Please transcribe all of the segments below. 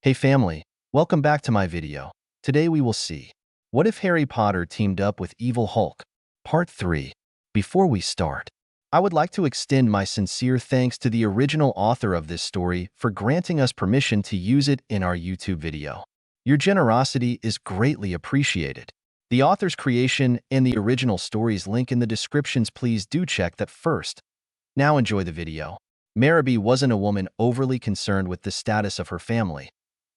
Hey family, welcome back to my video. Today we will see, what if Harry Potter teamed up with Evil Hulk? Part 3. Before we start, I would like to extend my sincere thanks to the original author of this story for granting us permission to use it in our YouTube video. Your generosity is greatly appreciated. The author's creation and the original story's link in the descriptions. Please do check that first. Now enjoy the video. Merriby wasn't a woman overly concerned with the status of her family.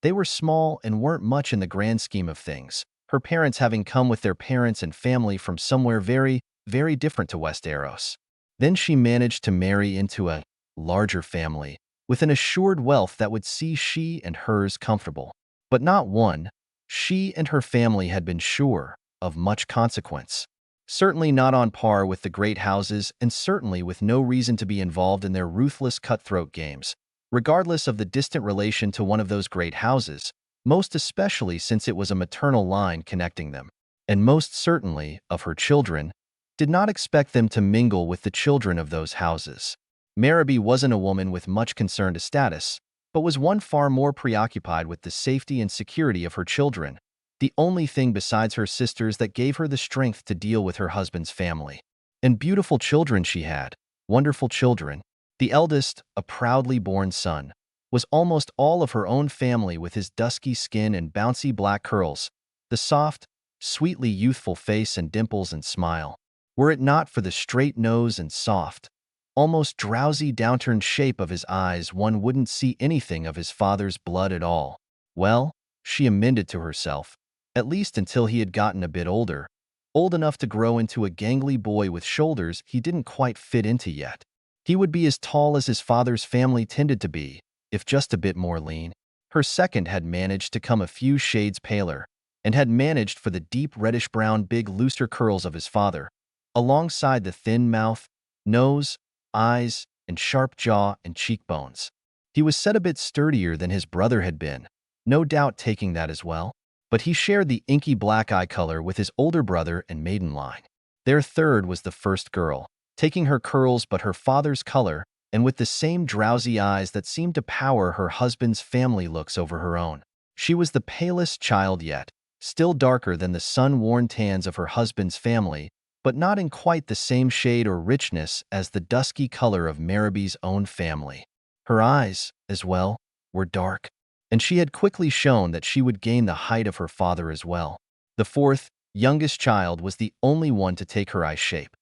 They were small and weren't much in the grand scheme of things, her parents having come with their parents and family from somewhere very, very different to Westeros. Then she managed to marry into a larger family, with an assured wealth that would see she and hers comfortable. But not one, she and her family had been sure, of much consequence. Certainly not on par with the great houses, and certainly with no reason to be involved in their ruthless cutthroat games, regardless of the distant relation to one of those great houses, most especially since it was a maternal line connecting them, and most certainly of her children, did not expect them to mingle with the children of those houses. Merriby wasn't a woman with much concern to status, but was one far more preoccupied with the safety and security of her children, the only thing besides her sisters that gave her the strength to deal with her husband's family. And beautiful children she had, wonderful children. The eldest, a proudly born son, was almost all of her own family with his dusky skin and bouncy black curls, the soft, sweetly youthful face and dimples and smile. Were it not for the straight nose and soft, almost drowsy downturned shape of his eyes, one wouldn't see anything of his father's blood at all. Well, she amended to herself, at least until he had gotten a bit older, old enough to grow into a gangly boy with shoulders he didn't quite fit into yet. He would be as tall as his father's family tended to be, if just a bit more lean. Her second had managed to come a few shades paler, and had managed for the deep reddish-brown big looser curls of his father, alongside the thin mouth, nose, eyes, and sharp jaw and cheekbones. He was set a bit sturdier than his brother had been, no doubt taking that as well, but he shared the inky black eye color with his older brother and maiden line. Their third was the first girl, taking her curls but her father's color, and with the same drowsy eyes that seemed to power her husband's family looks over her own. She was the palest child yet, still darker than the sun-worn tans of her husband's family, but not in quite the same shade or richness as the dusky color of Merriby's own family. Her eyes, as well, were dark, and she had quickly shown that she would gain the height of her father as well. The fourth, youngest child was the only one to take her eye shape,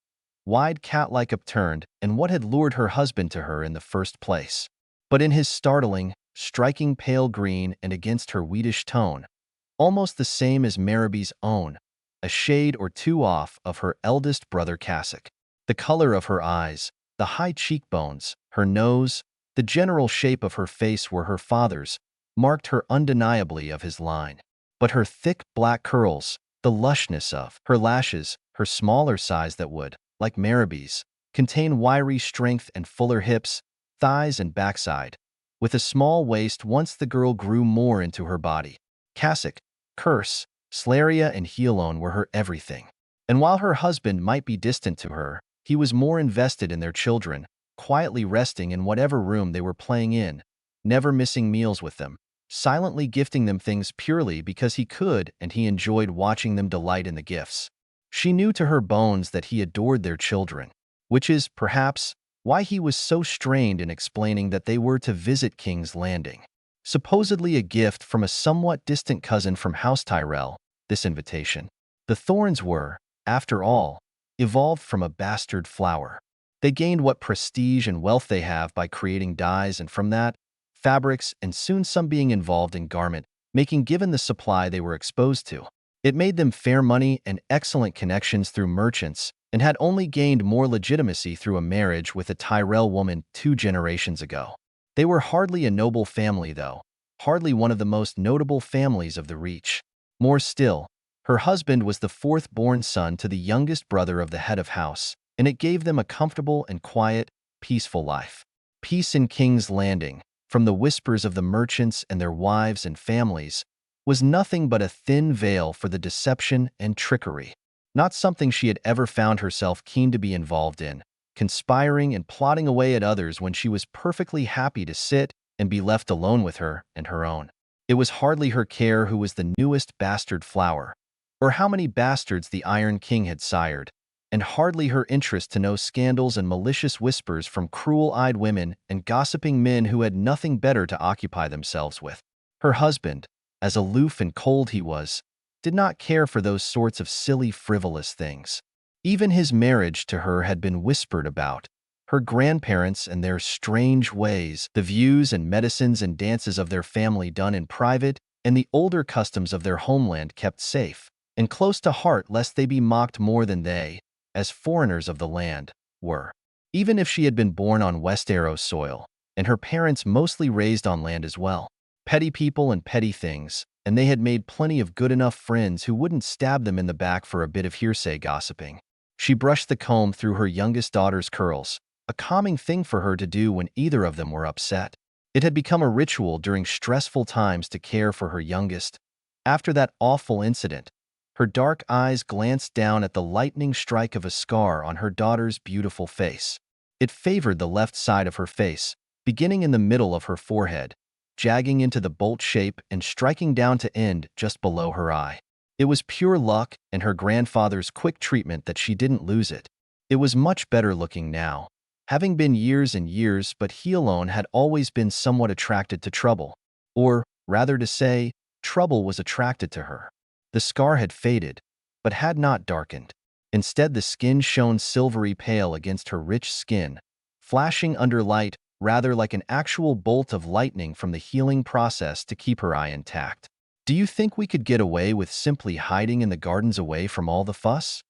wide cat-like upturned, and what had lured her husband to her in the first place. But in his startling, striking pale green and against her wheatish tone, almost the same as Merriby's own, a shade or two off of her eldest brother Cassock. The color of her eyes, the high cheekbones, her nose, the general shape of her face were her father's, marked her undeniably of his line. But her thick black curls, the lushness of her lashes, her smaller size that would, like Merriby's, contain wiry strength and fuller hips, thighs and backside, with a small waist once the girl grew more into her body. Cassock, Curse, Slaria and Helone were her everything. And while her husband might be distant to her, he was more invested in their children, quietly resting in whatever room they were playing in, never missing meals with them, silently gifting them things purely because he could and he enjoyed watching them delight in the gifts. She knew to her bones that he adored their children, which is, perhaps, why he was so strained in explaining that they were to visit King's Landing. Supposedly a gift from a somewhat distant cousin from House Tyrell, this invitation. The Thorns were, after all, evolved from a bastard flower. They gained what prestige and wealth they have by creating dyes, and from that, fabrics, and soon some being involved in garment making given the supply they were exposed to. It made them fair money and excellent connections through merchants, and had only gained more legitimacy through a marriage with a Tyrell woman 2 generations ago. They were hardly a noble family, though, hardly one of the most notable families of the Reach. More still, her husband was the fourth-born son to the youngest brother of the head of house, and it gave them a comfortable and quiet, peaceful life. Peace in King's Landing, from the whispers of the merchants and their wives and families, was nothing but a thin veil for the deception and trickery. Not something she had ever found herself keen to be involved in, conspiring and plotting away at others when she was perfectly happy to sit and be left alone with her and her own. It was hardly her care who was the newest bastard flower, or how many bastards the Iron King had sired, and hardly her interest to know scandals and malicious whispers from cruel-eyed women and gossiping men who had nothing better to occupy themselves with. Her husband, as aloof and cold he was, did not care for those sorts of silly, frivolous things. Even his marriage to her had been whispered about. Her grandparents and their strange ways, the views and medicines and dances of their family done in private, and the older customs of their homeland kept safe and close to heart lest they be mocked more than they, as foreigners of the land, were. Even if she had been born on West Arrow soil, and her parents mostly raised on land as well. Petty people and petty things, and they had made plenty of good enough friends who wouldn't stab them in the back for a bit of hearsay gossiping. She brushed the comb through her youngest daughter's curls, a calming thing for her to do when either of them were upset. It had become a ritual during stressful times to care for her youngest. After that awful incident, her dark eyes glanced down at the lightning strike of a scar on her daughter's beautiful face. It favored the left side of her face, beginning in the middle of her forehead, jagging into the bolt shape and striking down to end just below her eye. It was pure luck and her grandfather's quick treatment that she didn't lose it. It was much better looking now. Having been years and years, but he alone had always been somewhat attracted to trouble. Or, rather to say, trouble was attracted to her. The scar had faded, but had not darkened. Instead, the skin shone silvery pale against her rich skin, flashing under light rather like an actual bolt of lightning from the healing process to keep her eye intact. "Do you think we could get away with simply hiding in the gardens away from all the fuss?"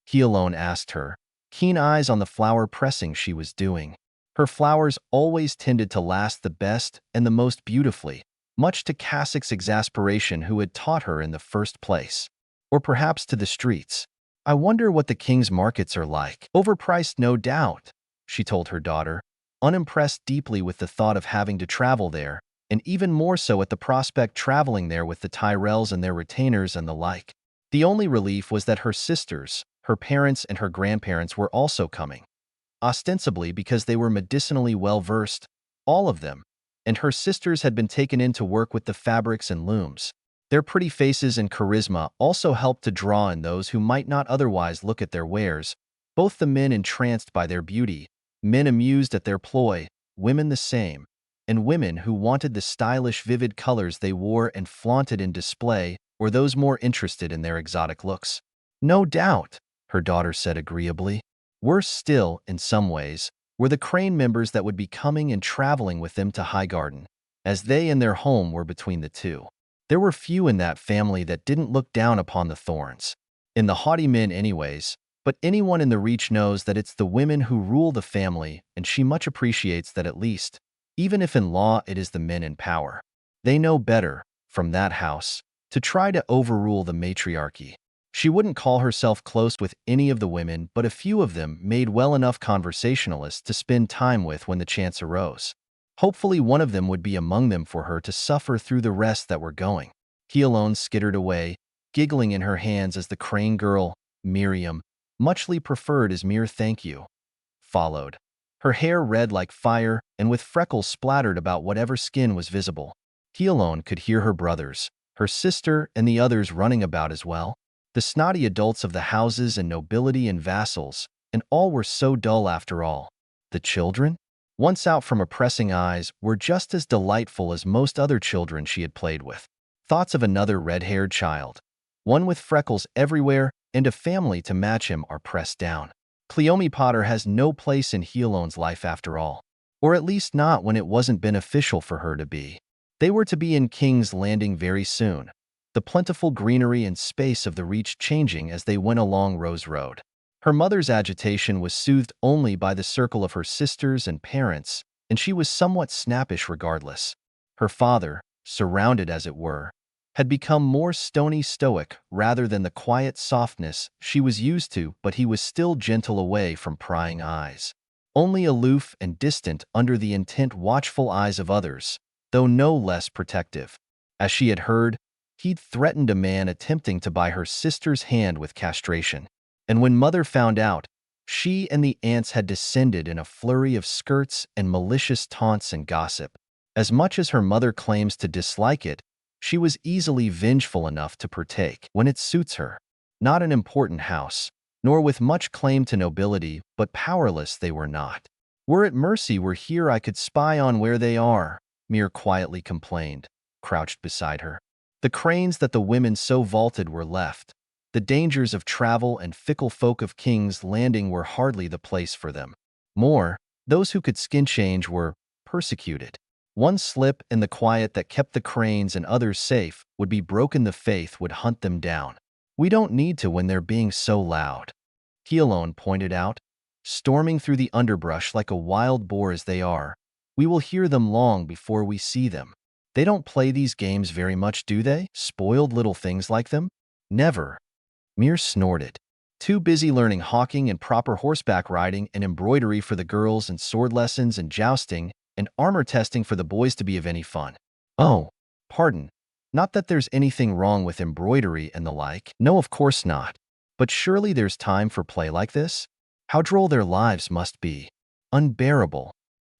He alone asked her, keen eyes on the flower pressing she was doing. Her flowers always tended to last the best and the most beautifully, much to Cassic's exasperation who had taught her in the first place. Or perhaps to the streets. "I wonder what the king's markets are like. Overpriced, no doubt," she told her daughter, unimpressed deeply with the thought of having to travel there, and even more so at the prospect traveling there with the Tyrells and their retainers and the like. The only relief was that her sisters, her parents and her grandparents were also coming, ostensibly because they were medicinally well-versed, all of them, and her sisters had been taken in to work with the fabrics and looms. Their pretty faces and charisma also helped to draw in those who might not otherwise look at their wares, both the men entranced by their beauty, men amused at their ploy, women the same, and women who wanted the stylish vivid colors they wore and flaunted in display, or those more interested in their exotic looks. "No doubt," her daughter said agreeably. Worse still, in some ways, were the Crane members that would be coming and traveling with them to Highgarden, as they and their home were between the two. There were few in that family that didn't look down upon the Thorns. In the haughty men anyways, but anyone in the Reach knows that it's the women who rule the family, and she much appreciates that at least, even if in law it is the men in power. They know better, from that house, to try to overrule the matriarchy. She wouldn't call herself close with any of the women, but a few of them made well enough conversationalists to spend time with when the chance arose. Hopefully one of them would be among them for her to suffer through the rest that were going. He alone skittered away, giggling in her hands as the Crane girl, Miriam, muchly preferred as mere thank you, followed. Her hair red like fire and with freckles splattered about whatever skin was visible. He alone could hear her brothers, her sister and the others running about as well. The snotty adults of the houses and nobility and vassals, and all were so dull after all. The children, once out from oppressing eyes, were just as delightful as most other children she had played with. Thoughts of another red-haired child, one with freckles everywhere, and a family to match him are pressed down. Cleome Potter has no place in Healone's life after all, or at least not when it wasn't beneficial for her to be. They were to be in King's Landing very soon, the plentiful greenery and space of the Reach changing as they went along Rose Road. Her mother's agitation was soothed only by the circle of her sisters and parents, and she was somewhat snappish regardless. Her father, surrounded as it were, had become more stony stoic rather than the quiet softness she was used to, but he was still gentle away from prying eyes. Only aloof and distant under the intent watchful eyes of others, though no less protective. As she had heard, he'd threatened a man attempting to buy her sister's hand with castration. And when Mother found out, she and the aunts had descended in a flurry of skirts and malicious taunts and gossip. As much as her mother claims to dislike it, She was easily vengeful enough to partake when it suits her. Not an important house, nor with much claim to nobility, but powerless they were not. Were it mercy were here I could spy on where they are, Mir quietly complained, crouched beside her. The cranes that the women so vaulted were left. The dangers of travel and fickle folk of King's Landing were hardly the place for them. More, those who could skin change were persecuted. One slip in the quiet that kept the cranes and others safe would be broken. The faith would hunt them down. We don't need to when they're being so loud, he alone pointed out, storming through the underbrush like a wild boar as they are. We will hear them long before we see them. They don't play these games very much, do they? Spoiled little things like them? Never. Mir snorted. Too busy learning hawking and proper horseback riding and embroidery for the girls and sword lessons and jousting and armor testing for the boys to be of any fun. Oh, pardon. Not that there's anything wrong with embroidery and the like. No, of course not. But surely there's time for play like this? How droll their lives must be. Unbearable.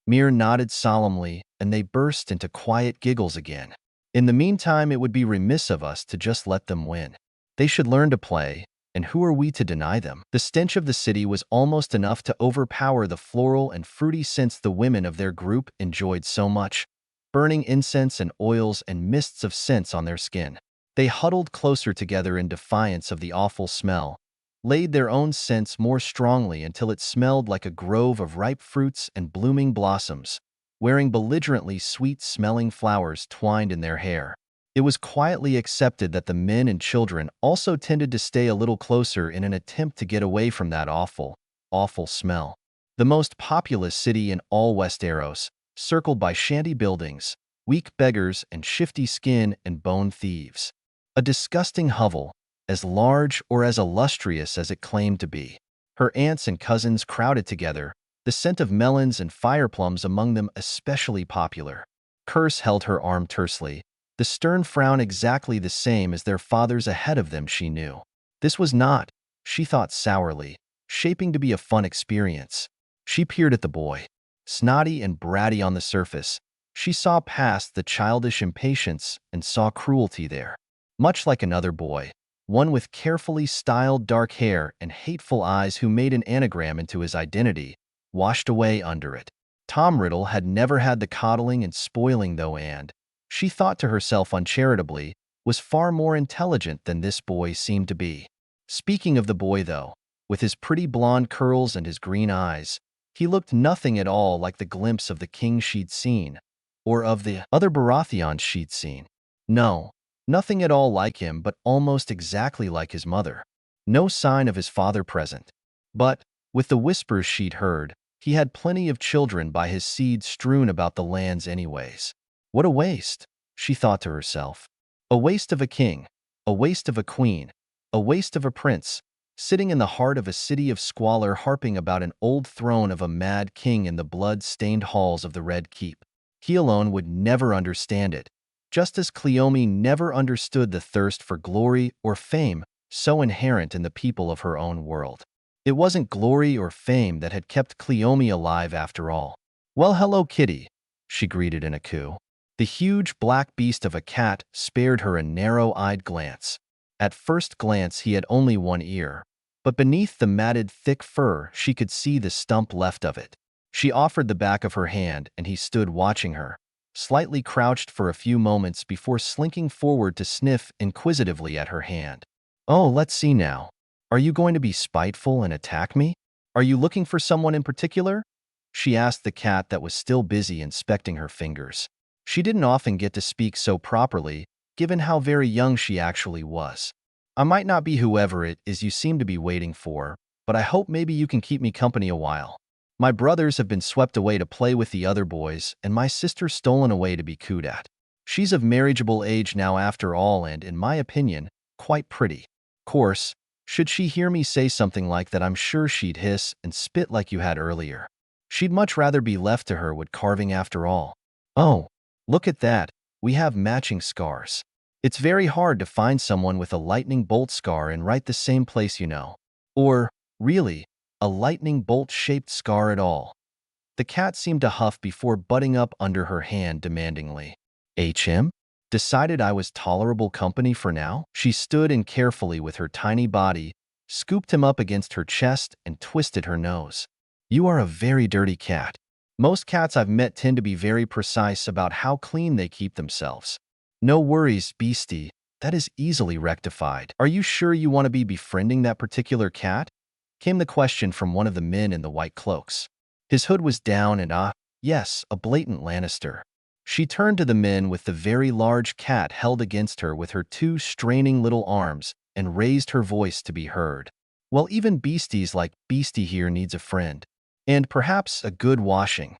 Mir nodded solemnly, and they burst into quiet giggles again. In the meantime, it would be remiss of us to just let them win. They should learn to play, and who are we to deny them? The stench of the city was almost enough to overpower the floral and fruity scents the women of their group enjoyed so much, burning incense and oils and mists of scents on their skin. They huddled closer together in defiance of the awful smell, laid their own scents more strongly until it smelled like a grove of ripe fruits and blooming blossoms, wearing belligerently sweet-smelling flowers twined in their hair. It was quietly accepted that the men and children also tended to stay a little closer in an attempt to get away from that awful, awful smell. The most populous city in all Westeros, circled by shanty buildings, weak beggars, and shifty skin and bone thieves. A disgusting hovel, as large or as illustrious as it claimed to be. Her aunts and cousins crowded together, the scent of melons and fireplums among them especially popular. Curse held her arm tersely, the stern frown exactly the same as their fathers ahead of them, she knew. This was not, she thought sourly, shaping to be a fun experience. She peered at the boy. Snotty and bratty on the surface, she saw past the childish impatience and saw cruelty there. Much like another boy, one with carefully styled dark hair and hateful eyes who made an anagram into his identity, washed away under it. Tom Riddle had never had the coddling and spoiling though, and, she thought to herself uncharitably, was far more intelligent than this boy seemed to be. Speaking of the boy though, with his pretty blonde curls and his green eyes, he looked nothing at all like the glimpse of the king she'd seen, or of the other Baratheons she'd seen. No, nothing at all like him, but almost exactly like his mother. No sign of his father present. But, with the whispers she'd heard, he had plenty of children by his seed strewn about the lands anyways. What a waste, she thought to herself. A waste of a king, a waste of a queen, a waste of a prince, sitting in the heart of a city of squalor harping about an old throne of a mad king in the blood-stained halls of the Red Keep. He alone would never understand it, just as Cleome never understood the thirst for glory or fame so inherent in the people of her own world. It wasn't glory or fame that had kept Cleome alive after all. "Well, hello, kitty," she greeted in a coo. The huge black beast of a cat spared her a narrow-eyed glance. At first glance he had only one ear, but beneath the matted thick fur she could see the stump left of it. She offered the back of her hand and he stood watching her, slightly crouched for a few moments before slinking forward to sniff inquisitively at her hand. "Oh, let's see now. Are you going to be spiteful and attack me? Are you looking for someone in particular?" she asked the cat that was still busy inspecting her fingers. She didn't often get to speak so properly, given how very young she actually was. "I might not be whoever it is you seem to be waiting for, but I hope maybe you can keep me company a while. My brothers have been swept away to play with the other boys, and my sister stolen away to be cooed at. She's of marriageable age now after all and, in my opinion, quite pretty. Course, should she hear me say something like that, I'm sure she'd hiss and spit like you had earlier. She'd much rather be left to her wood carving after all. Oh, look at that, we have matching scars. It's very hard to find someone with a lightning bolt scar in right the same place, you know. Or, really, a lightning bolt-shaped scar at all." The cat seemed to huff before butting up under her hand demandingly. "HM? Decided I was tolerable company for now? She stood and carefully with her tiny body, scooped him up against her chest and twisted her nose. You are a very dirty cat. Most cats I've met tend to be very precise about how clean they keep themselves. No worries, beastie. That is easily rectified. Are you sure you want to be befriending that particular cat? Came the question from one of the men in the white cloaks. His hood was down and yes, a blatant Lannister. She turned to the men with the very large cat held against her with her two straining little arms and raised her voice to be heard. Well, even beasties like Beastie here needs a friend. And perhaps a good washing,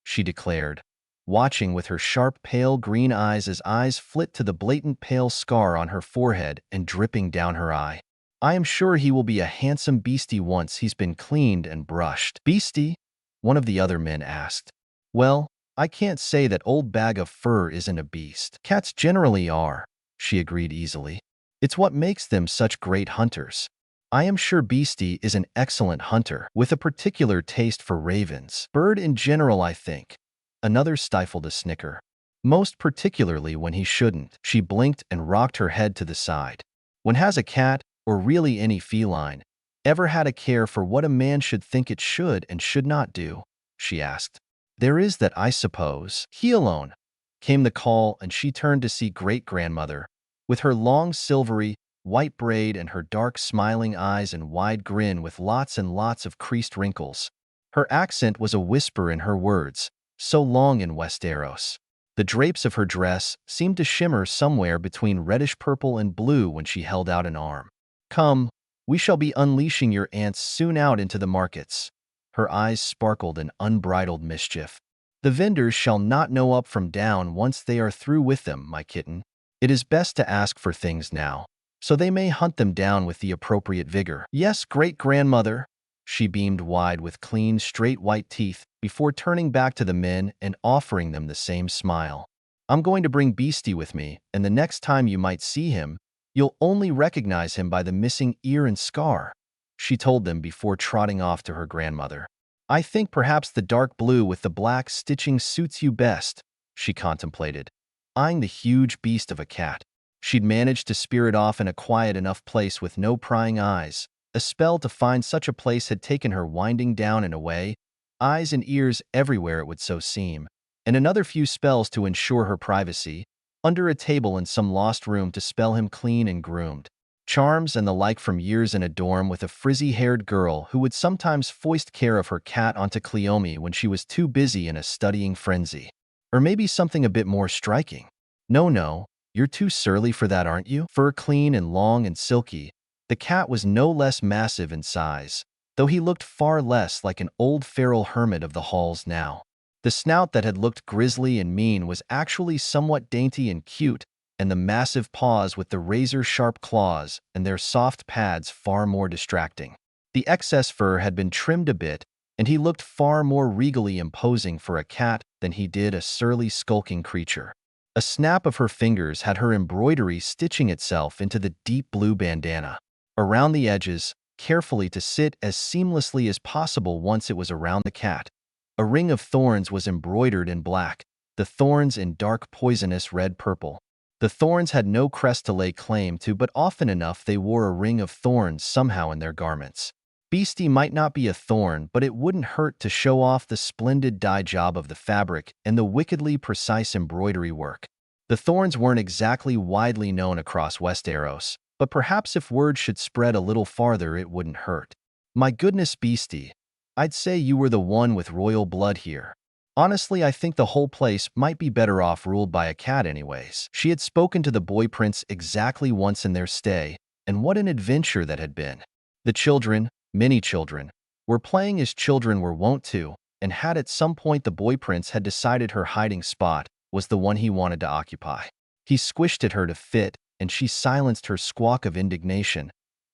she declared, watching with her sharp pale green eyes as eyes flit to the blatant pale scar on her forehead and dripping down her eye. I am sure he will be a handsome beastie once he's been cleaned and brushed. Beastie? One of the other men asked. Well, I can't say that old bag of fur isn't a beast. Cats generally are, she agreed easily. It's what makes them such great hunters. I am sure Beastie is an excellent hunter, with a particular taste for ravens. Bird in general, I think. Another stifled a snicker. Most particularly when he shouldn't. She blinked and rocked her head to the side. When has a cat, or really any feline, ever had a care for what a man should think it should and should not do? She asked. There is that, I suppose. He alone, came the call, and she turned to see great-grandmother, with her long silvery, white braid and her dark smiling eyes and wide grin with lots and lots of creased wrinkles. Her accent was a whisper in her words, so long in Westeros. The drapes of her dress seemed to shimmer somewhere between reddish purple and blue when she held out an arm. Come, we shall be unleashing your aunts soon out into the markets. Her eyes sparkled in unbridled mischief. The vendors shall not know up from down once they are through with them, my kitten. It is best to ask for things now, so they may hunt them down with the appropriate vigor. Yes, great-grandmother, she beamed wide with clean, straight white teeth before turning back to the men and offering them the same smile. I'm going to bring Beastie with me, and the next time you might see him, you'll only recognize him by the missing ear and scar, she told them before trotting off to her grandmother. I think perhaps the dark blue with the black stitching suits you best, she contemplated, eyeing the huge beast of a cat. She'd managed to spirit off in a quiet enough place with no prying eyes. A spell to find such a place had taken her winding down and away, eyes and ears everywhere it would so seem, and another few spells to ensure her privacy, under a table in some lost room to spell him clean and groomed. Charms and the like from years in a dorm with a frizzy-haired girl who would sometimes foist care of her cat onto Cleome when she was too busy in a studying frenzy. Or maybe something a bit more striking. No, you're too surly for that, aren't you? Fur clean and long and silky, the cat was no less massive in size, though he looked far less like an old feral hermit of the halls now. The snout that had looked grisly and mean was actually somewhat dainty and cute, and the massive paws with the razor-sharp claws and their soft pads far more distracting. The excess fur had been trimmed a bit, and he looked far more regally imposing for a cat than he did a surly, skulking creature. A snap of her fingers had her embroidery stitching itself into the deep blue bandana. Around the edges, carefully to sit as seamlessly as possible once it was around the cat. A ring of thorns was embroidered in black, the thorns in dark poisonous red-purple. The thorns had no crest to lay claim to, but often enough they wore a ring of thorns somehow in their garments. Beastie might not be a thorn, but it wouldn't hurt to show off the splendid dye job of the fabric and the wickedly precise embroidery work. The thorns weren't exactly widely known across Westeros, but perhaps if word should spread a little farther it wouldn't hurt. My goodness, Beastie, I'd say you were the one with royal blood here. Honestly, I think the whole place might be better off ruled by a cat anyways. She had spoken to the boy prince exactly once in their stay, and what an adventure that had been. The children, many children, were playing as children were wont to, and had at some point the boy prince had decided her hiding spot was the one he wanted to occupy. He squished at her to fit, and she silenced her squawk of indignation.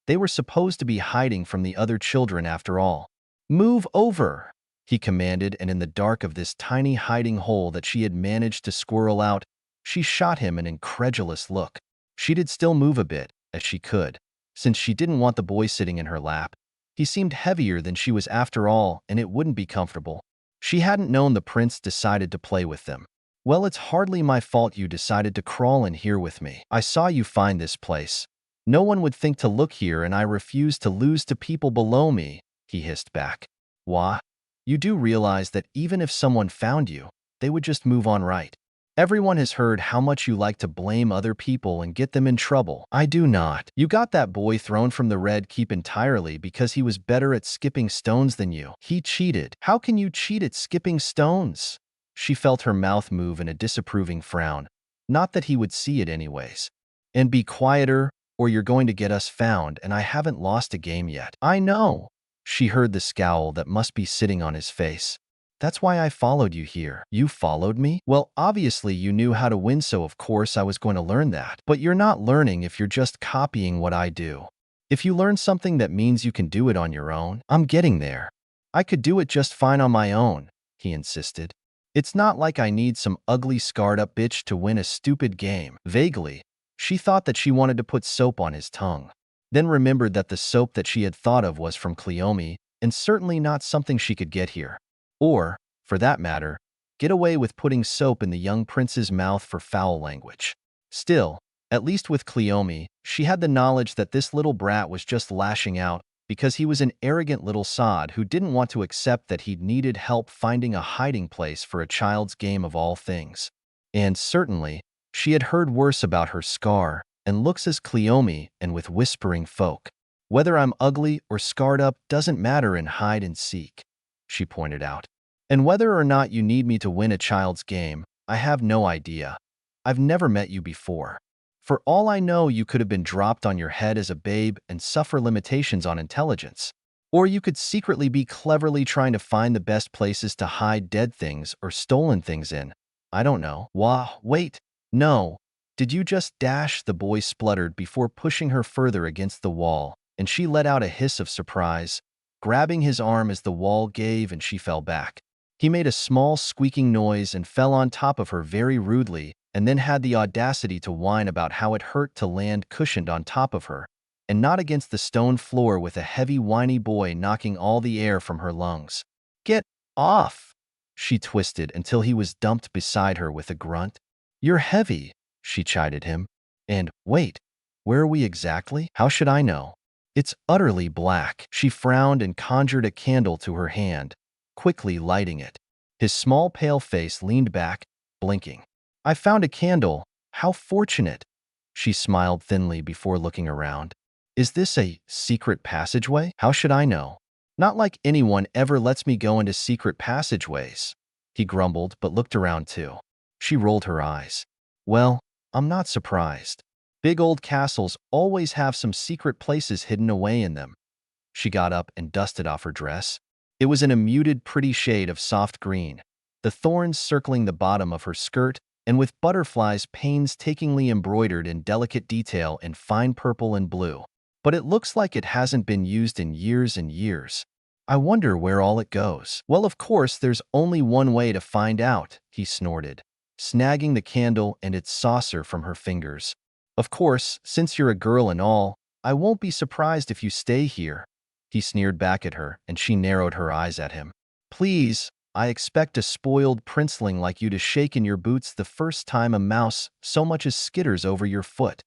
They were supposed to be hiding from the other children after all. "Move over," he commanded, and in the dark of this tiny hiding hole that she had managed to squirrel out, she shot him an incredulous look. She did still move a bit, as she could, since she didn't want the boy sitting in her lap. He seemed heavier than she was after all, and it wouldn't be comfortable. She hadn't known the prince decided to play with them. Well, it's hardly my fault you decided to crawl in here with me. I saw you find this place. No one would think to look here, and I refuse to lose to people below me, he hissed back. Why? You do realize that even if someone found you, they would just move on, right? Everyone has heard how much you like to blame other people and get them in trouble. I do not. You got that boy thrown from the Red Keep entirely because he was better at skipping stones than you. He cheated. How can you cheat at skipping stones? She felt her mouth move in a disapproving frown. Not that he would see it anyways. And be quieter, or you're going to get us found, and I haven't lost a game yet. I know. She heard the scowl that must be sitting on his face. That's why I followed you here. You followed me? Well, obviously you knew how to win, so of course I was going to learn that. But you're not learning if you're just copying what I do. If you learn something, that means you can do it on your own. I'm getting there. I could do it just fine on my own, he insisted. It's not like I need some ugly, scarred-up bitch to win a stupid game. Vaguely, she thought that she wanted to put soap on his tongue, then remembered that the soap that she had thought of was from Cleome, and certainly not something she could get here. Or, for that matter, get away with putting soap in the young prince's mouth for foul language. Still, at least with Cleome, she had the knowledge that this little brat was just lashing out because he was an arrogant little sod who didn't want to accept that he'd needed help finding a hiding place for a child's game of all things. And certainly, she had heard worse about her scar and looks as Cleome and with whispering folk. Whether I'm ugly or scarred up doesn't matter in hide and seek, she pointed out. And whether or not you need me to win a child's game, I have no idea. I've never met you before. For all I know, you could have been dropped on your head as a babe and suffer limitations on intelligence. Or you could secretly be cleverly trying to find the best places to hide dead things or stolen things in. I don't know. Wait. No. Did you just dash? The boy spluttered before pushing her further against the wall, and she let out a hiss of surprise, grabbing his arm as the wall gave and she fell back. He made a small squeaking noise and fell on top of her very rudely, and then had the audacity to whine about how it hurt to land cushioned on top of her, and not against the stone floor with a heavy whiny boy knocking all the air from her lungs. Get off! She twisted until he was dumped beside her with a grunt. You're heavy, she chided him. And, wait, where are we exactly? How should I know? It's utterly black. She frowned and conjured a candle to her hand, quickly lighting it. His small pale face leaned back, blinking. I found a candle. How fortunate. She smiled thinly before looking around. Is this a secret passageway? How should I know? Not like anyone ever lets me go into secret passageways. He grumbled, but looked around too. She rolled her eyes. Well, I'm not surprised. Big old castles always have some secret places hidden away in them. She got up and dusted off her dress. It was in a muted, pretty shade of soft green, the thorns circling the bottom of her skirt, and with butterflies painstakingly embroidered in delicate detail in fine purple and blue. But it looks like it hasn't been used in years and years. I wonder where all it goes. Well, of course, there's only one way to find out, he snorted, snagging the candle and its saucer from her fingers. Of course, since you're a girl and all, I won't be surprised if you stay here. He sneered back at her, and she narrowed her eyes at him. Please, I expect a spoiled princeling like you to shake in your boots the first time a mouse so much as skitters over your foot,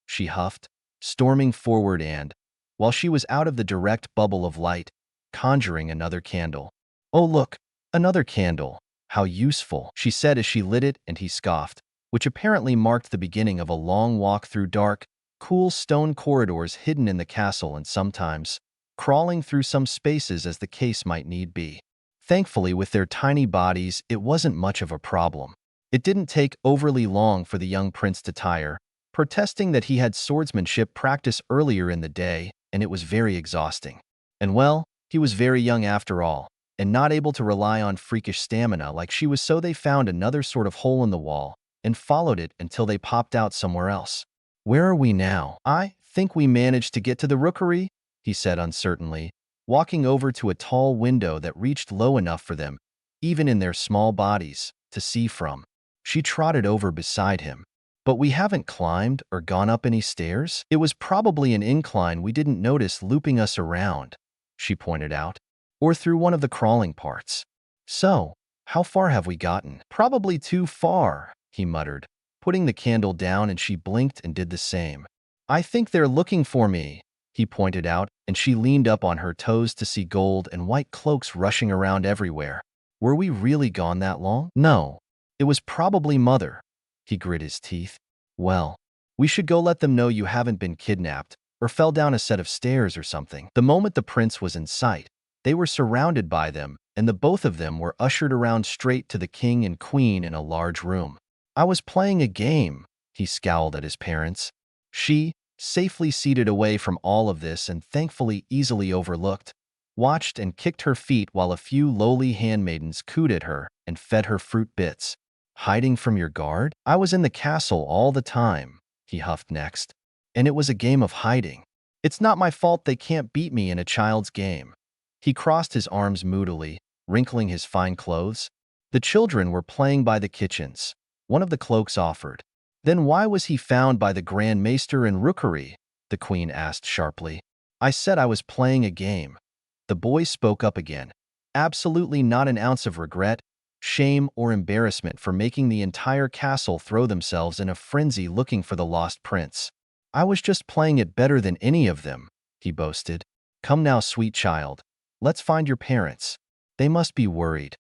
she huffed, storming forward and, while she was out of the direct bubble of light, conjuring another candle. Oh look, another candle. How useful, she said as she lit it, and he scoffed, which apparently marked the beginning of a long walk through dark, cool stone corridors hidden in the castle and sometimes crawling through some spaces as the case might need be. Thankfully, with their tiny bodies, it wasn't much of a problem. It didn't take overly long for the young prince to tire, protesting that he had swordsmanship practice earlier in the day, and it was very exhausting. And well, he was very young after all, and not able to rely on freakish stamina like she was, so they found another sort of hole in the wall and followed it until they popped out somewhere else. Where are we now? I think we managed to get to the rookery, he said uncertainly, walking over to a tall window that reached low enough for them, even in their small bodies, to see from. She trotted over beside him. But we haven't climbed or gone up any stairs? It was probably an incline we didn't notice looping us around, she pointed out, or through one of the crawling parts. So, How far have we gotten? Probably too far, he muttered, putting the candle down, and she blinked and did the same. I think they're looking for me, he pointed out, and she leaned up on her toes to see gold and white cloaks rushing around everywhere. Were we really gone that long? No. It was probably Mother. He grit his teeth. Well, we should go let them know you haven't been kidnapped or fell down a set of stairs or something. The moment the prince was in sight, they were surrounded by them, and the both of them were ushered around straight to the king and queen in a large room. I was playing a game, he scowled at his parents. She, safely seated away from all of this and thankfully easily overlooked, watched and kicked her feet while a few lowly handmaidens cooed at her and fed her fruit bits. Hiding from your guard? I was in the castle all the time, he huffed next. And it was a game of hiding. It's not my fault they can't beat me in a child's game. He crossed his arms moodily, wrinkling his fine clothes. The children were playing by the kitchens. One of the cloaks offered. Then why was he found by the Grand Maester in Rookery? The queen asked sharply. I said I was playing a game. The boy spoke up again. Absolutely not an ounce of regret, shame, or embarrassment for making the entire castle throw themselves in a frenzy looking for the lost prince. I was just playing it better than any of them, he boasted. Come now, sweet child. Let's find your parents. They must be worried.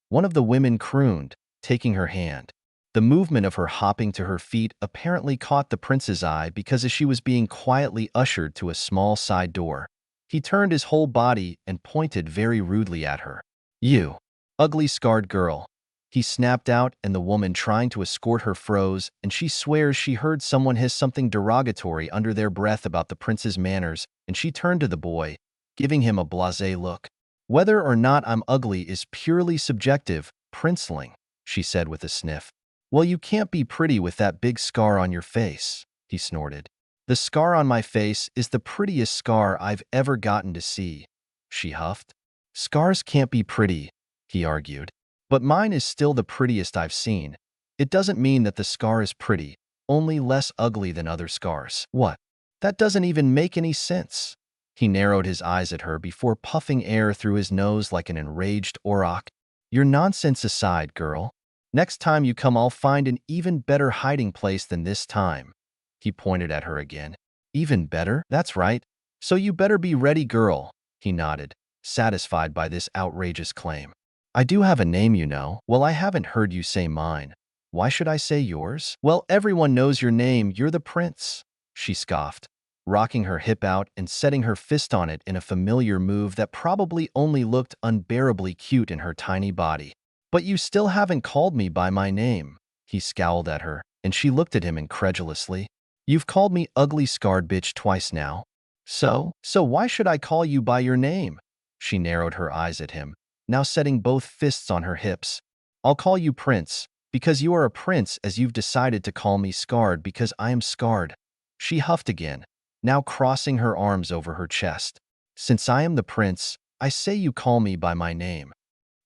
One of the women crooned, taking her hand. The movement of her hopping to her feet apparently caught the prince's eye because as she was being quietly ushered to a small side door, he turned his whole body and pointed very rudely at her. You, ugly scarred girl, he snapped out, and the woman trying to escort her froze, and she swears she heard someone hiss something derogatory under their breath about the prince's manners, and she turned to the boy, giving him a blasé look. Whether or not I'm ugly is purely subjective, princeling, she said with a sniff. Well, you can't be pretty with that big scar on your face, he snorted. The scar on my face is the prettiest scar I've ever gotten to see, she huffed. Scars can't be pretty, he argued. But mine is still the prettiest I've seen. It doesn't mean that the scar is pretty, only less ugly than other scars. What? That doesn't even make any sense. He narrowed his eyes at her before puffing air through his nose like an enraged auroch. Your nonsense aside, girl. Next time you come, I'll find an even better hiding place than this time. He pointed at her again. Even better? That's right. So you better be ready, girl, he nodded, satisfied by this outrageous claim. I do have a name, you know. Well, I haven't heard you say mine. Why should I say yours? Well, everyone knows your name. You're the prince, she scoffed, rocking her hip out and setting her fist on it in a familiar move that probably only looked unbearably cute in her tiny body. But you still haven't called me by my name, he scowled at her, and she looked at him incredulously. You've called me ugly scarred bitch twice now. So why should I call you by your name? She narrowed her eyes at him, now setting both fists on her hips. I'll call you Prince, because you are a prince, as you've decided to call me Scarred because I am scarred. She huffed again, now crossing her arms over her chest. Since I am the prince, I say you call me by my name.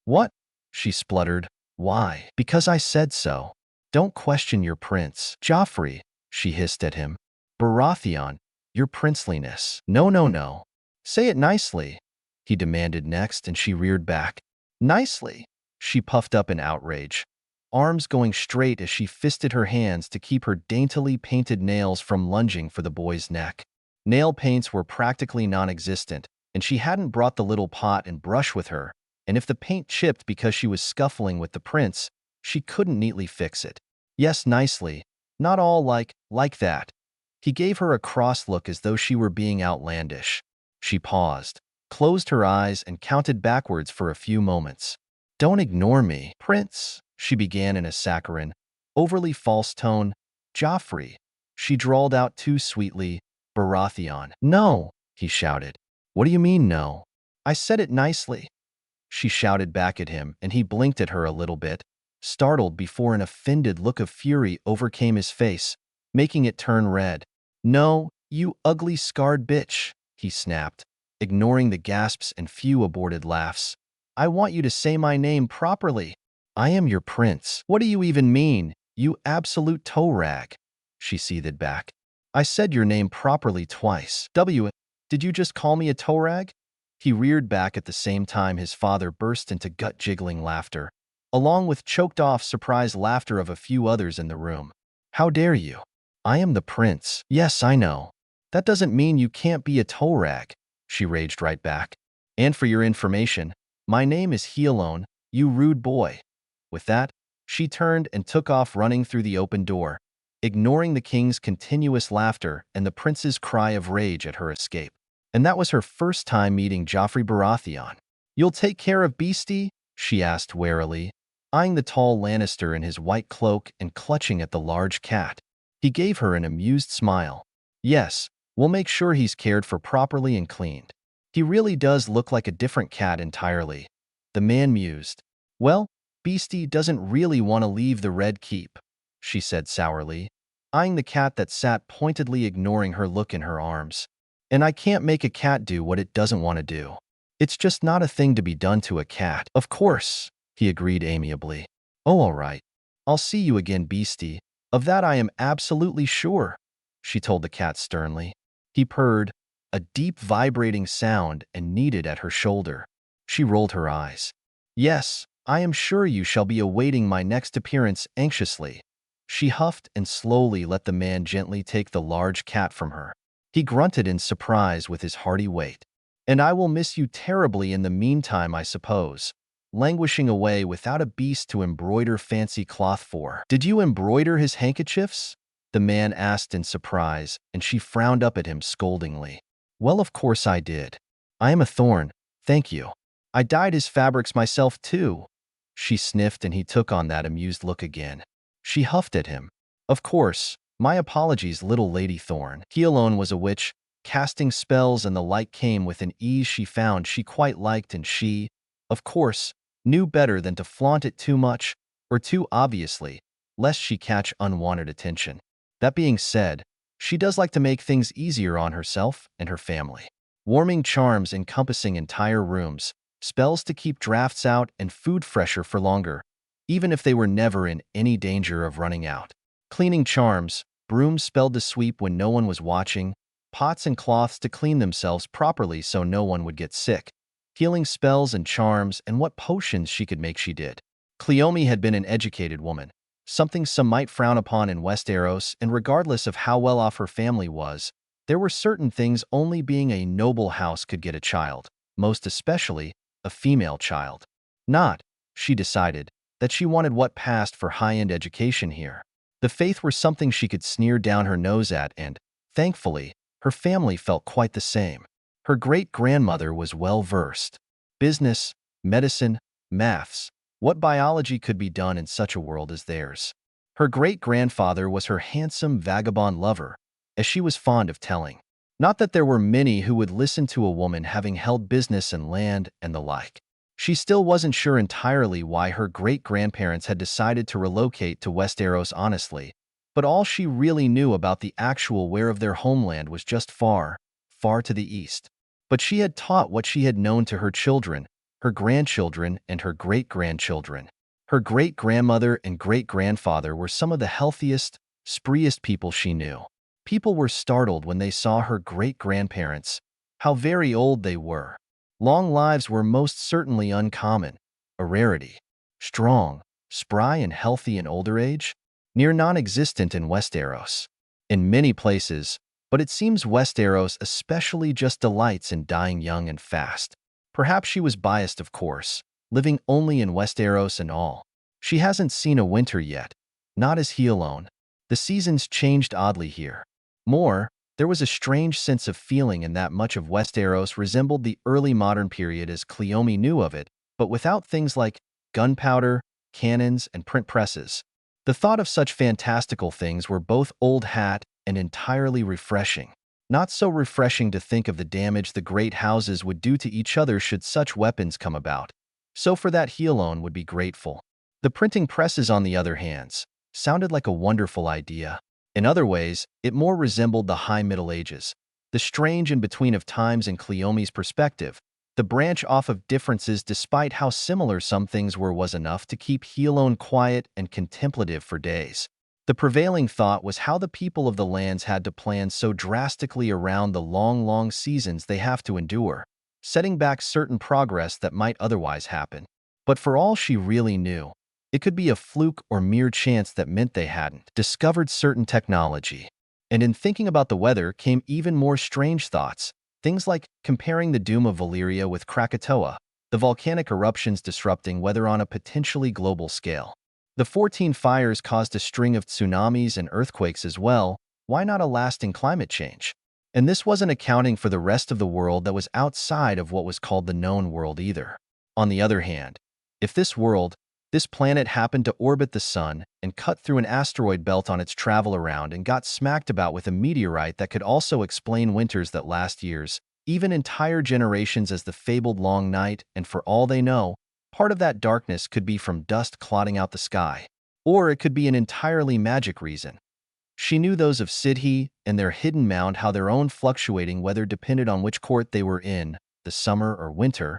What? She spluttered. Why? Because I said so. Don't question your prince. Joffrey, she hissed at him. Baratheon, your princeliness. No. Say it nicely, he demanded next, and she reared back. Nicely, she puffed up in outrage, arms going straight as she fisted her hands to keep her daintily painted nails from lunging for the boy's neck. Nail paints were practically non-existent, and she hadn't brought the little pot and brush with her, and if the paint chipped because she was scuffling with the prince, she couldn't neatly fix it. Yes, nicely, not all like that. He gave her a cross look as though she were being outlandish. She paused, closed her eyes, and counted backwards for a few moments. Don't ignore me, Prince, she began in a saccharine, overly false tone. Joffrey, she drawled out too sweetly. Baratheon. No, he shouted. What do you mean, no? I said it nicely. She shouted back at him, and he blinked at her a little bit, startled before an offended look of fury overcame his face, making it turn red. No, you ugly scarred bitch, he snapped, ignoring the gasps and few aborted laughs. I want you to say my name properly. I am your prince. What do you even mean, you absolute toe rag? She seethed back. I said your name properly twice. Did you just call me a toe rag? He reared back at the same time his father burst into gut-jiggling laughter. along with choked-off surprised laughter of a few others in the room. "How dare you? I am the prince." "Yes, I know. That doesn't mean you can't be a toe rag," she raged right back. "And for your information, my name is Healone, you rude boy." With that, she turned and took off running through the open door, ignoring the king's continuous laughter and the prince's cry of rage at her escape. And that was her first time meeting Joffrey Baratheon. "You'll take care of Beastie?" she asked warily, eyeing the tall Lannister in his white cloak and clutching at the large cat. He gave her an amused smile. "Yes, we'll make sure he's cared for properly and cleaned. He really does look like a different cat entirely." The man mused. "Well, Beastie doesn't really want to leave the Red Keep," she said sourly, eyeing the cat that sat pointedly ignoring her look in her arms. "And I can't make a cat do what it doesn't want to do. It's just not a thing to be done to a cat." "Of course," he agreed amiably. "Oh, all right. I'll see you again, Beastie. Of that I am absolutely sure," she told the cat sternly. He purred, a deep vibrating sound, and kneaded at her shoulder. She rolled her eyes. "Yes, I am sure you shall be awaiting my next appearance anxiously." She huffed and slowly let the man gently take the large cat from her. He grunted in surprise with his hearty weight. "And I will miss you terribly in the meantime, I suppose," languishing away without a beast to embroider fancy cloth for. "Did you embroider his handkerchiefs?" the man asked in surprise, and she frowned up at him scoldingly. "Well, of course I did. I am a thorn, thank you. I dyed his fabrics myself too." She sniffed and he took on that amused look again. She huffed at him. "Of course, my apologies, little Lady Thorn." He alone was a witch, casting spells and the like came with an ease she found she quite liked, and she, of course, knew better than to flaunt it too much, or too obviously, lest she catch unwanted attention. That being said, she does like to make things easier on herself and her family. Warming charms encompassing entire rooms, spells to keep drafts out, and food fresher for longer, even if they were never in any danger of running out. Cleaning charms, brooms spelled to sweep when no one was watching, pots and cloths to clean themselves properly so no one would get sick, healing spells and charms, and what potions she could make she did. Cleome had been an educated woman, something some might frown upon in Westeros, and regardless of how well off her family was, there were certain things only being a noble house could get a child, most especially a female child. Not, she decided, that she wanted what passed for high-end education here. The faith were something she could sneer down her nose at, and, thankfully, her family felt quite the same. Her great-grandmother was well-versed. Business, medicine, maths, what biology could be done in such a world as theirs. Her great-grandfather was her handsome vagabond lover, as she was fond of telling. Not that there were many who would listen to a woman having held business and land and the like. She still wasn't sure entirely why her great-grandparents had decided to relocate to Westeros honestly, but all she really knew about the actual where of their homeland was just far, far to the east. But she had taught what she had known to her children, her grandchildren, and her great-grandchildren. Her great-grandmother and great-grandfather were some of the healthiest, spreest people she knew. People were startled when they saw her great-grandparents, how very old they were. Long lives were most certainly uncommon, a rarity. Strong, spry, and healthy in older age? Near non-existent in Westeros. In many places, but it seems Westeros especially just delights in dying young and fast. Perhaps she was biased, of course, living only in Westeros and all. She hasn't seen a winter yet, not as he alone. The seasons changed oddly here. More, there was a strange sense of feeling in that much of Westeros resembled the early modern period as Cleome knew of it, but without things like gunpowder, cannons, and print presses. The thought of such fantastical things were both old hat and entirely refreshing. Not so refreshing to think of the damage the great houses would do to each other should such weapons come about. So for that he alone would be grateful. The printing presses, on the other hand, sounded like a wonderful idea. In other ways, it more resembled the High Middle Ages, the strange in-between of times in Cleome's perspective. The branch off of differences, despite how similar some things were, was enough to keep he alone quiet and contemplative for days. The prevailing thought was how the people of the lands had to plan so drastically around the long seasons they have to endure, setting back certain progress that might otherwise happen. But for all she really knew, It could be a fluke or mere chance that meant they hadn't discovered certain technology. And in thinking about the weather came even more strange thoughts, things like comparing the doom of Valyria with Krakatoa, the volcanic eruptions disrupting weather on a potentially global scale. The 14 fires caused a string of tsunamis and earthquakes as well. Why not a lasting climate change? And this wasn't accounting for the rest of the world that was outside of what was called the known world either. On the other hand, if this planet happened to orbit the sun and cut through an asteroid belt on its travel around and got smacked about with a meteorite that could also explain winters that last years, even entire generations as the fabled long night, and for all they know, part of that darkness could be from dust clotting out the sky. Or it could be an entirely magic reason. She knew those of Sidhi and their hidden mound, how their own fluctuating weather depended on which court they were in, the summer or winter,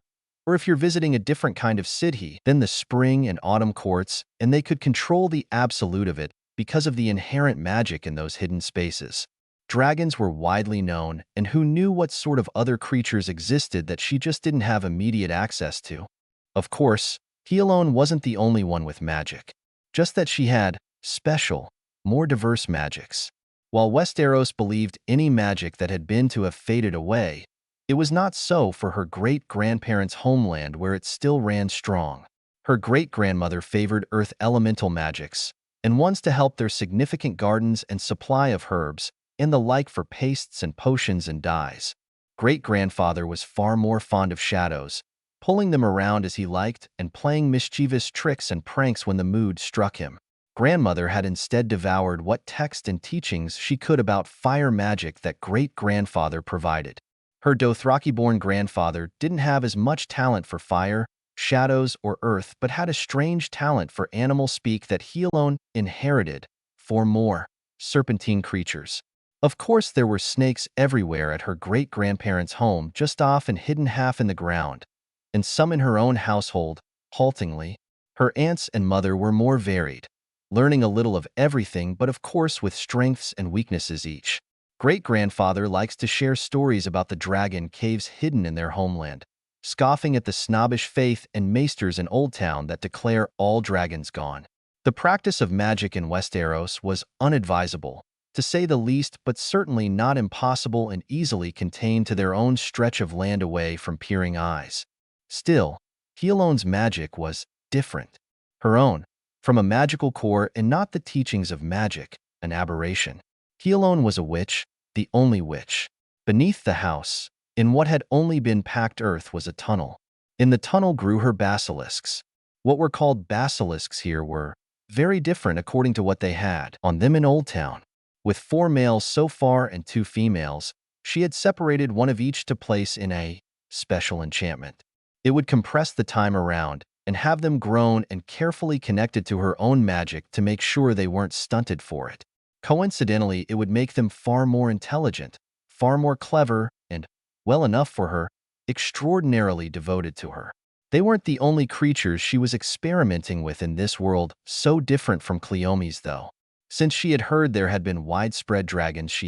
or if you're visiting a different kind of Sidhi than the spring and autumn courts, and they could control the absolute of it because of the inherent magic in those hidden spaces. Dragons were widely known, and who knew what sort of other creatures existed that she just didn't have immediate access to? Of course, he alone wasn't the only one with magic, just that she had special, more diverse magics. While Westeros believed any magic that had been to have faded away, it was not so for her great-grandparents' homeland where it still ran strong. Her great-grandmother favored earth elemental magics, and ones to help their significant gardens and supply of herbs, and the like for pastes and potions and dyes. Great-grandfather was far more fond of shadows, pulling them around as he liked and playing mischievous tricks and pranks when the mood struck him. Grandmother had instead devoured what text and teachings she could about fire magic that great-grandfather provided. Her Dothraki-born grandfather didn't have as much talent for fire, shadows, or earth, but had a strange talent for animal speak that he alone inherited. 4 more serpentine creatures. Of course, there were snakes everywhere at her great-grandparents' home, just off and hidden half in the ground, and some in her own household. Haltingly, her aunts and mother were more varied, learning a little of everything, but of course with strengths and weaknesses each. Great-grandfather likes to share stories about the dragon caves hidden in their homeland, scoffing at the snobbish faith and maesters in Old Town that declare all dragons gone. The practice of magic in Westeros was unadvisable, to say the least, but certainly not impossible and easily contained to their own stretch of land away from peering eyes. Still, Hielone's magic was different. Her own, from a magical core and not the teachings of magic, an aberration. Helione was a witch, the only witch. Beneath the house, in what had only been packed earth, was a tunnel. In the tunnel grew her basilisks. What were called basilisks here were very different according to what they had on them in Old Town. With 4 males so far and 2 females, she had separated one of each to place in a special enchantment. It would compress the time around and have them grown and carefully connected to her own magic to make sure they weren't stunted for it. Coincidentally, it would make them far more intelligent, far more clever, and, well enough for her, extraordinarily devoted to her. They weren't the only creatures she was experimenting with in this world, so different from Cleome's though. Since she had heard there had been widespread dragons,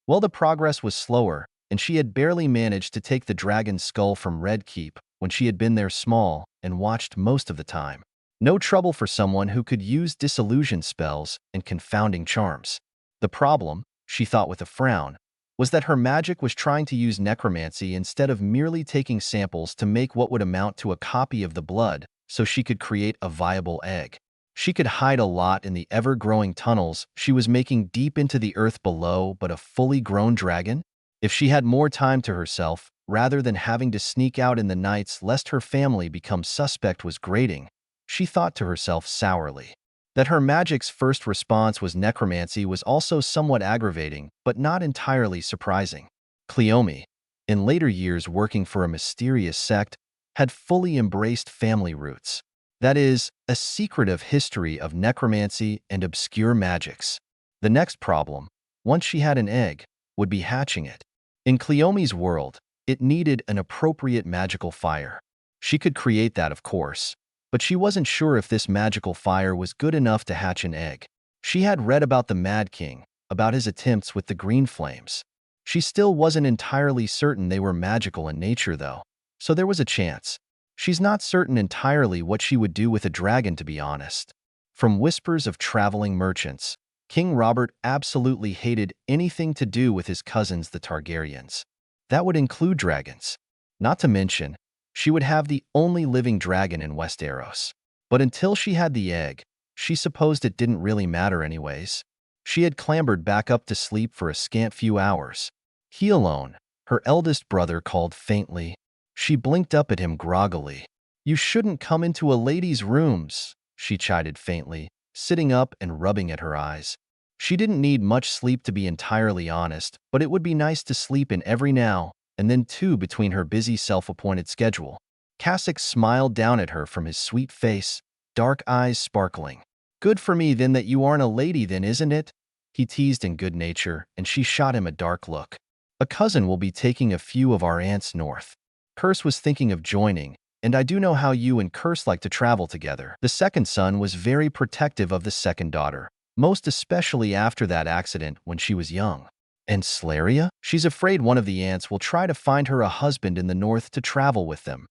well, the progress was slower, and she had barely managed to take the dragon's skull from Red Keep when she had been there small and watched most of the time. No trouble for someone who could use disillusion spells and confounding charms. The problem, she thought with a frown, was that her magic was trying to use necromancy instead of merely taking samples to make what would amount to a copy of the blood so she could create a viable egg. She could hide a lot in the ever-growing tunnels she was making deep into the earth below, but a fully grown dragon? If she had more time to herself, rather than having to sneak out in the nights lest her family become suspect, was grating. She thought to herself sourly. That her magic's first response was necromancy was also somewhat aggravating, but not entirely surprising. Cleome, in later years working for a mysterious sect, had fully embraced family roots. That is, a secretive history of necromancy and obscure magics. The next problem, once she had an egg, would be hatching it. In Cleome's world, it needed an appropriate magical fire. She could create that, of course, but she wasn't sure if this magical fire was good enough to hatch an egg. She had read about the Mad King, about his attempts with the green flames. She still wasn't entirely certain they were magical in nature, though, so there was a chance. She's not certain entirely what she would do with a dragon, to be honest. From whispers of traveling merchants, King Robert absolutely hated anything to do with his cousins, the Targaryens. That would include dragons. Not to mention, she would have the only living dragon in Westeros. But until she had the egg, she supposed it didn't really matter anyways. She had clambered back up to sleep for a scant few hours. He alone, her eldest brother, called faintly. She blinked up at him groggily. "You shouldn't come into a lady's rooms," she chided faintly, sitting up and rubbing at her eyes. She didn't need much sleep, to be entirely honest, but it would be nice to sleep in every now and then too between her busy self-appointed schedule. Kasich smiled down at her from his sweet face, dark eyes sparkling. "Good for me then that you aren't a lady then, isn't it?" He teased in good nature, and she shot him a dark look. "A cousin will be taking a few of our aunts north. Curse was thinking of joining, and I do know how you and Curse like to travel together." The second son was very protective of the second daughter, most especially after that accident when she was young. "And Slaria? She's afraid one of the aunts will try to find her a husband in the north to travel with them."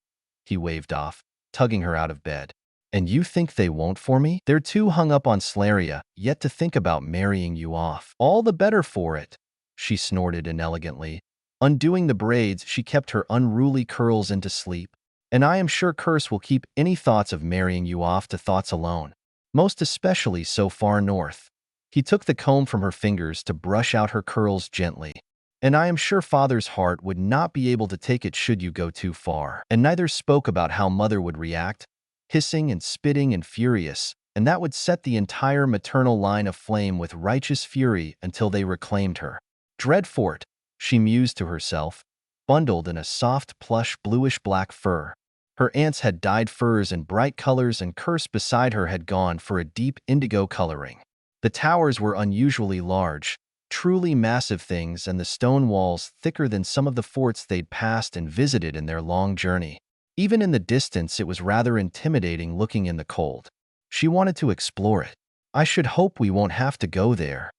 He waved off, tugging her out of bed. "And you think they won't for me? They're too hung up on Slaria yet to think about marrying you off." "All the better for it," she snorted inelegantly. Undoing the braids, she kept her unruly curls into sleep. "And I am sure Curse will keep any thoughts of marrying you off to thoughts alone, most especially so far north." He took the comb from her fingers to brush out her curls gently. "And I am sure Father's heart would not be able to take it should you go too far." And neither spoke about how Mother would react, hissing and spitting and furious, and that would set the entire maternal line aflame with righteous fury until they reclaimed her. "Dreadfort," she mused to herself, bundled in a soft plush bluish-black fur. Her aunts had dyed furs in bright colors, and Curse beside her had gone for a deep indigo coloring. The towers were unusually large, truly massive things, and the stone walls thicker than some of the forts they'd passed and visited in their long journey. Even in the distance, it was rather intimidating looking in the cold. She wanted to explore it. "I should hope we won't have to go there."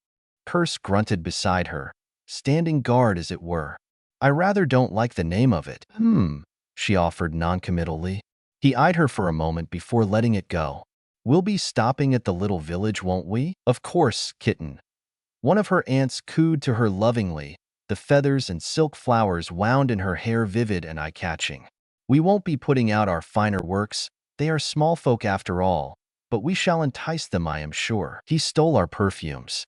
Curse grunted beside her, standing guard as it were. "I rather don't like the name of it." She offered noncommittally. He eyed her for a moment before letting it go. "We'll be stopping at the little village, won't we?" "Of course, kitten." One of her aunts cooed to her lovingly, the feathers and silk flowers wound in her hair vivid and eye-catching. "We won't be putting out our finer works. They are small folk after all, but we shall entice them, I am sure." "He stole our perfumes,"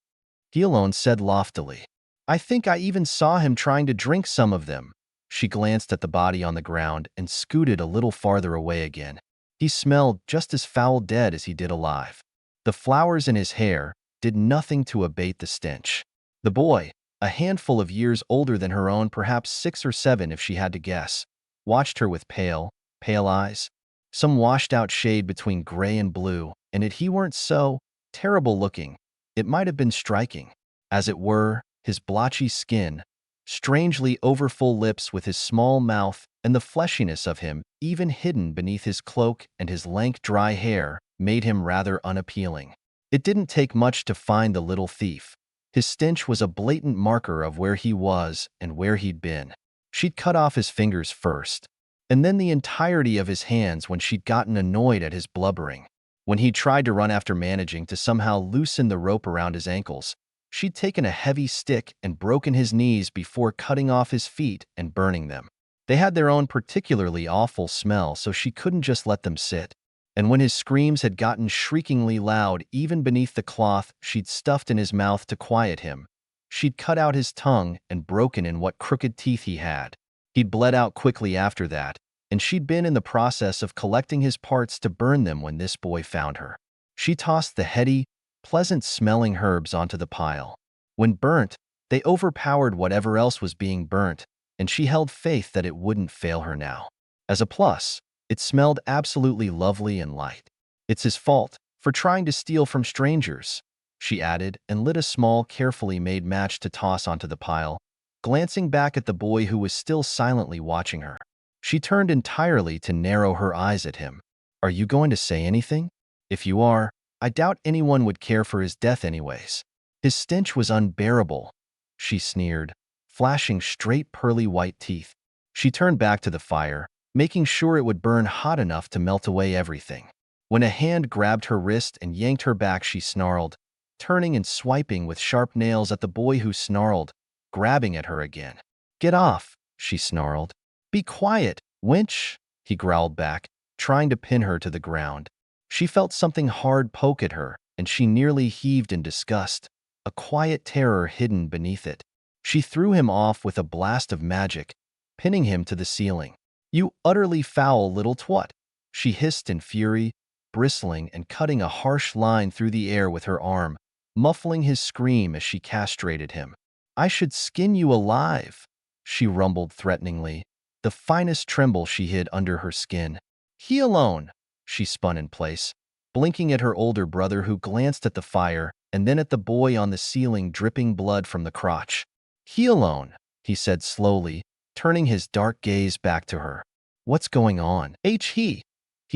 he alone said loftily. "I think I even saw him trying to drink some of them." She glanced at the body on the ground and scooted a little farther away again. He smelled just as foul dead as he did alive. The flowers in his hair did nothing to abate the stench. The boy, a handful of years older than her own, perhaps 6 or 7 if she had to guess, watched her with pale eyes, some washed-out shade between gray and blue, and if he weren't so terrible looking, it might have been striking. As it were, his blotchy skin, strangely overfull lips with his small mouth, and the fleshiness of him, even hidden beneath his cloak and his lank dry hair, made him rather unappealing. It didn't take much to find the little thief. His stench was a blatant marker of where he was and where he'd been. She'd cut off his fingers first, and then the entirety of his hands when she'd gotten annoyed at his blubbering. When he tried to run after managing to somehow loosen the rope around his ankles, she'd taken a heavy stick and broken his knees before cutting off his feet and burning them. They had their own particularly awful smell, so she couldn't just let them sit. And when his screams had gotten shriekingly loud even beneath the cloth she'd stuffed in his mouth to quiet him, she'd cut out his tongue and broken in what crooked teeth he had. He'd bled out quickly after that, and she'd been in the process of collecting his parts to burn them when this boy found her. She tossed the heady, pleasant-smelling herbs onto the pile. When burnt, they overpowered whatever else was being burnt, and she held faith that it wouldn't fail her now. As a plus, it smelled absolutely lovely and light. "It's his fault, for trying to steal from strangers," she added, and lit a small, carefully made match to toss onto the pile, glancing back at the boy who was still silently watching her. She turned entirely to narrow her eyes at him. "Are you going to say anything? If you are, I doubt anyone would care for his death anyways." "His stench was unbearable," she sneered, flashing straight pearly white teeth. She turned back to the fire, making sure it would burn hot enough to melt away everything. When a hand grabbed her wrist and yanked her back, she snarled, turning and swiping with sharp nails at the boy who snarled, grabbing at her again. "Get off," she snarled. "Be quiet, wench," he growled back, trying to pin her to the ground. She felt something hard poke at her, and she nearly heaved in disgust, a quiet terror hidden beneath it. She threw him off with a blast of magic, pinning him to the ceiling. "You utterly foul little twat," she hissed in fury, bristling and cutting a harsh line through the air with her arm, muffling his scream as she castrated him. "I should skin you alive," she rumbled threateningly, the finest tremble she hid under her skin. "He alone," she spun in place, blinking at her older brother who glanced at the fire and then at the boy on the ceiling dripping blood from the crotch. "He alone," he said slowly, turning his dark gaze back to her. "What's going on?" He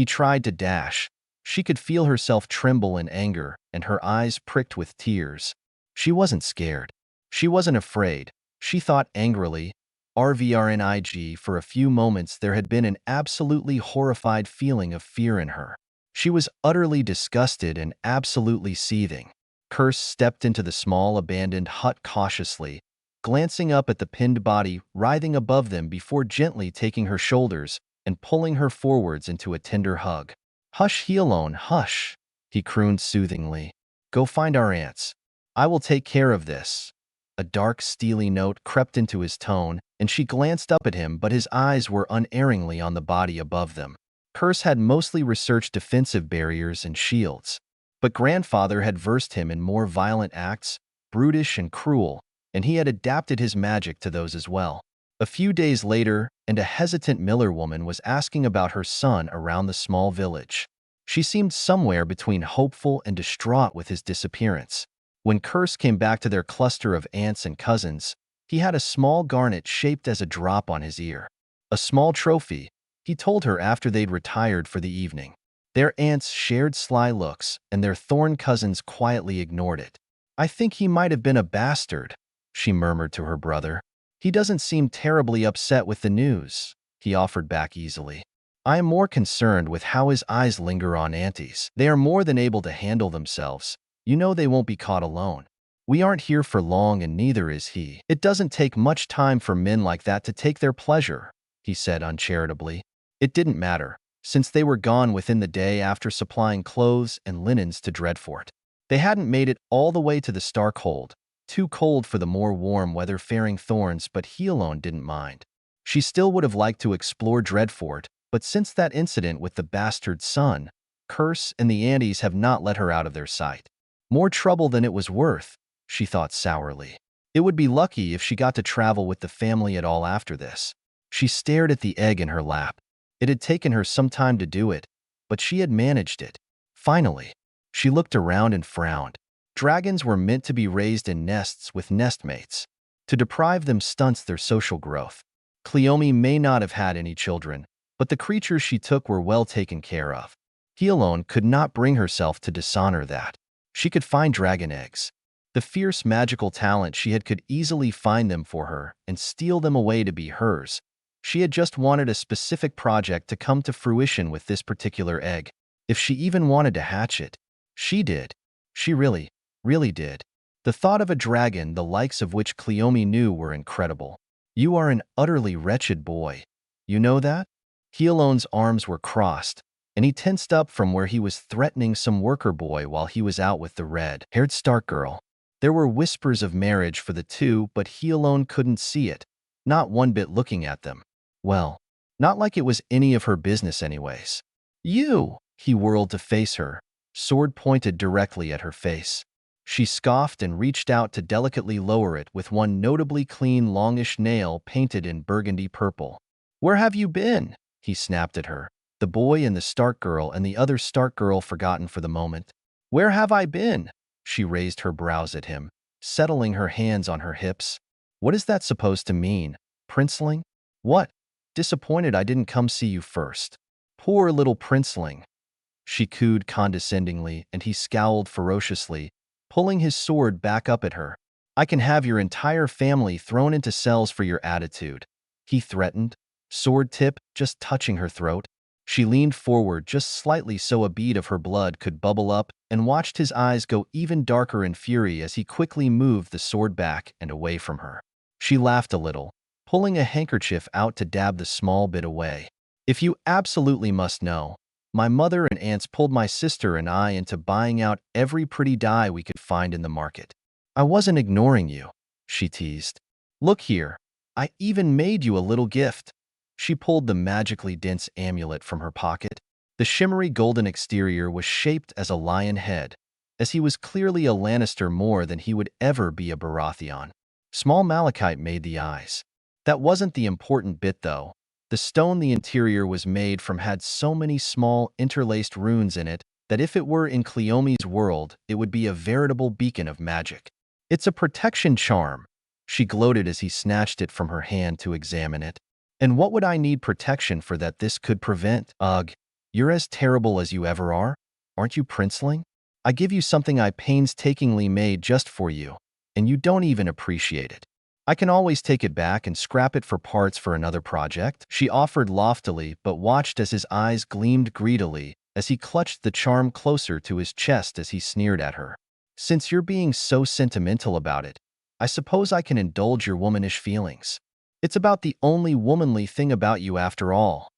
tried to dash. She could feel herself tremble in anger, and her eyes pricked with tears. She wasn't scared. She wasn't afraid. She thought angrily. RVRNIG, for a few moments there had been an absolutely horrified feeling of fear in her. She was utterly disgusted and absolutely seething. Curse stepped into the small abandoned hut cautiously, glancing up at the pinned body writhing above them before gently taking her shoulders and pulling her forwards into a tender hug. "Hush, he alone, hush," he crooned soothingly. "Go find our aunts. I will take care of this." A dark, steely note crept into his tone, and she glanced up at him, but his eyes were unerringly on the body above them. Curse had mostly researched defensive barriers and shields, but grandfather had versed him in more violent acts, brutish and cruel, and he had adapted his magic to those as well. A few days later, and a hesitant miller woman was asking about her son around the small village. She seemed somewhere between hopeful and distraught with his disappearance. When Curse came back to their cluster of aunts and cousins, he had a small garnet shaped as a drop on his ear. A small trophy, he told her after they'd retired for the evening. Their aunts shared sly looks, and their thorn cousins quietly ignored it. "I think he might have been a bastard," she murmured to her brother. "He doesn't seem terribly upset with the news," he offered back easily. "I am more concerned with how his eyes linger on aunties. They are more than able to handle themselves. You know they won't be caught alone. We aren't here for long and neither is he. It doesn't take much time for men like that to take their pleasure," he said uncharitably. It didn't matter, since they were gone within the day after supplying clothes and linens to Dreadfort. They hadn't made it all the way to the Starkhold, too cold for the more warm weather-faring Thorns, but he alone didn't mind. She still would have liked to explore Dreadfort, but since that incident with the bastard son, Curse and the Andes have not let her out of their sight. More trouble than it was worth, she thought sourly. It would be lucky if she got to travel with the family at all after this. She stared at the egg in her lap. It had taken her some time to do it, but she had managed it. Finally, she looked around and frowned. Dragons were meant to be raised in nests with nestmates. To deprive them stunts their social growth. Cleome may not have had any children, but the creatures she took were well taken care of. He alone could not bring herself to dishonor that. She could find dragon eggs. The fierce magical talent she had could easily find them for her and steal them away to be hers. She had just wanted a specific project to come to fruition with this particular egg. If she even wanted to hatch it, she did. She really did. The thought of a dragon the likes of which Cleome knew were incredible. "You are an utterly wretched boy. You know that?" He alone's arms were crossed, and he tensed up from where he was threatening some worker boy while he was out with the red-haired Stark girl. There were whispers of marriage for the two, but he alone couldn't see it, not one bit looking at them. Well, not like it was any of her business anyways. "You!" He whirled to face her, sword pointed directly at her face. She scoffed and reached out to delicately lower it with one notably clean longish nail painted in burgundy purple. "Where have you been?" he snapped at her, the boy and the Stark girl and the other Stark girl forgotten for the moment. "Where have I been?" She raised her brows at him, settling her hands on her hips. "What is that supposed to mean, princeling?" "What? Disappointed I didn't come see you first." "Poor little princeling," she cooed condescendingly, and he scowled ferociously, pulling his sword back up at her. "I can have your entire family thrown into cells for your attitude," he threatened. sword tip just touching her throat. She leaned forward just slightly so a bead of her blood could bubble up and watched his eyes go even darker in fury as he quickly moved the sword back and away from her. She laughed a little, pulling a handkerchief out to dab the small bit away. If you absolutely must know, my mother and aunts pulled my sister and I into buying out every pretty dye we could find in the market. I wasn't ignoring you, she teased. Look here, I even made you a little gift. She pulled the magically dense amulet from her pocket. The shimmery golden exterior was shaped as a lion head, as he was clearly a Lannister more than he would ever be a Baratheon. Small malachite made the eyes. That wasn't the important bit, though. The stone the interior was made from had so many small, interlaced runes in it that if it were in Cleome's world, it would be a veritable beacon of magic. It's a protection charm, she gloated as he snatched it from her hand to examine it. And what would I need protection for that this could prevent? Ugh, you're as terrible as you ever are, aren't you, princeling? I give you something I painstakingly made just for you, and you don't even appreciate it. I can always take it back and scrap it for parts for another project, she offered loftily, but watched as his eyes gleamed greedily as he clutched the charm closer to his chest as he sneered at her. Since you're being so sentimental about it, I suppose I can indulge your womanish feelings. It's about the only womanly thing about you after all.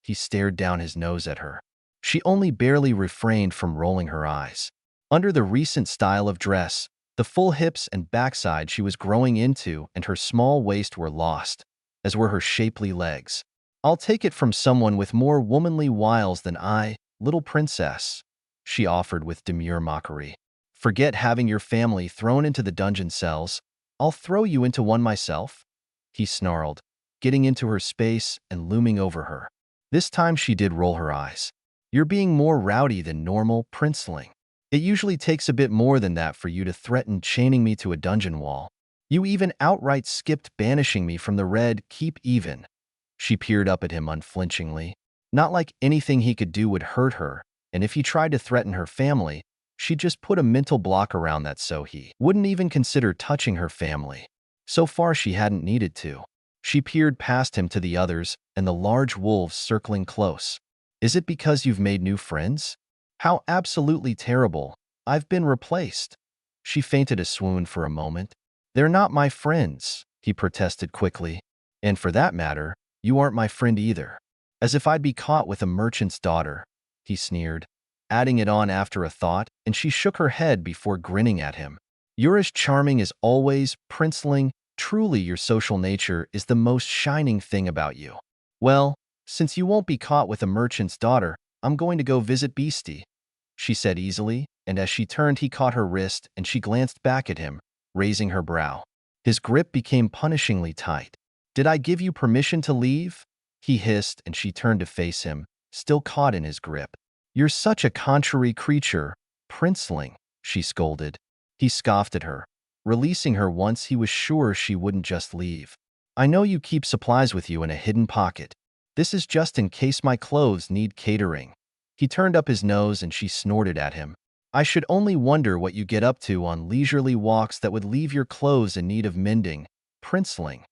He stared down his nose at her. She only barely refrained from rolling her eyes. Under the recent style of dress, the full hips and backside she was growing into and her small waist were lost, as were her shapely legs. I'll take it from someone with more womanly wiles than I, little princess, she offered with demure mockery. Forget having your family thrown into the dungeon cells. I'll throw you into one myself, he snarled, getting into her space and looming over her. This time she did roll her eyes. You're being more rowdy than normal, princeling. It usually takes a bit more than that for you to threaten chaining me to a dungeon wall. You even outright skipped banishing me from the Red Keep even. She peered up at him unflinchingly. Not like anything he could do would hurt her, and if he tried to threaten her family, she'd just put a mental block around that so he wouldn't even consider touching her family. So far she hadn't needed to. She peered past him to the others and the large wolves circling close. Is it because you've made new friends? How absolutely terrible. I've been replaced. She fainted a swoon for a moment. They're not my friends, he protested quickly. And for that matter, you aren't my friend either. As if I'd be caught with a merchant's daughter, he sneered, adding it on after a thought, and she shook her head before grinning at him. You're as charming as always, princeling. Truly your social nature is the most shining thing about you. Well, since you won't be caught with a merchant's daughter, I'm going to go visit Beastie, she said easily, and as she turned he caught her wrist and she glanced back at him, raising her brow. His grip became punishingly tight. Did I give you permission to leave? He hissed and she turned to face him, still caught in his grip. You're such a contrary creature, princeling, she scolded. He scoffed at her, releasing her once he was sure she wouldn't just leave. I know you keep supplies with you in a hidden pocket. This is just in case my clothes need catering. He turned up his nose and she snorted at him. I should only wonder what you get up to on leisurely walks that would leave your clothes in need of mending, princeling.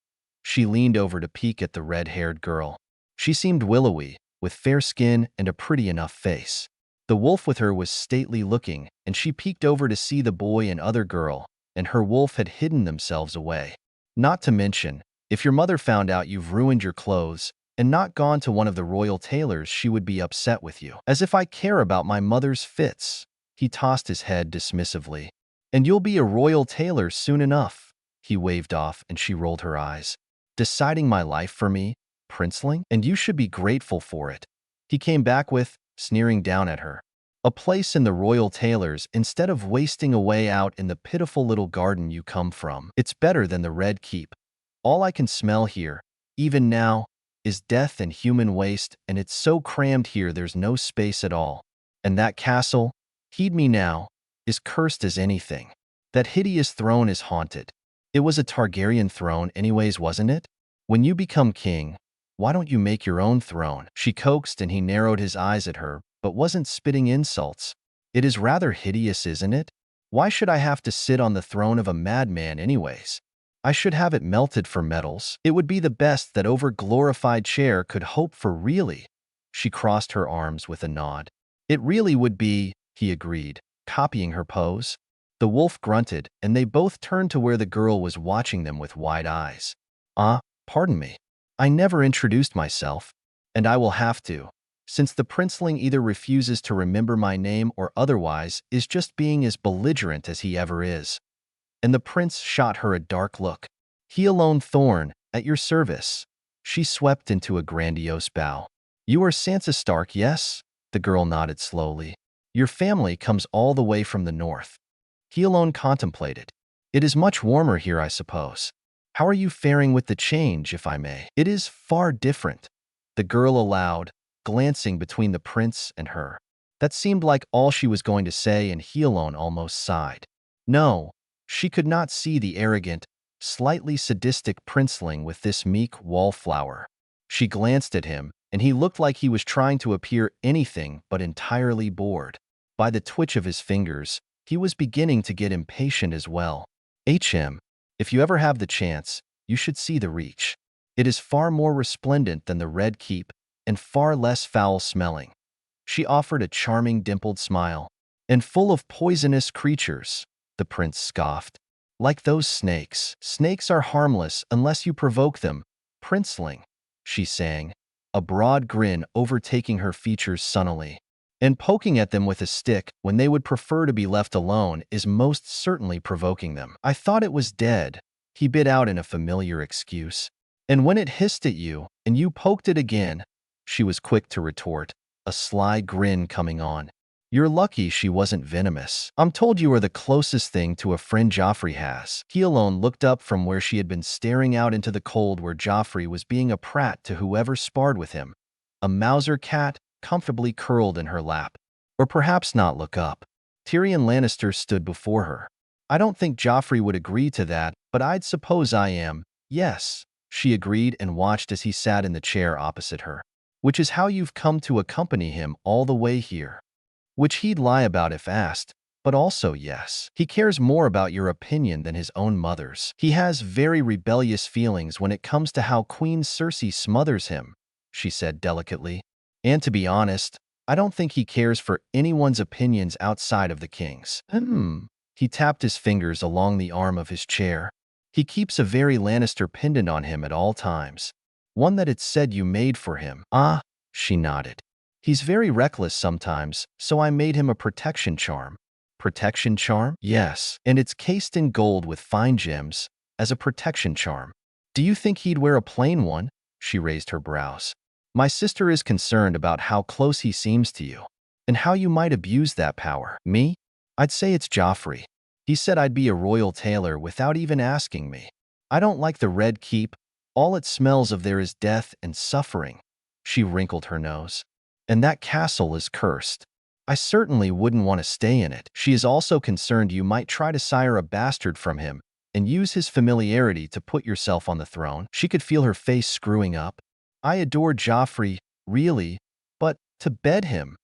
She leaned over to peek at the red-haired girl. She seemed willowy, with fair skin and a pretty enough face. The wolf with her was stately looking, and she peeked over to see the boy and other girl, and her wolf had hidden themselves away. Not to mention, if your mother found out you've ruined your clothes and not gone to one of the royal tailors, she would be upset with you. As if I care about my mother's fits. He tossed his head dismissively. And you'll be a royal tailor soon enough. He waved off and she rolled her eyes. Deciding my life for me, princeling? And you should be grateful for it. He came back with, sneering down at her. A place in the royal tailors instead of wasting away out in the pitiful little garden you come from. It's better than the Red Keep. All I can smell here, even now, is death and human waste, and it's so crammed here there's no space at all. And that castle, heed me now, is cursed as anything. That hideous throne is haunted. It was a Targaryen throne anyways, wasn't it? When you become king, why don't you make your own throne? She coaxed and he narrowed his eyes at her, but wasn't spitting insults. It is rather hideous, isn't it? Why should I have to sit on the throne of a madman anyways? I should have it melted for metals. It would be the best that over-glorified chair could hope for, really. She crossed her arms with a nod. It really would be, he agreed, copying her pose. The wolf grunted, and they both turned to where the girl was watching them with wide eyes. Pardon me. I never introduced myself, and I will have to, since the princeling either refuses to remember my name or otherwise is just being as belligerent as he ever is. And the prince shot her a dark look. He alone, Thorn, at your service. She swept into a grandiose bow. You are Sansa Stark, yes? The girl nodded slowly. Your family comes all the way from the north. He alone contemplated. It is much warmer here, I suppose. How are you faring with the change, if I may? It is far different, the girl allowed, glancing between the prince and her. That seemed like all she was going to say, and he alone almost sighed. No, she could not see the arrogant, slightly sadistic princeling with this meek wallflower. She glanced at him, and he looked like he was trying to appear anything but entirely bored. By the twitch of his fingers, he was beginning to get impatient as well. If you ever have the chance, you should see the Reach. It is far more resplendent than the Red Keep and far less foul-smelling. She offered a charming dimpled smile. And full of poisonous creatures, the prince scoffed. Like those snakes. Snakes are harmless unless you provoke them, princeling, she sang, a broad grin overtaking her features sunnily. And poking at them with a stick when they would prefer to be left alone is most certainly provoking them. I thought it was dead, he bit out in a familiar excuse. And when it hissed at you, and you poked it again, she was quick to retort, a sly grin coming on. You're lucky she wasn't venomous. I'm told you are the closest thing to a friend Joffrey has. He alone looked up from where she had been staring out into the cold where Joffrey was being a prat to whoever sparred with him. A Mauser cat, comfortably curled in her lap. Or perhaps not look up. Tyrion Lannister stood before her. I don't think Joffrey would agree to that, but I'd suppose I am. Yes, she agreed and watched as he sat in the chair opposite her. Which is how you've come to accompany him all the way here. Which he'd lie about if asked, but also yes. He cares more about your opinion than his own mother's. He has very rebellious feelings when it comes to how Queen Cersei smothers him, she said delicately. And to be honest, I don't think he cares for anyone's opinions outside of the king's. He tapped his fingers along the arm of his chair. He keeps a very Lannister pendant on him at all times. One that it's said you made for him. Ah, she nodded. He's very reckless sometimes, so I made him a protection charm. Protection charm? Yes, and it's cased in gold with fine gems, as a protection charm. Do you think he'd wear a plain one? She raised her brows. My sister is concerned about how close he seems to you, and how you might abuse that power. Me? I'd say it's Joffrey. He said I'd be a royal tailor without even asking me. I don't like the Red Keep. All it smells of there is death and suffering. She wrinkled her nose. And that castle is cursed. I certainly wouldn't want to stay in it. She is also concerned you might try to sire a bastard from him and use his familiarity to put yourself on the throne. She could feel her face screwing up. I adore Joffrey, really, but to bed him,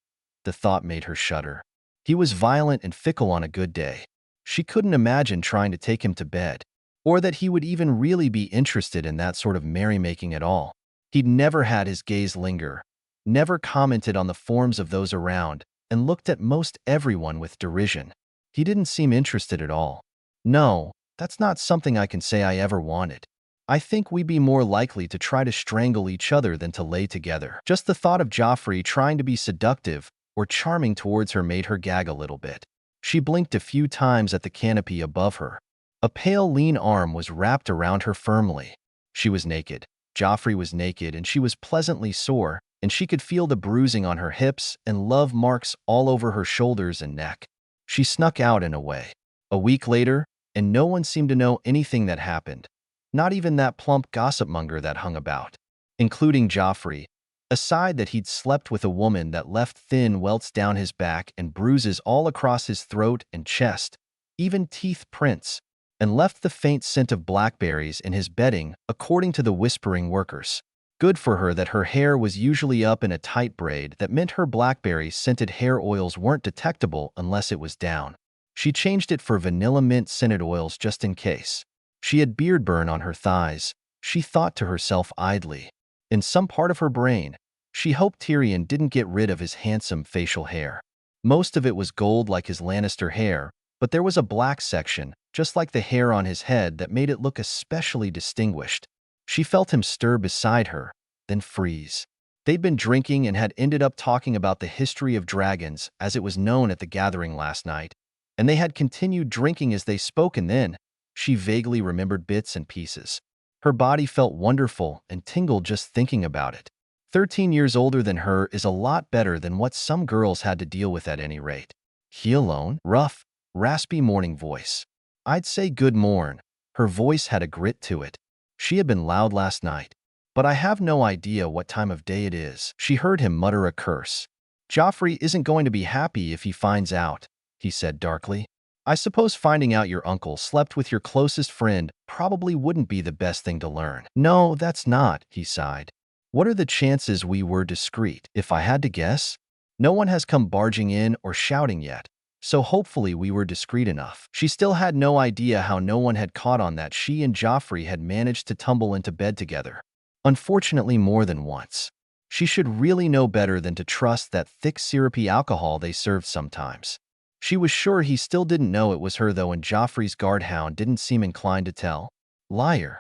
the thought made her shudder. He was violent and fickle on a good day. She couldn't imagine trying to take him to bed, or that he would even really be interested in that sort of merrymaking at all. He'd never had his gaze linger, never commented on the forms of those around, and looked at most everyone with derision. He didn't seem interested at all. No, that's not something I can say I ever wanted. I think we'd be more likely to try to strangle each other than to lay together. Just the thought of Joffrey trying to be seductive or charming towards her made her gag a little bit. She blinked a few times at the canopy above her. A pale, lean arm was wrapped around her firmly. She was naked. Joffrey was naked, and she was pleasantly sore, and she could feel the bruising on her hips and love marks all over her shoulders and neck. She snuck out and away. A week later, and no one seemed to know anything that happened. Not even that plump gossipmonger that hung about. Including Joffrey. Aside that he'd slept with a woman that left thin welts down his back and bruises all across his throat and chest, even teeth prints, and left the faint scent of blackberries in his bedding, according to the whispering workers. Good for her that her hair was usually up in a tight braid that meant her blackberry-scented hair oils weren't detectable unless it was down. She changed it for vanilla mint-scented oils just in case. She had beard burn on her thighs. She thought to herself idly. In some part of her brain, she hoped Tyrion didn't get rid of his handsome facial hair. Most of it was gold like his Lannister hair, but there was a black section, just like the hair on his head, that made it look especially distinguished. She felt him stir beside her, then freeze. They'd been drinking and had ended up talking about the history of dragons, as it was known at the gathering last night, and they had continued drinking as they spoke, and then she vaguely remembered bits and pieces. Her body felt wonderful and tingled just thinking about it. 13 years older than her is a lot better than what some girls had to deal with at any rate. He alone, rough, raspy morning voice. I'd say good morn. Her voice had a grit to it. She had been loud last night. But I have no idea what time of day it is. She heard him mutter a curse. Joffrey isn't going to be happy if he finds out, he said darkly. I suppose finding out your uncle slept with your closest friend probably wouldn't be the best thing to learn. No, that's not, he sighed. What are the chances we were discreet? If I had to guess, no one has come barging in or shouting yet, so hopefully we were discreet enough. She still had no idea how no one had caught on that she and Joffrey had managed to tumble into bed together. Unfortunately, more than once. She should really know better than to trust that thick syrupy alcohol they served sometimes. She was sure he still didn't know it was her though, and Joffrey's guardhound didn't seem inclined to tell. Liar,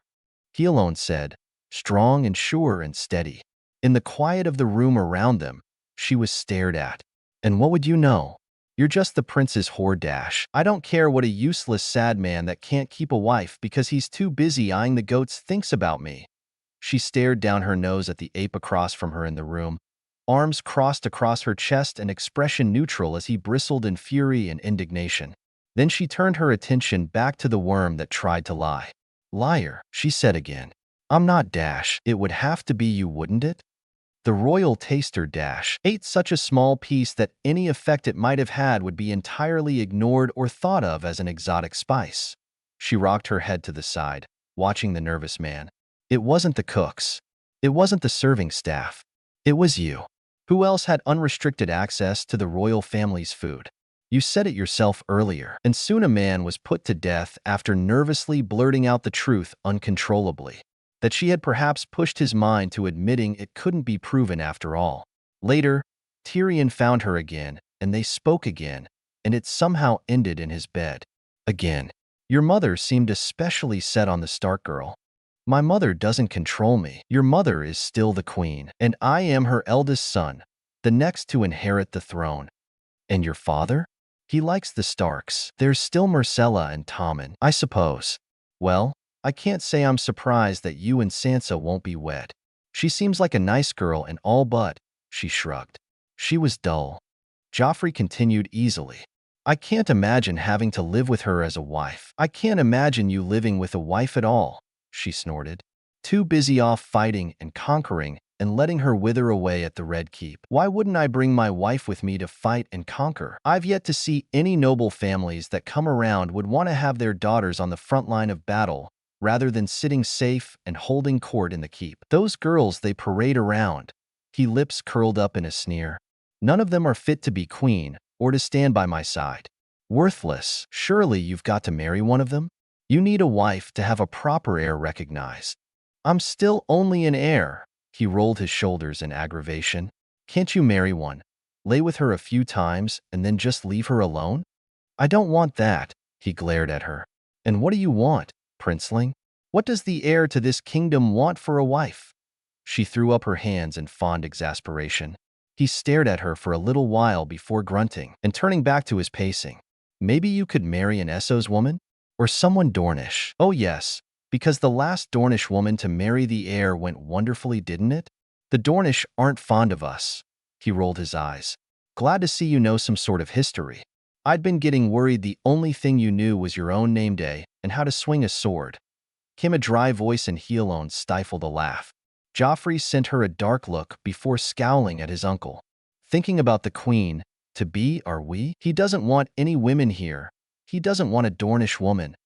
he alone said, strong and sure and steady. In the quiet of the room around them, she was stared at. And what would you know? You're just the prince's whore dash. I don't care what a useless sad man that can't keep a wife because he's too busy eyeing the goats thinks about me. She stared down her nose at the ape across from her in the room, arms crossed across her chest and expression neutral as he bristled in fury and indignation. Then she turned her attention back to the worm that tried to lie. Liar, she said again. I'm not Dash. It would have to be you, wouldn't it? The royal taster Dash ate such a small piece that any effect it might have had would be entirely ignored or thought of as an exotic spice. She rocked her head to the side, watching the nervous man. It wasn't the cooks. It wasn't the serving staff. It was you. Who else had unrestricted access to the royal family's food? You said it yourself earlier, and soon a man was put to death after nervously blurting out the truth uncontrollably. That she had perhaps pushed his mind to admitting it couldn't be proven after all. Later, Tyrion found her again, and they spoke again, and it somehow ended in his bed. Again. Your mother seemed especially set on the Stark girl. My mother doesn't control me. Your mother is still the queen, and I am her eldest son, the next to inherit the throne. And your father? He likes the Starks. There's still Myrcella and Tommen, I suppose. Well, I can't say I'm surprised that you and Sansa won't be wed. She seems like a nice girl and all, but, she shrugged. She was dull. Joffrey continued easily. I can't imagine having to live with her as a wife. I can't imagine you living with a wife at all, she snorted. Too busy off fighting and conquering and letting her wither away at the Red Keep. Why wouldn't I bring my wife with me to fight and conquer? I've yet to see any noble families that come around would want to have their daughters on the front line of battle rather than sitting safe and holding court in the keep. Those girls they parade around. His lips curled up in a sneer. None of them are fit to be queen or to stand by my side. Worthless. Surely you've got to marry one of them? You need a wife to have a proper heir recognized. I'm still only an heir. He rolled his shoulders in aggravation. Can't you marry one, lay with her a few times, and then just leave her alone? I don't want that, he glared at her. And what do you want, princeling? What does the heir to this kingdom want for a wife? She threw up her hands in fond exasperation. He stared at her for a little while before grunting and turning back to his pacing. Maybe you could marry an Essos woman? Or someone Dornish? Oh yes, because the last Dornish woman to marry the heir went wonderfully, didn't it? The Dornish aren't fond of us. He rolled his eyes. Glad to see you know some sort of history. I'd been getting worried the only thing you knew was your own name day and how to swing a sword. Came a dry voice and he alone stifled a laugh. Joffrey sent her a dark look before scowling at his uncle. Thinking about the queen, to be, are we? He doesn't want any women here. He doesn't want a Dornish woman.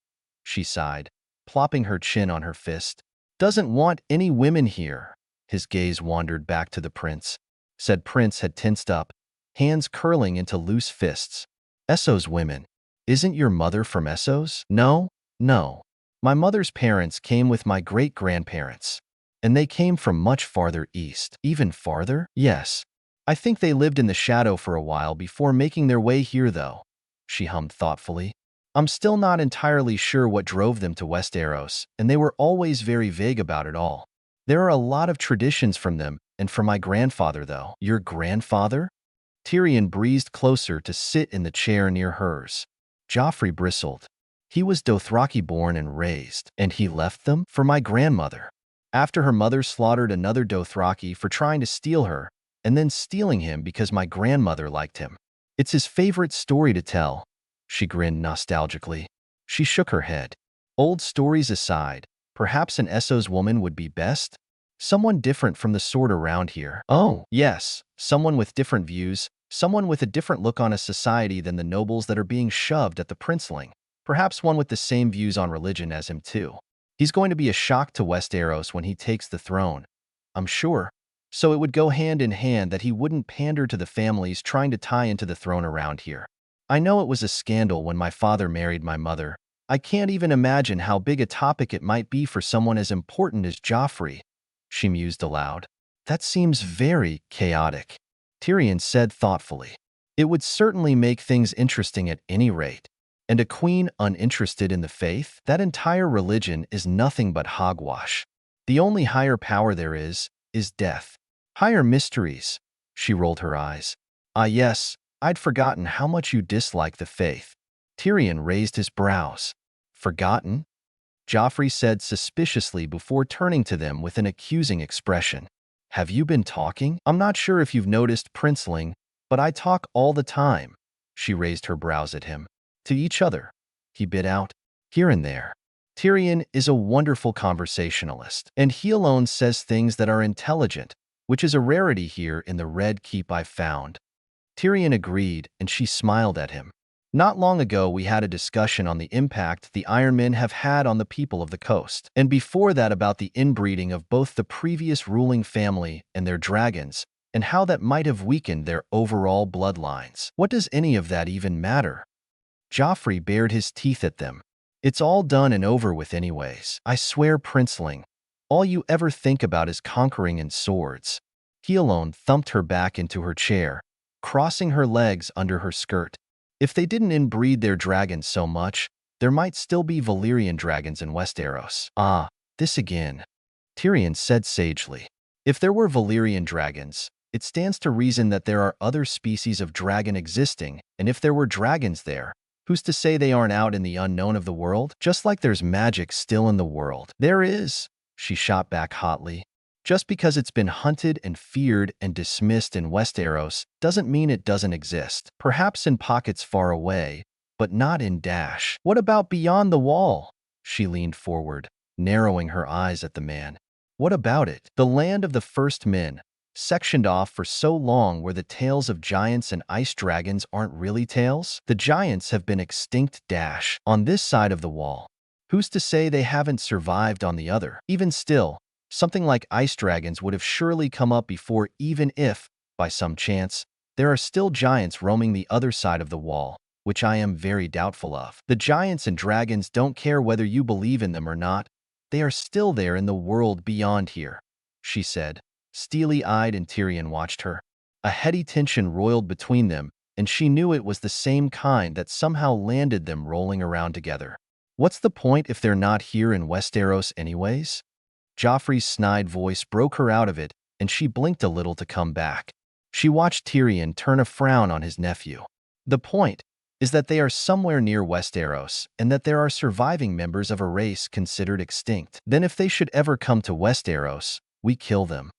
She sighed, plopping her chin on her fist. Doesn't want any women here. His gaze wandered back to the prince. Said prince had tensed up, hands curling into loose fists. Essos women. Isn't your mother from Essos? No, no. My mother's parents came with my great-grandparents, and they came from much farther east. Even farther? Yes. I think they lived in the shadow for a while before making their way here, though, she hummed thoughtfully. I'm still not entirely sure what drove them to Westeros, and they were always very vague about it all. There are a lot of traditions from them, and from my grandfather, though. Your grandfather? Tyrion breezed closer to sit in the chair near hers. Joffrey bristled. He was Dothraki born and raised, and he left them for my grandmother. After her mother slaughtered another Dothraki for trying to steal her, and then stealing him because my grandmother liked him. It's his favorite story to tell. She grinned nostalgically. She shook her head. Old stories aside, perhaps an Essos woman would be best? Someone different from the sort around here. Oh, yes, someone with different views, someone with a different look on a society than the nobles that are being shoved at the princeling. Perhaps one with the same views on religion as him too. He's going to be a shock to Westeros when he takes the throne, I'm sure. So it would go hand in hand that he wouldn't pander to the families trying to tie into the throne around here. I know it was a scandal when my father married my mother. I can't even imagine how big a topic it might be for someone as important as Joffrey, she mused aloud. That seems very chaotic, Tyrion said thoughtfully. It would certainly make things interesting at any rate. And a queen uninterested in the faith? That entire religion is nothing but hogwash. The only higher power there is death. Higher mysteries, she rolled her eyes. Ah yes, I'd forgotten how much you dislike the faith. Tyrion raised his brows. Forgotten? Joffrey said suspiciously before turning to them with an accusing expression. Have you been talking? I'm not sure if you've noticed, Princeling, but I talk all the time. She raised her brows at him. To each other, he bit out, here and there. Tyrion is a wonderful conversationalist, and he alone says things that are intelligent, which is a rarity here in the Red Keep I've found. Tyrion agreed, and she smiled at him. Not long ago, we had a discussion on the impact the Iron Men have had on the people of the coast, and before that about the inbreeding of both the previous ruling family and their dragons, and how that might have weakened their overall bloodlines. What does any of that even matter? Joffrey bared his teeth at them. It's all done and over with anyways. I swear, Princeling, all you ever think about is conquering and swords. He alone thumped her back into her chair, crossing her legs under her skirt. If they didn't inbreed their dragons so much, there might still be Valyrian dragons in Westeros. Ah, this again, Tyrion said sagely. If there were Valyrian dragons, it stands to reason that there are other species of dragon existing, and if there were dragons there, who's to say they aren't out in the unknown of the world? Just like there's magic still in the world. There is, she shot back hotly. Just because it's been hunted and feared and dismissed in Westeros doesn't mean it doesn't exist. Perhaps in pockets far away, but not in Dash. What about beyond the wall? She leaned forward, narrowing her eyes at the man. What about it? The land of the first men, sectioned off for so long where the tales of giants and ice dragons aren't really tales? The giants have been extinct Dash on this side of the wall. Who's to say they haven't survived on the other? Even still, something like ice dragons would have surely come up before, even if, by some chance, there are still giants roaming the other side of the wall, which I am very doubtful of. The giants and dragons don't care whether you believe in them or not. They are still there in the world beyond here, she said. Steely-eyed, and Tyrion watched her. A heady tension roiled between them, and she knew it was the same kind that somehow landed them rolling around together. What's the point if they're not here in Westeros anyways? Joffrey's snide voice broke her out of it, and she blinked a little to come back. She watched Tyrion turn a frown on his nephew. The point is that they are somewhere near Westeros, and that there are surviving members of a race considered extinct. Then if they should ever come to Westeros, we kill them.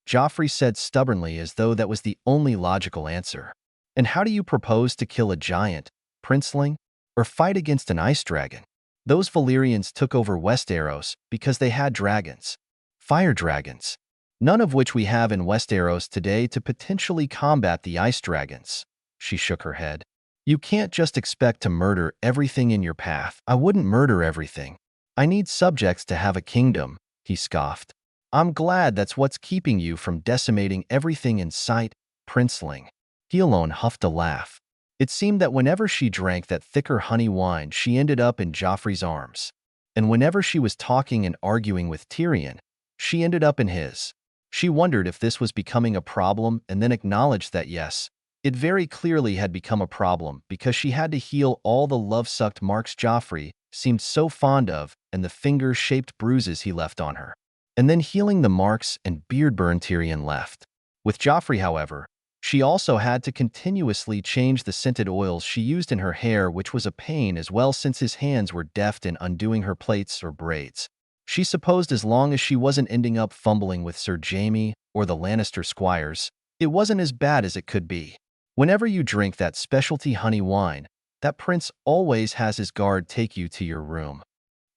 Joffrey said stubbornly, as though that was the only logical answer. And how do you propose to kill a giant, Princeling, or fight against an ice dragon? Those Valyrians took over Westeros because they had dragons. Fire dragons. None of which we have in Westeros today to potentially combat the ice dragons. She shook her head. You can't just expect to murder everything in your path. I wouldn't murder everything. I need subjects to have a kingdom, he scoffed. I'm glad that's what's keeping you from decimating everything in sight, Princeling. He alone huffed a laugh. It seemed that whenever she drank that thicker honey wine, she ended up in Joffrey's arms. and whenever she was talking and arguing with Tyrion, she ended up in his. She wondered if this was becoming a problem and then acknowledged that yes, it very clearly had become a problem because she had to heal all the love-sucked marks Joffrey seemed so fond of and the finger-shaped bruises he left on her. And then healing the marks and beard burn Tyrion left. With Joffrey, however, she also had to continuously change the scented oils she used in her hair, which was a pain as well since his hands were deft in undoing her plaits or braids. She supposed as long as she wasn't ending up fumbling with Sir Jaime or the Lannister squires, it wasn't as bad as it could be. Whenever you drink that specialty honey wine, that prince always has his guard take you to your room.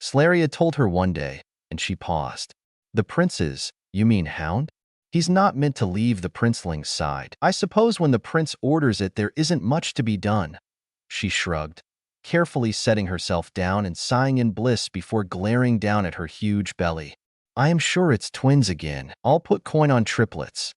Slaria told her one day, and she paused. The prince's, you mean Hound? He's not meant to leave the princeling's side. I suppose when the prince orders it there isn't much to be done. She shrugged, carefully setting herself down and sighing in bliss before glaring down at her huge belly. I am sure it's twins again. I'll put coin on triplets.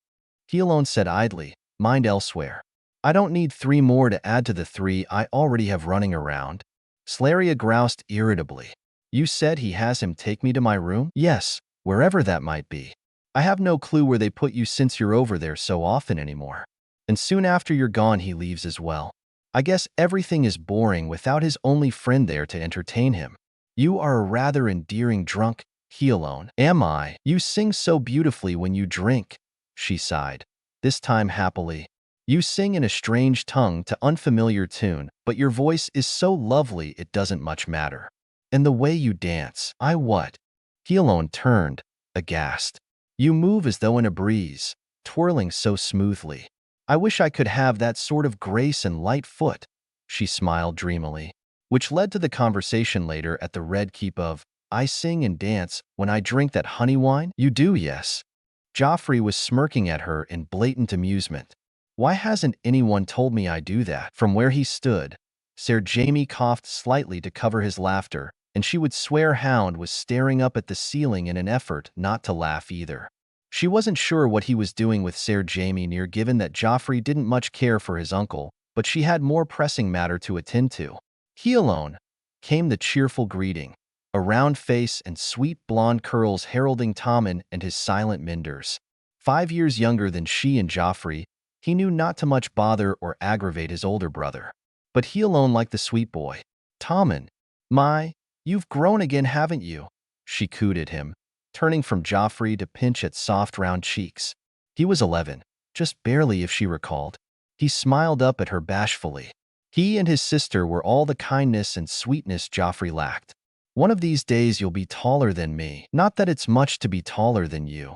He alone said idly, mind elsewhere. I don't need 3 more to add to the 3 I already have running around. Slaria groused irritably. You said he has him take me to my room? Yes, wherever that might be. I have no clue where they put you since you're over there so often anymore. And soon after you're gone he leaves as well. I guess everything is boring without his only friend there to entertain him. You are a rather endearing drunk, he alone. Am I? You sing so beautifully when you drink, she sighed, this time happily. You sing in a strange tongue to unfamiliar tune, but your voice is so lovely it doesn't much matter. And the way you dance, I what? He alone turned, aghast. You move as though in a breeze, twirling so smoothly. I wish I could have that sort of grace and light foot, she smiled dreamily, which led to the conversation later at the Red Keep of, I sing and dance when I drink that honey wine? You do, yes. Joffrey was smirking at her in blatant amusement. Why hasn't anyone told me I do that? From where he stood, Sir Jaime coughed slightly to cover his laughter, and she would swear Hound was staring up at the ceiling in an effort not to laugh either. She wasn't sure what he was doing with Sir Jaime near given that Joffrey didn't much care for his uncle, but she had more pressing matter to attend to. He alone, came the cheerful greeting, a round face and sweet blonde curls heralding Tommen and his silent menders. 5 years younger than she and Joffrey, he knew not to much bother or aggravate his older brother. But he alone liked the sweet boy. Tommen, my, you've grown again, haven't you? She cooed at him, turning from Joffrey to pinch at soft round cheeks. He was 11, just barely if she recalled. He smiled up at her bashfully. He and his sister were all the kindness and sweetness Joffrey lacked. One of these days you'll be taller than me. Not that it's much to be taller than you,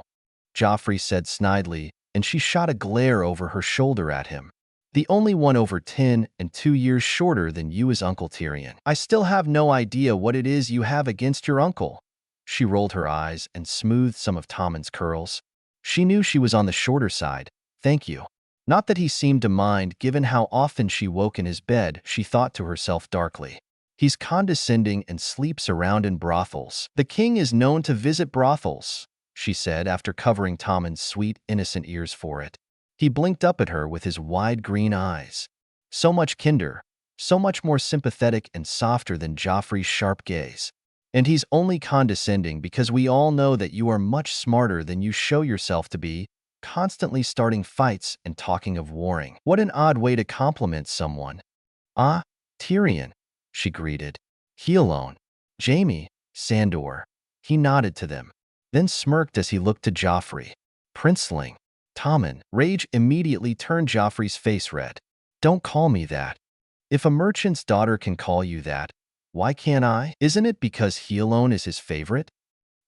Joffrey said snidely, and she shot a glare over her shoulder at him. The only one over 10 and 2 years shorter than you is Uncle Tyrion. I still have no idea what it is you have against your uncle. She rolled her eyes and smoothed some of Tommen's curls. She knew she was on the shorter side, thank you. Not that he seemed to mind given how often she woke in his bed, she thought to herself darkly. He's condescending and sleeps around in brothels. The king is known to visit brothels, she said after covering Tommen's sweet, innocent ears for it. He blinked up at her with his wide green eyes. So much kinder, so much more sympathetic and softer than Joffrey's sharp gaze. And he's only condescending because we all know that you are much smarter than you show yourself to be, constantly starting fights and talking of warring. What an odd way to compliment someone. Ah, Tyrion, she greeted. He alone. Jaime, Sandor. He nodded to them, then smirked as he looked to Joffrey. Princeling. Tommen. Rage immediately turned Joffrey's face red. Don't call me that. If a merchant's daughter can call you that, why can't I? Isn't it because he alone is his favorite?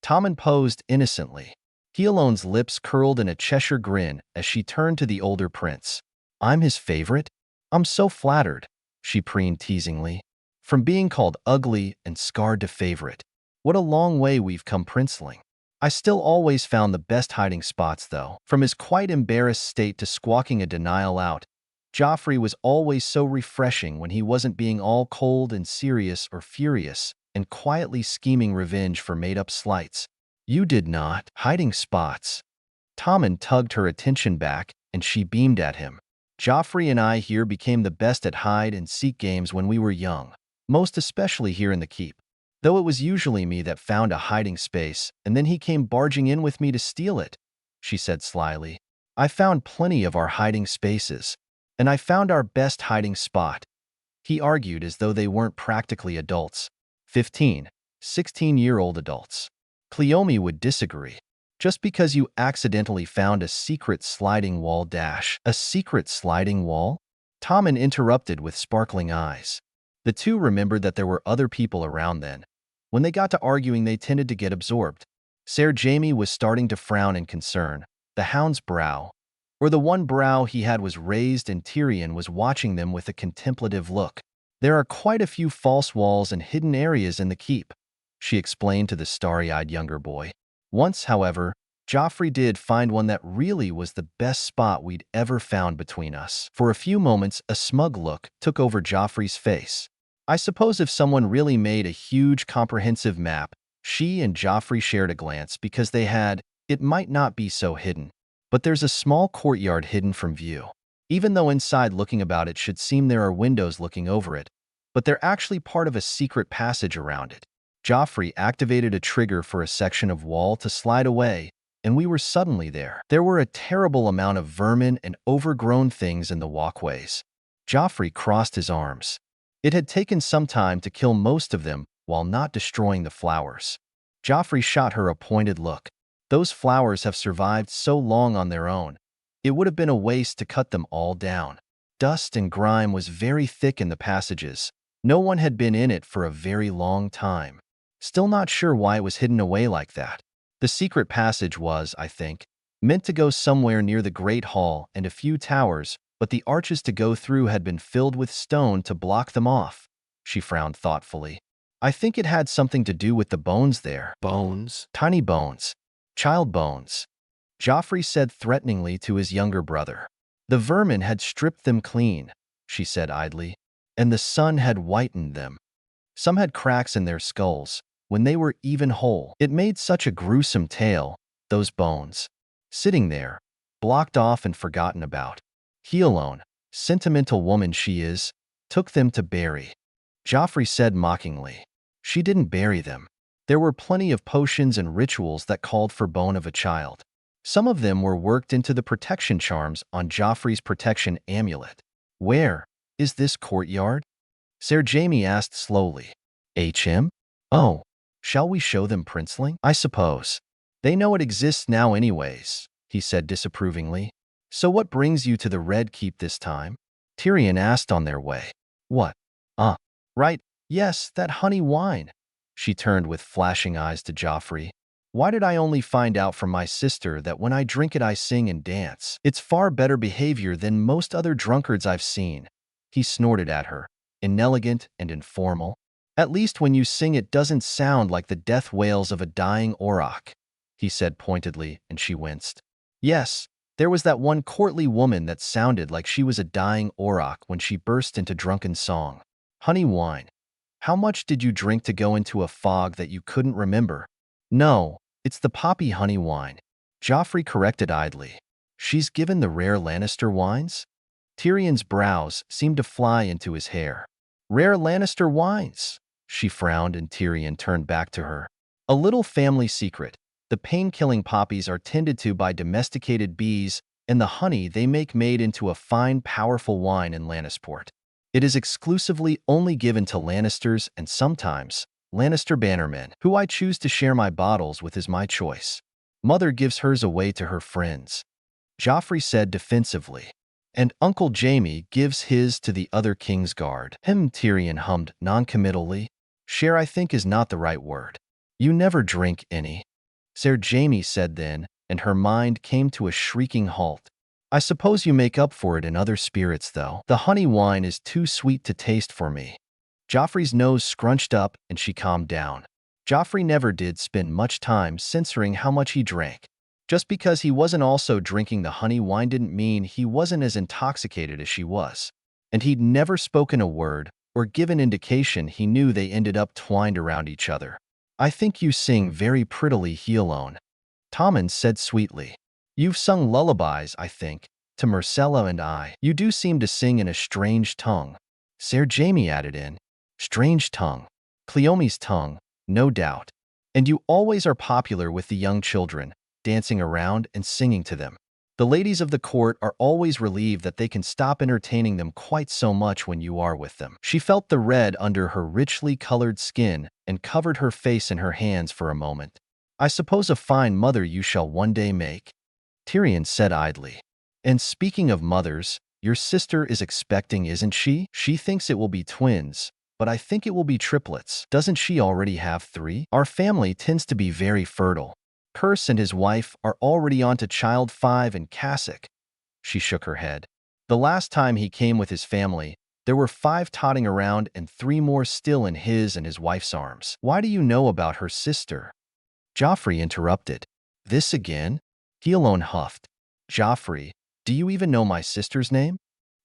Tommen posed innocently. He alone's lips curled in a Cheshire grin as she turned to the older prince. I'm his favorite? I'm so flattered, she preened teasingly. From being called ugly and scarred to favorite. What a long way we've come, princeling. I still always found the best hiding spots, though. From his quite embarrassed state to squawking a denial out, Joffrey was always so refreshing when he wasn't being all cold and serious or furious and quietly scheming revenge for made-up slights. You did not. Hiding spots. Tommen tugged her attention back, and she beamed at him. Joffrey and I here became the best at hide-and-seek games when we were young, most especially here in the keep. though it was usually me that found a hiding space, and then he came barging in with me to steal it, she said slyly. I found plenty of our hiding spaces, and I found our best hiding spot, he argued as though they weren't practically adults. 15, 16-year-old adults. Cleome would disagree. Just because you accidentally found a secret sliding wall dash. A secret sliding wall? Tommen interrupted with sparkling eyes. The two remembered that there were other people around then. When they got to arguing, they tended to get absorbed. Ser Jaime was starting to frown in concern. The hound's brow, or the one brow he had, was raised, and Tyrion was watching them with a contemplative look. There are quite a few false walls and hidden areas in the keep, she explained to the starry-eyed younger boy. Once, however, Joffrey did find one that really was the best spot we'd ever found between us. For a few moments, a smug look took over Joffrey's face. I suppose if someone really made a huge, comprehensive map, she and Joffrey shared a glance because they had, it might not be so hidden. But there's a small courtyard hidden from view. Even though inside looking about it should seem there are windows looking over it, but they're actually part of a secret passage around it. Joffrey activated a trigger for a section of wall to slide away, and we were suddenly there. There were a terrible amount of vermin and overgrown things in the walkways. Joffrey crossed his arms. It had taken some time to kill most of them while not destroying the flowers. Joffrey shot her a pointed look. Those flowers have survived so long on their own. It would have been a waste to cut them all down. Dust and grime was very thick in the passages. No one had been in it for a very long time. Still not sure why it was hidden away like that. The secret passage was, I think, meant to go somewhere near the Great Hall and a few towers, but the arches to go through had been filled with stone to block them off. She frowned thoughtfully. I think it had something to do with the bones there. Bones? Tiny bones. Child bones. Joffrey said threateningly to his younger brother. The vermin had stripped them clean, she said idly, and the sun had whitened them. Some had cracks in their skulls, when they were even whole. It made such a gruesome tale, those bones. Sitting there, blocked off and forgotten about. He alone, sentimental woman she is, took them to bury. Joffrey said mockingly. She didn't bury them. There were plenty of potions and rituals that called for bone of a child. Some of them were worked into the protection charms on Joffrey's protection amulet. Where is this courtyard? Ser Jaime asked slowly. HM? Oh, shall we show them Princeling? I suppose. They know it exists now anyways, he said disapprovingly. So what brings you to the Red Keep this time? Tyrion asked on their way. What? Right, yes, that honey wine. She turned with flashing eyes to Joffrey. Why did I only find out from my sister that when I drink it I sing and dance? It's far better behavior than most other drunkards I've seen. He snorted at her, inelegant and informal. At least when you sing it doesn't sound like the death wails of a dying auroch, he said pointedly, and she winced. Yes, there was that one courtly woman that sounded like she was a dying auroch when she burst into drunken song. Honey wine. How much did you drink to go into a fog that you couldn't remember? No, it's the poppy honey wine. Joffrey corrected idly. She's given the rare Lannister wines? Tyrion's brows seemed to fly into his hair. Rare Lannister wines? She frowned and Tyrion turned back to her. A little family secret. The pain-killing poppies are tended to by domesticated bees, and the honey they make made into a fine, powerful wine in Lannisport. It is exclusively only given to Lannisters and sometimes Lannister bannermen, who I choose to share my bottles with is my choice. Mother gives hers away to her friends, Joffrey said defensively. And Uncle Jaime gives his to the other Kingsguard. Tyrion hummed noncommittally. Share I think is not the right word. You never drink any. Ser Jaime said then, and her mind came to a shrieking halt. I suppose you make up for it in other spirits, though. The honey wine is too sweet to taste for me. Joffrey's nose scrunched up, and she calmed down. Joffrey never did spend much time censoring how much he drank. Just because he wasn't also drinking the honey wine didn't mean he wasn't as intoxicated as she was. And he'd never spoken a word or given indication he knew they ended up twined around each other. I think you sing very prettily, he alone. Tommen said sweetly. You've sung lullabies, I think, to Myrcella and I. You do seem to sing in a strange tongue. Ser Jaime added in. Strange tongue. Cleome's tongue, No doubt. And you always are popular with the young children, dancing around and singing to them. The ladies of the court are always relieved that they can stop entertaining them quite so much when you are with them. She felt the red under her richly colored skin and covered her face in her hands for a moment. I suppose a fine mother you shall one day make, Tyrion said idly. And speaking of mothers, your sister is expecting, isn't she? She thinks it will be twins, but I think it will be triplets. Doesn't she already have 3? Our family tends to be very fertile. Curse and his wife are already on to child 5 in Cassock. She shook her head. The last time he came with his family, there were 5 totting around and 3 more still in his and his wife's arms. Why do you know about her sister? Joffrey interrupted. This again? He alone huffed. Joffrey, do you even know my sister's name?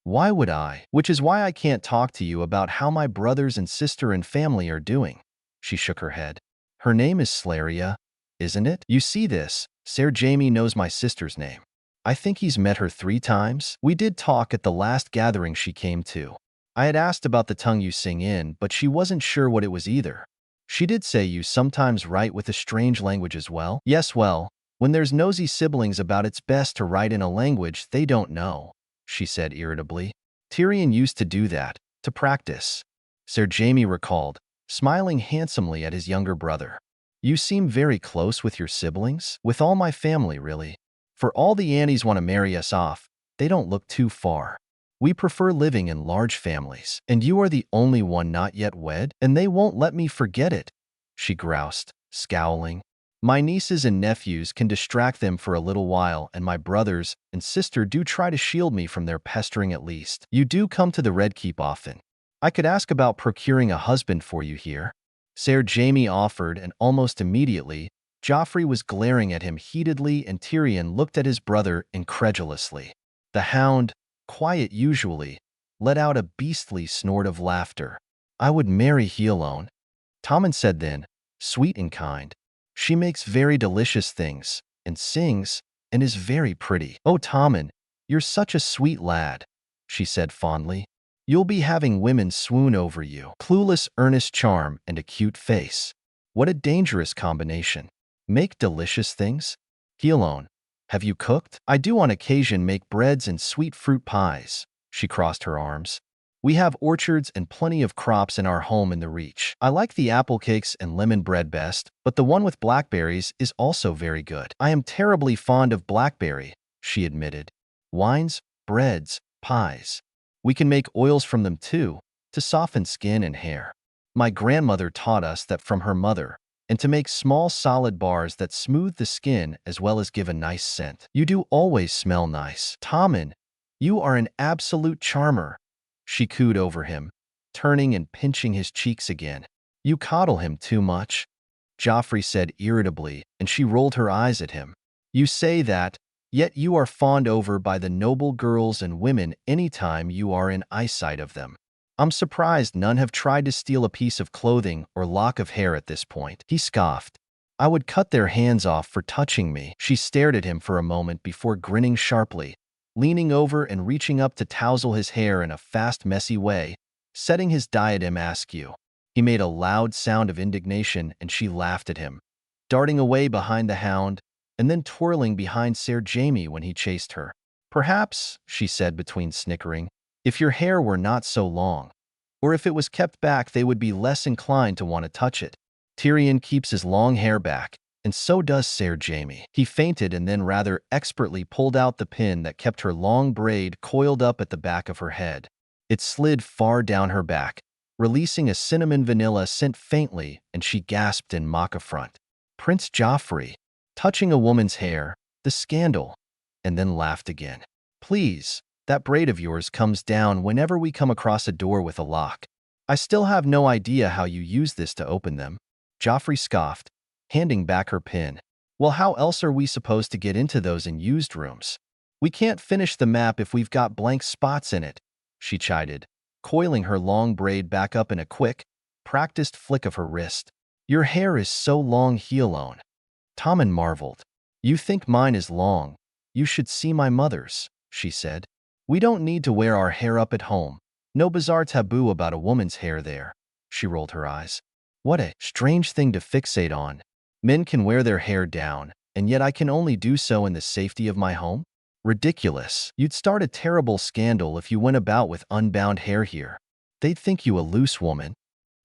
Why would I? Which is why I can't talk to you about how my brothers and sister and family are doing. She shook her head. Her name is Slaria, isn't it? You see this, Ser Jaime knows my sister's name. I think he's met her 3 times. We did talk at the last gathering she came to. I had asked about the tongue you sing in, but she wasn't sure what it was either. She did say you sometimes write with a strange language as well. Yes, well, when there's nosy siblings about, it's best to write in a language they don't know, she said irritably. Tyrion used to do that, to practice. Ser Jaime recalled, smiling handsomely at his younger brother. You seem very close with your siblings? With all my family, really. For all the Annies want to marry us off, they don't look too far. We prefer living in large families, and you are the only one not yet wed, and they won't let me forget it, she groused, scowling. My nieces and nephews can distract them for a little while, and my brothers and sister do try to shield me from their pestering at least. You do come to the Red Keep often. I could ask about procuring a husband for you here. Ser Jaime offered, and almost immediately, Joffrey was glaring at him heatedly and Tyrion looked at his brother incredulously. The hound, quiet usually, let out a beastly snort of laughter. I would marry Hyaelone, Tommen said then, sweet and kind. She makes very delicious things, and sings, and is very pretty. Oh, Tommen, you're such a sweet lad, she said fondly. You'll be having women swoon over you. Clueless, earnest charm and a cute face. What a dangerous combination. Make delicious things? Hyaelone, have you cooked? I do on occasion make breads and sweet fruit pies. She crossed her arms. We have orchards and plenty of crops in our home in the Reach. I like the apple cakes and lemon bread best, but the one with blackberries is also very good. I am terribly fond of blackberry, she admitted. Wines, breads, pies. We can make oils from them too, to soften skin and hair. My grandmother taught us that from her mother, and to make small solid bars that smooth the skin as well as give a nice scent. You do always smell nice. Tommen, you are an absolute charmer, she cooed over him, turning and pinching his cheeks again. You coddle him too much, Joffrey said irritably, and she rolled her eyes at him. You say that, yet you are fawned over by the noble girls and women any time you are in eyesight of them. I'm surprised none have tried to steal a piece of clothing or lock of hair at this point. He scoffed. I would cut their hands off for touching me. She stared at him for a moment before grinning sharply, leaning over and reaching up to tousle his hair in a fast, messy way, setting his diadem askew. He made a loud sound of indignation and she laughed at him, darting away behind the hound and then twirling behind Ser Jaime when he chased her. Perhaps, she said between snickering, if your hair were not so long, or if it was kept back, they would be less inclined to want to touch it. Tyrion keeps his long hair back, and so does Ser Jaime. He feinted and then rather expertly pulled out the pin that kept her long braid coiled up at the back of her head. It slid far down her back, releasing a cinnamon vanilla scent faintly, and she gasped in mock affront. Prince Joffrey, touching a woman's hair, the scandal, and then laughed again. Please. That braid of yours comes down whenever we come across a door with a lock. I still have no idea how you use this to open them. Joffrey scoffed, handing back her pin. Well, how else are we supposed to get into those unused rooms? We can't finish the map if we've got blank spots in it, she chided, coiling her long braid back up in a quick, practiced flick of her wrist. Your hair is so long, Hyaelone. Tommen marveled. You think mine is long. You should see my mother's, she said. We don't need to wear our hair up at home. No bizarre taboo about a woman's hair there. She rolled her eyes. What a strange thing to fixate on. Men can wear their hair down, and yet I can only do so in the safety of my home? Ridiculous. You'd start a terrible scandal if you went about with unbound hair here. They'd think you a loose woman.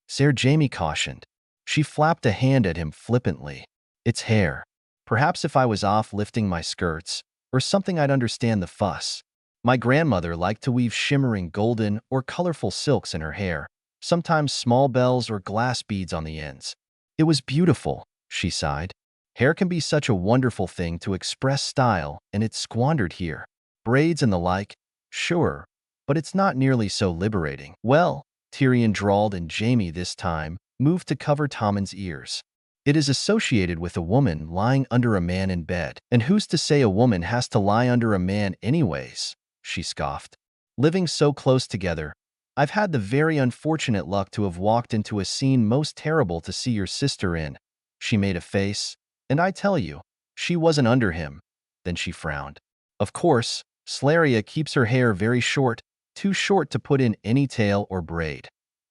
Sir Jamie cautioned. She flapped a hand at him flippantly. It's hair. Perhaps if I was off lifting my skirts, or something I'd understand the fuss. My grandmother liked to weave shimmering golden or colorful silks in her hair, sometimes small bells or glass beads on the ends. It was beautiful, she sighed. Hair can be such a wonderful thing to express style, and it's squandered here. Braids and the like, sure, but it's not nearly so liberating. Well, Tyrion drawled, and Jamie this time moved to cover Tommen's ears. It is associated with a woman lying under a man in bed. And who's to say a woman has to lie under a man anyways? She scoffed. Living so close together, I've had the very unfortunate luck to have walked into a scene most terrible to see your sister in. She made a face, and I tell you, she wasn't under him. Then she frowned. Of course, Slaria keeps her hair very short, too short to put in any tail or braid.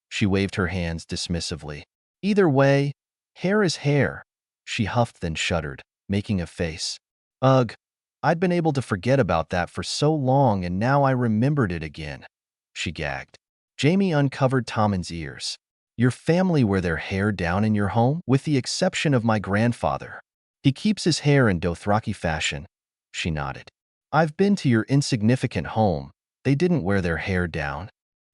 She waved her hands dismissively. Either way, hair is hair. She huffed, then shuddered, making a face. Ugh, I'd been able to forget about that for so long, and now I remembered it again. She gagged. Jamie uncovered Tommen's ears. Your family wear their hair down in your home? With the exception of my grandfather. He keeps his hair in Dothraki fashion. She nodded. I've been to your insignificant home. They didn't wear their hair down.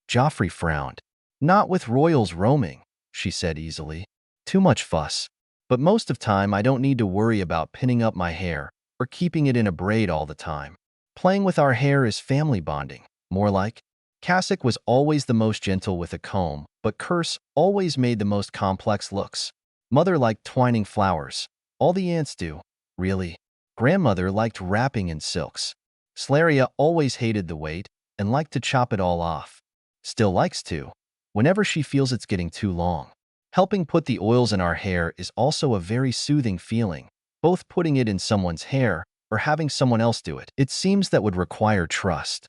Joffrey frowned. Not with royals roaming, she said easily. Too much fuss. But most of time I don't need to worry about pinning up my hair or keeping it in a braid all the time. Playing with our hair is family bonding, more like. Cassock was always the most gentle with a comb, but Curse always made the most complex looks. Mother liked twining flowers. All the aunts do, really. Grandmother liked wrapping in silks. Slaria always hated the weight and liked to chop it all off. Still likes to, whenever she feels it's getting too long. Helping put the oils in our hair is also a very soothing feeling, both putting it in someone's hair or having someone else do it. It seems that would require trust.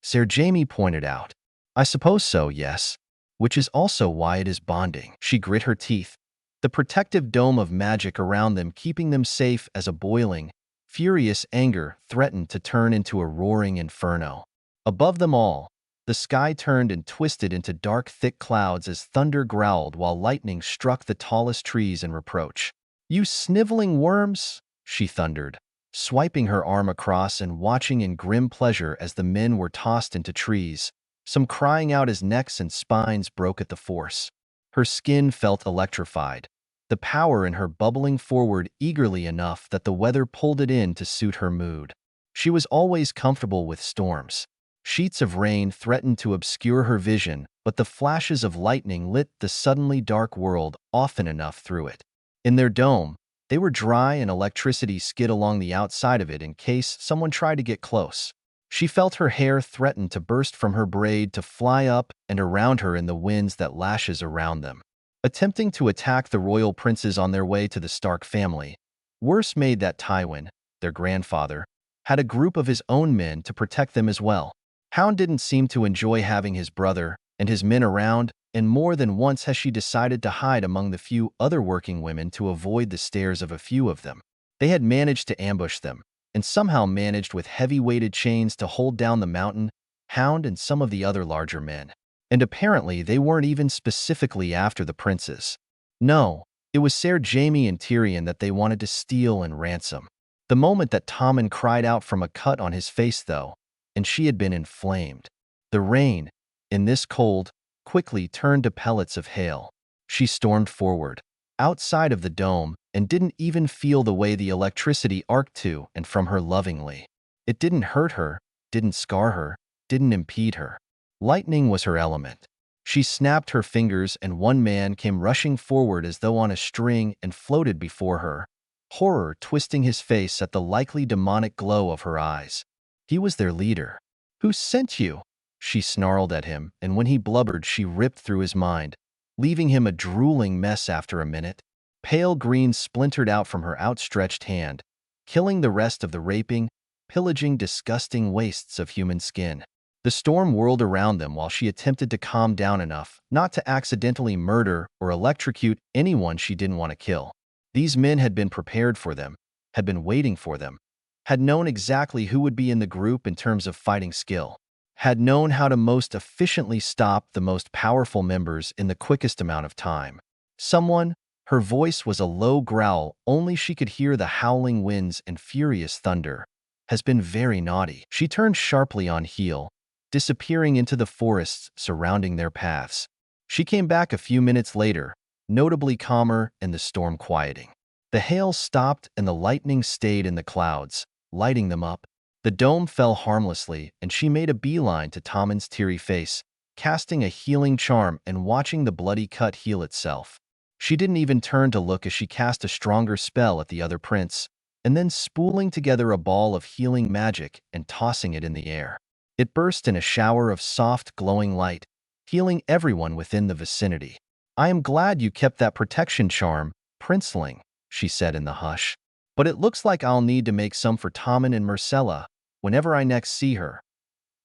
Sir Jamie pointed out. I suppose so, yes. Which is also why it is bonding. She grit her teeth. The protective dome of magic around them keeping them safe as a boiling, furious anger threatened to turn into a roaring inferno. Above them all, the sky turned and twisted into dark, thick clouds as thunder growled while lightning struck the tallest trees in reproach. You sniveling worms, she thundered, swiping her arm across and watching in grim pleasure as the men were tossed into trees, some crying out as necks and spines broke at the force. Her skin felt electrified, the power in her bubbling forward eagerly enough that the weather pulled it in to suit her mood. She was always comfortable with storms. Sheets of rain threatened to obscure her vision, but the flashes of lightning lit the suddenly dark world often enough through it. In their dome, they were dry and electricity skid along the outside of it in case someone tried to get close. She felt her hair threaten to burst from her braid to fly up and around her in the winds that lashes around them. Attempting to attack the royal princes on their way to the Stark family, worse made that Tywin, their grandfather, had a group of his own men to protect them as well. Hound didn't seem to enjoy having his brother and his men around, and more than once has she decided to hide among the few other working women to avoid the stares of a few of them. They had managed to ambush them, and somehow managed with heavy-weighted chains to hold down the mountain, Hound and some of the other larger men. And apparently they weren't even specifically after the princes. No, it was Sir Jamie and Tyrion that they wanted to steal and ransom. The moment that Tommen cried out from a cut on his face, though, and she had been inflamed. The rain, in this cold, quickly turned to pellets of hail. She stormed forward, outside of the dome, and didn't even feel the way the electricity arced to and from her lovingly. It didn't hurt her, didn't scar her, didn't impede her. Lightning was her element. She snapped her fingers and one man came rushing forward as though on a string and floated before her, horror twisting his face at the likely demonic glow of her eyes. He was their leader. Who sent you? She snarled at him, and when he blubbered she ripped through his mind, leaving him a drooling mess after a minute. Pale green splintered out from her outstretched hand, killing the rest of the raping, pillaging disgusting wastes of human skin. The storm whirled around them while she attempted to calm down enough not to accidentally murder or electrocute anyone she didn't want to kill. These men had been prepared for them, had been waiting for them, had known exactly who would be in the group in terms of fighting skill, had known how to most efficiently stop the most powerful members in the quickest amount of time. Someone, her voice was a low growl, only she could hear the howling winds and furious thunder, has been very naughty. She turned sharply on heel, disappearing into the forests surrounding their paths. She came back a few minutes later, notably calmer and the storm quieting. The hail stopped and the lightning stayed in the clouds, lighting them up. The dome fell harmlessly, and she made a beeline to Tommen's teary face, casting a healing charm and watching the bloody cut heal itself. She didn't even turn to look as she cast a stronger spell at the other prince, and then spooling together a ball of healing magic and tossing it in the air. It burst in a shower of soft, glowing light, healing everyone within the vicinity. "I am glad you kept that protection charm, Princeling," she said in the hush. "But it looks like I'll need to make some for Tommen and Marcella whenever I next see her."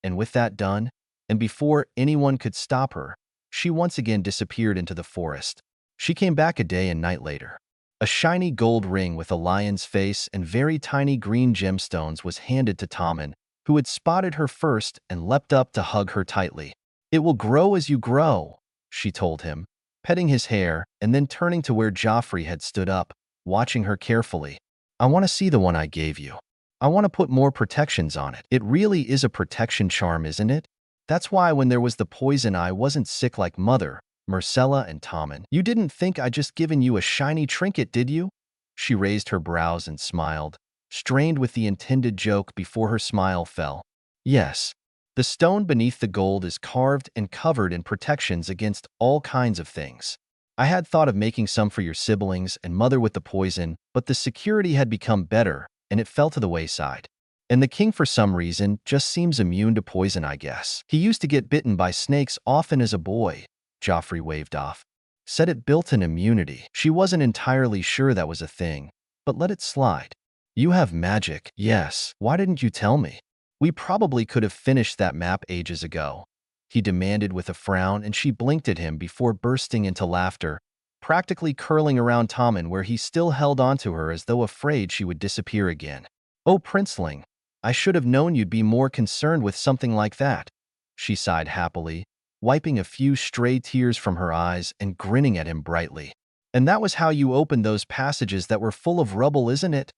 And with that done, and before anyone could stop her, she once again disappeared into the forest. She came back a day and night later. A shiny gold ring with a lion's face and very tiny green gemstones was handed to Tommen, who had spotted her first and leapt up to hug her tightly. "It will grow as you grow," she told him, petting his hair and then turning to where Joffrey had stood up, watching her carefully. "I want to see the one I gave you. I want to put more protections on it. It really is a protection charm, isn't it? That's why when there was the poison I wasn't sick like Mother, Marcella, and Tommen. You didn't think I just given you a shiny trinket, did you?" She raised her brows and smiled, strained with the intended joke before her smile fell. "Yes. The stone beneath the gold is carved and covered in protections against all kinds of things. I had thought of making some for your siblings and Mother with the poison, but the security had become better, and it fell to the wayside. And the king, for some reason, just seems immune to poison, I guess. He used to get bitten by snakes often as a boy," Joffrey waved off. "Said it built an immunity. She wasn't entirely sure that was a thing, but let it slide. You have magic." "Yes. Why didn't you tell me? We probably could have finished that map ages ago," he demanded with a frown, and she blinked at him before bursting into laughter, practically curling around Tommen where he still held onto her as though afraid she would disappear again. "Oh, Princeling, I should have known you'd be more concerned with something like that," she sighed happily, wiping a few stray tears from her eyes and grinning at him brightly. "And that was how you opened those passages that were full of rubble, isn't it?"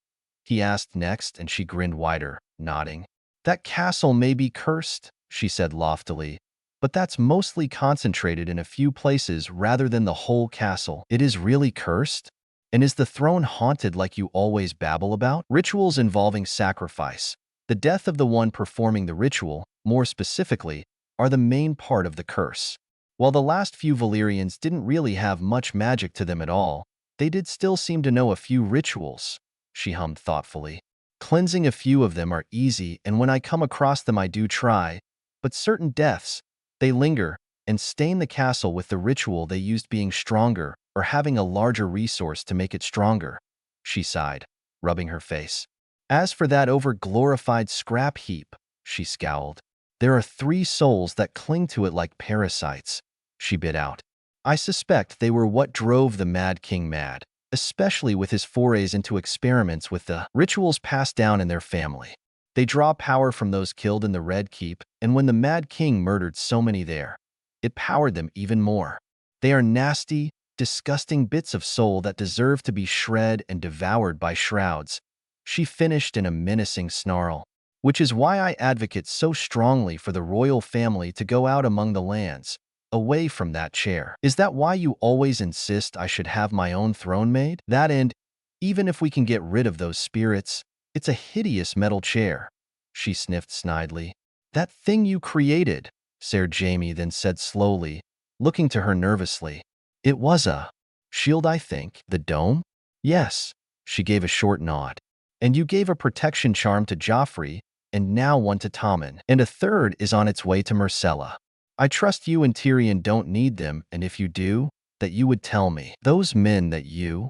he asked next, and she grinned wider, nodding. "That castle may be cursed," she said loftily, "but that's mostly concentrated in a few places rather than the whole castle." "It is really cursed? And is the throne haunted like you always babble about?" "Rituals involving sacrifice, the death of the one performing the ritual, more specifically, are the main part of the curse. While the last few Valyrians didn't really have much magic to them at all, they did still seem to know a few rituals," she hummed thoughtfully. "Cleansing a few of them are easy, and when I come across them I do try, but certain deaths, they linger and stain the castle with the ritual they used being stronger or having a larger resource to make it stronger," she sighed, rubbing her face. "As for that over-glorified scrap heap," she scowled, "there are 3 souls that cling to it like parasites," she bit out. "I suspect they were what drove the Mad King mad, especially with his forays into experiments with the rituals passed down in their family. They draw power from those killed in the Red Keep, and when the Mad King murdered so many there, it powered them even more. They are nasty, disgusting bits of soul that deserve to be shred and devoured by shrouds," she finished in a menacing snarl. "Which is why I advocate so strongly for the royal family to go out among the lands, away from that chair." "Is that why you always insist I should have my own throne made?" "That, and even if we can get rid of those spirits, it's a hideous metal chair," she sniffed snidely. "That thing you created," Ser Jaime then said slowly, looking to her nervously. "It was a shield, I think." "The dome?" "Yes," she gave a short nod. "And you gave a protection charm to Joffrey, and now one to Tommen, and a third is on its way to Marcella. I trust you and Tyrion don't need them, and if you do, that you would tell me. Those men that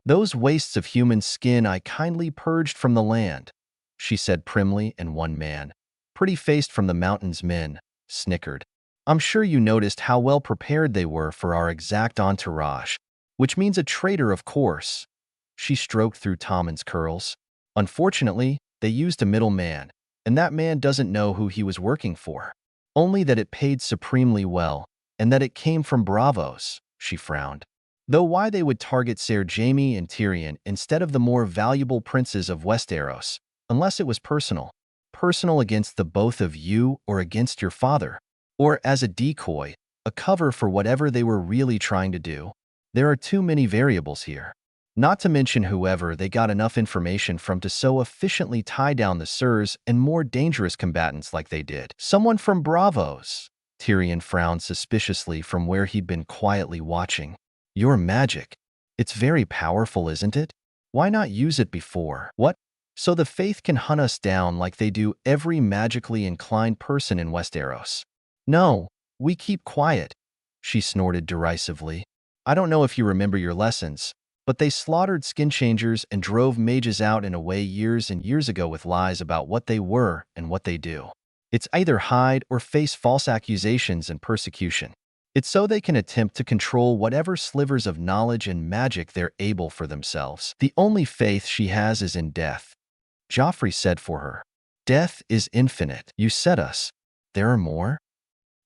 those wastes of human skin I kindly purged from the land," she said primly, and one man, pretty-faced from the mountain's men, snickered. I'm sure you noticed how well prepared they were for our exact entourage, which means a traitor, of course. She stroked through Tommen's curls. Unfortunately, they used a middleman, and that man doesn't know who he was working for. Only that it paid supremely well, and that it came from Bravos, she frowned. Though why they would target Ser Jaime and Tyrion instead of the more valuable princes of Westeros, unless it was personal. Personal against the both of you or against your father. Or as a decoy, a cover for whatever they were really trying to do. There are too many variables here. Not to mention whoever they got enough information from to so efficiently tie down the Sirs and more dangerous combatants like they did. Someone from Bravos. Tyrion frowned suspiciously from where he'd been quietly watching. Your magic. It's very powerful, isn't it? Why not use it before? What? So the Faith can hunt us down like they do every magically inclined person in Westeros. No, we keep quiet, she snorted derisively. I don't know if you remember your lessons, but they slaughtered skin changers and drove mages out and away years and years ago with lies about what they were and what they do. It's either hide or face false accusations and persecution. It's so they can attempt to control whatever slivers of knowledge and magic they're able for themselves. The only faith she has is in death, Joffrey said for her. Death is infinite. You said us. There are more?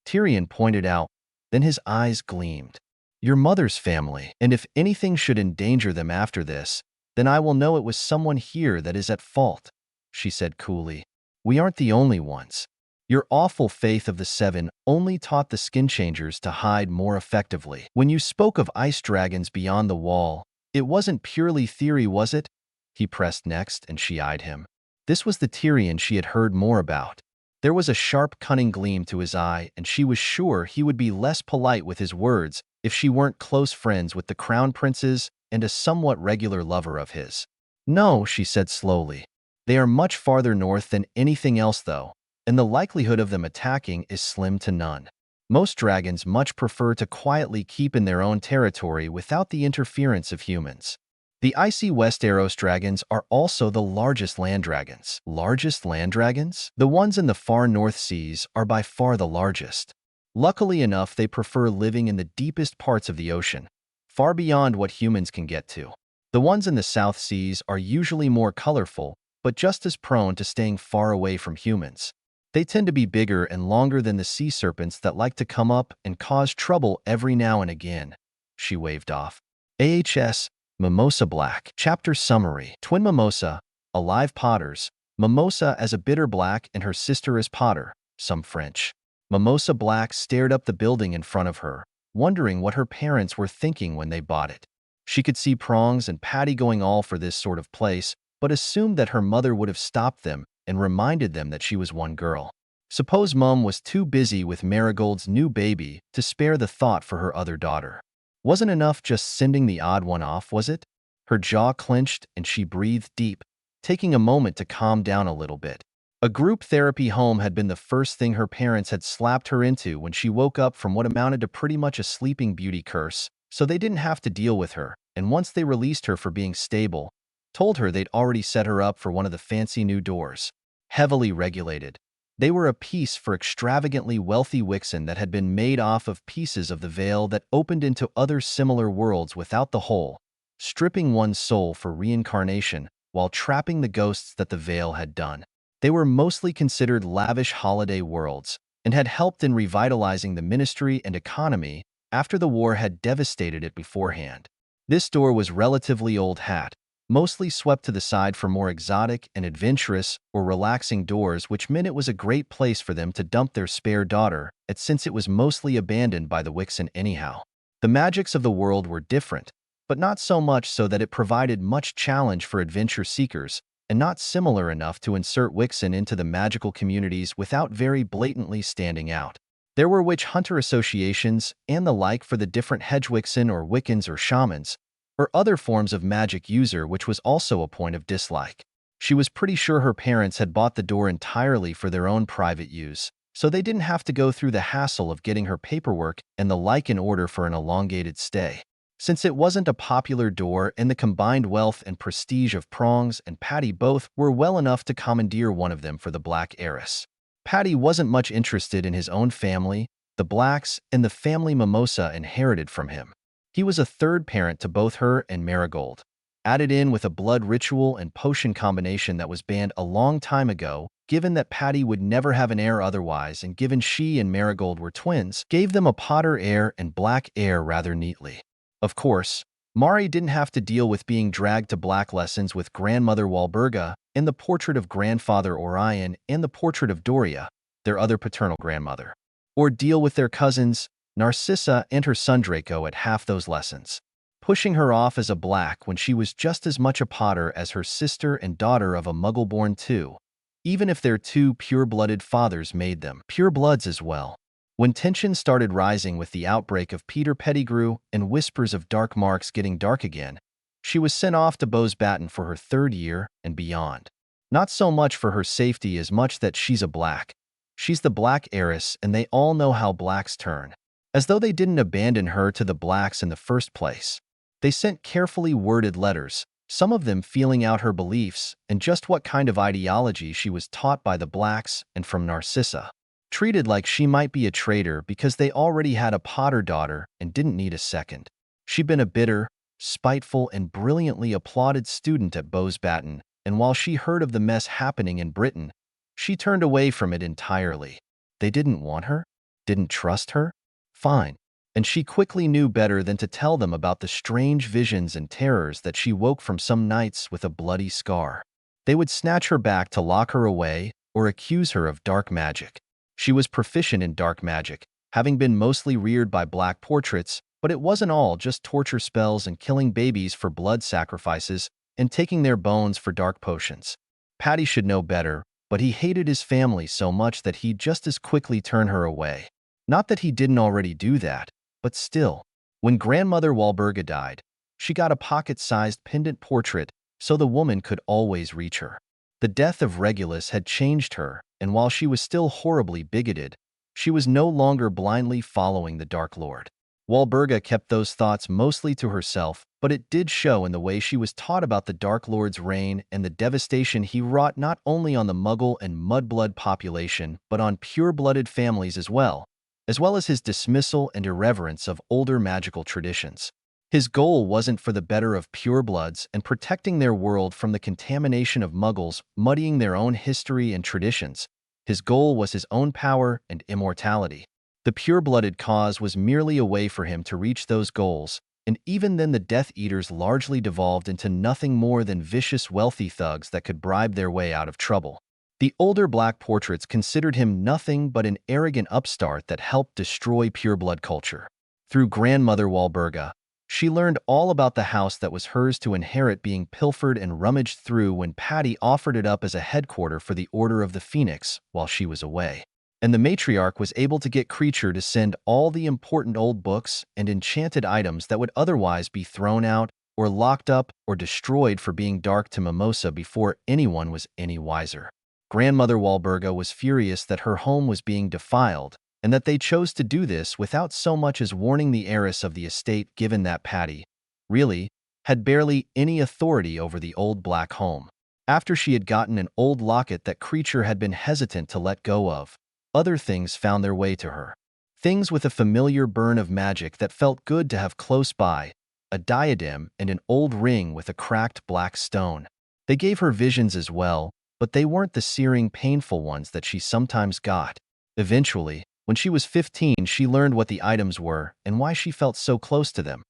Tyrion pointed out, then his eyes gleamed. Your mother's family, and if anything should endanger them after this, then I will know it was someone here that is at fault, she said coolly. We aren't the only ones. Your awful faith of the Seven only taught the skin changers to hide more effectively. When you spoke of ice dragons beyond the wall, it wasn't purely theory, was it? He pressed next, and she eyed him. This was the Tyrion she had heard more about. There was a sharp, cunning gleam to his eye, and she was sure he would be less polite with his words if she weren't close friends with the crown princes and a somewhat regular lover of his. No, she said slowly. They are much farther north than anything else, though, and the likelihood of them attacking is slim to none. Most dragons much prefer to quietly keep in their own territory without the interference of humans. The icy Westeros dragons are also the largest land dragons. Largest land dragons? The ones in the far North Seas are by far the largest. Luckily enough, they prefer living in the deepest parts of the ocean, far beyond what humans can get to. The ones in the South Seas are usually more colorful, but just as prone to staying far away from humans. They tend to be bigger and longer than the sea serpents that like to come up and cause trouble every now and again. She waved off. AHS Mimosa Black. Chapter Summary. Twin Mimosa, alive potters. Mimosa as a bitter black and her sister as Potter, some French. Mimosa Black stared up the building in front of her, wondering what her parents were thinking when they bought it. She could see Prongs and Patty going all for this sort of place, but assumed that her mother would have stopped them and reminded them that she was one girl. Suppose Mum was too busy with Marigold's new baby to spare the thought for her other daughter. Wasn't enough just sending the odd one off, was it? Her jaw clenched and she breathed deep, taking a moment to calm down a little bit. A group therapy home had been the first thing her parents had slapped her into when she woke up from what amounted to pretty much a sleeping beauty curse, so they didn't have to deal with her, and once they released her for being stable, told her they'd already set her up for one of the fancy new doors. Heavily regulated. They were a piece for extravagantly wealthy Wixen that had been made off of pieces of the veil that opened into other similar worlds without the hole, stripping one's soul for reincarnation while trapping the ghosts that the veil had done. They were mostly considered lavish holiday worlds and had helped in revitalizing the ministry and economy after the war had devastated it beforehand. This door was relatively old hat, mostly swept to the side for more exotic and adventurous or relaxing doors, which meant it was a great place for them to dump their spare daughter at, since it was mostly abandoned by the Wixen anyhow. The magics of the world were different, but not so much so that it provided much challenge for adventure seekers, and not similar enough to insert Wixen into the magical communities without very blatantly standing out. There were witch hunter associations and the like for the different Hedgewixen or Wiccans or shamans, or other forms of magic user, which was also a point of dislike. She was pretty sure her parents had bought the door entirely for their own private use, so they didn't have to go through the hassle of getting her paperwork and the like in order for an elongated stay. Since it wasn't a popular door and the combined wealth and prestige of Prongs and Patty both were well enough to commandeer one of them for the Black Heiress. Patty wasn't much interested in his own family, the Blacks, and the family Mimosa inherited from him. He was a third parent to both her and Marigold. Added in with a blood ritual and potion combination that was banned a long time ago, given that Patty would never have an heir otherwise and given she and Marigold were twins, gave them a Potter heir and Black heir rather neatly. Of course, Mari didn't have to deal with being dragged to Black lessons with grandmother Walburga and the portrait of grandfather Orion and the portrait of Doria, their other paternal grandmother, or deal with their cousins, Narcissa and her son Draco at half those lessons, pushing her off as a Black when she was just as much a Potter as her sister and daughter of a Muggle-born too, even if their two pure-blooded fathers made them pure-bloods as well. When tension started rising with the outbreak of Peter Pettigrew and whispers of dark marks getting dark again, she was sent off to Bose Baton for her third year and beyond. Not so much for her safety as much that she's a Black. She's the Black heiress, and they all know how Blacks turn. As though they didn't abandon her to the Blacks in the first place. They sent carefully worded letters, some of them feeling out her beliefs and just what kind of ideology she was taught by the Blacks and from Narcissa. Treated like she might be a traitor because they already had a Potter daughter and didn't need a second. She'd been a bitter, spiteful, and brilliantly applauded student at Bose Baton, and while she heard of the mess happening in Britain, she turned away from it entirely. They didn't want her? Didn't trust her? Fine. And she quickly knew better than to tell them about the strange visions and terrors that she woke from some nights with a bloody scar. They would snatch her back to lock her away or accuse her of dark magic. She was proficient in dark magic, having been mostly reared by Black portraits, but it wasn't all just torture spells and killing babies for blood sacrifices and taking their bones for dark potions. Patty should know better, but he hated his family so much that he'd just as quickly turn her away. Not that he didn't already do that, but still. When grandmother Walburga died, she got a pocket-sized pendant portrait so the woman could always reach her. The death of Regulus had changed her, and while she was still horribly bigoted, she was no longer blindly following the Dark Lord. Walburga kept those thoughts mostly to herself, but it did show in the way she was taught about the Dark Lord's reign and the devastation he wrought not only on the Muggle and Mudblood population, but on pure-blooded families as well as his dismissal and irreverence of older magical traditions. His goal wasn't for the better of purebloods and protecting their world from the contamination of Muggles muddying their own history and traditions. His goal was his own power and immortality. The pure-blooded cause was merely a way for him to reach those goals, and even then the Death Eaters largely devolved into nothing more than vicious wealthy thugs that could bribe their way out of trouble. The older Black portraits considered him nothing but an arrogant upstart that helped destroy pureblood culture. Through grandmother Walburga, she learned all about the house that was hers to inherit being pilfered and rummaged through when Patty offered it up as a headquarter for the Order of the Phoenix while she was away. And the matriarch was able to get Creature to send all the important old books and enchanted items that would otherwise be thrown out or locked up or destroyed for being dark to Mimosa before anyone was any wiser. Grandmother Walburga was furious that her home was being defiled, and that they chose to do this without so much as warning the heiress of the estate, given that Patty, really, had barely any authority over the old Black home. After she had gotten an old locket that Creature had been hesitant to let go of, other things found their way to her. Things with a familiar burn of magic that felt good to have close by, a diadem and an old ring with a cracked black stone. They gave her visions as well, but they weren't the searing, painful ones that she sometimes got. Eventually, when she was 15, she learned what the items were and why she felt so close to them.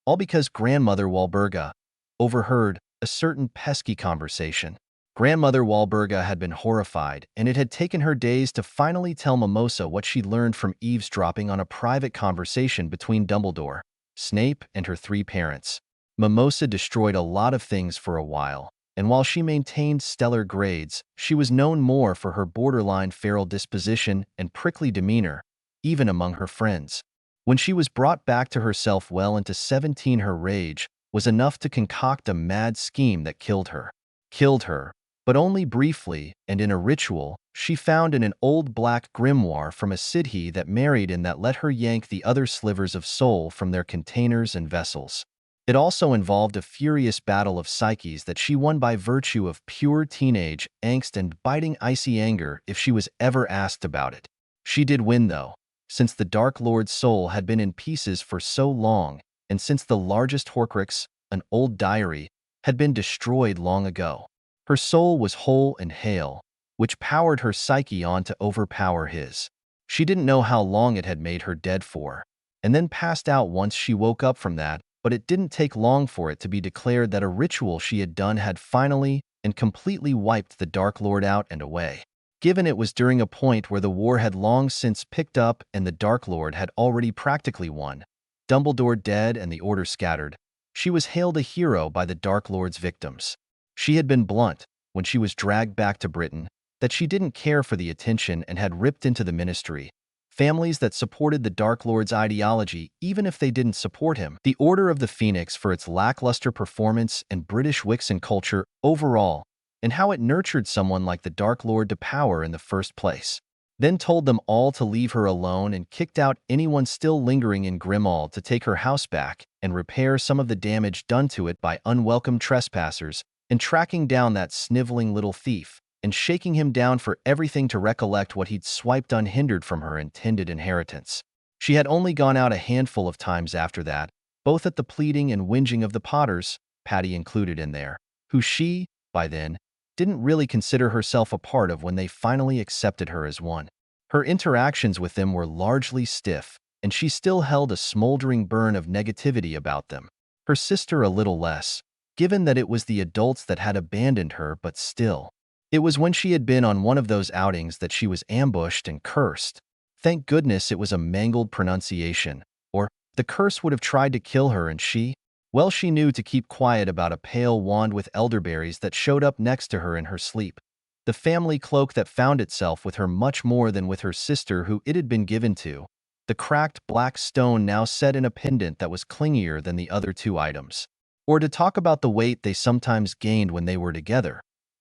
All because grandmother Walburga overheard a certain pesky conversation. Grandmother Walburga had been horrified, and it had taken her days to finally tell Mimosa what she learned from eavesdropping on a private conversation between Dumbledore, Snape, and her three parents. Mimosa destroyed a lot of things for a while, and while she maintained stellar grades, she was known more for her borderline feral disposition and prickly demeanor, even among her friends. When she was brought back to herself well into 17, her rage was enough to concoct a mad scheme that killed her. Killed her, but only briefly and in a ritual she found in an old black grimoire from a Sidhe that married and that let her yank the other slivers of soul from their containers and vessels. It also involved a furious battle of psyches that she won by virtue of pure teenage angst and biting icy anger if she was ever asked about it. She did win, though, since the Dark Lord's soul had been in pieces for so long, and since the largest Horcrux, an old diary, had been destroyed long ago. Her soul was whole and hale, which powered her psyche on to overpower his. She didn't know how long it had made her dead for, and then passed out once she woke up from that, but it didn't take long for it to be declared that a ritual she had done had finally and completely wiped the Dark Lord out and away. Given it was during a point where the war had long since picked up and the Dark Lord had already practically won, Dumbledore dead and the Order scattered, she was hailed a hero by the Dark Lord's victims. She had been blunt, when she was dragged back to Britain, that she didn't care for the attention and had ripped into the ministry, families that supported the Dark Lord's ideology even if they didn't support him, the Order of the Phoenix for its lackluster performance and British Wixen culture overall, and how it nurtured someone like the Dark Lord to power in the first place. Then told them all to leave her alone and kicked out anyone still lingering in Grimmauld to take her house back and repair some of the damage done to it by unwelcome trespassers, and tracking down that sniveling little thief, and shaking him down for everything to recollect what he'd swiped unhindered from her intended inheritance. She had only gone out a handful of times after that, both at the pleading and whinging of the Potters, Patty included in there, who she, by then, didn't really consider herself a part of when they finally accepted her as one. Her interactions with them were largely stiff, and she still held a smoldering burn of negativity about them. Her sister a little less, given that it was the adults that had abandoned her, but still. It was when she had been on one of those outings that she was ambushed and cursed. Thank goodness it was a mangled pronunciation, or the curse would have tried to kill her and she knew to keep quiet about a pale wand with elderberries that showed up next to her in her sleep. The family cloak that found itself with her much more than with her sister who it had been given to. The cracked black stone now set in a pendant that was clingier than the other two items. Or to talk about the weight they sometimes gained when they were together.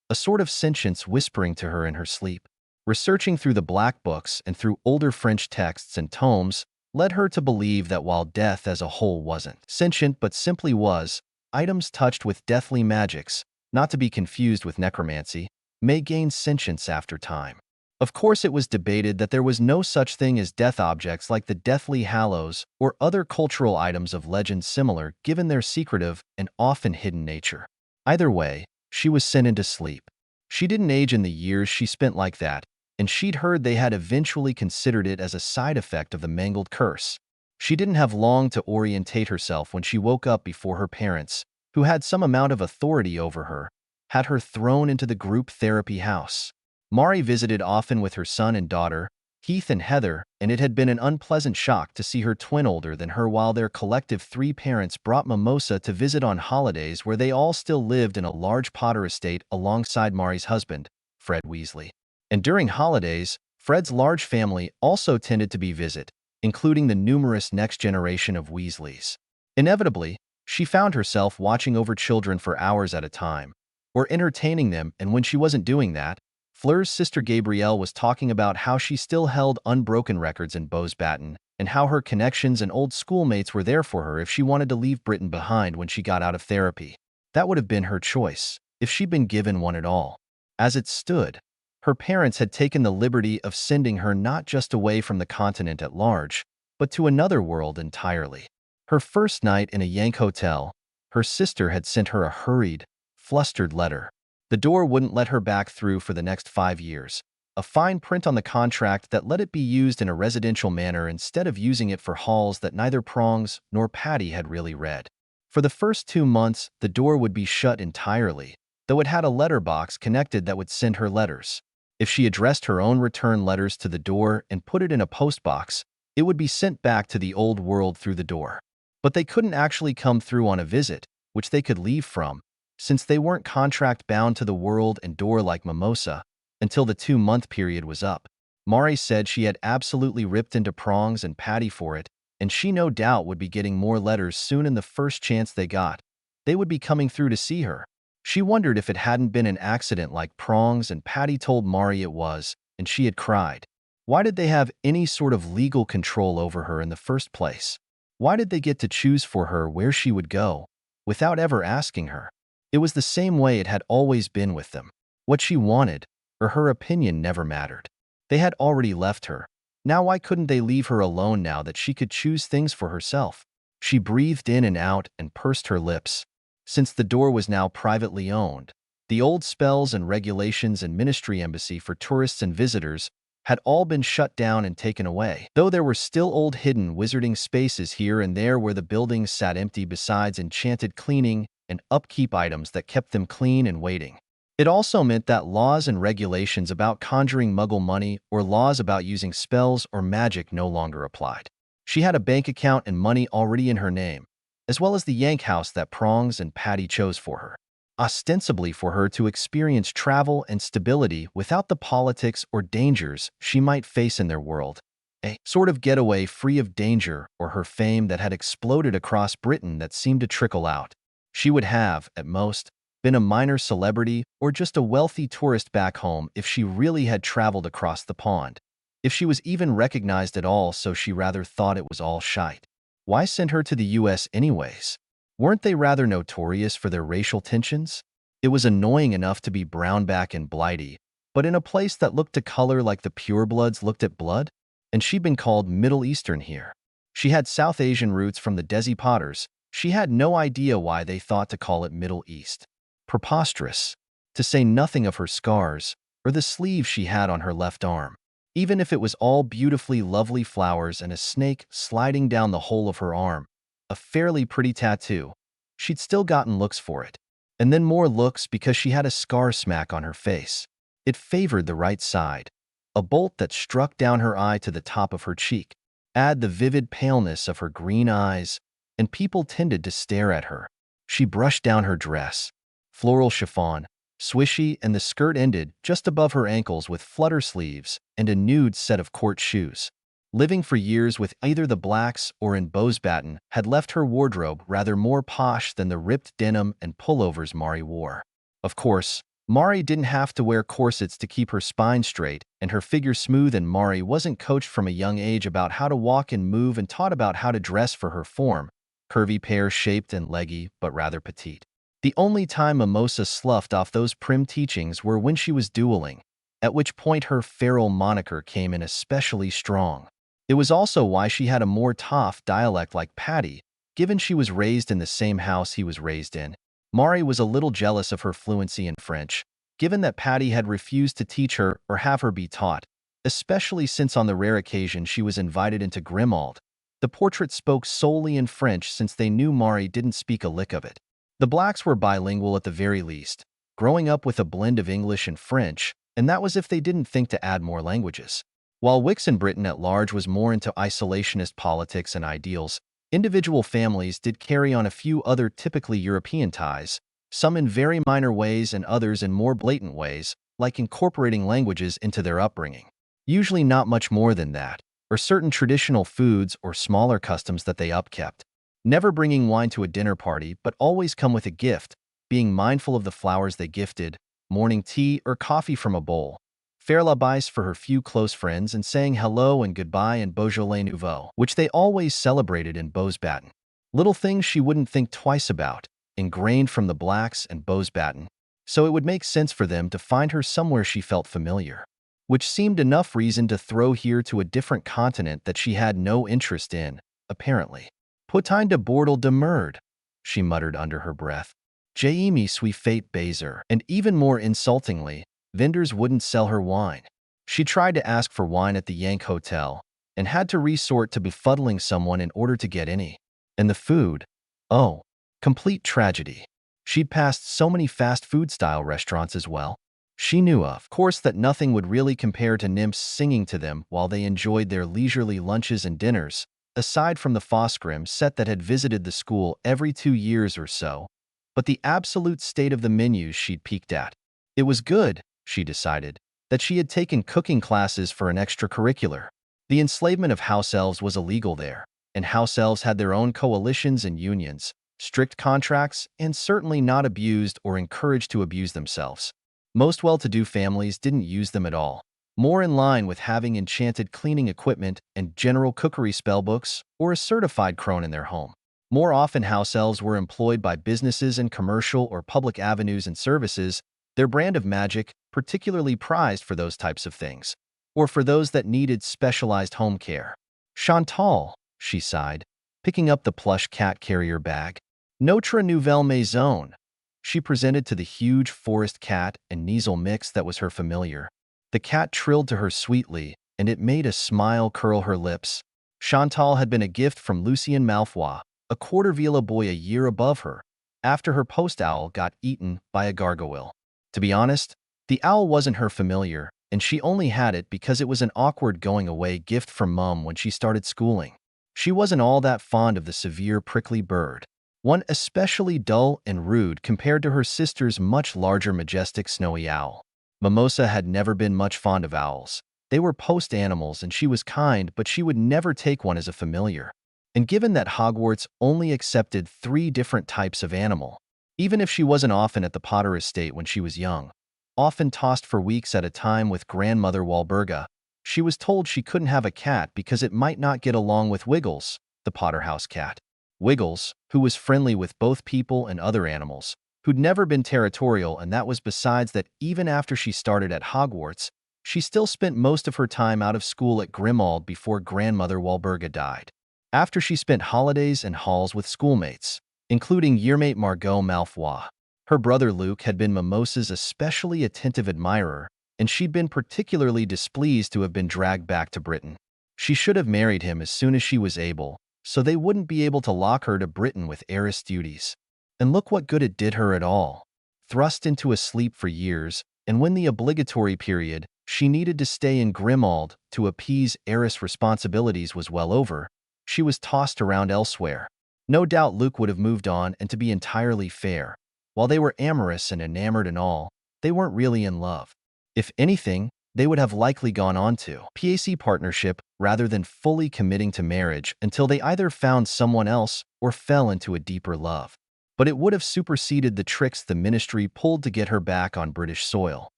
A sort of sentience whispering to her in her sleep. Researching through the black books and through older French texts and tomes led her to believe that while death as a whole wasn't sentient but simply was, items touched with deathly magics, not to be confused with necromancy, may gain sentience after time. Of course, it was debated that there was no such thing as death objects like the Deathly Hallows or other cultural items of legend similar given their secretive and often hidden nature. Either way, she was sent into sleep. She didn't age in the years she spent like that, and she'd heard they had eventually considered it as a side effect of the mangled curse. She didn't have long to orientate herself when she woke up before her parents, who had some amount of authority over her, had her thrown into the group therapy house. Mari visited often with her son and daughter, Heath and Heather, and it had been an unpleasant shock to see her twin older than her while their collective three parents brought Mimosa to visit on holidays where they all still lived in a large Potter estate alongside Mari's husband, Fred Weasley. And during holidays, Fred's large family also tended to be visit, including the numerous next generation of Weasleys. Inevitably, she found herself watching over children for hours at a time, or entertaining them, and when she wasn't doing that, Fleur's sister Gabrielle was talking about how she still held unbroken records in Batten, and how her connections and old schoolmates were there for her if she wanted to leave Britain behind when she got out of therapy. That would have been her choice, if she'd been given one at all. As it stood, her parents had taken the liberty of sending her not just away from the continent at large, but to another world entirely. Her first night in a Yank hotel, her sister had sent her a hurried, flustered letter. The door wouldn't let her back through for the next 5 years. A fine print on the contract that let it be used in a residential manner instead of using it for halls that neither Prongs nor Patty had really read. For the first 2 months, the door would be shut entirely, though it had a letterbox connected that would send her letters. If she addressed her own return letters to the door and put it in a postbox, it would be sent back to the old world through the door. But they couldn't actually come through on a visit, which they could leave from, since they weren't contract-bound to the world and door like Mimosa, until the 2-month period was up. Mari said she had absolutely ripped into Prongs and Patty for it, and she no doubt would be getting more letters soon in the first chance they got. They would be coming through to see her. She wondered if it hadn't been an accident like Prongs and Patty told Mari it was, and she had cried. Why did they have any sort of legal control over her in the first place? Why did they get to choose for her where she would go, without ever asking her. It was the same way it had always been with them. What she wanted, or her opinion, never mattered. They had already left her. Now why couldn't they leave her alone now that she could choose things for herself? She breathed in and out and pursed her lips. Since the door was now privately owned, the old spells and regulations and ministry embassy for tourists and visitors had all been shut down and taken away, though there were still old hidden wizarding spaces here and there where the buildings sat empty besides enchanted cleaning and upkeep items that kept them clean and waiting. It also meant that laws and regulations about conjuring muggle money or laws about using spells or magic no longer applied. She had a bank account and money already in her name, as well as the Yank house that Prongs and Patty chose for her, ostensibly for her to experience travel and stability without the politics or dangers she might face in their world. A sort of getaway free of danger or her fame that had exploded across Britain that seemed to trickle out. She would have, at most, been a minor celebrity or just a wealthy tourist back home if she really had traveled across the pond. If she was even recognized at all, so she rather thought it was all shite. Why send her to the US anyways? Weren't they rather notorious for their racial tensions? It was annoying enough to be brownback and blighty, but in a place that looked to color like the purebloods looked at blood? And she'd been called Middle Eastern here. She had South Asian roots from the Desi Potters. She had no idea why they thought to call it Middle East. Preposterous. To say nothing of her scars, or the sleeve she had on her left arm. Even if it was all beautifully lovely flowers and a snake sliding down the whole of her arm, a fairly pretty tattoo, she'd still gotten looks for it. And then more looks because she had a scar smack on her face. It favored the right side, a bolt that struck down her eye to the top of her cheek. Add the vivid paleness of her green eyes, and people tended to stare at her. She brushed down her dress, floral chiffon, swishy, and the skirt ended just above her ankles with flutter sleeves and a nude set of court shoes. Living for years with either the Blacks or in Bowsbatten had left her wardrobe rather more posh than the ripped denim and pullovers Mari wore. Of course, Mari didn't have to wear corsets to keep her spine straight and her figure smooth, and Mari wasn't coached from a young age about how to walk and move and taught about how to dress for her form, curvy, pear-shaped and leggy, but rather petite. The only time Mimosa sloughed off those prim teachings were when she was dueling, at which point her feral moniker came in especially strong. It was also why she had a more tough dialect like Patty, given she was raised in the same house he was raised in. Mari was a little jealous of her fluency in French, given that Patty had refused to teach her or have her be taught, especially since on the rare occasion she was invited into Grimald. The portrait spoke solely in French since they knew Mari didn't speak a lick of it. The Blacks were bilingual at the very least, growing up with a blend of English and French, and that was if they didn't think to add more languages. While Wixon Britain at large was more into isolationist politics and ideals, individual families did carry on a few other typically European ties, some in very minor ways and others in more blatant ways, like incorporating languages into their upbringing. Usually not much more than that, or certain traditional foods or smaller customs that they upkept. Never bringing wine to a dinner party, but always come with a gift, being mindful of the flowers they gifted, morning tea or coffee from a bowl, faire la bise for her few close friends, and saying hello and goodbye and Beaujolais Nouveau, which they always celebrated in Bowsbatten. Little things she wouldn't think twice about, ingrained from the Blacks and Bowsbatten, so it would make sense for them to find her somewhere she felt familiar. Which seemed enough reason to throw here to a different continent that she had no interest in, apparently. Putain de bordel de merde, she muttered under her breath. J'ai me suis fait baiser. And even more insultingly, vendors wouldn't sell her wine. She tried to ask for wine at the Yank Hotel and had to resort to befuddling someone in order to get any. And the food? Oh, complete tragedy. She'd passed so many fast food-style restaurants as well. She knew, of course, that nothing would really compare to nymphs singing to them while they enjoyed their leisurely lunches and dinners, aside from the Fosgrim set that had visited the school every 2 years or so, but the absolute state of the menus she'd peeked at. It was good, she decided, that she had taken cooking classes for an extracurricular. The enslavement of house elves was illegal there, and house elves had their own coalitions and unions, strict contracts, and certainly not abused or encouraged to abuse themselves. Most well-to-do families didn't use them at all, more in line with having enchanted cleaning equipment and general cookery spellbooks or a certified crone in their home. More often, house elves were employed by businesses and commercial or public avenues and services, their brand of magic particularly prized for those types of things, or for those that needed specialized home care. Chantal, she sighed, picking up the plush cat carrier bag. Notre nouvelle maison. She presented to the huge forest cat and Kneazle mix that was her familiar. The cat trilled to her sweetly, and it made a smile curl her lips. Chantal had been a gift from Lucien Malfoy, a Quartervilla boy a year above her, after her post owl got eaten by a gargoyle. To be honest, the owl wasn't her familiar, and she only had it because it was an awkward going-away gift from Mum when she started schooling. She wasn't all that fond of the severe prickly bird, one especially dull and rude compared to her sister's much larger majestic snowy owl. Mimosa had never been much fond of owls. They were post animals and she was kind, but she would never take one as a familiar. And given that Hogwarts only accepted 3 different types of animal, even if she wasn't often at the Potter estate when she was young, often tossed for weeks at a time with grandmother Walburga, she was told she couldn't have a cat because it might not get along with Wiggles, the Potter house cat. Wiggles, who was friendly with both people and other animals, who'd never been territorial, and that was besides that even after she started at Hogwarts, she still spent most of her time out of school at Grimmauld before grandmother Walburga died. After she spent holidays and halls with schoolmates, including yearmate Margot Malfoy. Her brother Luke had been Mimosa's especially attentive admirer, and she'd been particularly displeased to have been dragged back to Britain. She should have married him as soon as she was able, so they wouldn't be able to lock her to Britain with heiress duties. And look what good it did her at all. Thrust into a sleep for years, and when the obligatory period she needed to stay in Grimmauld to appease heiress responsibilities was well over, she was tossed around elsewhere. No doubt Luke would have moved on, and to be entirely fair, while they were amorous and enamored and all, they weren't really in love. If anything, they would have likely gone on to PAC partnership rather than fully committing to marriage until they either found someone else or fell into a deeper love. But it would have superseded the tricks the ministry pulled to get her back on British soil.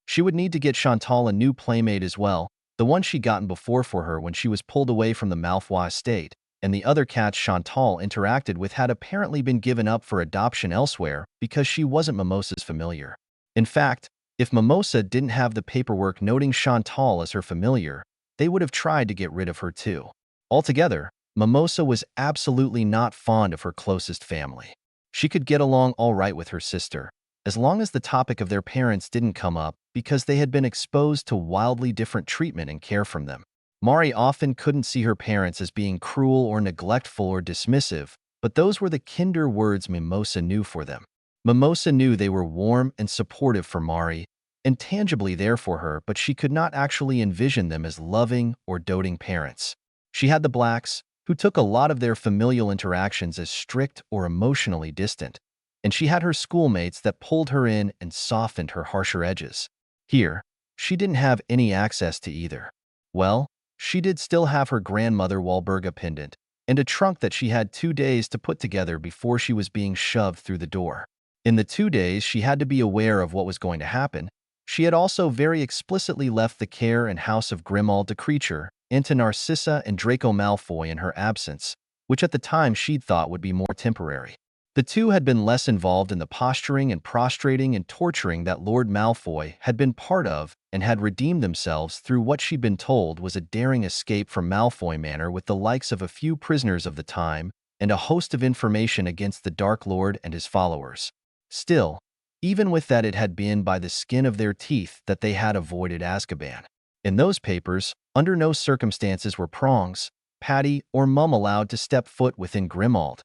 She would need to get Chantal a new playmate as well, the one she'd gotten before for her when she was pulled away from the Malfoy estate, and the other cats Chantal interacted with had apparently been given up for adoption elsewhere because she wasn't Mimosa's familiar. In fact, if Mimosa didn't have the paperwork noting Chantal as her familiar, they would have tried to get rid of her too. Altogether, Mimosa was absolutely not fond of her closest family. She could get along all right with her sister, as long as the topic of their parents didn't come up because they had been exposed to wildly different treatment and care from them. Mari often couldn't see her parents as being cruel or neglectful or dismissive, but those were the kinder words Mimosa knew for them. Mimosa knew they were warm and supportive for Mari, and tangibly there for her, but she could not actually envision them as loving or doting parents. She had the Blacks, who took a lot of their familial interactions as strict or emotionally distant, and she had her schoolmates that pulled her in and softened her harsher edges. Here, she didn't have any access to either. Well, she did still have her grandmother Walburga pendant, and a trunk that she had 2 days to put together before she was being shoved through the door. In the 2 days, she had to be aware of what was going to happen. She had also very explicitly left the care and house of Grimmauld to Creature, into Narcissa and Draco Malfoy in her absence, which at the time she'd thought would be more temporary. The two had been less involved in the posturing and prostrating and torturing that Lord Malfoy had been part of, and had redeemed themselves through what she'd been told was a daring escape from Malfoy Manor with the likes of a few prisoners of the time and a host of information against the Dark Lord and his followers. Still, even with that, it had been by the skin of their teeth that they had avoided Azkaban. In those papers, under no circumstances were Prongs, Patty, or Mum allowed to step foot within Grimmauld,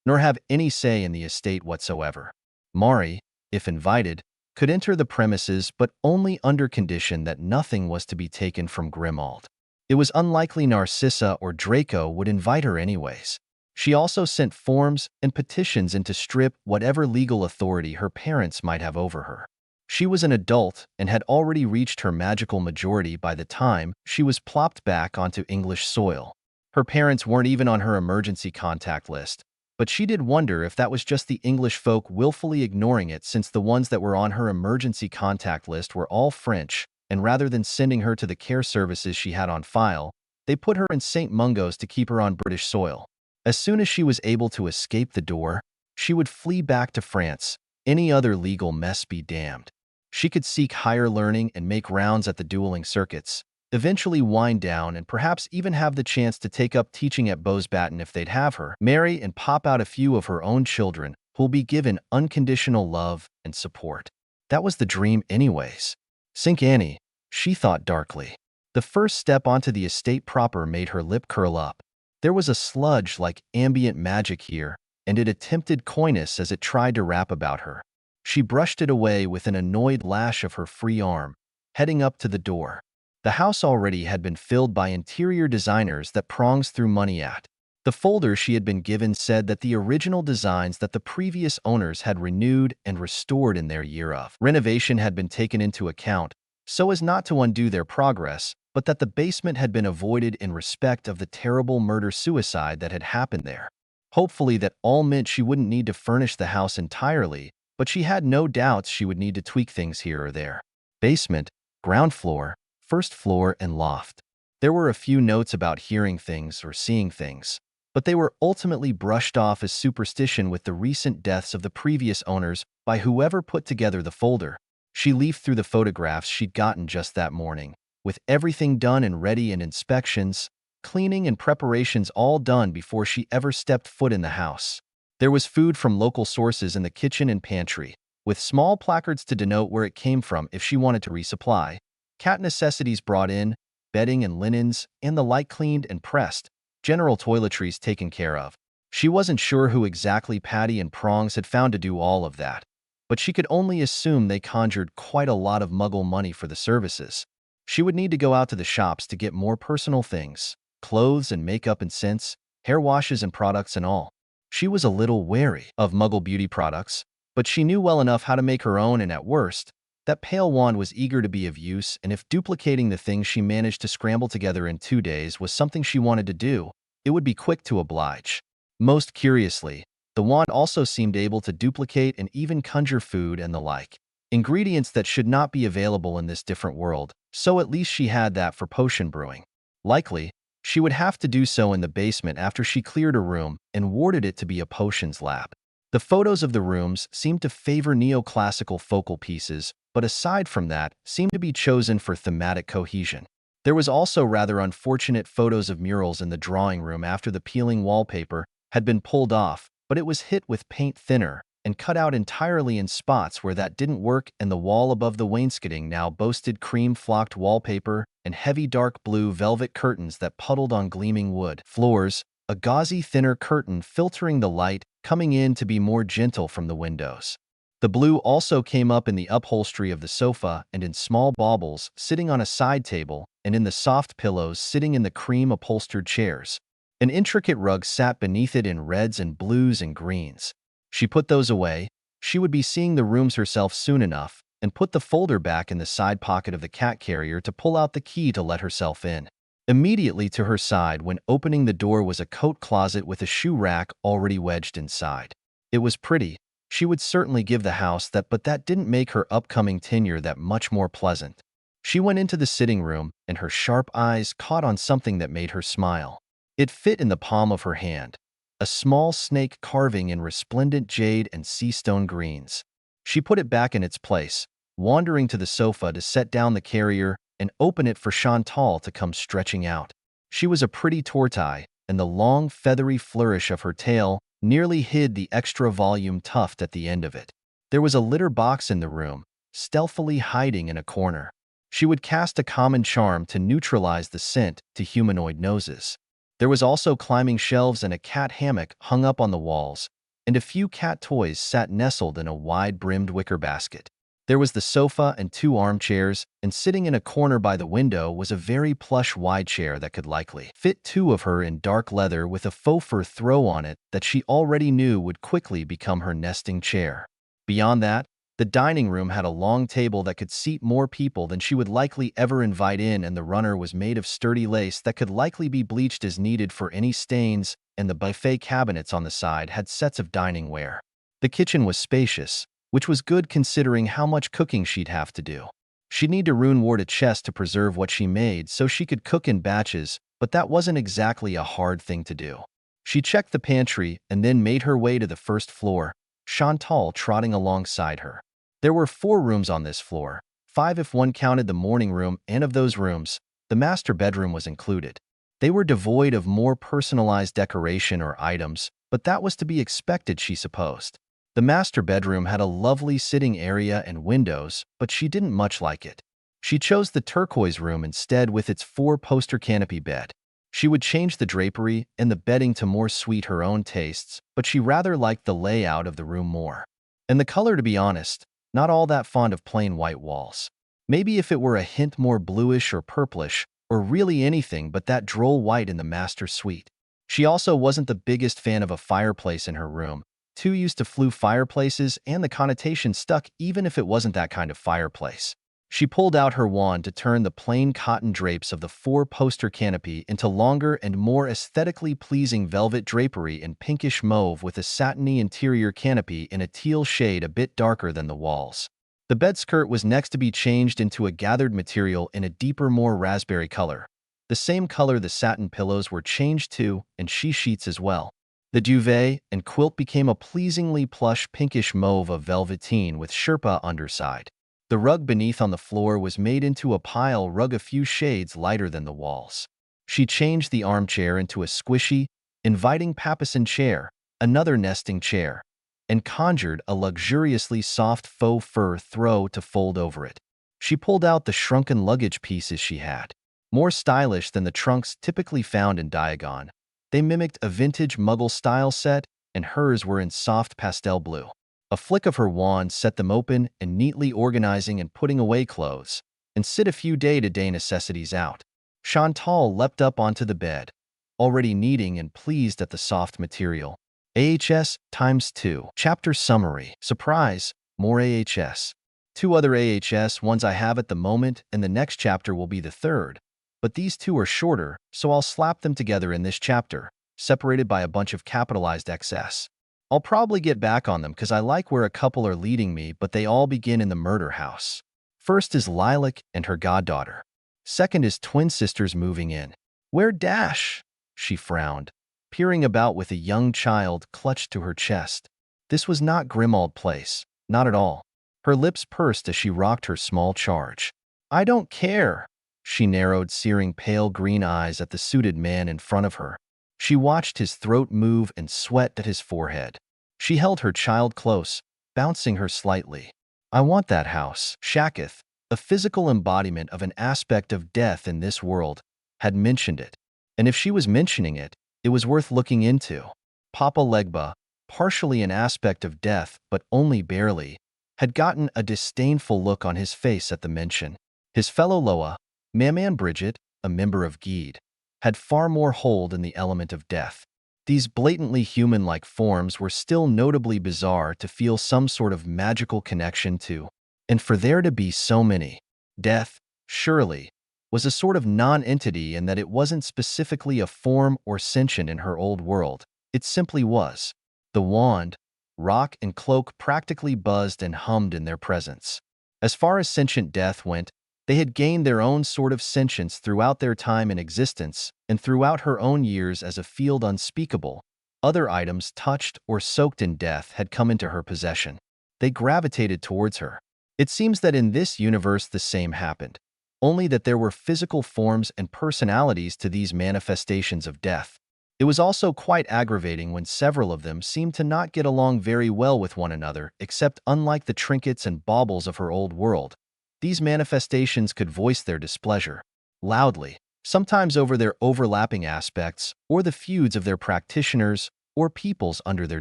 nor have any say in the estate whatsoever. Mari, if invited, could enter the premises, but only under condition that nothing was to be taken from Grimmauld. It was unlikely Narcissa or Draco would invite her anyways. She also sent forms and petitions in to strip whatever legal authority her parents might have over her. She was an adult and had already reached her magical majority by the time she was plopped back onto English soil. Her parents weren't even on her emergency contact list, but she did wonder if that was just the English folk willfully ignoring it, since the ones that were on her emergency contact list were all French, and rather than sending her to the care services she had on file, they put her in St. Mungo's to keep her on British soil. As soon as she was able to escape the door, she would flee back to France. Any other legal mess be damned. She could seek higher learning and make rounds at the dueling circuits, eventually wind down and perhaps even have the chance to take up teaching at Beauxbaton if they'd have her, marry and pop out a few of her own children who'll be given unconditional love and support. That was the dream anyways. Sink Annie, she thought darkly. The first step onto the estate proper made her lip curl up. There was a sludge like ambient magic here, and it attempted coyness as it tried to wrap about her. She brushed it away with an annoyed lash of her free arm, heading up to the door. The house already had been filled by interior designers that prongs threw money at. The folder she had been given said that the original designs that the previous owners had renewed and restored in their year of renovation had been taken into account, so as not to undo their progress, but that the basement had been avoided in respect of the terrible murder-suicide that had happened there. Hopefully that all meant she wouldn't need to furnish the house entirely, but she had no doubts she would need to tweak things here or there. Basement, ground floor, first floor, and loft. There were a few notes about hearing things or seeing things, but they were ultimately brushed off as superstition with the recent deaths of the previous owners by whoever put together the folder. She leafed through the photographs she'd gotten just that morning, with everything done and ready and inspections, cleaning and preparations all done before she ever stepped foot in the house. There was food from local sources in the kitchen and pantry, with small placards to denote where it came from if she wanted to resupply, cat necessities brought in, bedding and linens, and the like cleaned and pressed, general toiletries taken care of. She wasn't sure who exactly Patty and Prongs had found to do all of that, but she could only assume they conjured quite a lot of muggle money for the services. She would need to go out to the shops to get more personal things, clothes and makeup and scents, hair washes and products and all. She was a little wary of muggle beauty products, but she knew well enough how to make her own, and at worst, that pale wand was eager to be of use, and if duplicating the things she managed to scramble together in 2 days was something she wanted to do, it would be quick to oblige. Most curiously, the wand also seemed able to duplicate and even conjure food and the like. Ingredients that should not be available in this different world, so at least she had that for potion brewing. Likely, she would have to do so in the basement after she cleared a room and warded it to be a potions lab. The photos of the rooms seemed to favor neoclassical focal pieces, but aside from that, seemed to be chosen for thematic cohesion. There was also rather unfortunate photos of murals in the drawing room after the peeling wallpaper had been pulled off, but it was hit with paint thinner and cut out entirely in spots where that didn't work, and the wall above the wainscoting now boasted cream-flocked wallpaper and heavy dark blue velvet curtains that puddled on gleaming wood floors, a gauzy thinner curtain filtering the light coming in to be more gentle from the windows. The blue also came up in the upholstery of the sofa and in small baubles sitting on a side table and in the soft pillows sitting in the cream-upholstered chairs. An intricate rug sat beneath it in reds and blues and greens. She put those away. She would be seeing the rooms herself soon enough, and put the folder back in the side pocket of the cat carrier to pull out the key to let herself in. Immediately to her side when opening the door was a coat closet with a shoe rack already wedged inside. It was pretty. She would certainly give the house that, but that didn't make her upcoming tenure that much more pleasant. She went into the sitting room, and her sharp eyes caught on something that made her smile. It fit in the palm of her hand. A small snake carving in resplendent jade and sea stone greens. She put it back in its place, wandering to the sofa to set down the carrier and open it for Chantal to come stretching out. She was a pretty tortoise, and the long, feathery flourish of her tail nearly hid the extra volume tuft at the end of it. There was a litter box in the room, stealthily hiding in a corner. She would cast a common charm to neutralize the scent to humanoid noses. There was also climbing shelves and a cat hammock hung up on the walls, and a few cat toys sat nestled in a wide-brimmed wicker basket. There was the sofa and 2 armchairs, and sitting in a corner by the window was a very plush wide chair that could likely fit 2 of her in dark leather with a faux fur throw on it that she already knew would quickly become her nesting chair. Beyond that, the dining room had a long table that could seat more people than she would likely ever invite in, and the runner was made of sturdy lace that could likely be bleached as needed for any stains, and the buffet cabinets on the side had sets of dining ware. The kitchen was spacious, which was good considering how much cooking she'd have to do. She'd need to ruin-ward a chest to preserve what she made so she could cook in batches, but that wasn't exactly a hard thing to do. She checked the pantry and then made her way to the first floor, Chantal trotting alongside her. There were 4 rooms on this floor, 5 if one counted the morning room, and of those rooms, the master bedroom was included. They were devoid of more personalized decoration or items, but that was to be expected, she supposed. The master bedroom had a lovely sitting area and windows, but she didn't much like it. She chose the turquoise room instead with its 4-poster canopy bed. She would change the drapery and the bedding to more suit her own tastes, but she rather liked the layout of the room more. And the color, to be honest, not all that fond of plain white walls. Maybe if it were a hint more bluish or purplish, or really anything but that droll white in the master suite. She also wasn't the biggest fan of a fireplace in her room, too used to flue fireplaces and the connotation stuck even if it wasn't that kind of fireplace. She pulled out her wand to turn the plain cotton drapes of the 4-poster canopy into longer and more aesthetically pleasing velvet drapery in pinkish mauve with a satiny interior canopy in a teal shade a bit darker than the walls. The bed skirt was next to be changed into a gathered material in a deeper, more raspberry color. The same color the satin pillows were changed to, and she sheets as well. The duvet and quilt became a pleasingly plush pinkish mauve of velveteen with Sherpa underside. The rug beneath on the floor was made into a pile rug a few shades lighter than the walls. She changed the armchair into a squishy, inviting papasan chair, another nesting chair, and conjured a luxuriously soft faux fur throw to fold over it. She pulled out the shrunken luggage pieces she had. More stylish than the trunks typically found in Diagon, they mimicked a vintage Muggle-style set, and hers were in soft pastel blue. A flick of her wand set them open and neatly organizing and putting away clothes, and sit a few day-to-day necessities out. Chantal leapt up onto the bed, already kneading and pleased at the soft material. AHS ×2. Chapter Summary. Surprise, more AHS. 2 other AHS ones I have at the moment, and the next chapter will be the 3rd. But these 2 are shorter, so I'll slap them together in this chapter, separated by a bunch of capitalized XS. I'll probably get back on them because I like where a couple are leading me, but they all begin in the murder house. First is Lilac and her goddaughter. Second is twin sisters moving in. Where dash? She frowned, peering about with a young child clutched to her chest. This was not Grimmauld Place, not at all. Her lips pursed as she rocked her small charge. I don't care. She narrowed searing pale green eyes at the suited man in front of her. She watched his throat move and sweat at his forehead. She held her child close, bouncing her slightly. I want that house. Shaketh, a physical embodiment of an aspect of death in this world, had mentioned it. And if she was mentioning it, it was worth looking into. Papa Legba, partially an aspect of death, but only barely, had gotten a disdainful look on his face at the mention. His fellow Loa, Maman Bridget, a member of Geed, had far more hold in the element of death. These blatantly human-like forms were still notably bizarre to feel some sort of magical connection to. And for there to be so many, death, surely, was a sort of non-entity in that it wasn't specifically a form or sentient in her old world. It simply was. The wand, rock, and cloak practically buzzed and hummed in their presence. As far as sentient death went, they had gained their own sort of sentience throughout their time in existence and throughout her own years as a field unspeakable. Other items touched or soaked in death had come into her possession. They gravitated towards her. It seems that in this universe the same happened, only that there were physical forms and personalities to these manifestations of death. It was also quite aggravating when several of them seemed to not get along very well with one another, except unlike the trinkets and baubles of her old world. These manifestations could voice their displeasure, loudly, sometimes over their overlapping aspects or the feuds of their practitioners or peoples under their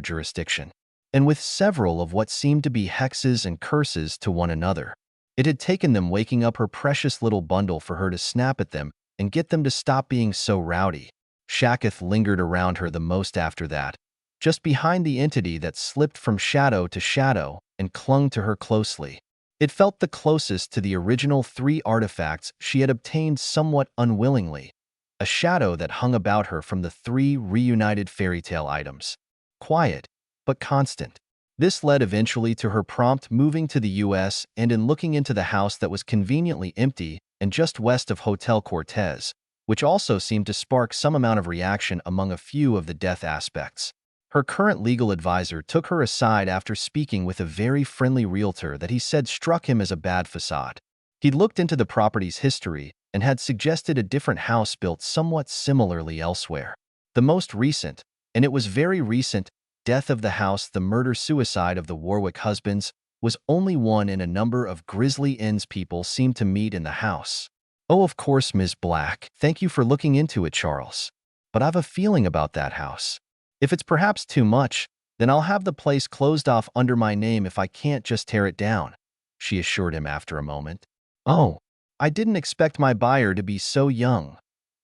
jurisdiction, and with several of what seemed to be hexes and curses to one another. It had taken them waking up her precious little bundle for her to snap at them and get them to stop being so rowdy. Shaketh lingered around her the most after that, just behind the entity that slipped from shadow to shadow and clung to her closely. It felt the closest to the original 3 artifacts she had obtained somewhat unwillingly, a shadow that hung about her from the 3 reunited fairy tale items. Quiet, but constant. This led eventually to her prompt moving to the U.S. and in looking into the house that was conveniently empty and just west of Hotel Cortez, which also seemed to spark some amount of reaction among a few of the death aspects. Her current legal advisor took her aside after speaking with a very friendly realtor that he said struck him as a bad facade. He'd looked into the property's history and had suggested a different house built somewhat similarly elsewhere. The most recent, and it was very recent, death of the house, the murder-suicide of the Warwick husbands, was only one in a number of grisly ends people seemed to meet in the house. Oh, of course, Ms. Black. Thank you for looking into it, Charles. But I've a feeling about that house. If it's perhaps too much, then I'll have the place closed off under my name if I can't just tear it down, she assured him after a moment. Oh, I didn't expect my buyer to be so young,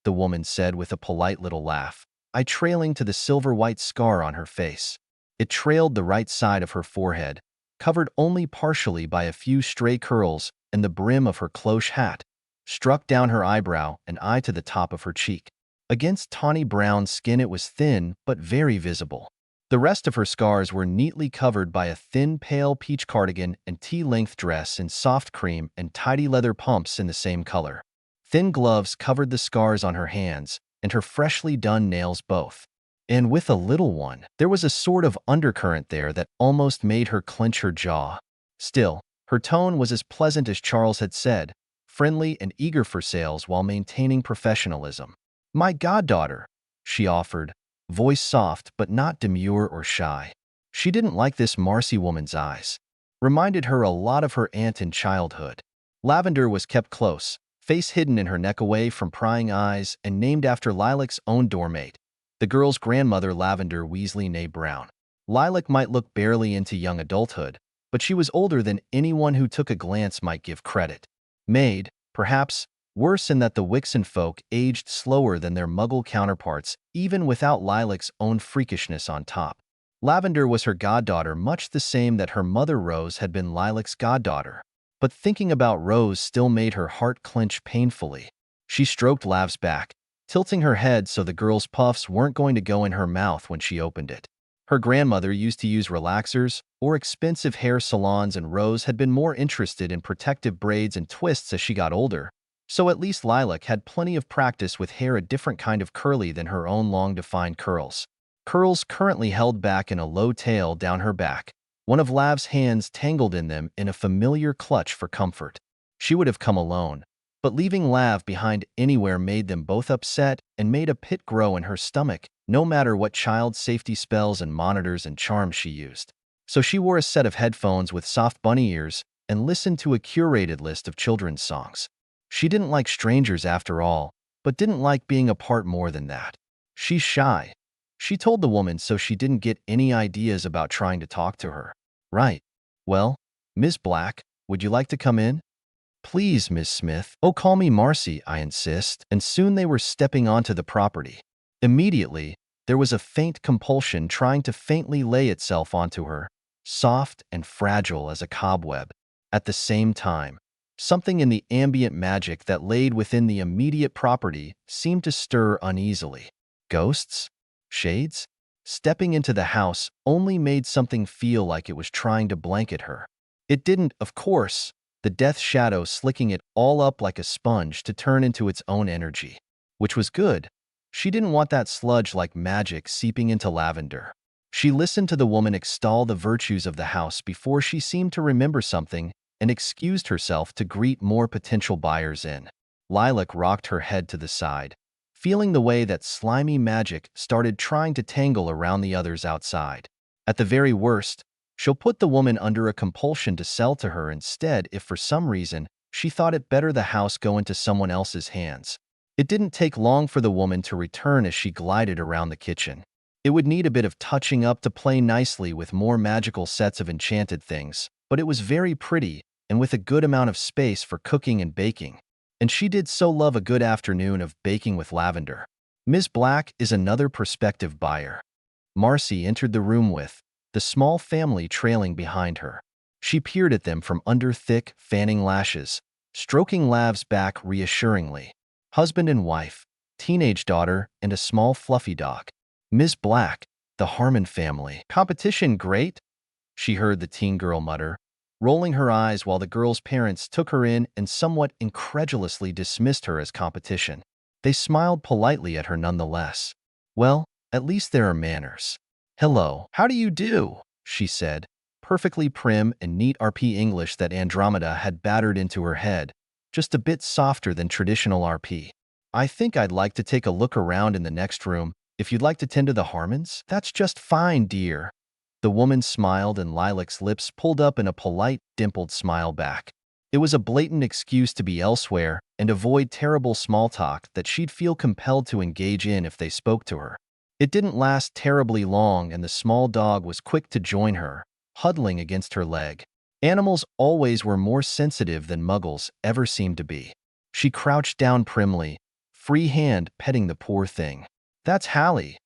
the woman said with a polite little laugh, eye trailing to the silver-white scar on her face. It trailed the right side of her forehead, covered only partially by a few stray curls, and the brim of her cloche hat struck down her eyebrow and eye to the top of her cheek. Against tawny brown skin it was thin but very visible. The rest of her scars were neatly covered by a thin pale peach cardigan and tea-length dress in soft cream and tidy leather pumps in the same color. Thin gloves covered the scars on her hands and her freshly done nails both. And with a little one, there was a sort of undercurrent there that almost made her clench her jaw. Still, her tone was as pleasant as Charles had said, friendly and eager for sales while maintaining professionalism. "My goddaughter," she offered, voice soft but not demure or shy. She didn't like this Marcy woman's eyes. Reminded her a lot of her aunt in childhood. Lavender was kept close, face hidden in her neck away from prying eyes, and named after Lilac's own doormate, the girl's grandmother Lavender Weasley née Brown. Lilac might look barely into young adulthood, but she was older than anyone who took a glance might give credit. Maid, perhaps, worse in that the Wixen folk aged slower than their Muggle counterparts, even without Lilac's own freakishness on top. Lavender was her goddaughter, much the same that her mother Rose had been Lilac's goddaughter. But thinking about Rose still made her heart clench painfully. She stroked Lav's back, tilting her head so the girl's puffs weren't going to go in her mouth when she opened it. Her grandmother used to use relaxers or expensive hair salons, and Rose had been more interested in protective braids and twists as she got older. So at least Lilac had plenty of practice with hair a different kind of curly than her own long-defined curls. Curls currently held back in a low tail down her back, one of Lav's hands tangled in them in a familiar clutch for comfort. She would have come alone, but leaving Lav behind anywhere made them both upset and made a pit grow in her stomach, no matter what child safety spells and monitors and charms she used. So she wore a set of headphones with soft bunny ears and listened to a curated list of children's songs. She didn't like strangers after all, but didn't like being apart more than that. She's shy, she told the woman so she didn't get any ideas about trying to talk to her. Right. Well, Miss Black, would you like to come in? Please, Miss Smith. Oh, call me Marcy, I insist. And soon they were stepping onto the property. Immediately, there was a faint compulsion trying to faintly lay itself onto her, soft and fragile as a cobweb. At the same time, something in the ambient magic that laid within the immediate property seemed to stir uneasily. Ghosts? Shades? Stepping into the house only made something feel like it was trying to blanket her. It didn't, of course, the death shadow slicking it all up like a sponge to turn into its own energy. Which was good. She didn't want that sludge like magic seeping into Lavender. She listened to the woman extol the virtues of the house before she seemed to remember something and excused herself to greet more potential buyers in. Lilac rocked her head to the side, feeling the way that slimy magic started trying to tangle around the others outside. At the very worst, she'll put the woman under a compulsion to sell to her instead if for some reason she thought it better the house go into someone else's hands. It didn't take long for the woman to return as she glided around the kitchen. It would need a bit of touching up to play nicely with more magical sets of enchanted things, but it was very pretty and with a good amount of space for cooking and baking. And she did so love a good afternoon of baking with Lavender. Ms. Black is another prospective buyer. Marcy entered the room with the small family trailing behind her. She peered at them from under thick, fanning lashes, stroking Lav's back reassuringly. Husband and wife, teenage daughter, and a small fluffy dog. Ms. Black, the Harmon family. Competition great? She heard the teen girl mutter, rolling her eyes while the girl's parents took her in and somewhat incredulously dismissed her as competition. They smiled politely at her nonetheless. Well, at least there are manners. Hello, how do you do? She said, perfectly prim and neat RP English that Andromeda had battered into her head, just a bit softer than traditional RP. I think I'd like to take a look around in the next room. If you'd like to tend to the Harmons, that's just fine, dear. The woman smiled and Lilac's lips pulled up in a polite, dimpled smile back. It was a blatant excuse to be elsewhere and avoid terrible small talk that she'd feel compelled to engage in if they spoke to her. It didn't last terribly long and the small dog was quick to join her, huddling against her leg. Animals always were more sensitive than muggles ever seemed to be. She crouched down primly, free hand petting the poor thing. That's Hallie,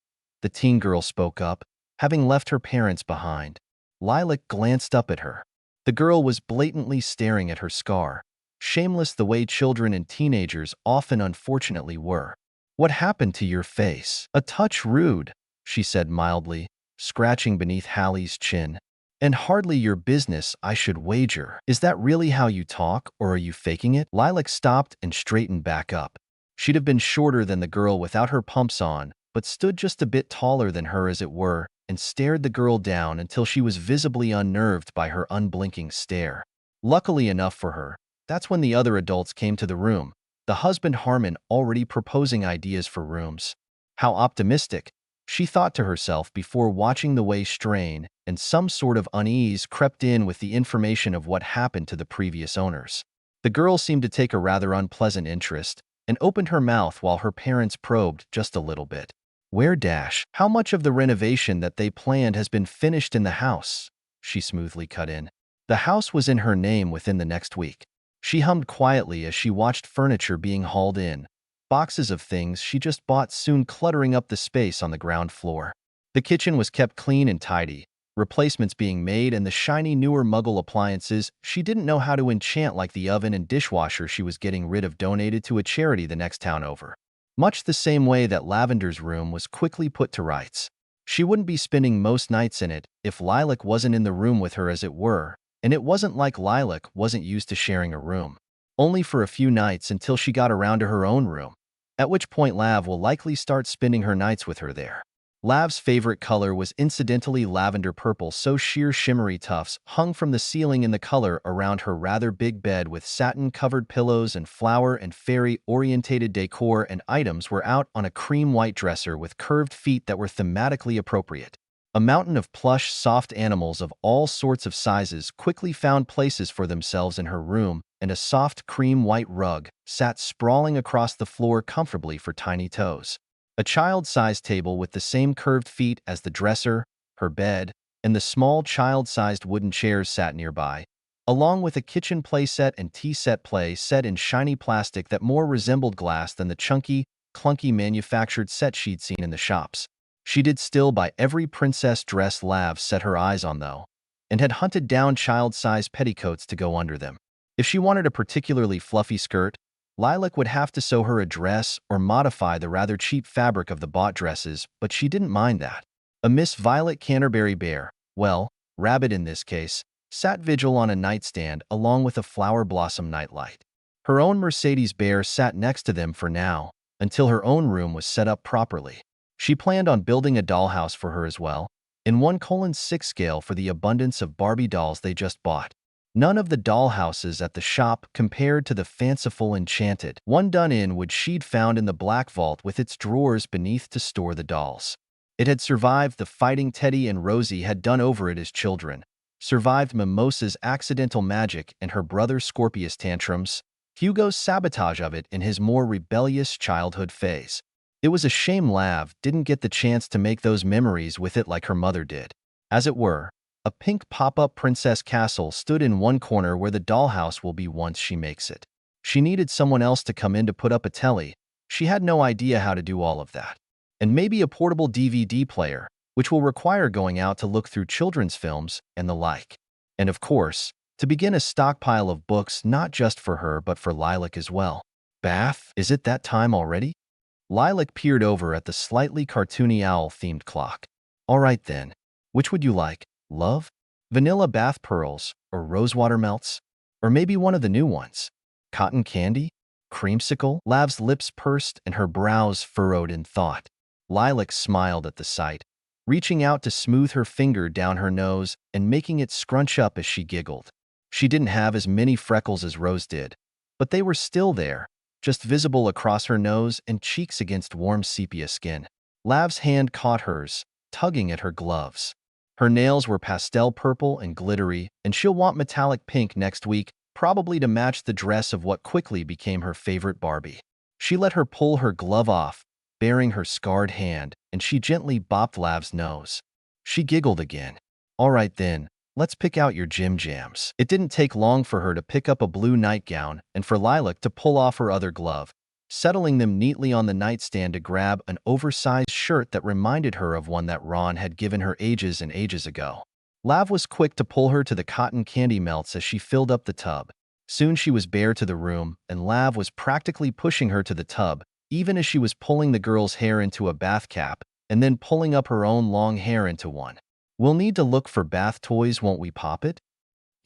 the teen girl spoke up, having left her parents behind. Lilac glanced up at her. The girl was blatantly staring at her scar, shameless the way children and teenagers often unfortunately were. What happened to your face? A touch rude, she said mildly, scratching beneath Hallie's chin. And hardly your business, I should wager. Is that really how you talk, or are you faking it? Lilac stopped and straightened back up. She'd have been shorter than the girl without her pumps on, but stood just a bit taller than her as it were, and stared the girl down until she was visibly unnerved by her unblinking stare. Luckily enough for her, that's when the other adults came to the room, the husband Harmon already proposing ideas for rooms. How optimistic, she thought to herself before watching the way strain and some sort of unease crept in with the information of what happened to the previous owners. The girl seemed to take a rather unpleasant interest and opened her mouth while her parents probed just a little bit. Where dash? How much of the renovation that they planned has been finished in the house? She smoothly cut in. The house was in her name within the next week. She hummed quietly as she watched furniture being hauled in, boxes of things she just bought soon cluttering up the space on the ground floor. The kitchen was kept clean and tidy, replacements being made, and the shiny newer Muggle appliances she didn't know how to enchant like the oven and dishwasher she was getting rid of donated to a charity the next town over. Much the same way that Lavender's room was quickly put to rights. She wouldn't be spending most nights in it if Lilac wasn't in the room with her as it were, and it wasn't like Lilac wasn't used to sharing a room. Only for a few nights until she got around to her own room, at which point Lav will likely start spending her nights with her there. Lav's favorite color was incidentally lavender purple, so sheer shimmery tufts hung from the ceiling in the color around her rather big bed with satin-covered pillows and flower and fairy-orientated decor, and items were out on a cream-white dresser with curved feet that were thematically appropriate. A mountain of plush, soft animals of all sorts of sizes quickly found places for themselves in her room, and a soft cream-white rug sat sprawling across the floor comfortably for tiny toes. A child-sized table with the same curved feet as the dresser, her bed, and the small child-sized wooden chairs sat nearby, along with a kitchen playset and tea set play set in shiny plastic that more resembled glass than the chunky, clunky manufactured set she'd seen in the shops. She did still buy every princess dress Lav set her eyes on, though, and had hunted down child-sized petticoats to go under them. If she wanted a particularly fluffy skirt, Lilac would have to sew her a dress or modify the rather cheap fabric of the bought dresses, but she didn't mind that. A Miss Violet Canterbury bear, well, rabbit in this case, sat vigil on a nightstand along with a flower blossom nightlight. Her own Mercedes bear sat next to them for now, until her own room was set up properly. She planned on building a dollhouse for her as well, in 1:6 scale for the abundance of Barbie dolls they just bought. None of the dollhouses at the shop compared to the fanciful enchanted one done in wood she'd found in the Black Vault with its drawers beneath to store the dolls. It had survived the fighting Teddy and Rosie had done over it as children, survived Mimosa's accidental magic and her brother Scorpius tantrums, Hugo's sabotage of it in his more rebellious childhood phase. It was a shame Lav didn't get the chance to make those memories with it like her mother did. As it were, a pink pop-up princess castle stood in one corner where the dollhouse will be once she makes it. She needed someone else to come in to put up a telly. She had no idea how to do all of that. And maybe a portable DVD player, which will require going out to look through children's films and the like. And of course, to begin a stockpile of books not just for her but for Lilac as well. Bath, is it that time already? Lilac peered over at the slightly cartoony owl-themed clock. All right then, which would you like? Love? Vanilla bath pearls, or rosewater melts? Or maybe one of the new ones? Cotton candy? Creamsicle? Lav's lips pursed and her brows furrowed in thought. Lilac smiled at the sight, reaching out to smooth her finger down her nose and making it scrunch up as she giggled. She didn't have as many freckles as Rose did, but they were still there, just visible across her nose and cheeks against warm sepia skin. Lav's hand caught hers, tugging at her gloves. Her nails were pastel purple and glittery, and she'll want metallic pink next week, probably to match the dress of what quickly became her favorite Barbie. She let her pull her glove off, baring her scarred hand, and she gently bopped Lav's nose. She giggled again. All right then, let's pick out your gym jams. It didn't take long for her to pick up a blue nightgown and for Lilac to pull off her other glove, settling them neatly on the nightstand to grab an oversized shirt that reminded her of one that Ron had given her ages and ages ago. Lav was quick to pull her to the cotton candy melts as she filled up the tub. Soon she was bare to the room, and Lav was practically pushing her to the tub, even as she was pulling the girl's hair into a bath cap and then pulling up her own long hair into one. We'll need to look for bath toys, won't we, Poppet?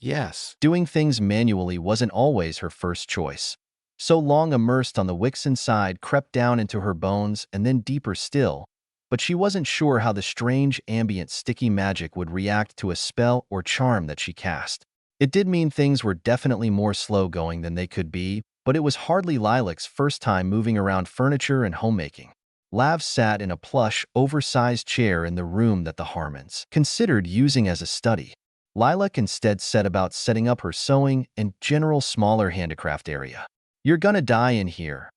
Yes. Doing things manually wasn't always her first choice. So long immersed on the wicks inside crept down into her bones and then deeper still, but she wasn't sure how the strange ambient sticky magic would react to a spell or charm that she cast. It did mean things were definitely more slow-going than they could be, but it was hardly Lilac's first time moving around furniture and homemaking. Lav sat in a plush, oversized chair in the room that the Harmons considered using as a study. Lilac instead set about setting up her sewing and general smaller handicraft area. "You're gonna die in here,"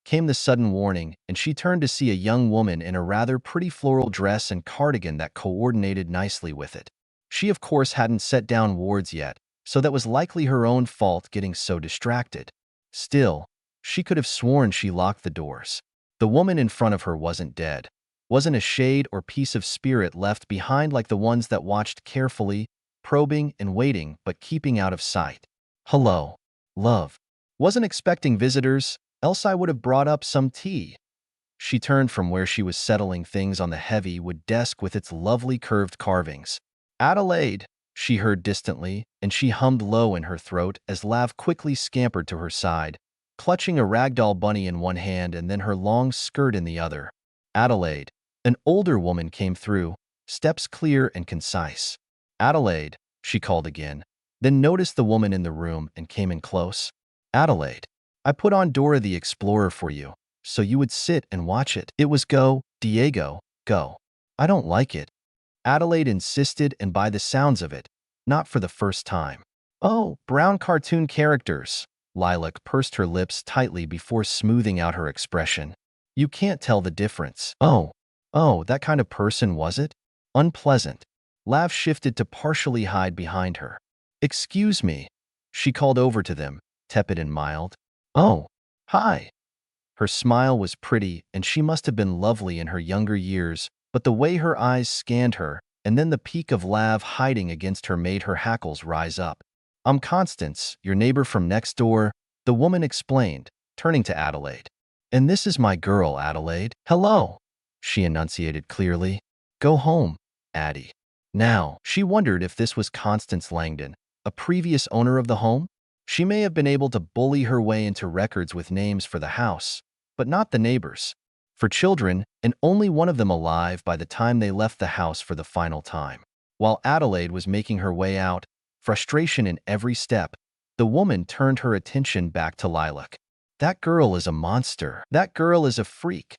came the sudden warning, and she turned to see a young woman in a rather pretty floral dress and cardigan that coordinated nicely with it. She, of course, hadn't set down wards yet, so that was likely her own fault getting so distracted. Still, she could have sworn she locked the doors. The woman in front of her wasn't dead, wasn't a shade or piece of spirit left behind like the ones that watched carefully, probing and waiting but keeping out of sight. "Hello, love. Wasn't expecting visitors, else I would have brought up some tea." She turned from where she was settling things on the heavy wood desk with its lovely curved carvings. "Adelaide," she heard distantly, and she hummed low in her throat as Lav quickly scampered to her side, clutching a ragdoll bunny in one hand and then her long skirt in the other. "Adelaide." An older woman came through, steps clear and concise. "Adelaide," she called again, then noticed the woman in the room and came in close. "Adelaide, I put on Dora the Explorer for you, so you would sit and watch it. It was go, Diego, go." "I don't like it," Adelaide insisted, and by the sounds of it, not for the first time. "Oh, brown cartoon characters." Lilac pursed her lips tightly before smoothing out her expression. "You can't tell the difference." Oh, that kind of person was it? Unpleasant. Lav shifted to partially hide behind her. "Excuse me," she called over to them, tepid and mild. "Oh, hi." Her smile was pretty, and she must have been lovely in her younger years, but the way her eyes scanned her, and then the peak of Lav hiding against her made her hackles rise up. "I'm Constance, your neighbor from next door," the woman explained, turning to Adelaide. "And this is my girl, Adelaide." "Hello," she enunciated clearly. "Go home, Addie." Now, she wondered if this was Constance Langdon, a previous owner of the home. She may have been able to bully her way into records with names for the house, but not the neighbors. For children, and only one of them alive by the time they left the house for the final time. While Adelaide was making her way out, frustration in every step, the woman turned her attention back to Lilac. "That girl is a monster. That girl is a freak,"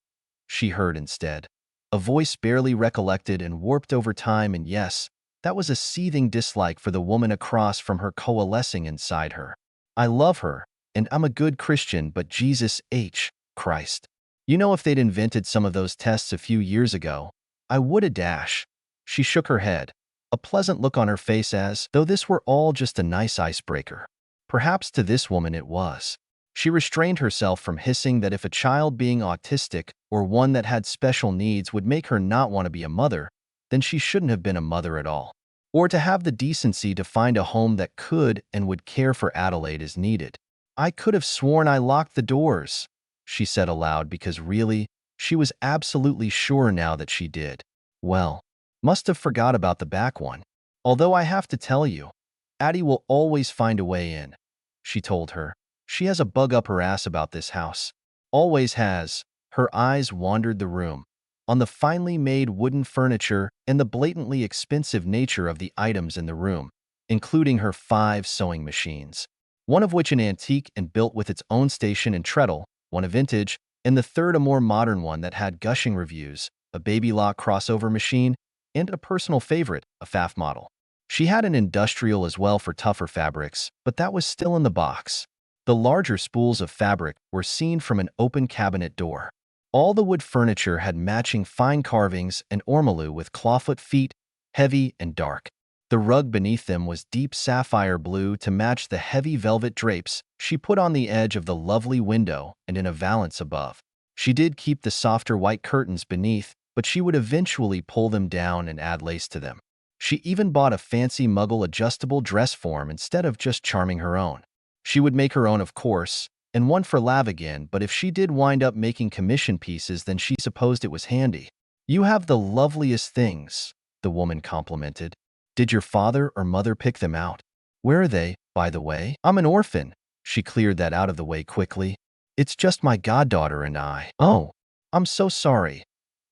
she heard instead. A voice barely recollected and warped over time, and yes, that was a seething dislike for the woman across from her coalescing inside her. "I love her, and I'm a good Christian, but Jesus H. Christ. You know, if they'd invented some of those tests a few years ago, I woulda dash." She shook her head, a pleasant look on her face as though this were all just a nice icebreaker. Perhaps to this woman it was. She restrained herself from hissing that if a child being autistic or one that had special needs would make her not want to be a mother, then she shouldn't have been a mother at all. Or to have the decency to find a home that could and would care for Adelaide as needed. "I could have sworn I locked the doors," she said aloud, because really, she was absolutely sure now that she did. "Well, must have forgot about the back one. Although I have to tell you, Addie will always find a way in," she told her, She has a bug up her ass about this house. Always has. Her eyes wandered the room, on the finely made wooden furniture and the blatantly expensive nature of the items in the room, including her 5 sewing machines, one of which an antique and built with its own station and treadle, one a vintage, and the third a more modern one that had gushing reviews, a baby lock crossover machine, and a personal favorite, a FAF model. She had an industrial as well for tougher fabrics, but that was still in the box. The larger spools of fabric were seen from an open cabinet door. All the wood furniture had matching fine carvings and ormolu with clawfoot feet, heavy and dark. The rug beneath them was deep sapphire blue to match the heavy velvet drapes she put on the edge of the lovely window and in a valance above. She did keep the softer white curtains beneath, but she would eventually pull them down and add lace to them. She even bought a fancy Muggle adjustable dress form instead of just charming her own. She would make her own, of course, and one for Lavigan, but if she did wind up making commission pieces, then she supposed it was handy. "You have the loveliest things," the woman complimented. "Did your father or mother pick them out? Where are they, by the way?" "I'm an orphan." She cleared that out of the way quickly. "It's just my goddaughter and I." "Oh, I'm so sorry,"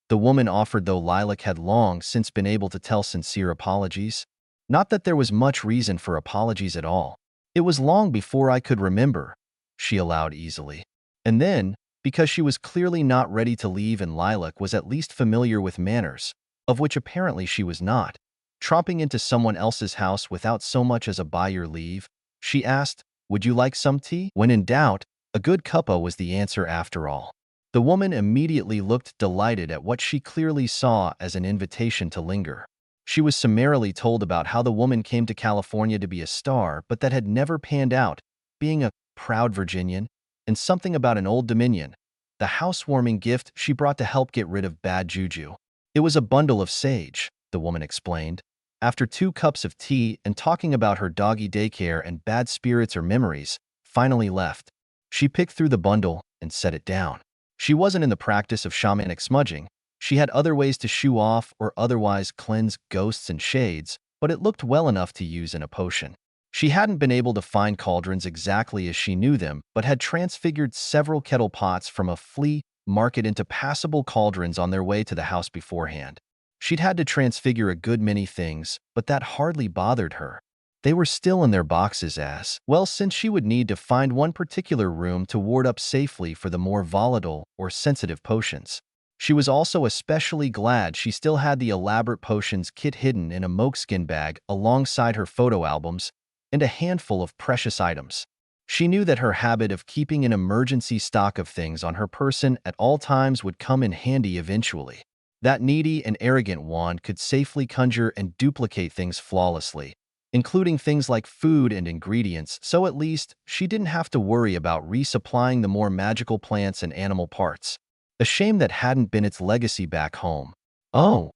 the woman offered, though Lilac had long since been able to tell sincere apologies. Not that there was much reason for apologies at all. "It was long before I could remember," she allowed easily. And then, because she was clearly not ready to leave and Lilac was at least familiar with manners, of which apparently she was not, tromping into someone else's house without so much as a "by your leave," she asked, "Would you like some tea?" When in doubt, a good cuppa was the answer after all. The woman immediately looked delighted at what she clearly saw as an invitation to linger. She was summarily told about how the woman came to California to be a star, but that had never panned out, being a proud Virginian, and something about an Old Dominion, the housewarming gift she brought to help get rid of bad juju. It was a bundle of sage, the woman explained. After 2 cups of tea and talking about her doggy daycare and bad spirits or memories, finally left. She picked through the bundle and set it down. She wasn't in the practice of shamanic smudging. She had other ways to shoo off or otherwise cleanse ghosts and shades, but it looked well enough to use in a potion. She hadn't been able to find cauldrons exactly as she knew them, but had transfigured several kettle pots from a flea market into passable cauldrons on their way to the house beforehand. She'd had to transfigure a good many things, but that hardly bothered her. They were still in their boxes as, well, since she would need to find one particular room to ward up safely for the more volatile or sensitive potions. She was also especially glad she still had the elaborate potions kit hidden in a moleskin bag alongside her photo albums and a handful of precious items. She knew that her habit of keeping an emergency stock of things on her person at all times would come in handy eventually. That needy and arrogant wand could safely conjure and duplicate things flawlessly, including things like food and ingredients, so at least she didn't have to worry about resupplying the more magical plants and animal parts. A shame that hadn't been its legacy back home. Oh,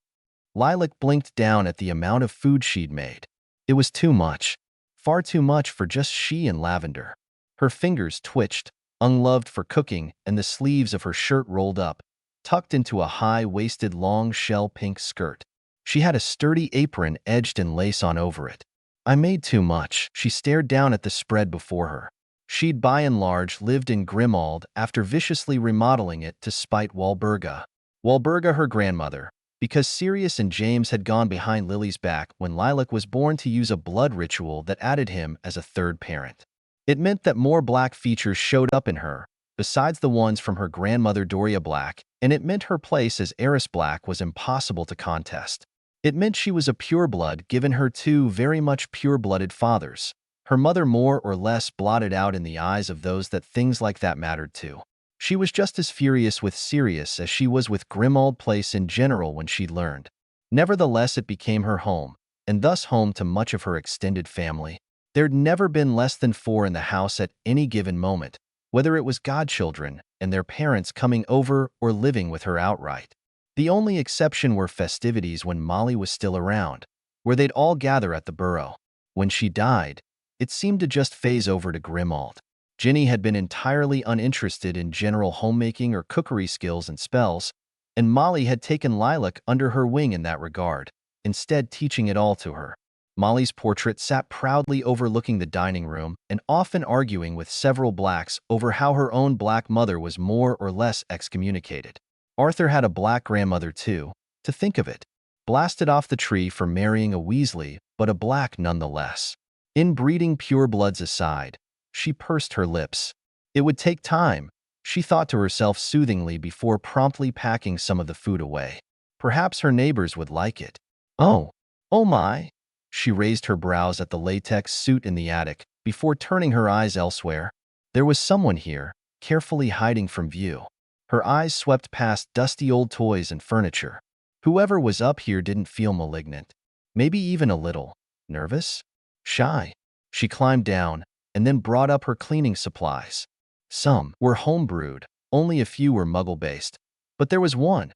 Lilac blinked down at the amount of food she'd made. It was too much. Far too much for just she and Lavender. Her fingers twitched, unloved for cooking, and the sleeves of her shirt rolled up, tucked into a high-waisted long shell pink skirt. She had a sturdy apron edged in lace on over it. "I made too much." She stared down at the spread before her. She'd by and large lived in Grimald after viciously remodeling it to spite Walburga. Walburga, her grandmother, because Sirius and James had gone behind Lily's back when Lilac was born to use a blood ritual that added him as a third parent. It meant that more black features showed up in her, besides the ones from her grandmother Doria Black, and it meant her place as heiress Black was impossible to contest. It meant she was a pureblood given her 2 very much pure-blooded fathers, her mother more or less blotted out in the eyes of those that things like that mattered to. She was just as furious with Sirius as she was with Grimald Place in general when she'd learned. Nevertheless, it became her home, and thus home to much of her extended family. There'd never been less than 4 in the house at any given moment, whether it was godchildren and their parents coming over or living with her outright. The only exception were festivities when Molly was still around, where they'd all gather at the burrow. When she died, it seemed to just phase over to Grimald. Ginny had been entirely uninterested in general homemaking or cookery skills and spells, and Molly had taken Lilac under her wing in that regard, instead teaching it all to her. Molly's portrait sat proudly overlooking the dining room and often arguing with several blacks over how her own black mother was more or less excommunicated. Arthur had a black grandmother too, to think of it. Blasted off the tree for marrying a Weasley, but a black nonetheless. Inbreeding purebloods aside, she pursed her lips. It would take time, she thought to herself soothingly before promptly packing some of the food away. Perhaps her neighbors would like it. Oh my. She raised her brows at the latex suit in the attic before turning her eyes elsewhere. There was someone here, carefully hiding from view. Her eyes swept past dusty old toys and furniture. Whoever was up here didn't feel malignant. Maybe even a little nervous? Shy. She climbed down and then brought up her cleaning supplies. Some were homebrewed, only a few were muggle-based. But there was one,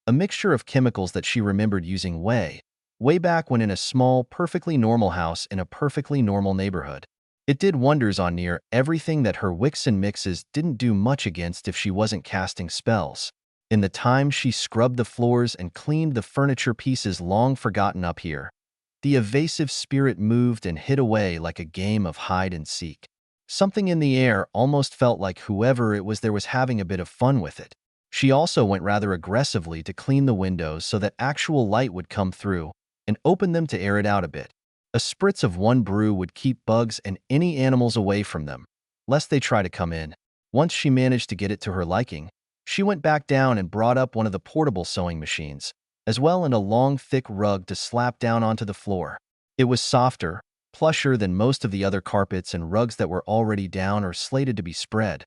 a mixture of chemicals that she remembered using way back when in a small, perfectly normal house in a perfectly normal neighborhood. It did wonders on near everything that her wicks and mixes didn't do much against if she wasn't casting spells. In the time she scrubbed the floors and cleaned the furniture pieces long forgotten up here, the evasive spirit moved and hid away like a game of hide and seek. Something in the air almost felt like whoever it was there was having a bit of fun with it. She also went rather aggressively to clean the windows so that actual light would come through, and open them to air it out a bit. A spritz of one brew would keep bugs and any animals away from them, lest they try to come in. Once she managed to get it to her liking, she went back down and brought up one of the portable sewing machines, as well as a long, thick rug to slap down onto the floor. It was softer, plusher than most of the other carpets and rugs that were already down or slated to be spread.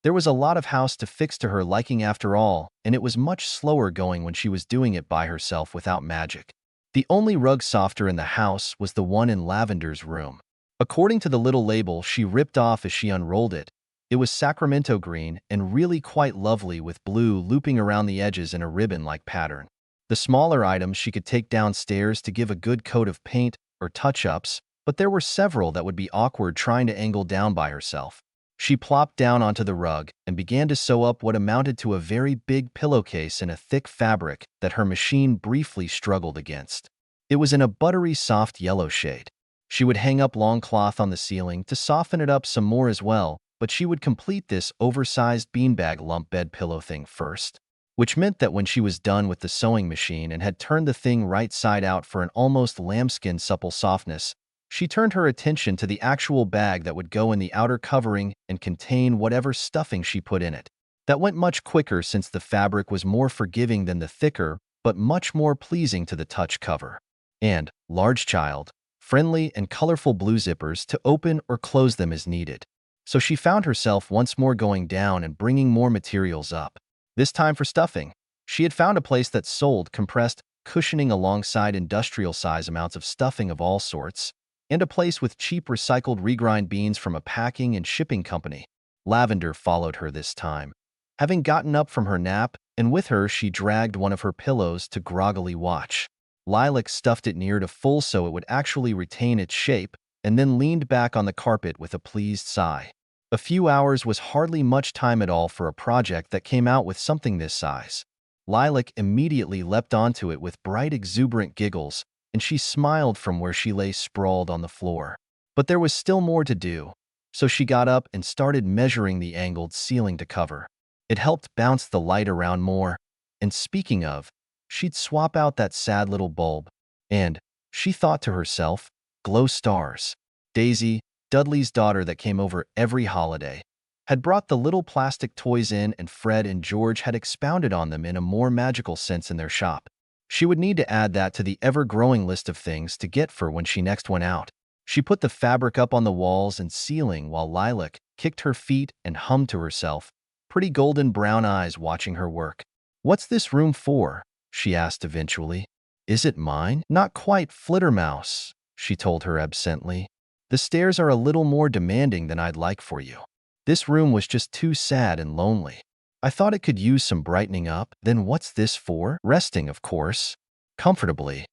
There was a lot of house to fix to her liking after all, and it was much slower going when she was doing it by herself without magic. The only rug softer in the house was the one in Lavender's room. According to the little label she ripped off as she unrolled it, it was Sacramento green and really quite lovely with blue looping around the edges in a ribbon-like pattern. The smaller items she could take downstairs to give a good coat of paint or touch-ups, but there were several that would be awkward trying to angle down by herself. She plopped down onto the rug and began to sew up what amounted to a very big pillowcase in a thick fabric that her machine briefly struggled against. It was in a buttery soft yellow shade. She would hang up long cloth on the ceiling to soften it up some more as well, but she would complete this oversized beanbag lump bed pillow thing first, which meant that when she was done with the sewing machine and had turned the thing right side out for an almost lambskin supple softness, she turned her attention to the actual bag that would go in the outer covering and contain whatever stuffing she put in it. That went much quicker since the fabric was more forgiving than the thicker, but much more pleasing to the touch cover. And, large child, friendly and colorful blue zippers to open or close them as needed. So she found herself once more going down and bringing more materials up. This time for stuffing. She had found a place that sold compressed cushioning alongside industrial-size amounts of stuffing of all sorts, and a place with cheap recycled regrind beans from a packing and shipping company. Lavender followed her this time, having gotten up from her nap, and with her she dragged one of her pillows to groggily watch. Lilac stuffed it near to full so it would actually retain its shape, and then leaned back on the carpet with a pleased sigh. A few hours was hardly much time at all for a project that came out with something this size. Lilac immediately leapt onto it with bright exuberant giggles, and she smiled from where she lay sprawled on the floor. But there was still more to do, so she got up and started measuring the angled ceiling to cover. It helped bounce the light around more, and speaking of, she'd swap out that sad little bulb. And, she thought to herself, glow stars. Daisy, Dudley's daughter that came over every holiday, had brought the little plastic toys in, and Fred and George had expounded on them in a more magical sense in their shop. She would need to add that to the ever-growing list of things to get for when she next went out. She put the fabric up on the walls and ceiling while Lilac kicked her feet and hummed to herself, pretty golden brown eyes watching her work. "What's this room for?" she asked eventually. "Is it mine?" "Not quite, Flittermouse," she told her absently. "The stairs are a little more demanding than I'd like for you. This room was just too sad and lonely. I thought it could use some brightening up." "Then what's this for?" "Resting, of course. Comfortably."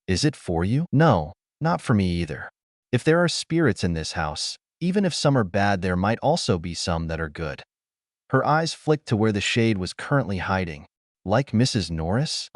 "Is it for you?" "No, not for me either. If there are spirits in this house, even if some are bad, there might also be some that are good." Her eyes flicked to where the shade was currently hiding. "Like Mrs. Norris?"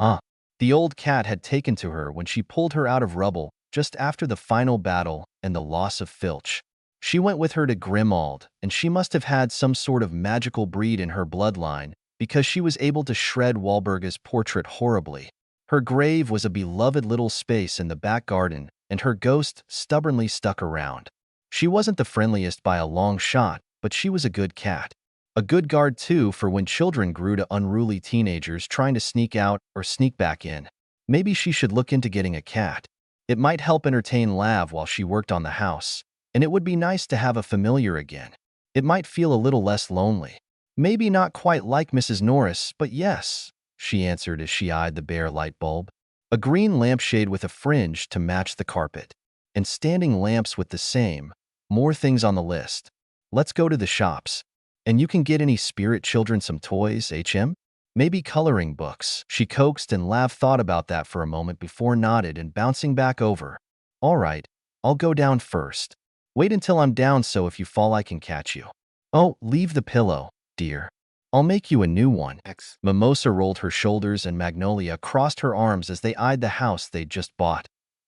The old cat had taken to her when she pulled her out of rubble just after the final battle and the loss of Filch. She went with her to Grimald, and she must have had some sort of magical breed in her bloodline because she was able to shred Walburga's portrait horribly. Her grave was a beloved little space in the back garden, and her ghost stubbornly stuck around. She wasn't the friendliest by a long shot, but she was a good cat. A good guard, too, for when children grew to unruly teenagers trying to sneak out or sneak back in. Maybe she should look into getting a cat. It might help entertain Lav while she worked on the house, and it would be nice to have a familiar again. It might feel a little less lonely. Maybe not quite like Mrs. Norris, but yes, she answered as she eyed the bare light bulb. A green lampshade with a fringe to match the carpet, and standing lamps with the same. More things on the list. Let's go to the shops. And you can get any spirit children some toys, HM? Maybe coloring books. She coaxed, and Lav thought about that for a moment before nodded and bouncing back over. All right, I'll go down first. Wait until I'm down so if you fall I can catch you. Oh, leave the pillow, dear. I'll make you a new one. Mimosa rolled her shoulders and Magnolia crossed her arms as they eyed the house they'd just bought,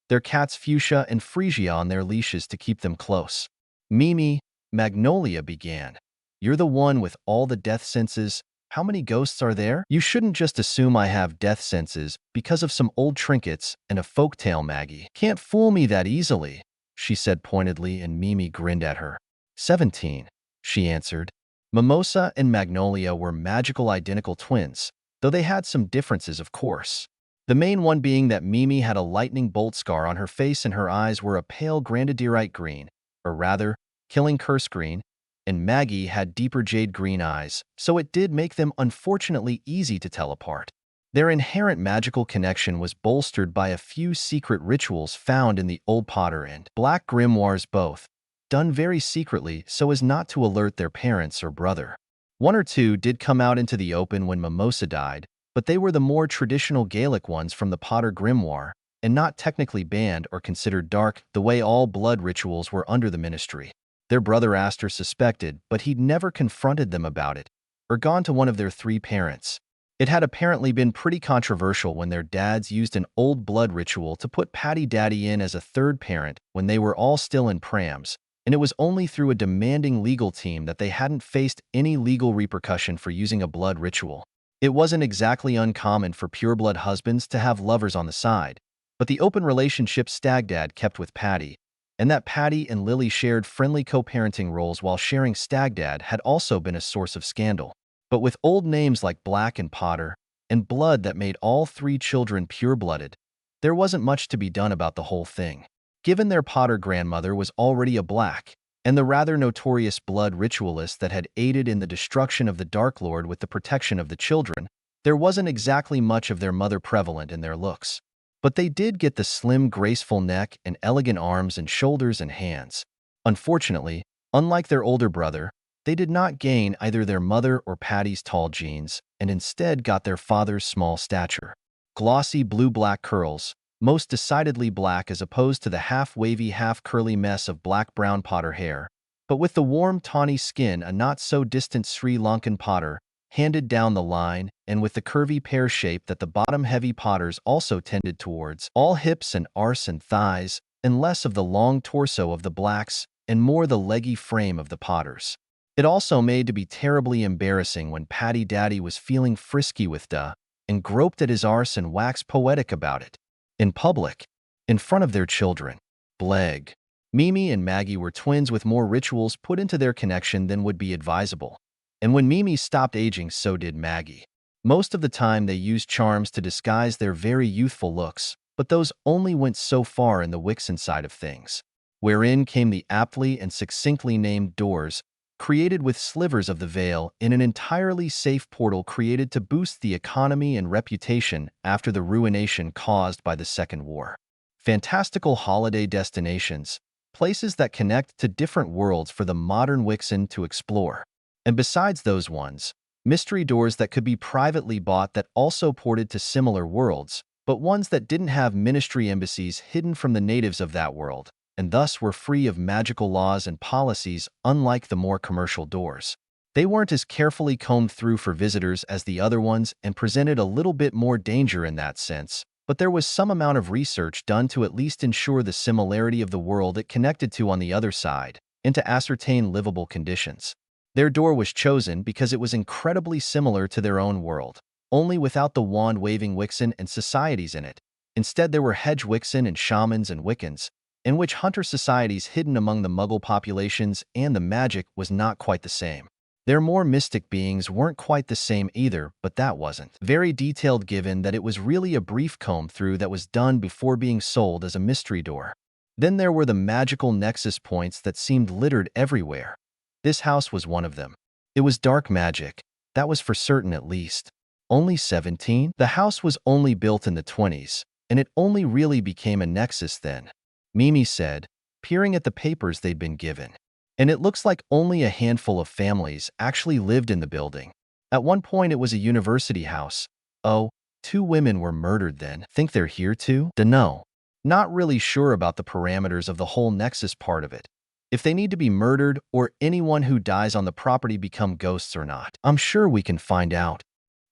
their cats Fuchsia and Frisia on their leashes to keep them close. Mimi, Magnolia began. You're the one with all the death senses. How many ghosts are there? You shouldn't just assume I have death senses because of some old trinkets and a folktale, Maggie. Can't fool me that easily, she said pointedly, and Mimi grinned at her. 17, she answered. Mimosa and Magnolia were magical identical twins, though they had some differences, of course. The main one being that Mimi had a lightning bolt scar on her face and her eyes were a pale grandidirite green, or rather, killing curse green, and Maggie had deeper jade green eyes, so it did make them unfortunately easy to tell apart. Their inherent magical connection was bolstered by a few secret rituals found in the Old Potter and Black grimoires, both done very secretly so as not to alert their parents or brother. One or two did come out into the open when Mimosa died, but they were the more traditional Gaelic ones from the Potter grimoire, and not technically banned or considered dark the way all blood rituals were under the ministry. Their brother Astor suspected, but he'd never confronted them about it, or gone to one of their three parents. It had apparently been pretty controversial when their dads used an old blood ritual to put Patty Daddy in as a third parent when they were all still in prams, and it was only through a demanding legal team that they hadn't faced any legal repercussion for using a blood ritual. It wasn't exactly uncommon for pureblood husbands to have lovers on the side, but the open relationship Stagdad kept with Patty, and that Patty and Lily shared friendly co-parenting roles while sharing Stagdad had also been a source of scandal. But with old names like Black and Potter, and blood that made all three children pure-blooded, there wasn't much to be done about the whole thing. Given their Potter grandmother was already a Black, and the rather notorious blood ritualist that had aided in the destruction of the Dark Lord with the protection of the children, there wasn't exactly much of their mother prevalent in their looks. But they did get the slim, graceful neck and elegant arms and shoulders and hands. Unfortunately, unlike their older brother, they did not gain either their mother or Patty's tall genes, and instead got their father's small stature. Glossy blue-black curls, most decidedly black as opposed to the half-wavy, half-curly mess of black-brown Potter hair, but with the warm, tawny skin a not-so-distant Sri Lankan Potter handed down the line, and with the curvy pear shape that the bottom-heavy Potters also tended towards, all hips and arse and thighs, and less of the long torso of the Blacks, and more the leggy frame of the Potters. It also made to be terribly embarrassing when Patty Daddy was feeling frisky with Da, and groped at his arse and waxed poetic about it. In public, in front of their children. Bleg. Mimi and Maggie were twins with more rituals put into their connection than would be advisable. And when Mimi stopped aging, so did Maggie. Most of the time they used charms to disguise their very youthful looks, but those only went so far in the Wixen side of things, wherein came the aptly and succinctly named doors, created with slivers of the veil in an entirely safe portal created to boost the economy and reputation after the ruination caused by the Second War. Fantastical holiday destinations, places that connect to different worlds for the modern Wixen to explore. And besides those ones, mystery doors that could be privately bought that also ported to similar worlds, but ones that didn't have ministry embassies hidden from the natives of that world, and thus were free of magical laws and policies unlike the more commercial doors. They weren't as carefully combed through for visitors as the other ones and presented a little bit more danger in that sense, but there was some amount of research done to at least ensure the similarity of the world it connected to on the other side, and to ascertain livable conditions. Their door was chosen because it was incredibly similar to their own world, only without the wand-waving Wixen and societies in it. Instead, there were hedge Wixen and shamans and Wiccans, in which hunter societies hidden among the Muggle populations, and the magic was not quite the same. Their more mystic beings weren't quite the same either, but that wasn't very detailed given that it was really a brief comb-through that was done before being sold as a mystery door. Then there were the magical nexus points that seemed littered everywhere. This house was one of them. It was dark magic, that was for certain at least. Only 17? The house was only built in the 20s, and it only really became a nexus then, Mimi said, peering at the papers they'd been given. And it looks like only a handful of families actually lived in the building. At one point it was a university house. Oh, 2 women were murdered then. Think they're here too? Dunno. Not really sure about the parameters of the whole nexus part of it. If they need to be murdered or anyone who dies on the property become ghosts or not. I'm sure we can find out,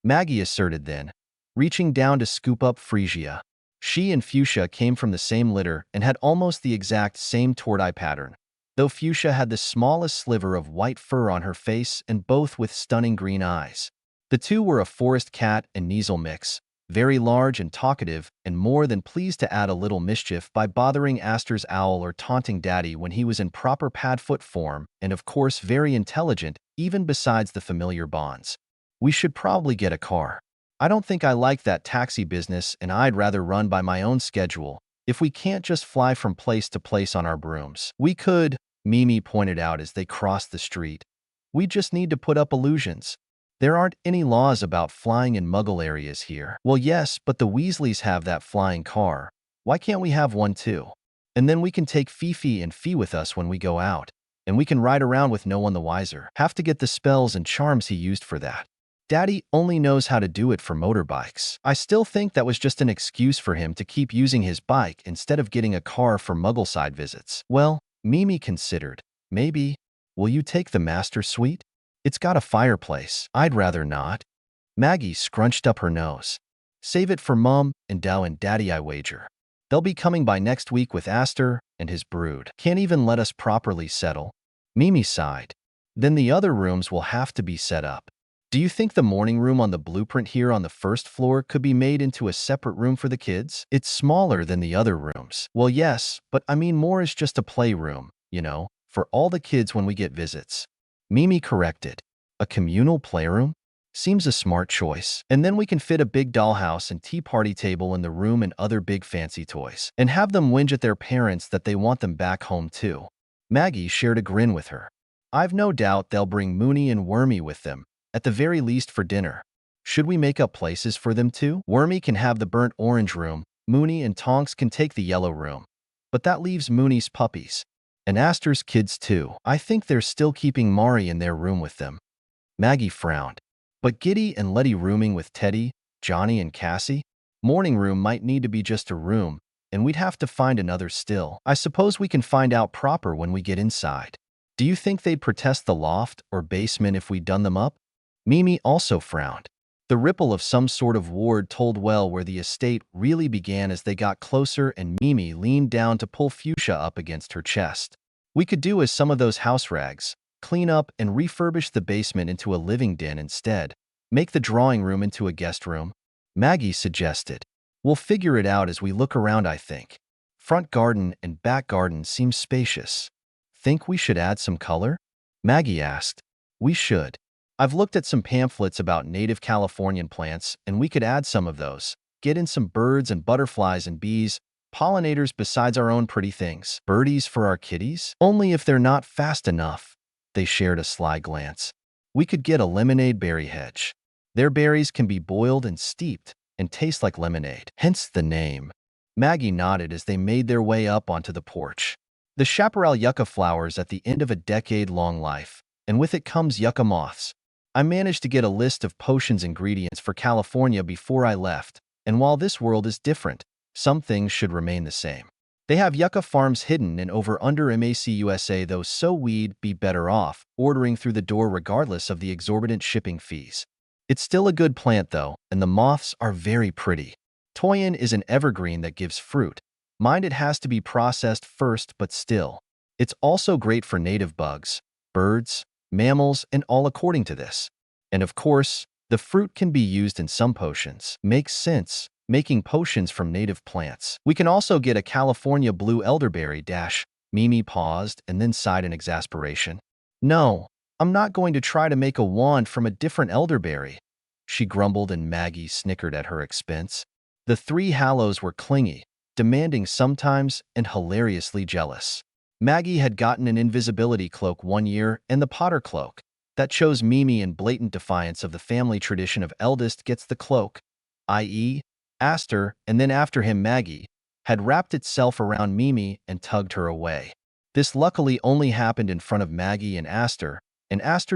Maggie asserted then, reaching down to scoop up Frisia. She and Fuchsia came from the same litter and had almost the exact same tort-eye pattern, though Fuchsia had the smallest sliver of white fur on her face and both with stunning green eyes. The two were a forest cat and Kneazle mix, very large and talkative, and more than pleased to add a little mischief by bothering Aster's owl or taunting Daddy when he was in proper Padfoot form, and of course very intelligent, even besides the familiar bonds. We should probably get a car. I don't think I like that taxi business, and I'd rather run by my own schedule. If we can't just fly from place to place on our brooms. We could, Mimi pointed out as they crossed the street. We just need to put up illusions. There aren't any laws about flying in Muggle areas here. Well, yes, but the Weasleys have that flying car. Why can't we have one too? And then we can take Fifi and Fee with us when we go out, and we can ride around with no one the wiser. Have to get the spells and charms he used for that. Daddy only knows how to do it for motorbikes. I still think that was just an excuse for him to keep using his bike instead of getting a car for Muggleside visits. Well, Mimi considered, maybe. Will you take the master suite? It's got a fireplace. I'd rather not. Maggie scrunched up her nose. Save it for Mum and Dow and Daddy, I wager. They'll be coming by next week with Aster and his brood. Can't even let us properly settle. Mimi sighed. Then the other rooms will have to be set up. Do you think the morning room on the blueprint here on the first floor could be made into a separate room for the kids? It's smaller than the other rooms. Well, yes, but I mean more is just a playroom, you know, for all the kids when we get visits. Mimi corrected. A communal playroom? Seems a smart choice. And then we can fit a big dollhouse and tea party table in the room and other big fancy toys. And have them whinge at their parents that they want them back home too. Maggie shared a grin with her. I've no doubt they'll bring Moony and Wormy with them, at the very least for dinner. Should we make up places for them too? Wormy can have the burnt orange room, Moony and Tonks can take the yellow room. But that leaves Moony's puppies. And Aster's kids too. I think they're still keeping Mari in their room with them. Maggie frowned. But Giddy and Letty rooming with Teddy, Johnny and Cassie? Morning room might need to be just a room, and we'd have to find another still. I suppose we can find out proper when we get inside. Do you think they'd protest the loft or basement if we'd done them up? Mimi also frowned. The ripple of some sort of ward told well where the estate really began as they got closer, and Mimi leaned down to pull Fuchsia up against her chest. We could do as some of those house rags, clean up and refurbish the basement into a living den instead. Make the drawing room into a guest room, Maggie suggested. We'll figure it out as we look around, I think. Front garden and back garden seem spacious. Think we should add some color? Maggie asked. We should. I've looked at some pamphlets about native Californian plants, and we could add some of those. Get in some birds and butterflies and bees, pollinators besides our own pretty things. Birdies for our kitties? Only if they're not fast enough. They shared a sly glance. We could get a lemonade berry hedge. Their berries can be boiled and steeped and taste like lemonade, hence the name. Maggie nodded as they made their way up onto the porch. The chaparral yucca flowers at the end of a decade-long life, and with it comes yucca moths. I managed to get a list of potions ingredients for California before I left, and while this world is different, some things should remain the same. They have yucca farms hidden in over under MACUSA, though, so we'd be better off ordering through the door regardless of the exorbitant shipping fees. It's still a good plant though, and the moths are very pretty. Toyin is an evergreen that gives fruit. Mind it has to be processed first, but still. It's also great for native bugs, birds, mammals, and all according to this. And of course, the fruit can be used in some potions. Makes sense, making potions from native plants. We can also get a California blue elderberry dash. Mimi paused and then sighed in exasperation. No, I'm not going to try to make a wand from a different elderberry, she grumbled, and Maggie snickered at her expense. The three Hallows were clingy, demanding sometimes, and hilariously jealous. Maggie had gotten an invisibility cloak one year and the Potter cloak. That shows Mimi in blatant defiance of the family tradition of eldest gets the cloak, i.e., Aster, and then after him Maggie, had wrapped itself around Mimi and tugged her away. This luckily only happened in front of Maggie and Aster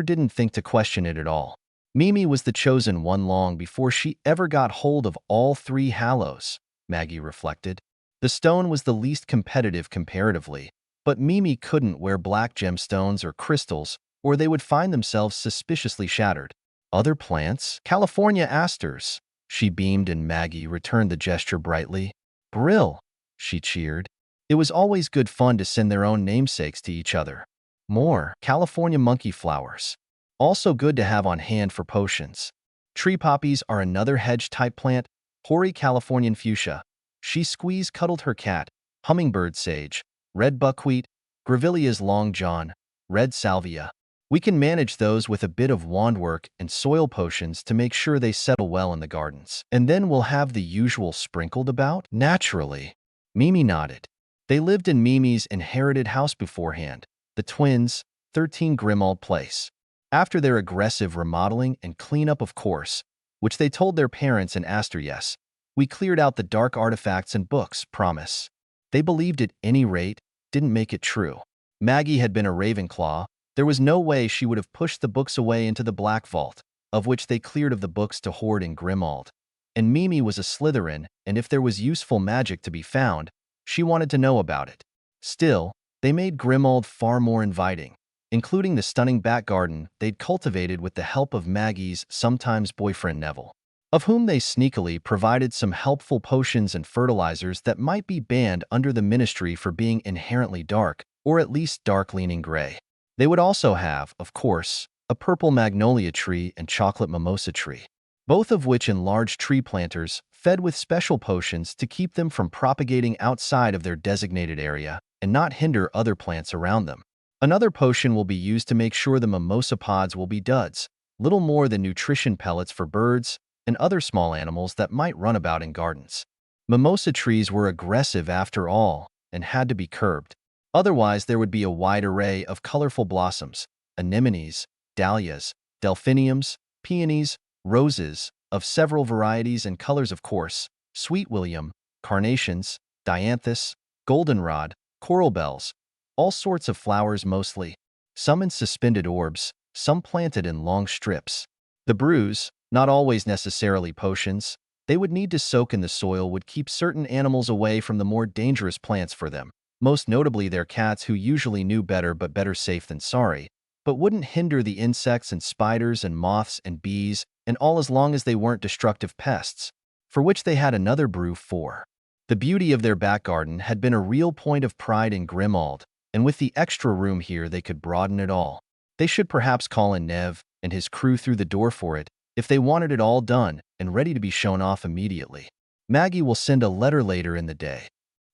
didn't think to question it at all. Mimi was the chosen one long before she ever got hold of all three Hallows, Maggie reflected. The stone was the least competitive comparatively, but Mimi couldn't wear black gemstones or crystals, or they would find themselves suspiciously shattered. Other plants? California asters. She beamed, and Maggie returned the gesture brightly. Brill, she cheered. It was always good fun to send their own namesakes to each other. More California monkey flowers. Also good to have on hand for potions. Tree poppies are another hedge-type plant. Hoary Californian fuchsia. She cuddled her cat. Hummingbird sage. Red buckwheat. Grevillea's long john. Red salvia. We can manage those with a bit of wand work and soil potions to make sure they settle well in the gardens. And then we'll have the usual sprinkled about? Naturally. Mimi nodded. They lived in Mimi's inherited house beforehand, the twins, 13 Grimald Place. After their aggressive remodeling and cleanup, of course, which they told their parents and Aster yes, we cleared out the dark artifacts and books, promise. They believed at any rate, didn't make it true. Maggie had been a Ravenclaw. There was no way she would have pushed the books away into the Black Vault, of which they cleared of the books to hoard in Grimald. And Mimi was a Slytherin, and if there was useful magic to be found, she wanted to know about it. Still, they made Grimald far more inviting, including the stunning back garden they'd cultivated with the help of Maggie's sometimes boyfriend Neville, of whom they sneakily provided some helpful potions and fertilizers that might be banned under the ministry for being inherently dark, or at least dark-leaning gray. They would also have, of course, a purple magnolia tree and chocolate mimosa tree, both of which enlarged tree planters fed with special potions to keep them from propagating outside of their designated area and not hinder other plants around them. Another potion will be used to make sure the mimosa pods will be duds, little more than nutrition pellets for birds and other small animals that might run about in gardens. Mimosa trees were aggressive after all and had to be curbed. Otherwise, there would be a wide array of colorful blossoms, anemones, dahlias, delphiniums, peonies, roses, of several varieties and colors, of course, sweet william, carnations, dianthus, goldenrod, coral bells, all sorts of flowers mostly, some in suspended orbs, some planted in long strips. The brews, not always necessarily potions, they would need to soak in the soil would keep certain animals away from the more dangerous plants for them, most notably their cats, who usually knew better but better safe than sorry, but wouldn't hinder the insects and spiders and moths and bees and all as long as they weren't destructive pests, for which they had another brew for. The beauty of their back garden had been a real point of pride in Grimald, and with the extra room here they could broaden it all. They should perhaps call in Nev and his crew through the door for it, if they wanted it all done and ready to be shown off immediately. Maggie will send a letter later in the day.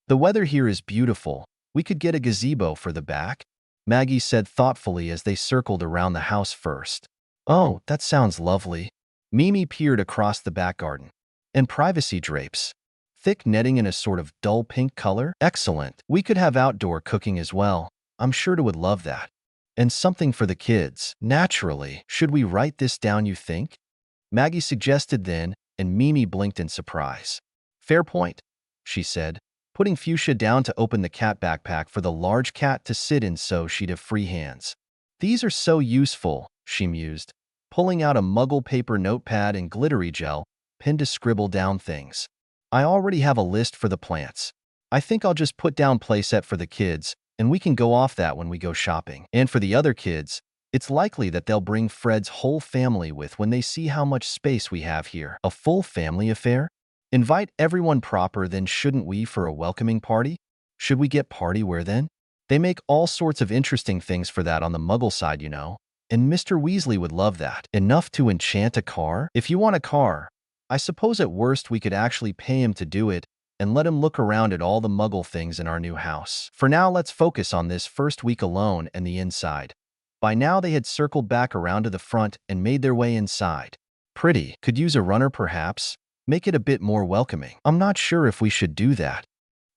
The weather here is beautiful. We could get a gazebo for the back, Maggie said thoughtfully as they circled around the house first. Oh, that sounds lovely. Mimi peered across the back garden. And privacy drapes. Thick netting in a sort of dull pink color? Excellent. We could have outdoor cooking as well. I'm sure they would love that. And something for the kids. Naturally. Should we write this down, you think? Maggie suggested then, and Mimi blinked in surprise. Fair point, she said, putting Fuchsia down to open the cat backpack for the large cat to sit in so she'd have free hands. These are so useful, she mused, pulling out a muggle paper notepad and glittery gel, pen to scribble down things. I already have a list for the plants. I think I'll just put down playset for the kids, and we can go off that when we go shopping. And for the other kids, it's likely that they'll bring Fred's whole family with when they see how much space we have here. A full family affair? Invite everyone proper, then shouldn't we, for a welcoming party? Should we get party wear then? They make all sorts of interesting things for that on the Muggle side, you know. And Mr. Weasley would love that. Enough to enchant a car? If you want a car, I suppose at worst we could actually pay him to do it and let him look around at all the Muggle things in our new house. For now, let's focus on this first week alone and the inside. By now, they had circled back around to the front and made their way inside. Pretty. Could use a runner, perhaps. Make it a bit more welcoming. I'm not sure if we should do that.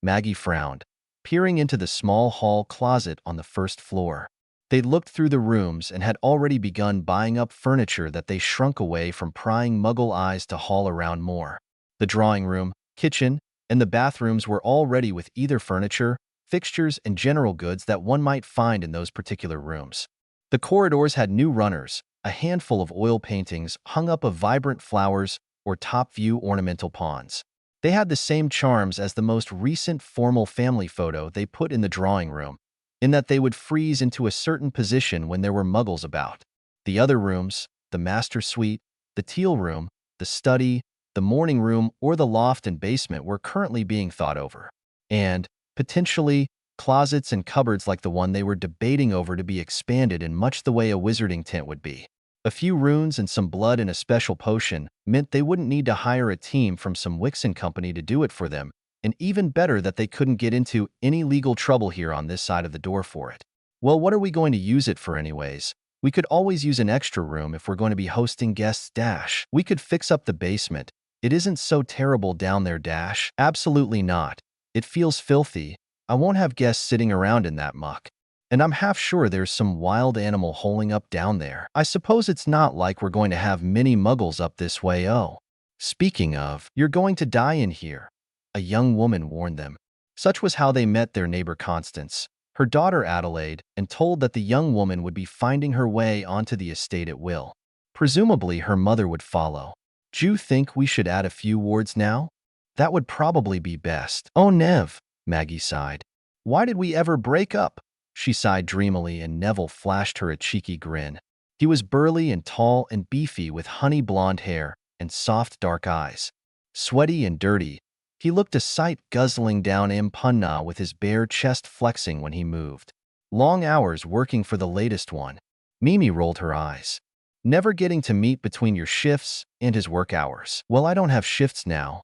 Maggie frowned, peering into the small hall closet on the first floor. They'd looked through the rooms and had already begun buying up furniture that they shrunk away from prying Muggle eyes to haul around more. The drawing room, kitchen, and the bathrooms were all ready with either furniture, fixtures, and general goods that one might find in those particular rooms. The corridors had new runners, a handful of oil paintings hung up of vibrant flowers or top-view ornamental ponds. They had the same charms as the most recent formal family photo they put in the drawing room, in that they would freeze into a certain position when there were Muggles about. The other rooms, the master suite, the teal room, the study, the morning room, or the loft and basement were currently being thought over. And, potentially, closets and cupboards like the one they were debating over to be expanded in much the way a wizarding tent would be. A few runes and some blood in a special potion meant they wouldn't need to hire a team from some Wixen company to do it for them, and even better that they couldn't get into any legal trouble here on this side of the door for it. Well, what are we going to use it for anyways? We could always use an extra room if we're going to be hosting guests dash. We could fix up the basement. It isn't so terrible down there dash. Absolutely not. It feels filthy. I won't have guests sitting around in that muck. And I'm half sure there's some wild animal holing up down there. I suppose it's not like we're going to have many Muggles up this way. Oh. Speaking of, you're going to die in here, a young woman warned them. Such was how they met their neighbor Constance, her daughter Adelaide, and told that the young woman would be finding her way onto the estate at will. Presumably her mother would follow. Do you think we should add a few wards now? That would probably be best. Oh, Nev, Maggie sighed. Why did we ever break up? She sighed dreamily, and Neville flashed her a cheeky grin. He was burly and tall and beefy with honey blonde hair and soft dark eyes. Sweaty and dirty, he looked a sight, guzzling down Punna with his bare chest flexing when he moved. Long hours working for the latest one. Mimi rolled her eyes. Never getting to meet between your shifts and his work hours. Well, I don't have shifts now,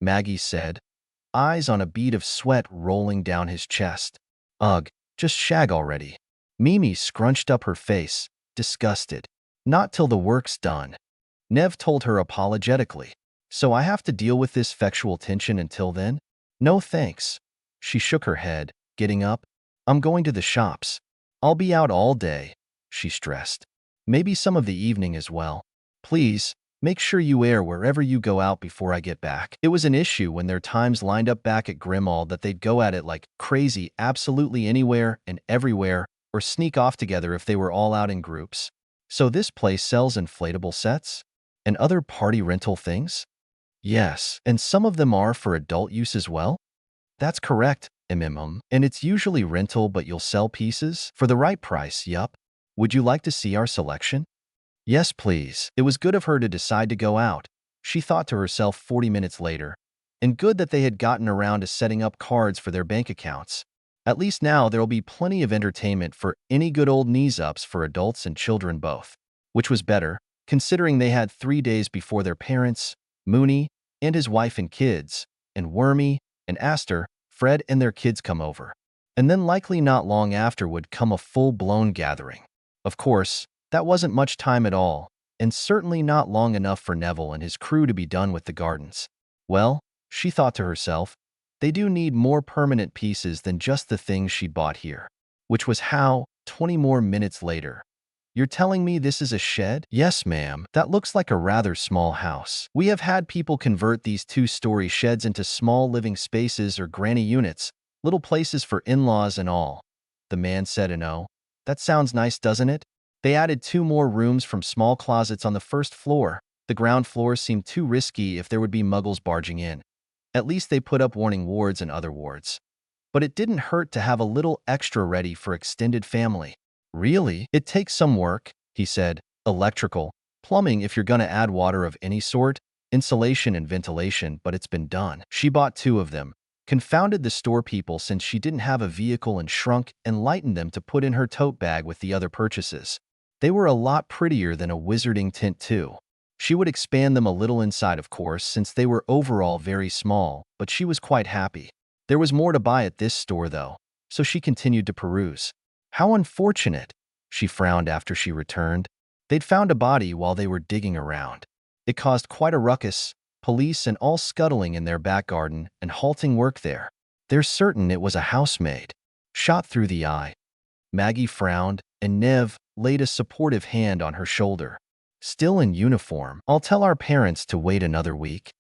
Maggie said, eyes on a bead of sweat rolling down his chest. Ugh. Just shag already. Mimi scrunched up her face, disgusted. Not till the work's done. Nev told her apologetically. So I have to deal with this sexual tension until then? No thanks. She shook her head, getting up. I'm going to the shops. I'll be out all day, she stressed. Maybe some of the evening as well. Please, make sure you air wherever you go out before I get back. It was an issue when their times lined up back at Grimmauld that they'd go at it like crazy absolutely anywhere and everywhere, or sneak off together if they were all out in groups. So this place sells inflatable sets? And other party rental things? Yes, and some of them are for adult use as well? That's correct, and it's usually rental, but you'll sell pieces? For the right price, yup. Would you like to see our selection? Yes, please. It was good of her to decide to go out, she thought to herself 40 minutes later. And good that they had gotten around to setting up cards for their bank accounts. At least now there'll be plenty of entertainment for any good old knees-ups for adults and children both. Which was better, considering they had 3 days before their parents, Mooney, and his wife and kids, and Wormy, and Aster, Fred and their kids come over. And then likely not long after would come a full-blown gathering. Of course, that wasn't much time at all, and certainly not long enough for Neville and his crew to be done with the gardens. Well, she thought to herself, they do need more permanent pieces than just the things she bought here. Which was how, 20 more minutes later. You're telling me this is a shed? Yes, ma'am. That looks like a rather small house. We have had people convert these 2-story sheds into small living spaces or granny units, little places for in-laws and all. The man said, "Oh, that sounds nice, doesn't it?" They added 2 more rooms from small closets on the first floor. The ground floor seemed too risky if there would be Muggles barging in. At least they put up warning wards and other wards. But it didn't hurt to have a little extra ready for extended family. Really? It takes some work, he said. Electrical, plumbing if you're gonna add water of any sort, insulation and ventilation, but it's been done. She bought 2 of them, confounded the store people since she didn't have a vehicle, and shrunk and lightened them to put in her tote bag with the other purchases. They were a lot prettier than a wizarding tint too. She would expand them a little inside, of course, since they were overall very small, but she was quite happy. There was more to buy at this store, though, so she continued to peruse. How unfortunate! She frowned after she returned. They'd found a body while they were digging around. It caused quite a ruckus, police and all scuttling in their back garden and halting work there. They're certain it was a housemaid. Shot through the eye. Maggie frowned, and Nev laid a supportive hand on her shoulder. Still in uniform. I'll tell our parents to wait another week,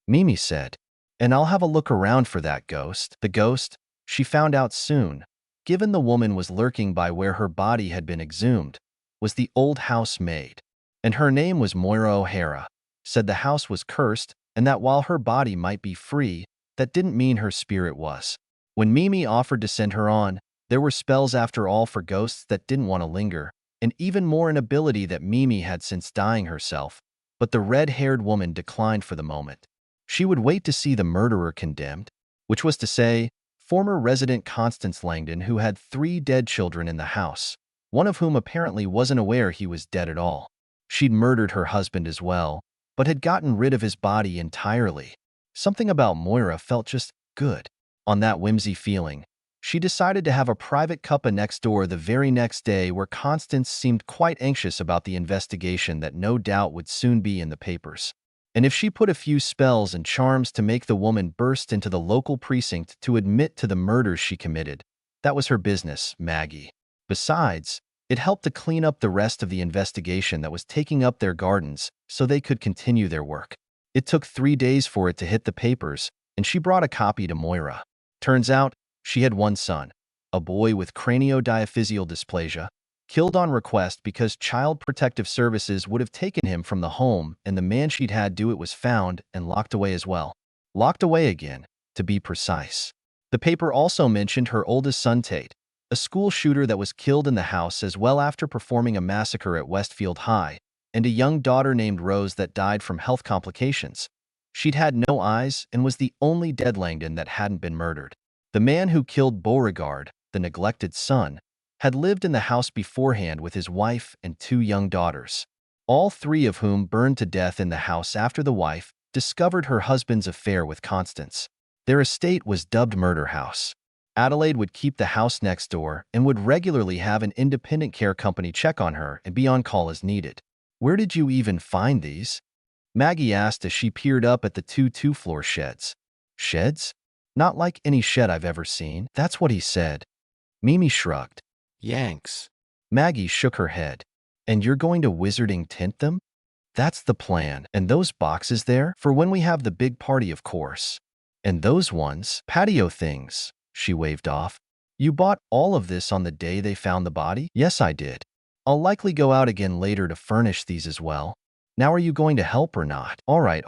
Mimi said. And I'll have a look around for that ghost. The ghost, she found out soon, given the woman was lurking by where her body had been exhumed, was the old housemaid. And her name was Moira O'Hara. Said the house was cursed, and that while her body might be free, that didn't mean her spirit was. When Mimi offered to send her on, there were spells after all for ghosts that didn't want to linger, and even more an ability that Mimi had since dying herself, but the red-haired woman declined for the moment. She would wait to see the murderer condemned, which was to say, former resident Constance Langdon, who had 3 dead children in the house, one of whom apparently wasn't aware he was dead at all. She'd murdered her husband as well, but had gotten rid of his body entirely. Something about Moira felt just good. On that whimsy feeling, she decided to have a private cuppa next door the very next day, where Constance seemed quite anxious about the investigation that no doubt would soon be in the papers. And if she put a few spells and charms to make the woman burst into the local precinct to admit to the murders she committed, that was her business, Maggie. Besides, it helped to clean up the rest of the investigation that was taking up their gardens so they could continue their work. It took 3 days for it to hit the papers, and she brought a copy to Moira. Turns out, she had one son, a boy with craniodiaphyseal dysplasia, killed on request because Child Protective Services would have taken him from the home, and the man she'd had do it was found and locked away as well. Locked away again, to be precise. The paper also mentioned her oldest son, Tate, a school shooter that was killed in the house as well after performing a massacre at Westfield High, and a young daughter named Rose that died from health complications. She'd had no eyes and was the only dead Langdon that hadn't been murdered. The man who killed Beauregard, the neglected son, had lived in the house beforehand with his wife and 2 young daughters, all 3 of whom burned to death in the house after the wife discovered her husband's affair with Constance. Their estate was dubbed Murder House. Adelaide would keep the house next door and would regularly have an independent care company check on her and be on call as needed. "Where did you even find these?" Maggie asked as she peered up at the 2 two-floor sheds. "Sheds? Not like any shed I've ever seen." "That's what he said." Mimi shrugged. "Yanks." Maggie shook her head. "And you're going to wizarding tint them?" "That's the plan. And those boxes there? For when we have the big party, of course." "And those ones? Patio things." She waved off. "You bought all of this on the day they found the body?" "Yes, I did. I'll likely go out again later to furnish these as well." "Now are you going to help or not?" All right.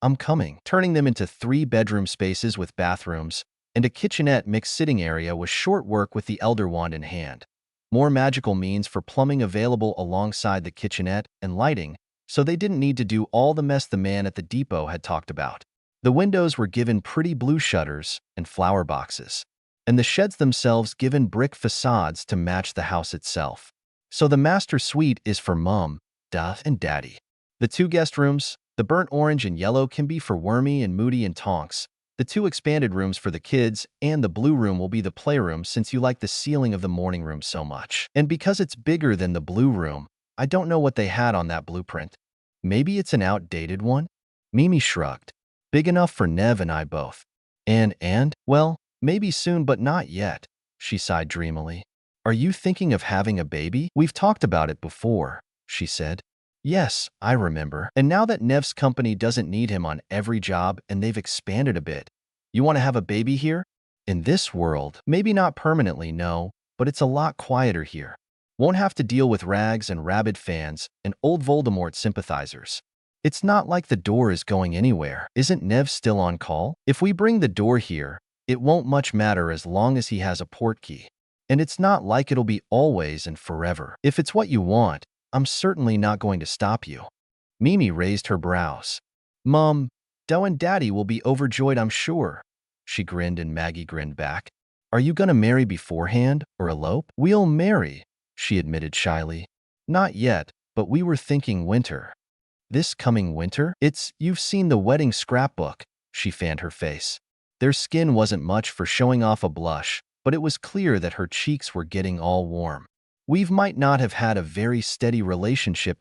I'm coming." Turning them into 3-bedroom spaces with bathrooms and a kitchenette mixed sitting area was short work with the Elder Wand in hand. More magical means for plumbing available alongside the kitchenette and lighting, so they didn't need to do all the mess the man at the depot had talked about. The windows were given pretty blue shutters and flower boxes, and the sheds themselves given brick facades to match the house itself. So the master suite is for Mum, Dad, and Daddy. The 2 guest rooms, the burnt orange and yellow, can be for Wormy and Moody and Tonks. The 2 expanded rooms for the kids, and the blue room will be the playroom since you like the ceiling of the morning room so much. And because it's bigger than the blue room, I don't know what they had on that blueprint. Maybe it's an outdated one? Mimi shrugged. Big enough for Nev and I both. Well, maybe soon, but not yet, she sighed dreamily. Are you thinking of having a baby? We've talked about it before, she said. Yes, I remember. And now that Nev's company doesn't need him on every job and they've expanded a bit, you want to have a baby here? In this world, maybe not permanently, no, but it's a lot quieter here. Won't have to deal with rags and rabid fans and old Voldemort sympathizers. It's not like the door is going anywhere. Isn't Nev still on call? If we bring the door here, it won't much matter as long as he has a portkey. And it's not like it'll be always and forever. If it's what you want, I'm certainly not going to stop you. Mimi raised her brows. Mom, Doe and Daddy will be overjoyed, I'm sure. She grinned and Maggie grinned back. Are you gonna marry beforehand or elope? We'll marry, she admitted shyly. Not yet, but we were thinking winter. This coming winter? You've seen the wedding scrapbook. She fanned her face. Their skin wasn't much for showing off a blush, but it was clear that her cheeks were getting all warm. We might not have had a very steady relationship,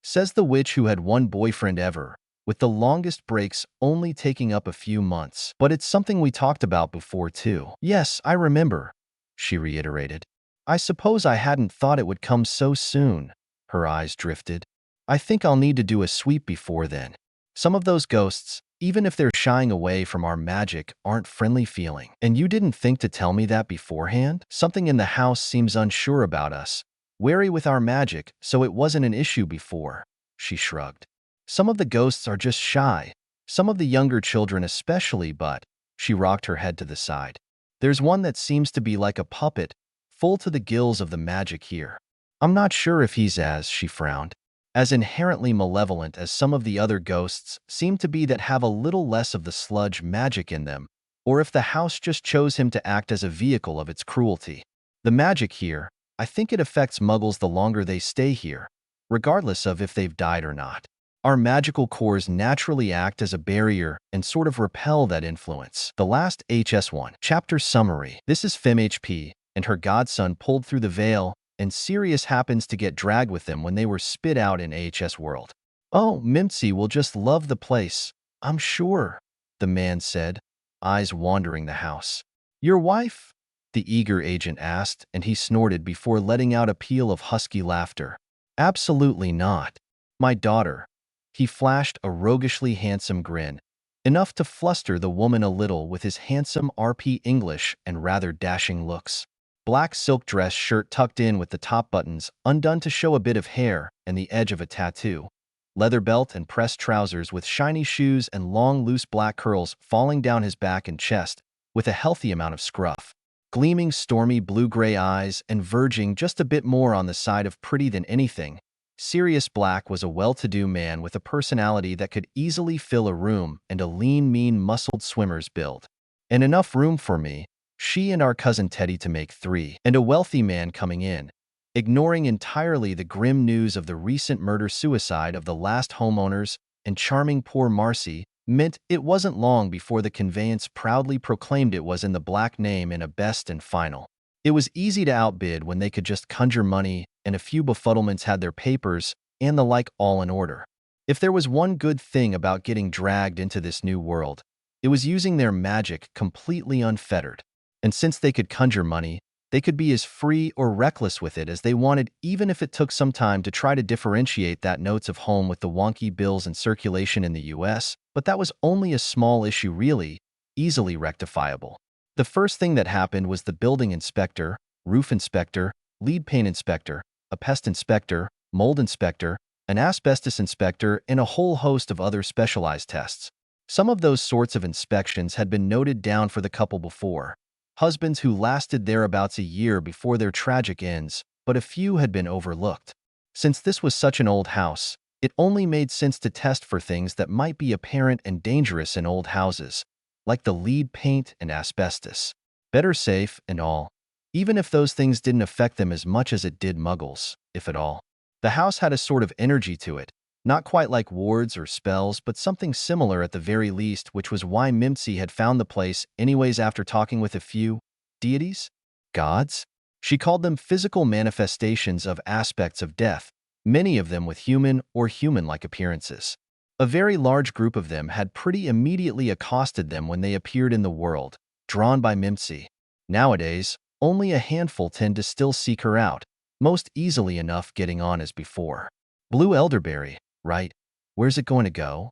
says the witch who had one boyfriend ever, with the longest breaks only taking up a few months. But it's something we talked about before, too. Yes, I remember, she reiterated. I suppose I hadn't thought it would come so soon. Her eyes drifted. I think I'll need to do a sweep before then. Some of those ghosts, even if they're shying away from our magic, aren't friendly feeling. And you didn't think to tell me that beforehand? Something in the house seems unsure about us, wary with our magic, so it wasn't an issue before. She shrugged. Some of the ghosts are just shy, some of the younger children especially, but she rocked her head to the side. There's one that seems to be like a puppet, full to the gills of the magic here. I'm not sure if he's she frowned, as inherently malevolent as some of the other ghosts seem to be that have a little less of the sludge magic in them, or if the house just chose him to act as a vehicle of its cruelty. The magic here, I think it affects muggles the longer they stay here, regardless of if they've died or not. Our magical cores naturally act as a barrier and sort of repel that influence. The last HS1 chapter summary. This is FemHP, and her godson pulled through the veil, and Sirius happens to get dragged with them when they were spit out in AHS World. Oh, Mimsy will just love the place, I'm sure, the man said, eyes wandering the house. Your wife? The eager agent asked, and he snorted before letting out a peal of husky laughter. Absolutely not. My daughter. He flashed a roguishly handsome grin, enough to fluster the woman a little with his handsome RP English and rather dashing looks. Black silk dress shirt tucked in with the top buttons undone to show a bit of hair and the edge of a tattoo. Leather belt and pressed trousers with shiny shoes and long loose black curls falling down his back and chest with a healthy amount of scruff. Gleaming stormy blue-gray eyes and verging just a bit more on the side of pretty than anything, Sirius Black was a well-to-do man with a personality that could easily fill a room and a lean, mean, muscled swimmer's build. And enough room for me, she and our cousin Teddy to make three, and a wealthy man coming in, ignoring entirely the grim news of the recent murder-suicide of the last homeowners and charming poor Marcy, meant it wasn't long before the conveyance proudly proclaimed it was in the Black name in a best and final. It was easy to outbid when they could just conjure money and a few befuddlements had their papers and the like all in order. If there was one good thing about getting dragged into this new world, it was using their magic completely unfettered. And since they could conjure money, they could be as free or reckless with it as they wanted, even if it took some time to try to differentiate that notes of home with the wonky bills in circulation in the US, but that was only a small issue really, easily rectifiable. The first thing that happened was the building inspector, roof inspector, lead paint inspector, a pest inspector, mold inspector, an asbestos inspector, and a whole host of other specialized tests. Some of those sorts of inspections had been noted down for the couple before. Husbands who lasted thereabouts a year before their tragic ends, but a few had been overlooked. Since this was such an old house, it only made sense to test for things that might be apparent and dangerous in old houses, like the lead paint and asbestos. Better safe and all, even if those things didn't affect them as much as it did muggles, if at all. The house had a sort of energy to it, not quite like wards or spells, but something similar at the very least, which was why Mimsy had found the place anyways after talking with a few deities? Gods? She called them physical manifestations of aspects of death, many of them with human or human-like appearances. A very large group of them had pretty immediately accosted them when they appeared in the world, drawn by Mimsy. Nowadays, only a handful tend to still seek her out, most easily enough getting on as before. Blue elderberry, right? Where's it going to go?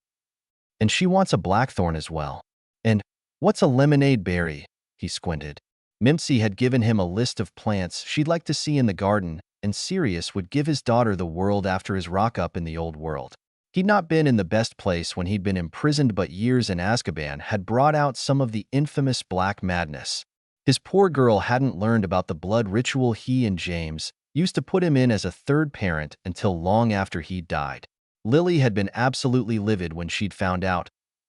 And she wants a blackthorn as well. And what's a lemonade berry? He squinted. Mimsy had given him a list of plants she'd like to see in the garden, and Sirius would give his daughter the world after his rock-up in the old world. He'd not been in the best place when he'd been imprisoned, but years in Azkaban had brought out some of the infamous black madness. His poor girl hadn't learned about the blood ritual he and James used to put him in as a third parent until long after he died. Lily had been absolutely livid when she'd found out.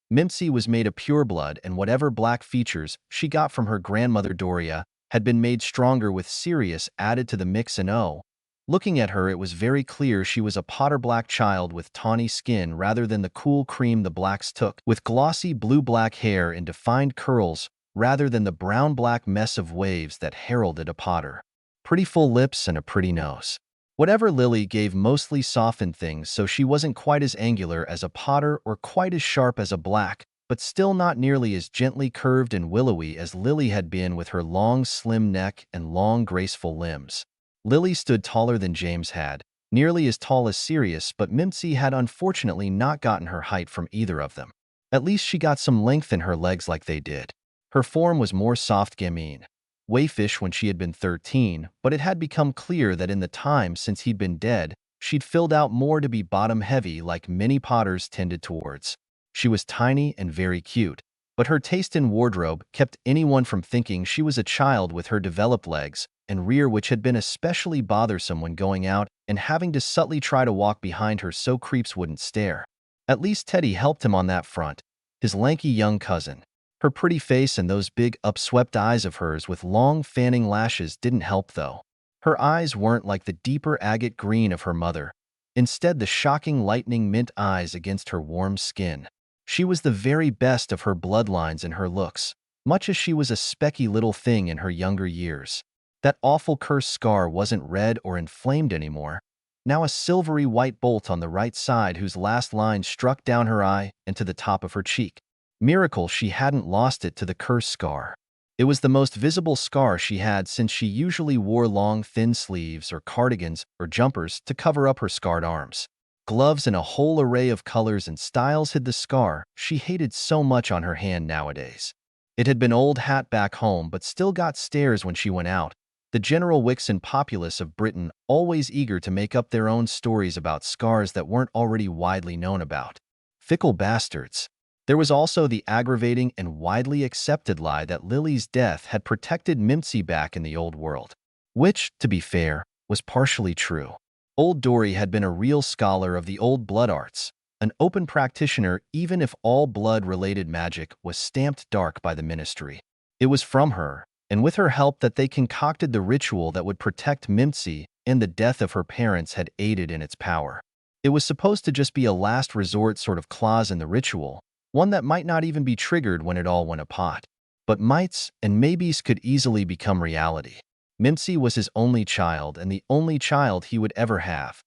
Mimsy was made of pureblood, and whatever black features she got from her grandmother Doria had been made stronger with Sirius added to the mix. And oh, looking at her, it was very clear she was a Potter black child with tawny skin rather than the cool cream the blacks took, with glossy blue-black hair and defined curls rather than the brown-black mess of waves that heralded a Potter. Pretty full lips and a pretty nose. Whatever Lily gave mostly softened things, so she wasn't quite as angular as a Potter or quite as sharp as a black, but still not nearly as gently curved and willowy as Lily had been with her long, slim neck and long, graceful limbs. Lily stood taller than James had, nearly as tall as Sirius, but Mimsy had unfortunately not gotten her height from either of them. At least she got some length in her legs like they did. Her form was more soft gamine. Wayfish when she had been 13, but it had become clear that in the time since he'd been dead, she'd filled out more to be bottom-heavy like many Potters tended towards. She was tiny and very cute, but her taste in wardrobe kept anyone from thinking she was a child with her developed legs and rear, which had been especially bothersome when going out and having to subtly try to walk behind her so creeps wouldn't stare. At least Teddy helped him on that front, his lanky young cousin. Her pretty face and those big, upswept eyes of hers with long, fanning lashes didn't help, though. Her eyes weren't like the deeper agate green of her mother, instead the shocking lightning mint eyes against her warm skin. She was the very best of her bloodlines in her looks, much as she was a specky little thing in her younger years. That awful cursed scar wasn't red or inflamed anymore, now a silvery white bolt on the right side whose last line struck down her eye and to the top of her cheek. Miracle she hadn't lost it to the cursed scar. It was the most visible scar she had since she usually wore long, thin sleeves or cardigans or jumpers to cover up her scarred arms. Gloves in a whole array of colors and styles hid the scar she hated so much on her hand nowadays. It had been old hat back home, but still got stares when she went out. The general Wixen populace of Britain always eager to make up their own stories about scars that weren't already widely known about. Fickle bastards. There was also the aggravating and widely accepted lie that Lily's death had protected Mimsy back in the old world, which, to be fair, was partially true. Old Dory had been a real scholar of the old blood arts, an open practitioner even if all blood-related magic was stamped dark by the ministry. It was from her, and with her help, that they concocted the ritual that would protect Mimsy, and the death of her parents had aided in its power. It was supposed to just be a last resort sort of clause in the ritual, one that might not even be triggered when it all went apot. But mights and maybes could easily become reality. Mimsy was his only child and the only child he would ever have.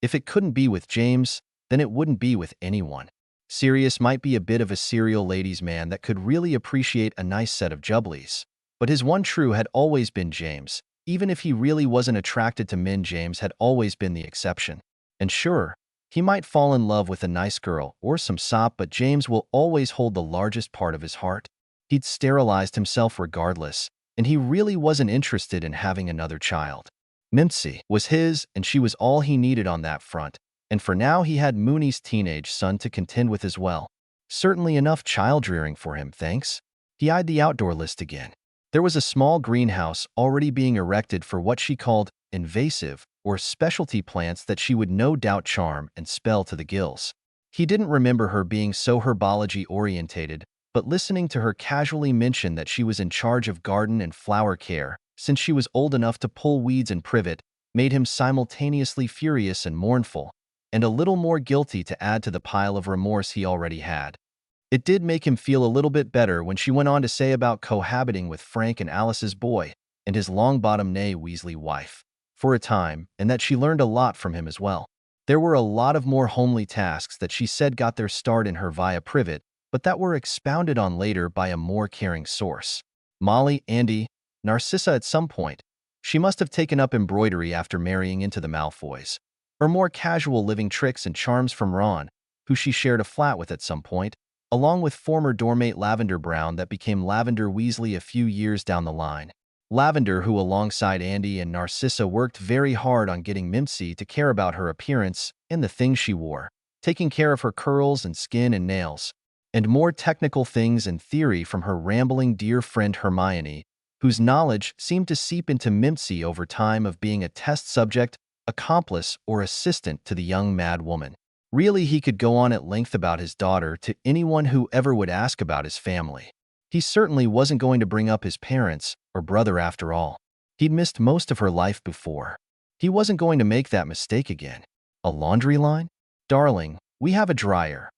If it couldn't be with James, then it wouldn't be with anyone. Sirius might be a bit of a serial ladies' man that could really appreciate a nice set of jubblies, but his one true had always been James. Even if he really wasn't attracted to men, James had always been the exception. And sure, he might fall in love with a nice girl or some sop, but James will always hold the largest part of his heart. He'd sterilized himself regardless, and he really wasn't interested in having another child. Mimsy was his, and she was all he needed on that front, and for now he had Mooney's teenage son to contend with as well. Certainly enough child-rearing for him, thanks. He eyed the outdoor list again. There was a small greenhouse already being erected for what she called invasive or specialty plants that she would no doubt charm and spell to the gills. He didn't remember her being so herbology-orientated, but listening to her casually mention that she was in charge of garden and flower care since she was old enough to pull weeds and privet made him simultaneously furious and mournful, and a little more guilty to add to the pile of remorse he already had. It did make him feel a little bit better when she went on to say about cohabiting with Frank and Alice's boy and his long-bottom nay Weasley wife for a time, and that she learned a lot from him as well. There were a lot of more homely tasks that she said got their start in her via privet, but that were expounded on later by a more caring source. Molly, Andy, Narcissa at some point. She must have taken up embroidery after marrying into the Malfoys. Or more casual living tricks and charms from Ron, who she shared a flat with at some point, along with former doormate Lavender Brown that became Lavender Weasley a few years down the line. Lavender, who alongside Andy and Narcissa worked very hard on getting Mimsy to care about her appearance and the things she wore, taking care of her curls and skin and nails, and more technical things in theory from her rambling dear friend Hermione, whose knowledge seemed to seep into Mimsy over time of being a test subject, accomplice, or assistant to the young mad woman. Really, he could go on at length about his daughter to anyone who ever would ask about his family. He certainly wasn't going to bring up his parents or brother after all. He'd missed most of her life before. He wasn't going to make that mistake again. A laundry line? Darling, we have a dryer,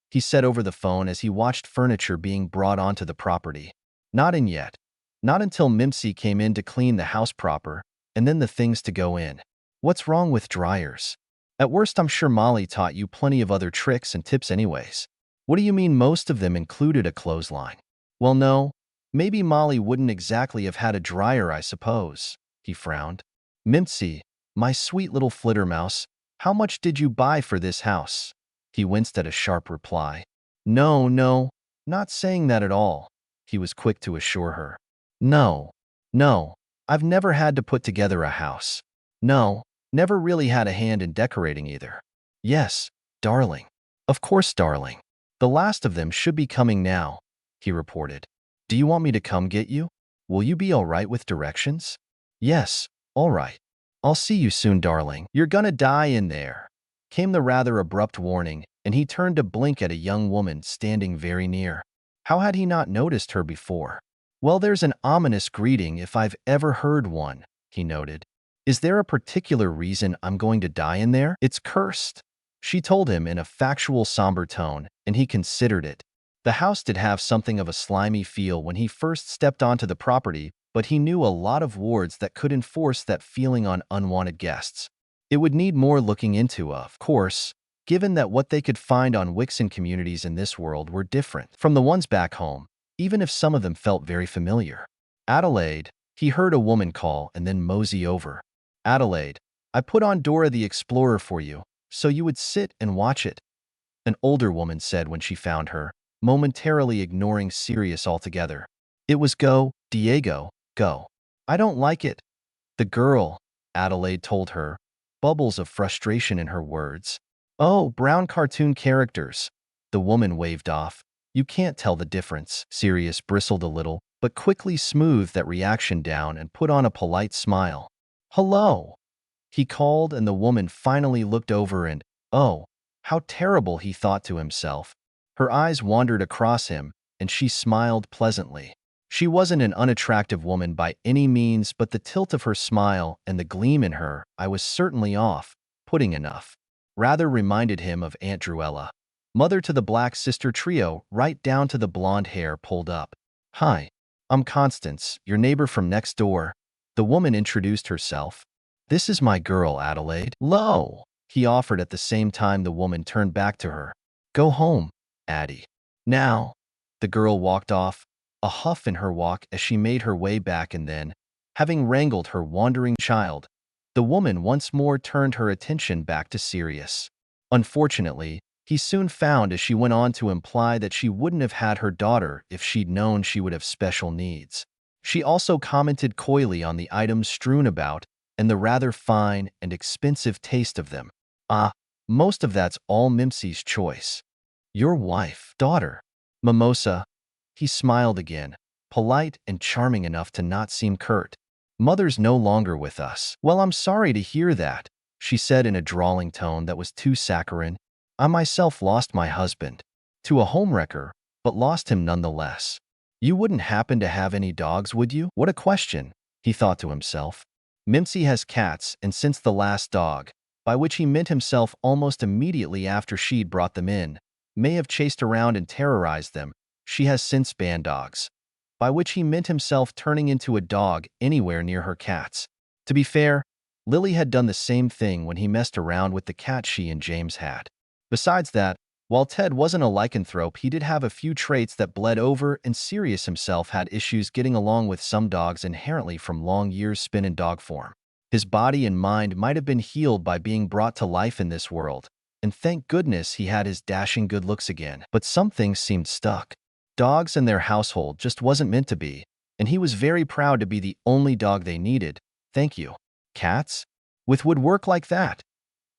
he said over the phone as he watched furniture being brought onto the property. Not in yet. Not until Mimsy came in to clean the house proper, and then the things to go in. What's wrong with dryers? At worst, I'm sure Molly taught you plenty of other tricks and tips anyways. What do you mean most of them included a clothesline? Well, no. Maybe Molly wouldn't exactly have had a dryer, I suppose. He frowned. Mimsy, my sweet little flittermouse, how much did you buy for this house? He winced at a sharp reply. No, no, not saying that at all, he was quick to assure her. No, I've never had to put together a house. No, never really had a hand in decorating either. Yes, darling. Of course, darling. The last of them should be coming now, he reported. Do you want me to come get you? Will you be all right with directions? Yes, all right. I'll see you soon, darling. You're gonna die in there, came the rather abrupt warning, and he turned to blink at a young woman standing very near. How had he not noticed her before? Well, there's an ominous greeting if I've ever heard one, he noted. Is there a particular reason I'm going to die in there? It's cursed, she told him in a factual, somber tone, and he considered it. The house did have something of a slimy feel when he first stepped onto the property, but he knew a lot of wards that could enforce that feeling on unwanted guests. It would need more looking into, of course, given that what they could find on Wixen communities in this world were different from the ones back home, even if some of them felt very familiar. Adelaide, he heard a woman call and then mosey over. Adelaide, I put on Dora the Explorer for you, so you would sit and watch it, an older woman said when she found her, momentarily ignoring Sirius altogether. It was go, Diego, go. I don't like it. The girl, Adelaide told her, bubbles of frustration in her words. Oh, brown cartoon characters. The woman waved off. You can't tell the difference. Sirius bristled a little, but quickly smoothed that reaction down and put on a polite smile. Hello, he called, and the woman finally looked over and, oh, how terrible, he thought to himself. Her eyes wandered across him, and she smiled pleasantly. She wasn't an unattractive woman by any means, but the tilt of her smile and the gleam in her, I was certainly off, putting enough, rather reminded him of Aunt Druella, mother to the Black Sister trio, right down to the blonde hair pulled up. Hi, I'm Constance, your neighbor from next door. The woman introduced herself. This is my girl, Adelaide. Lo, he offered at the same time the woman turned back to her. Go home, Addie. Now. The girl walked off, a huff in her walk as she made her way back, and then, having wrangled her wandering child, the woman once more turned her attention back to Sirius. Unfortunately, he soon found as she went on to imply that she wouldn't have had her daughter if she'd known she would have special needs. She also commented coyly on the items strewn about and the rather fine and expensive taste of them. Ah, most of that's all Mimsy's choice. Your wife, daughter, Mimosa. He smiled again, polite and charming enough to not seem curt. Mother's no longer with us. Well, I'm sorry to hear that, she said in a drawling tone that was too saccharine. I myself lost my husband to a homewrecker, but lost him nonetheless. You wouldn't happen to have any dogs, would you? What a question, he thought to himself. Mimsy has cats, and since the last dog, by which he meant himself almost immediately after she'd brought them in, may have chased around and terrorized them, she has since banned dogs, by which he meant himself turning into a dog anywhere near her cats. To be fair, Lily had done the same thing when he messed around with the cat she and James had. Besides that, while Ted wasn't a lycanthrope, he did have a few traits that bled over, and Sirius himself had issues getting along with some dogs inherently from long years spent in dog form. His body and mind might have been healed by being brought to life in this world, and thank goodness he had his dashing good looks again. But some things seemed stuck. Dogs and their household just wasn't meant to be, and he was very proud to be the only dog they needed. Thank you. Cats? With woodwork like that?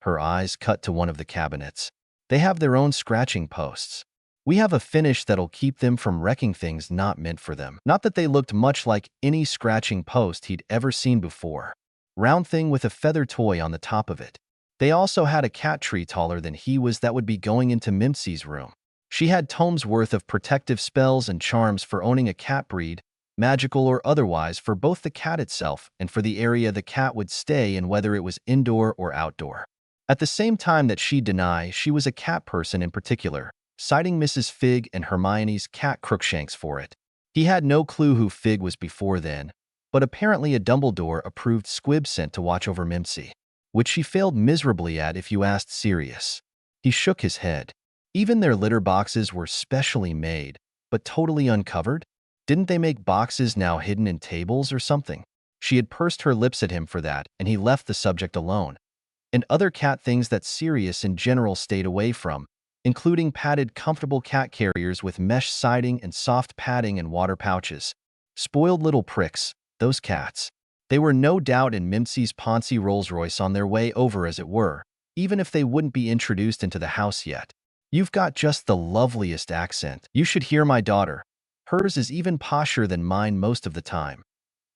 Her eyes cut to one of the cabinets. They have their own scratching posts. We have a finish that'll keep them from wrecking things not meant for them. Not that they looked much like any scratching post he'd ever seen before. Round thing with a feather toy on the top of it. They also had a cat tree taller than he was that would be going into Mimsy's room. She had tomes worth of protective spells and charms for owning a cat breed, magical or otherwise, for both the cat itself and for the area the cat would stay in, whether it was indoor or outdoor. At the same time that she'd deny she was a cat person in particular, citing Mrs. Fig and Hermione's cat Crookshanks for it. He had no clue who Fig was before then, but apparently a Dumbledore-approved squib sent to watch over Mimsy, which she failed miserably at if you asked Sirius. He shook his head. Even their litter boxes were specially made, but totally uncovered? Didn't they make boxes now hidden in tables or something? She had pursed her lips at him for that, and he left the subject alone. And other cat things that Sirius in general stayed away from, including padded, comfortable cat carriers with mesh siding and soft padding and water pouches. Spoiled little pricks, those cats. They were no doubt in Mimsy's Poncy Rolls-Royce on their way over, as it were, even if they wouldn't be introduced into the house yet. You've got just the loveliest accent. You should hear my daughter. Hers is even posher than mine most of the time.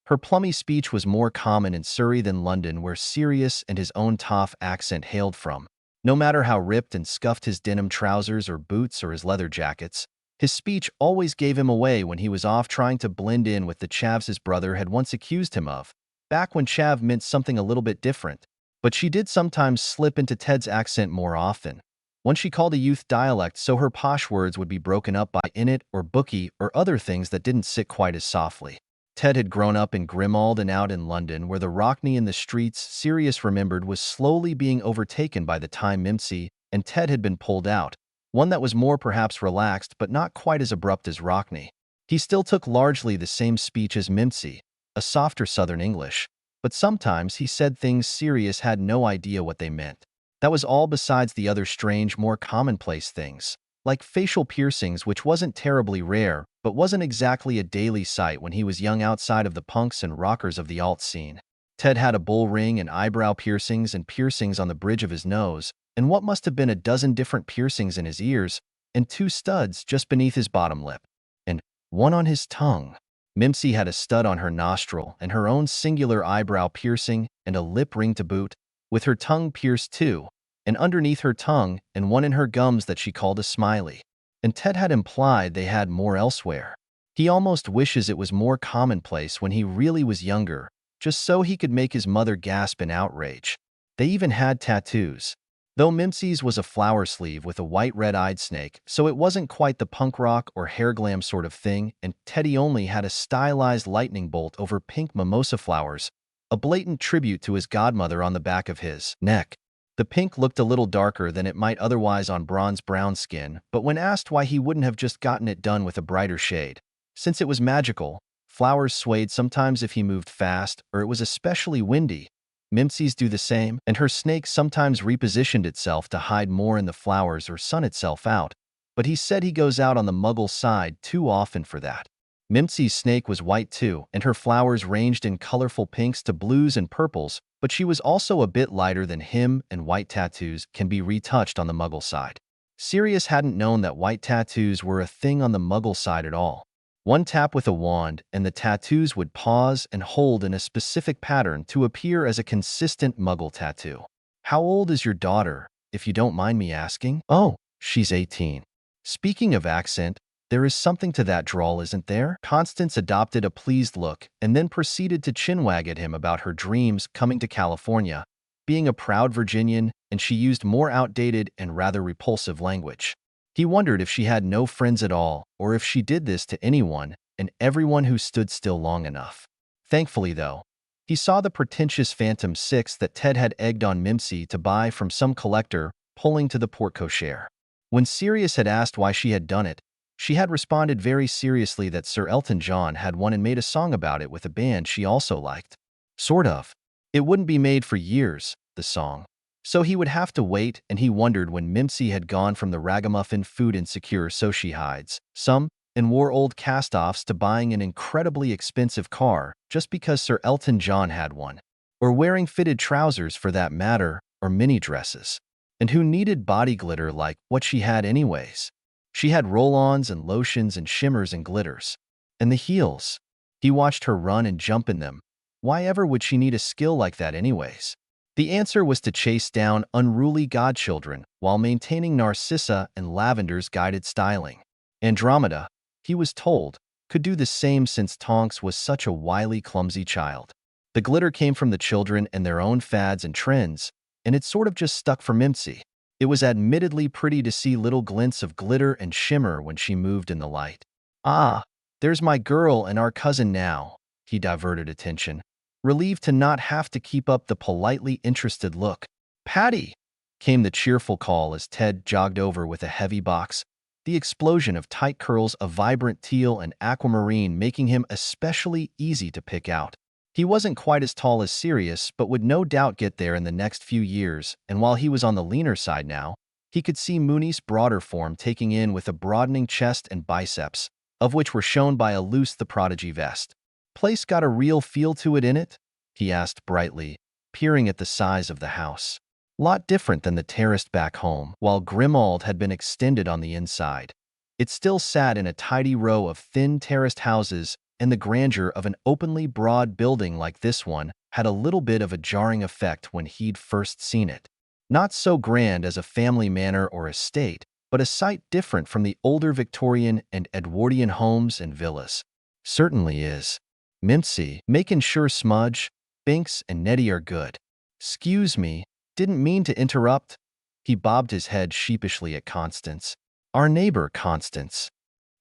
Her plummy speech was more common in Surrey than London, where Sirius and his own tough accent hailed from. No matter how ripped and scuffed his denim trousers or boots or his leather jackets, his speech always gave him away when he was off trying to blend in with the chavs his brother had once accused him of, back when chav meant something a little bit different. But she did sometimes slip into Ted's accent more often. One she called a youth dialect, so her posh words would be broken up by in it or bookie or other things that didn't sit quite as softly. Ted had grown up in Grimmauld and out in London, where the Rockney in the streets, Sirius remembered, was slowly being overtaken by the time Mimsy and Ted had been pulled out, one that was more perhaps relaxed but not quite as abrupt as Rockney. He still took largely the same speech as Mimsy, a softer Southern English, but sometimes he said things Sirius had no idea what they meant. That was all, besides the other strange, more commonplace things, like facial piercings, which wasn't terribly rare, but wasn't exactly a daily sight when he was young outside of the punks and rockers of the alt scene. Ted had a bull ring and eyebrow piercings and piercings on the bridge of his nose, and what must have been a dozen different piercings in his ears, and 2 studs just beneath his bottom lip, and one on his tongue. Mimsy had a stud on her nostril and her own singular eyebrow piercing and a lip ring to boot, with her tongue pierced too, and underneath her tongue, and one in her gums that she called a smiley. And Ted had implied they had more elsewhere. He almost wishes it was more commonplace when he really was younger, just so he could make his mother gasp in outrage. They even had tattoos. Though Mimsy's was a flower sleeve with a white red-eyed snake, so it wasn't quite the punk rock or hair glam sort of thing, and Teddy only had a stylized lightning bolt over pink mimosa flowers, a blatant tribute to his godmother, on the back of his neck. The pink looked a little darker than it might otherwise on bronze-brown skin, but when asked why he wouldn't have just gotten it done with a brighter shade, since it was magical, flowers swayed sometimes if he moved fast or it was especially windy. Mimsy's do the same, and her snake sometimes repositioned itself to hide more in the flowers or sun itself out, but he said he goes out on the muggle side too often for that. Mimsy's snake was white too, and her flowers ranged in colorful pinks to blues and purples, but she was also a bit lighter than him, and white tattoos can be retouched on the muggle side. Sirius hadn't known that white tattoos were a thing on the muggle side at all. One tap with a wand, and the tattoos would pause and hold in a specific pattern to appear as a consistent muggle tattoo. How old is your daughter, if you don't mind me asking? Oh, she's 18. Speaking of accent, there is something to that drawl, isn't there? Constance adopted a pleased look and then proceeded to chinwag at him about her dreams coming to California, being a proud Virginian, and she used more outdated and rather repulsive language. He wondered if she had no friends at all, or if she did this to anyone and everyone who stood still long enough. Thankfully, though, he saw the pretentious Phantom 6 that Ted had egged on Mimsy to buy from some collector pulling to the porte-cochere. When Sirius had asked why she had done it, she had responded very seriously that Sir Elton John had one and made a song about it with a band she also liked. Sort of. It wouldn't be made for years, the song. So he would have to wait, and he wondered when Mimsy had gone from the ragamuffin food insecure so she hides some and wore old cast-offs to buying an incredibly expensive car just because Sir Elton John had one. Or wearing fitted trousers for that matter, or mini dresses. And who needed body glitter like what she had anyways? She had roll-ons and lotions and shimmers and glitters. And the heels. He watched her run and jump in them. Why ever would she need a skill like that anyways? The answer was to chase down unruly godchildren while maintaining Narcissa and Lavender's guided styling. Andromeda, he was told, could do the same since Tonks was such a wily, clumsy child. The glitter came from the children and their own fads and trends, and it sort of just stuck for Mimsy. It was admittedly pretty to see little glints of glitter and shimmer when she moved in the light. Ah, there's my girl and our cousin now, he diverted attention, relieved to not have to keep up the politely interested look. Patty, came the cheerful call as Ted jogged over with a heavy box, the explosion of tight curls of vibrant teal and aquamarine making him especially easy to pick out. He wasn't quite as tall as Sirius, but would no doubt get there in the next few years, and while he was on the leaner side now, he could see Mooney's broader form taking in with a broadening chest and biceps, of which were shown by a loose The Prodigy vest. Place got a real feel to it in it? He asked brightly, peering at the size of the house. Lot different than the terraced back home, while Grimald had been extended on the inside. It still sat in a tidy row of thin terraced houses, and the grandeur of an openly broad building like this one had a little bit of a jarring effect when he'd first seen it. Not so grand as a family manor or estate, but a sight different from the older Victorian and Edwardian homes and villas. Certainly is. Mimsy, making sure Smudge, Binks, and Nettie are good. "'Scuse me, didn't mean to interrupt." He bobbed his head sheepishly at Constance. "Our neighbor, Constance,"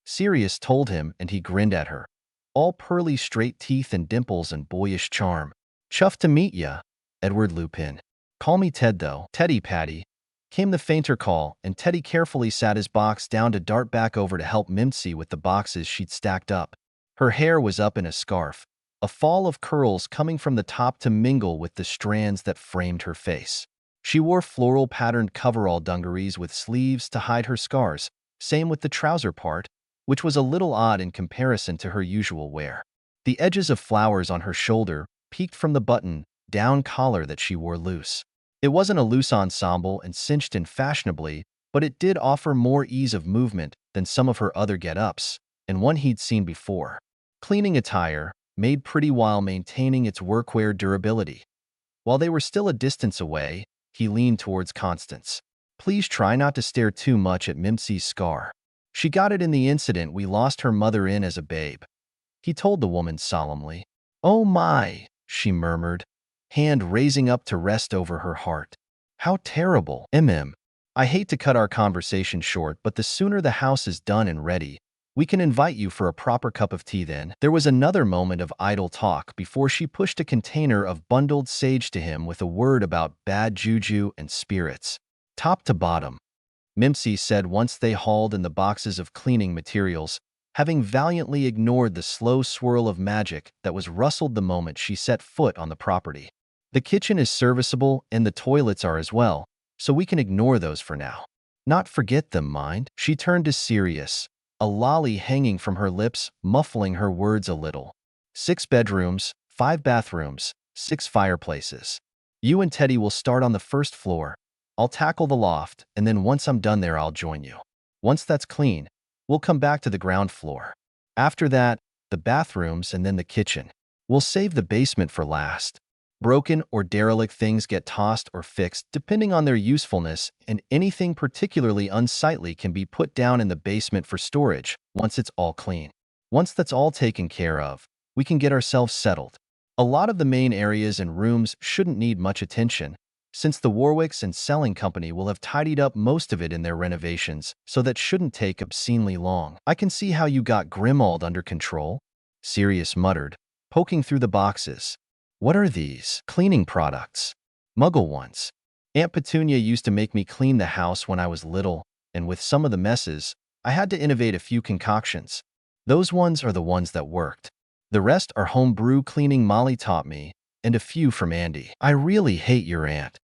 Sirius told him, and he grinned at her, all pearly straight teeth and dimples and boyish charm. "Chuffed to meet ya, Edward Lupin. Call me Ted, though." "Teddy, Patty," came the fainter call, and Teddy carefully sat his box down to dart back over to help Mimsy with the boxes she'd stacked up. Her hair was up in a scarf, a fall of curls coming from the top to mingle with the strands that framed her face. She wore floral-patterned coverall dungarees with sleeves to hide her scars, same with the trouser part, which was a little odd in comparison to her usual wear. The edges of flowers on her shoulder peeked from the button-down collar that she wore loose. It wasn't a loose ensemble and cinched in fashionably, but it did offer more ease of movement than some of her other get-ups, and one he'd seen before. Cleaning attire, made pretty while maintaining its workwear durability. While they were still a distance away, he leaned towards Constance. "Please try not to stare too much at Mimsy's scar. She got it in the incident we lost her mother in as a babe," he told the woman solemnly. "Oh my," she murmured, hand raising up to rest over her heart. "How terrible. I hate to cut our conversation short, but the sooner the house is done and ready, we can invite you for a proper cup of tea then." There was another moment of idle talk before she pushed a container of bundled sage to him with a word about bad juju and spirits. "Top to bottom," Mimsy said once they hauled in the boxes of cleaning materials, having valiantly ignored the slow swirl of magic that was rustled the moment she set foot on the property. "The kitchen is serviceable and the toilets are as well, so we can ignore those for now. Not forget them, mind." She turned to Sirius, a lolly hanging from her lips, muffling her words a little. 6 bedrooms, 5 bathrooms, 6 fireplaces. You and Teddy will start on the first floor. I'll tackle the loft, and then once I'm done there, I'll join you. Once that's clean, we'll come back to the ground floor. After that, the bathrooms and then the kitchen. We'll save the basement for last. Broken or derelict things get tossed or fixed depending on their usefulness, and anything particularly unsightly can be put down in the basement for storage once it's all clean. Once that's all taken care of, we can get ourselves settled. A lot of the main areas and rooms shouldn't need much attention, since the Warwicks and Selling Company will have tidied up most of it in their renovations, so that shouldn't take obscenely long. "I can see how you got Grimald under control," Sirius muttered, poking through the boxes. "What are these?" "Cleaning products. Muggle ones. Aunt Petunia used to make me clean the house when I was little, and with some of the messes, I had to innovate a few concoctions. Those ones are the ones that worked. The rest are homebrew cleaning Molly taught me, and a few from Andy." "I really hate your aunt."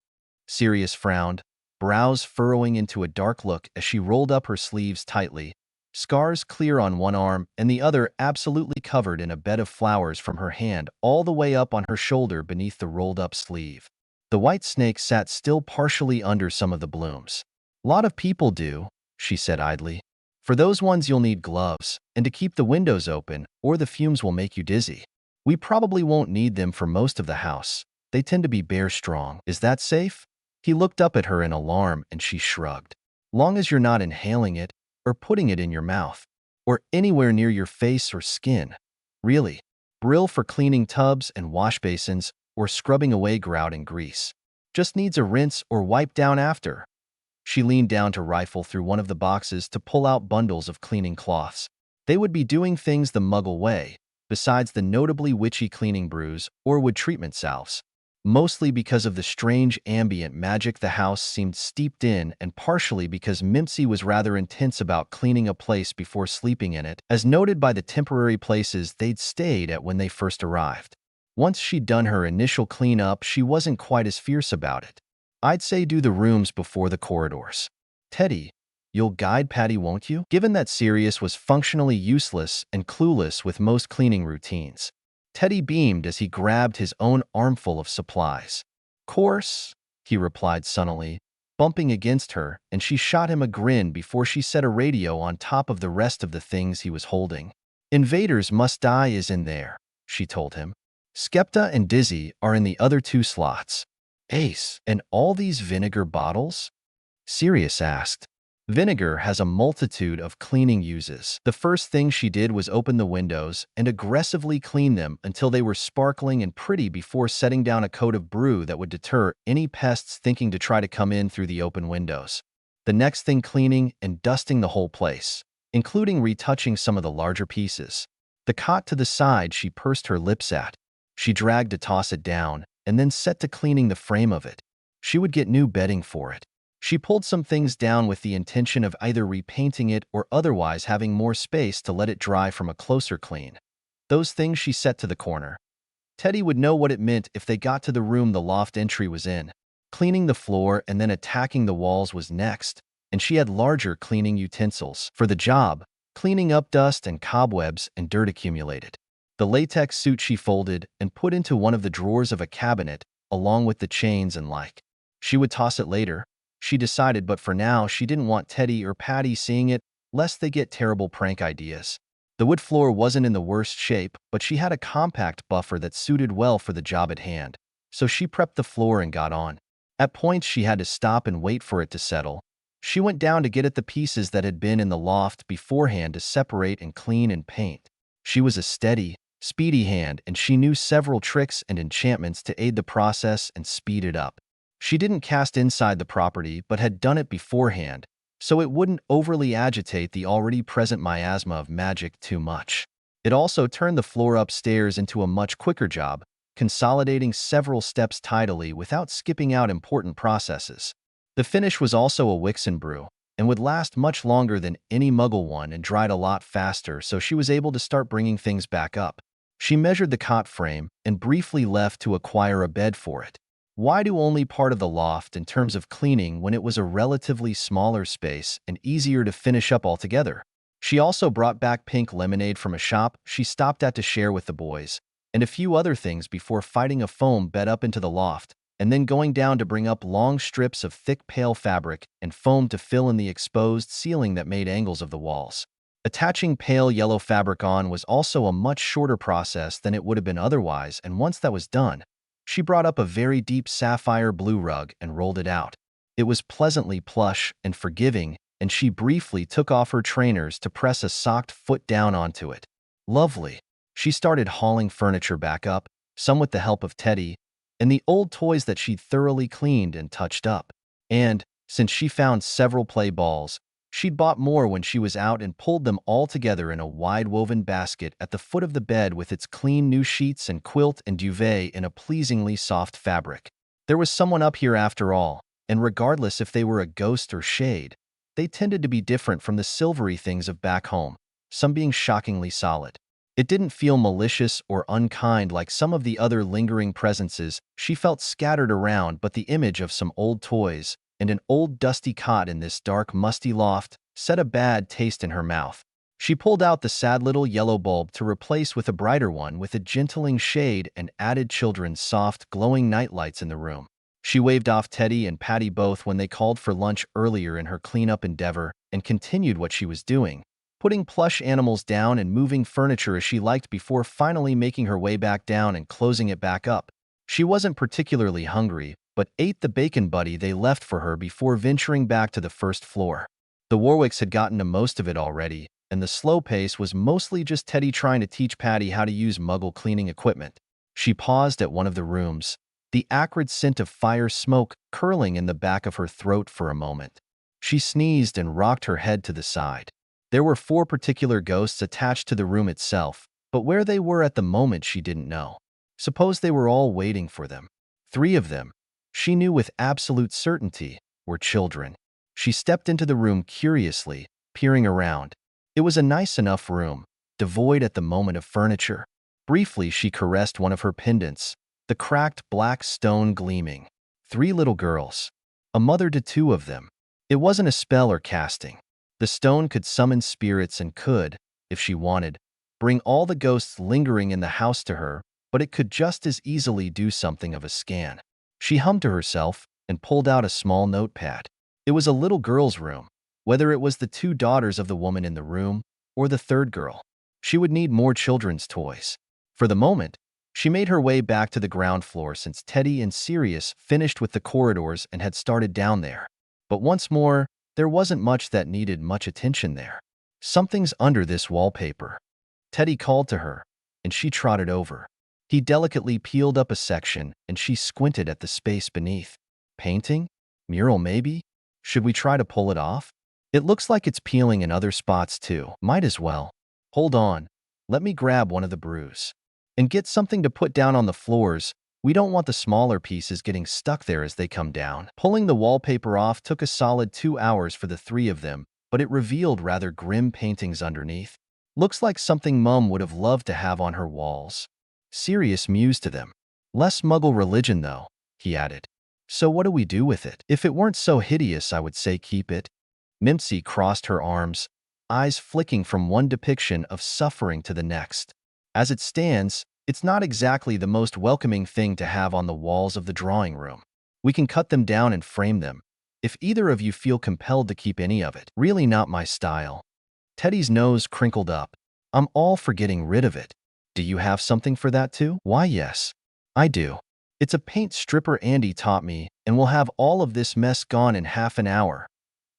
Sirius frowned, brows furrowing into a dark look as she rolled up her sleeves tightly, scars clear on one arm and the other absolutely covered in a bed of flowers from her hand all the way up on her shoulder beneath the rolled-up sleeve. The white snake sat still partially under some of the blooms. "Lot of people do," she said idly. "For those ones you'll need gloves, and to keep the windows open, or the fumes will make you dizzy. We probably won't need them for most of the house, They tend to be bear strong. Is that safe? He looked up at her in alarm and she shrugged. Long as you're not inhaling it or putting it in your mouth or anywhere near your face or skin. Really. Brill for cleaning tubs and wash basins or scrubbing away grout and grease. Just needs a rinse or wipe down after. She leaned down to rifle through one of the boxes to pull out bundles of cleaning cloths. They would be doing things the Muggle way, besides the notably witchy cleaning brews or wood treatment salves. Mostly because of the strange ambient magic the house seemed steeped in and partially because Mimsy was rather intense about cleaning a place before sleeping in it, as noted by the temporary places they'd stayed at when they first arrived. Once she'd done her initial cleanup, she wasn't quite as fierce about it. I'd say do the rooms before the corridors. Teddy, you'll guide Patty, won't you? Given that Sirius was functionally useless and clueless with most cleaning routines, Teddy beamed as he grabbed his own armful of supplies. Course, he replied sunnily, bumping against her, and she shot him a grin before she set a radio on top of the rest of the things he was holding. Invaders Must Die is in there, she told him. Skepta and Dizzy are in the other 2 slots. Ace, and all these vinegar bottles? Sirius asked. Vinegar has a multitude of cleaning uses. The first thing she did was open the windows and aggressively clean them until they were sparkling and pretty before setting down a coat of brew that would deter any pests thinking to try to come in through the open windows. The next thing, cleaning and dusting the whole place, including retouching some of the larger pieces. The cot to the side she pursed her lips at. She dragged to toss it down and then set to cleaning the frame of it. She would get new bedding for it. She pulled some things down with the intention of either repainting it or otherwise having more space to let it dry from a closer clean. Those things she set to the corner. Teddy would know what it meant if they got to the room the loft entry was in. Cleaning the floor and then attacking the walls was next, and she had larger cleaning utensils for the job, cleaning up dust and cobwebs and dirt accumulated. The latex suit she folded and put into one of the drawers of a cabinet, along with the chains and like. She would toss it later, she decided, but for now she didn't want Teddy or Patty seeing it, lest they get terrible prank ideas. The wood floor wasn't in the worst shape, but she had a compact buffer that suited well for the job at hand, so she prepped the floor and got on. At points she had to stop and wait for it to settle. She went down to get at the pieces that had been in the loft beforehand to separate and clean and paint. She was a steady, speedy hand, and she knew several tricks and enchantments to aid the process and speed it up. She didn't cast inside the property but had done it beforehand, so it wouldn't overly agitate the already present miasma of magic too much. It also turned the floor upstairs into a much quicker job, consolidating several steps tidily without skipping out important processes. The finish was also a Wixen brew, and would last much longer than any Muggle one and dried a lot faster, so she was able to start bringing things back up. She measured the cot frame and briefly left to acquire a bed for it. Why do only part of the loft in terms of cleaning when it was a relatively smaller space and easier to finish up altogether? She also brought back pink lemonade from a shop she stopped at to share with the boys, and a few other things before fighting a foam bed up into the loft, and then going down to bring up long strips of thick pale fabric and foam to fill in the exposed ceiling that made angles of the walls. Attaching pale yellow fabric on was also a much shorter process than it would have been otherwise, and once that was done, she brought up a very deep sapphire blue rug and rolled it out. It was pleasantly plush and forgiving, and she briefly took off her trainers to press a socked foot down onto it. Lovely. She started hauling furniture back up, some with the help of Teddy, and the old toys that she'd thoroughly cleaned and touched up. And, since she found several play balls, she'd bought more when she was out and pulled them all together in a wide-woven basket at the foot of the bed with its clean new sheets and quilt and duvet in a pleasingly soft fabric. There was someone up here after all, and regardless if they were a ghost or shade, they tended to be different from the silvery things of back home, some being shockingly solid. It didn't feel malicious or unkind like some of the other lingering presences she felt scattered around, but the image of some old toys and an old dusty cot in this dark, musty loft set a bad taste in her mouth. She pulled out the sad little yellow bulb to replace with a brighter one with a gentling shade and added children's soft, glowing nightlights in the room. She waved off Teddy and Patty both when they called for lunch earlier in her cleanup endeavor and continued what she was doing, putting plush animals down and moving furniture as she liked before finally making her way back down and closing it back up. She wasn't particularly hungry, but ate the bacon buddy they left for her before venturing back to the first floor. The Warwicks had gotten to most of it already, and the slow pace was mostly just Teddy trying to teach Patty how to use Muggle cleaning equipment. She paused at one of the rooms, the acrid scent of fire smoke curling in the back of her throat for a moment. She sneezed and rocked her head to the side. There were 4 particular ghosts attached to the room itself, but where they were at the moment she didn't know. Suppose they were all waiting for them. 3 of them, she knew with absolute certainty, were children. She stepped into the room curiously, peering around. It was a nice enough room, devoid at the moment of furniture. Briefly, she caressed one of her pendants, the cracked black stone gleaming. 3 little girls. A mother to 2 of them. It wasn't a spell or casting. The stone could summon spirits and could, if she wanted, bring all the ghosts lingering in the house to her, but it could just as easily do something of a scan. She hummed to herself and pulled out a small notepad. It was a little girl's room, whether it was the 2 daughters of the woman in the room or the 3rd girl. She would need more children's toys. For the moment, she made her way back to the ground floor since Teddy and Sirius finished with the corridors and had started down there. But once more, there wasn't much that needed much attention there. Something's under this wallpaper. Teddy called to her, and she trotted over. He delicately peeled up a section, and she squinted at the space beneath. Painting? Mural maybe? Should we try to pull it off? It looks like it's peeling in other spots too. Might as well. Hold on. Let me grab one of the brews. And get something to put down on the floors. We don't want the smaller pieces getting stuck there as they come down. Pulling the wallpaper off took a solid 2 hours for the 3 of them, but it revealed rather grim paintings underneath. Looks like something Mum would have loved to have on her walls. Sirius mused to them. Less Muggle religion, though, he added. So what do we do with it? If it weren't so hideous, I would say keep it. Mimsy crossed her arms, eyes flicking from one depiction of suffering to the next. As it stands, it's not exactly the most welcoming thing to have on the walls of the drawing room. We can cut them down and frame them, if either of you feel compelled to keep any of it. Really not my style. Teddy's nose crinkled up. I'm all for getting rid of it. Do you have something for that too? Why, yes. I do. It's a paint stripper Andy taught me, and we'll have all of this mess gone in half an hour,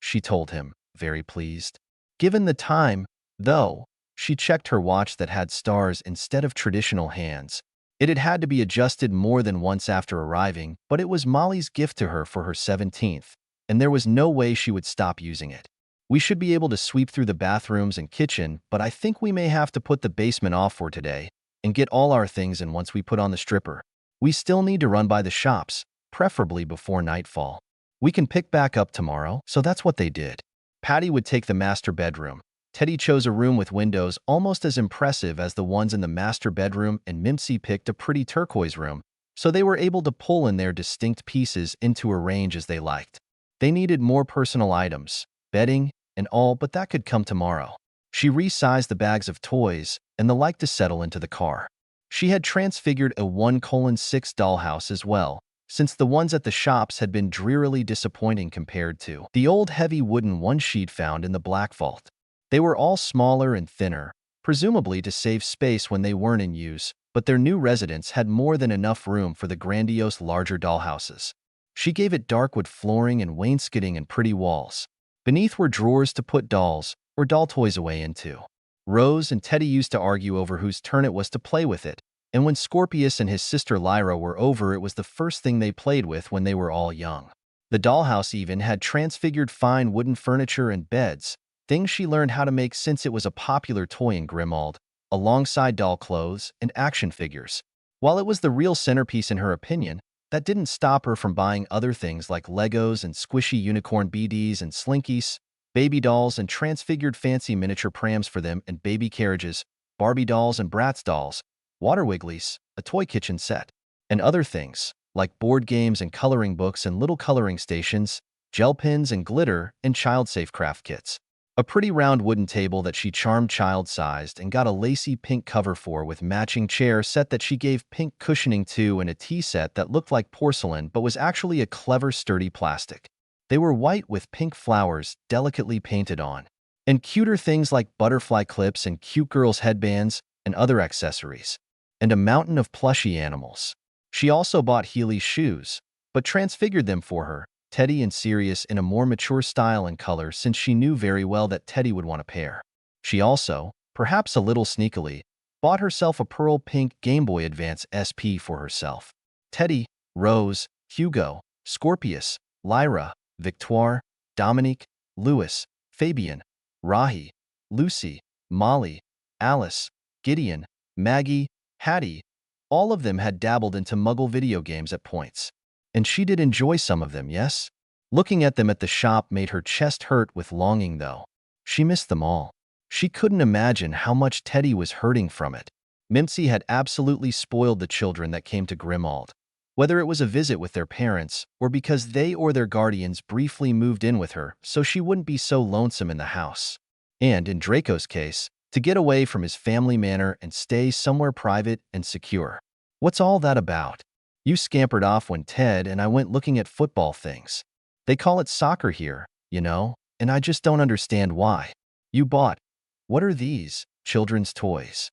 she told him, very pleased. Given the time, though, she checked her watch that had stars instead of traditional hands. It had had to be adjusted more than once after arriving, but it was Molly's gift to her for her 17th, and there was no way she would stop using it. We should be able to sweep through the bathrooms and kitchen, but I think we may have to put the basement off for today and get all our things in once we put on the stripper. We still need to run by the shops, preferably before nightfall. We can pick back up tomorrow, so that's what they did. Patty would take the master bedroom. Teddy chose a room with windows almost as impressive as the ones in the master bedroom, and Mimsy picked a pretty turquoise room, so they were able to pull in their distinct pieces into a range as they liked. They needed more personal items, bedding, and all, but that could come tomorrow. She resized the bags of toys and the like to settle into the car. She had transfigured a 1:6 dollhouse as well, since the ones at the shops had been drearily disappointing compared to the old heavy wooden one she'd found in the Black Vault. They were all smaller and thinner, presumably to save space when they weren't in use, but their new residence had more than enough room for the grandiose larger dollhouses. She gave it dark wood flooring and wainscoting and pretty walls. Beneath were drawers to put dolls or doll toys away into. Rose and Teddy used to argue over whose turn it was to play with it, and when Scorpius and his sister Lyra were over, it was the first thing they played with when they were all young. The dollhouse even had transfigured fine wooden furniture and beds, things she learned how to make since it was a popular toy in Grimald, alongside doll clothes and action figures. While it was the real centerpiece in her opinion, that didn't stop her from buying other things like Legos and squishy unicorn BDs and slinkies, baby dolls and transfigured fancy miniature prams for them and baby carriages, Barbie dolls and Bratz dolls, water wigglies, a toy kitchen set, and other things, like board games and coloring books and little coloring stations, gel pens and glitter, and child-safe craft kits. A pretty round wooden table that she charmed child-sized and got a lacy pink cover for with matching chair set that she gave pink cushioning to, and a tea set that looked like porcelain but was actually a clever sturdy plastic. They were white with pink flowers delicately painted on, and cuter things like butterfly clips and cute girls' headbands and other accessories, and a mountain of plushy animals. She also bought Heelys shoes, but transfigured them for her, Teddy and Sirius, in a more mature style and color since she knew very well that Teddy would want a pair. She also, perhaps a little sneakily, bought herself a pearl pink Game Boy Advance SP for herself. Teddy, Rose, Hugo, Scorpius, Lyra, Victoire, Dominique, Louis, Fabian, Rahi, Lucy, Molly, Alice, Gideon, Maggie, Hattie, all of them had dabbled into Muggle video games at points. And she did enjoy some of them, yes? Looking at them at the shop made her chest hurt with longing, though. She missed them all. She couldn't imagine how much Teddy was hurting from it. Mimsy had absolutely spoiled the children that came to Grimald. Whether it was a visit with their parents, or because they or their guardians briefly moved in with her so she wouldn't be so lonesome in the house. And, in Draco's case, to get away from his family manor and stay somewhere private and secure. What's all that about? You scampered off when Ted and I went looking at football things. They call it soccer here, you know, and I just don't understand why. You bought, what are these, children's toys?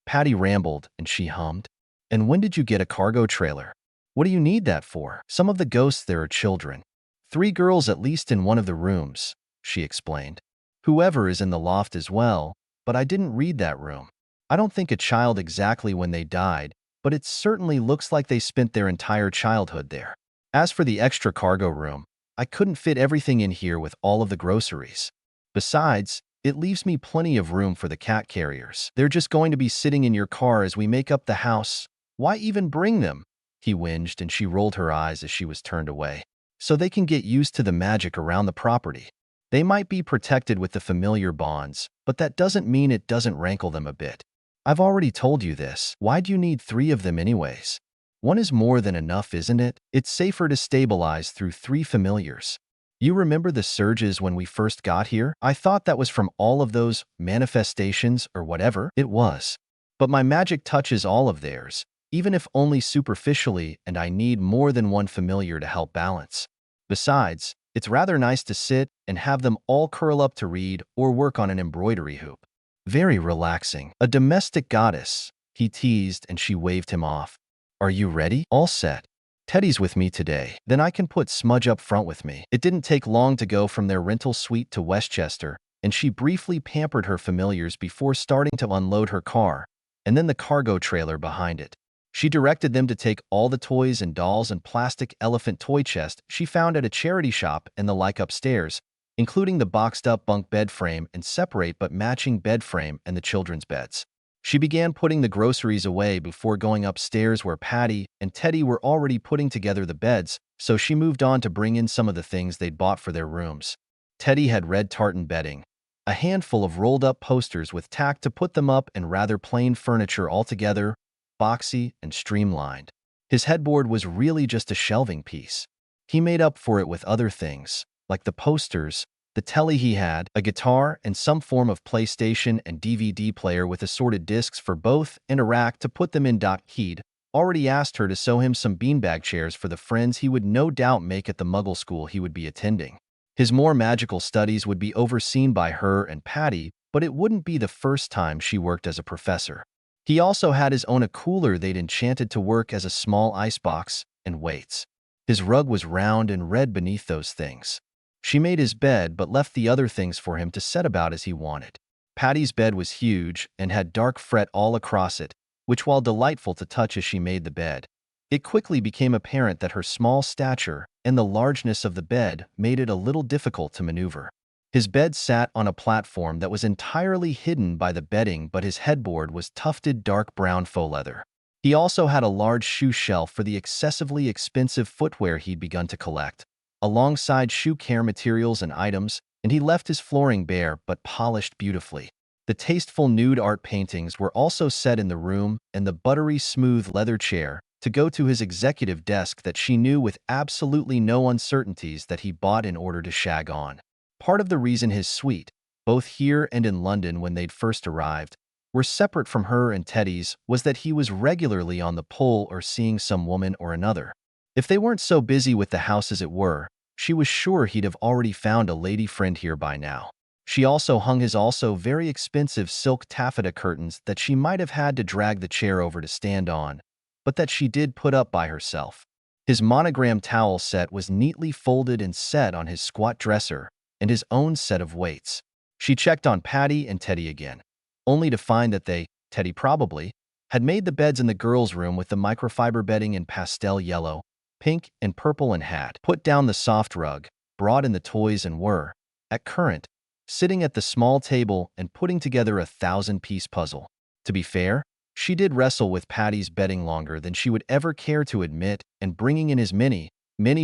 Patty rambled, and she hummed. And when did you get a cargo trailer? What do you need that for? Some of the ghosts there are children. 3 girls at least in one of the rooms, she explained. Whoever is in the loft as well, but I didn't read that room. I don't think a child exactly when they died, but it certainly looks like they spent their entire childhood there. As for the extra cargo room, I couldn't fit everything in here with all of the groceries. Besides, it leaves me plenty of room for the cat carriers. They're just going to be sitting in your car as we make up the house. Why even bring them? He whinged, and she rolled her eyes as she was turned away. So they can get used to the magic around the property. They might be protected with the familiar bonds, but that doesn't mean it doesn't rankle them a bit. I've already told you this. Why do you need 3 of them anyways? 1 is more than enough, isn't it? It's safer to stabilize through 3 familiars. You remember the surges when we first got here? I thought that was from all of those manifestations or whatever it was. But my magic touches all of theirs, even if only superficially, and I need more than 1 familiar to help balance. Besides, it's rather nice to sit and have them all curl up to read or work on an embroidery hoop. Very relaxing. A domestic goddess, he teased, and she waved him off. Are you ready? All set. Teddy's with me today. Then I can put Smudge up front with me. It didn't take long to go from their rental suite to Westchester, and she briefly pampered her familiars before starting to unload her car, and then the cargo trailer behind it. She directed them to take all the toys and dolls and plastic elephant toy chest she found at a charity shop and the like upstairs, including the boxed-up bunk bed frame and separate but matching bed frame and the children's beds. She began putting the groceries away before going upstairs where Patty and Teddy were already putting together the beds, so she moved on to bring in some of the things they'd bought for their rooms. Teddy had red tartan bedding, a handful of rolled-up posters with tack to put them up, and rather plain furniture altogether, boxy and streamlined. His headboard was really just a shelving piece. He made up for it with other things, like the posters, the telly he had, a guitar, and some form of PlayStation and DVD player with assorted discs for both, and a rack to put them in. He'd already asked her to sew him some beanbag chairs for the friends he would no doubt make at the Muggle school he would be attending. His more magical studies would be overseen by her and Patty, but it wouldn't be the first time she worked as a professor. He also had his own a cooler they'd enchanted to work as a small icebox, and weights. His rug was round and red beneath those things. She made his bed but left the other things for him to set about as he wanted. Patty's bed was huge and had dark fret all across it, which, while delightful to touch as she made the bed, it quickly became apparent that her small stature and the largeness of the bed made it a little difficult to maneuver. His bed sat on a platform that was entirely hidden by the bedding, but his headboard was tufted dark brown faux leather. He also had a large shoe shelf for the excessively expensive footwear he'd begun to collect, alongside shoe care materials and items, and he left his flooring bare but polished beautifully. The tasteful nude art paintings were also set in the room, and the buttery smooth leather chair to go to his executive desk that she knew with absolutely no uncertainties that he bought in order to shag on. Part of the reason his suite, both here and in London when they'd first arrived, were separate from her and Teddy's was that he was regularly on the pull or seeing some woman or another. If they weren't so busy with the house as it were, she was sure he'd have already found a lady friend here by now. She also hung his also very expensive silk taffeta curtains that she might have had to drag the chair over to stand on, but that she did put up by herself. His monogram towel set was neatly folded and set on his squat dresser, and his own set of weights. She checked on Patty and Teddy again, only to find that they, Teddy probably, had made the beds in the girls' room with the microfiber bedding in pastel yellow, pink, and purple, and had put down the soft rug, brought in the toys, and were, at current, sitting at the small table and putting together a 1,000-piece puzzle. To be fair, she did wrestle with Patty's bedding longer than she would ever care to admit, and bringing in his many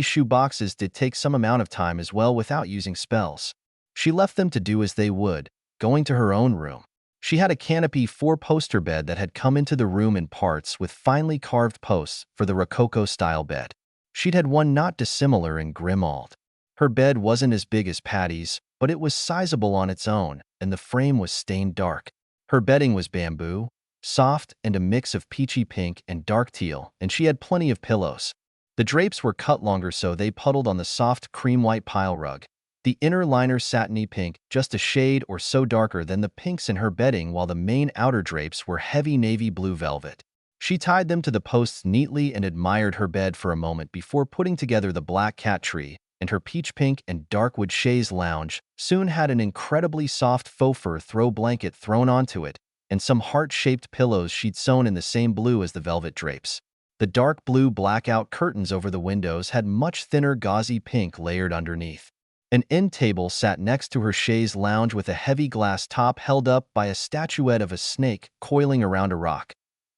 shoe boxes did take some amount of time as well without using spells. She left them to do as they would, going to her own room. She had a canopy 4-poster bed that had come into the room in parts with finely carved posts for the Rococo-style bed. She'd had one not dissimilar in Grimald. Her bed wasn't as big as Patty's, but it was sizable on its own, and the frame was stained dark. Her bedding was bamboo, soft and a mix of peachy pink and dark teal, and she had plenty of pillows. The drapes were cut longer so they puddled on the soft cream-white pile rug. The inner liner satiny pink, just a shade or so darker than the pinks in her bedding, while the main outer drapes were heavy navy blue velvet. She tied them to the posts neatly and admired her bed for a moment before putting together the black cat tree, and her peach pink and dark wood chaise lounge soon had an incredibly soft faux fur throw blanket thrown onto it, and some heart-shaped pillows she'd sewn in the same blue as the velvet drapes. The dark blue blackout curtains over the windows had much thinner gauzy pink layered underneath. An end table sat next to her chaise lounge with a heavy glass top held up by a statuette of a snake coiling around a rock.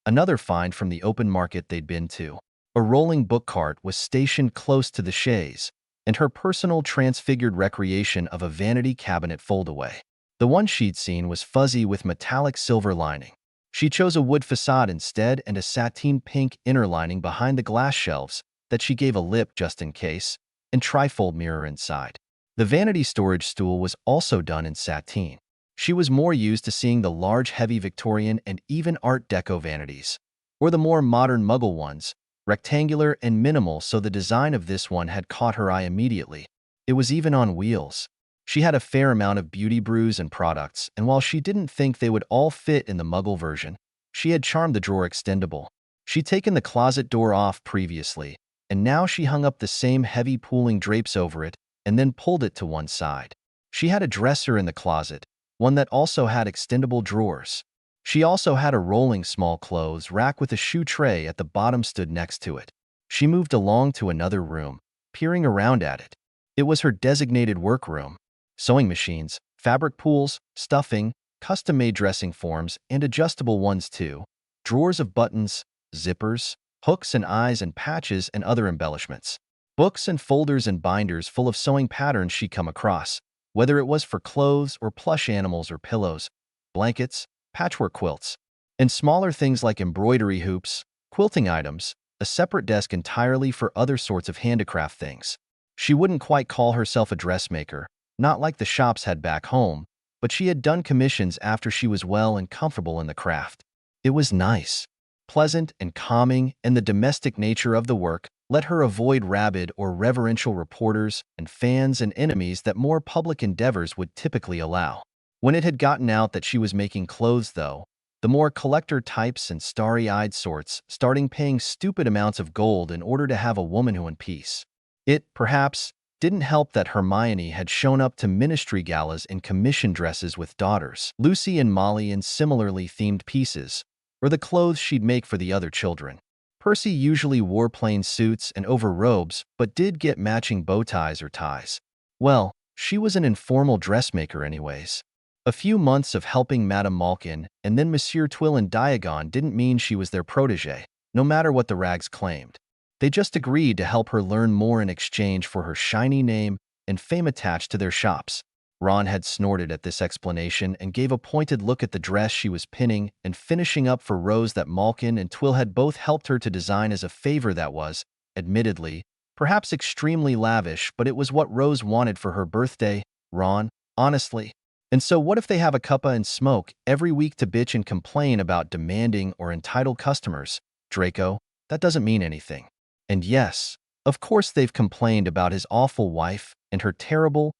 Another find from the open market they'd been to. A rolling book cart was stationed close to the chaise, and her personal transfigured recreation of a vanity cabinet foldaway. The one she'd seen was fuzzy with metallic silver lining. She chose a wood facade instead and a sateen pink inner lining behind the glass shelves that she gave a lip just in case, and trifold mirror inside. The vanity storage stool was also done in sateen. She was more used to seeing the large, heavy Victorian and even Art Deco vanities, or the more modern Muggle ones, rectangular and minimal, so the design of this one had caught her eye immediately. It was even on wheels. She had a fair amount of beauty brews and products, and while she didn't think they would all fit in the Muggle version, she had charmed the drawer extendable. She'd taken the closet door off previously, and now she hung up the same heavy pooling drapes over it and then pulled it to one side. She had a dresser in the closet, one that also had extendable drawers. She also had a rolling small clothes rack with a shoe tray at the bottom stood next to it. She moved along to another room, peering around at it. It was her designated workroom. Sewing machines, fabric pools, stuffing, custom-made dressing forms, and adjustable ones too. Drawers of buttons, zippers, hooks and eyes and patches and other embellishments. Books and folders and binders full of sewing patterns she'd come across, whether it was for clothes or plush animals or pillows, blankets, patchwork quilts, and smaller things like embroidery hoops, quilting items, a separate desk entirely for other sorts of handicraft things. She wouldn't quite call herself a dressmaker, not like the shops had back home, but she had done commissions after she was well and comfortable in the craft. It was nice, pleasant, and calming, and the domestic nature of the work let her avoid rabid or reverential reporters and fans and enemies that more public endeavors would typically allow. When it had gotten out that she was making clothes, though, the more collector types and starry-eyed sorts starting paying stupid amounts of gold in order to have a woman who in peace. It, perhaps, didn't help that Hermione had shown up to ministry galas in commission dresses with daughters, Lucy and Molly, in similarly themed pieces, or the clothes she'd make for the other children. Percy usually wore plain suits and overrobes, but did get matching bow ties or ties. Well, she was an informal dressmaker anyways. A few months of helping Madame Malkin and then Monsieur Twill and Diagon didn't mean she was their protégé, no matter what the rags claimed. They just agreed to help her learn more in exchange for her shiny name and fame attached to their shops. Ron had snorted at this explanation and gave a pointed look at the dress she was pinning and finishing up for Rose that Malkin and Twill had both helped her to design as a favor that was, admittedly, perhaps extremely lavish, but it was what Rose wanted for her birthday, Ron, honestly. And so what if they have a cuppa and smoke every week to bitch and complain about demanding or entitled customers? Draco, that doesn't mean anything. And yes, of course they've complained about his awful wife and her terrible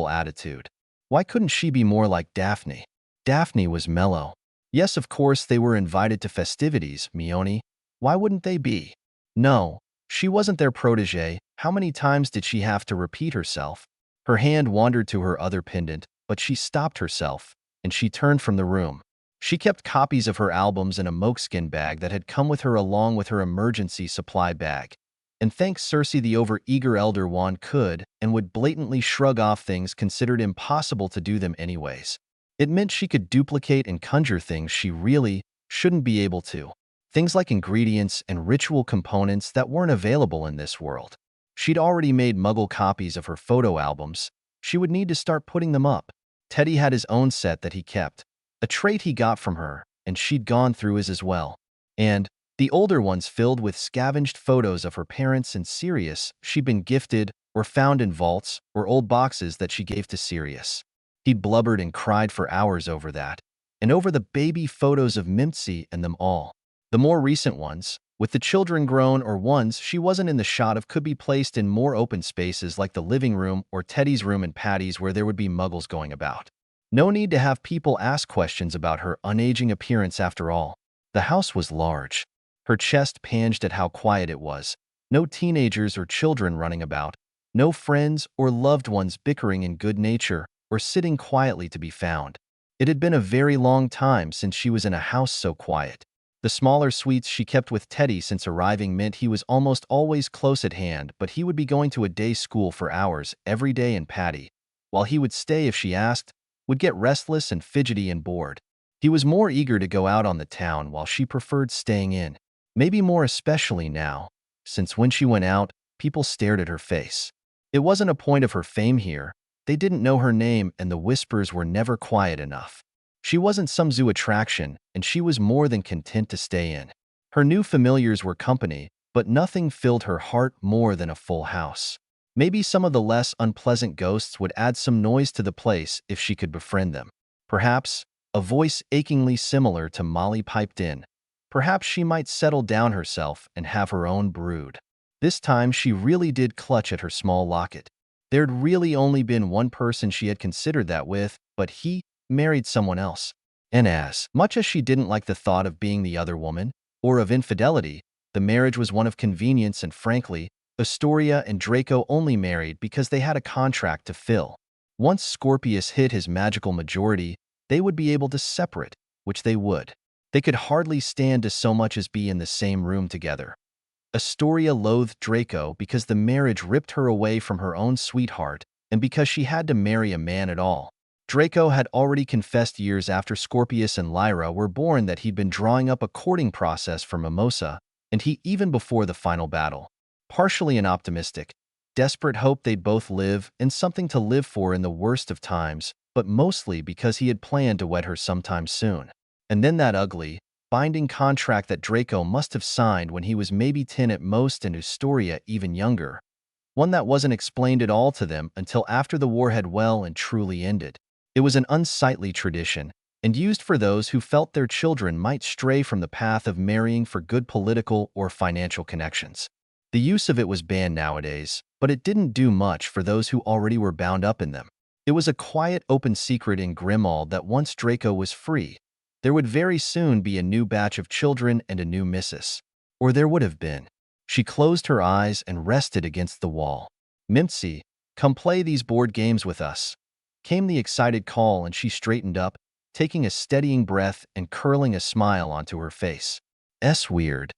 attitude. Why couldn't she be more like Daphne? Daphne was mellow. Yes, of course they were invited to festivities, Mione, Why wouldn't they be? No, she wasn't their protege. How many times did she have to repeat herself? Her hand wandered to her other pendant, but she stopped herself, and she turned from the room. She kept copies of her albums in a moleskin bag that had come with her along with her emergency supply bag. And thanks Cersei the overeager elder wand could and would blatantly shrug off things considered impossible to do them anyways. It meant she could duplicate and conjure things she really shouldn't be able to. Things like ingredients and ritual components that weren't available in this world. She'd already made Muggle copies of her photo albums. She would need to start putting them up. Teddy had his own set that he kept, a trait he got from her, and she'd gone through his as well. And the older ones filled with scavenged photos of her parents and Sirius she'd been gifted or found in vaults or old boxes that she gave to Sirius. He blubbered and cried for hours over that, and over the baby photos of Mimsy and them all. The more recent ones, with the children grown or ones she wasn't in the shot of, could be placed in more open spaces like the living room or Teddy's room and Patty's where there would be muggles going about. No need to have people ask questions about her unaging appearance after all. The house was large. Her chest panged at how quiet it was. No teenagers or children running about. No friends or loved ones bickering in good nature or sitting quietly to be found. It had been a very long time since she was in a house so quiet. The smaller suites she kept with Teddy since arriving meant he was almost always close at hand, but he would be going to a day school for hours every day, and Patty, while he would stay if she asked, would get restless and fidgety and bored. He was more eager to go out on the town while she preferred staying in. Maybe more especially now, since when she went out, people stared at her face. It wasn't a point of her fame here. They didn't know her name, and the whispers were never quiet enough. She wasn't some zoo attraction, and she was more than content to stay in. Her new familiars were company, but nothing filled her heart more than a full house. Maybe some of the less unpleasant ghosts would add some noise to the place if she could befriend them. Perhaps a voice achingly similar to Molly piped in. Perhaps she might settle down herself and have her own brood. This time she really did clutch at her small locket. There'd really only been one person she had considered that with, but he married someone else. And as much as she didn't like the thought of being the other woman, or of infidelity, the marriage was one of convenience, and frankly, Astoria and Draco only married because they had a contract to fill. Once Scorpius hit his magical majority, they would be able to separate, which they would. They could hardly stand to so much as be in the same room together. Astoria loathed Draco because the marriage ripped her away from her own sweetheart, and because she had to marry a man at all. Draco had already confessed years after Scorpius and Lyra were born that he'd been drawing up a courting process for Mimosa, and he even before the final battle. Partially an optimistic, desperate hope they'd both live and something to live for in the worst of times, but mostly because he had planned to wed her sometime soon. And then that ugly, binding contract that Draco must have signed when he was maybe 10 at most and Astoria even younger. One that wasn't explained at all to them until after the war had well and truly ended. It was an unsightly tradition, and used for those who felt their children might stray from the path of marrying for good political or financial connections. The use of it was banned nowadays, but it didn't do much for those who already were bound up in them. It was a quiet, open secret in Grimmauld that once Draco was free, there would very soon be a new batch of children and a new missus. Or there would have been. She closed her eyes and rested against the wall. "Mimsy, come play these board games with us," came the excited call, and she straightened up, taking a steadying breath and curling a smile onto her face. Weird,"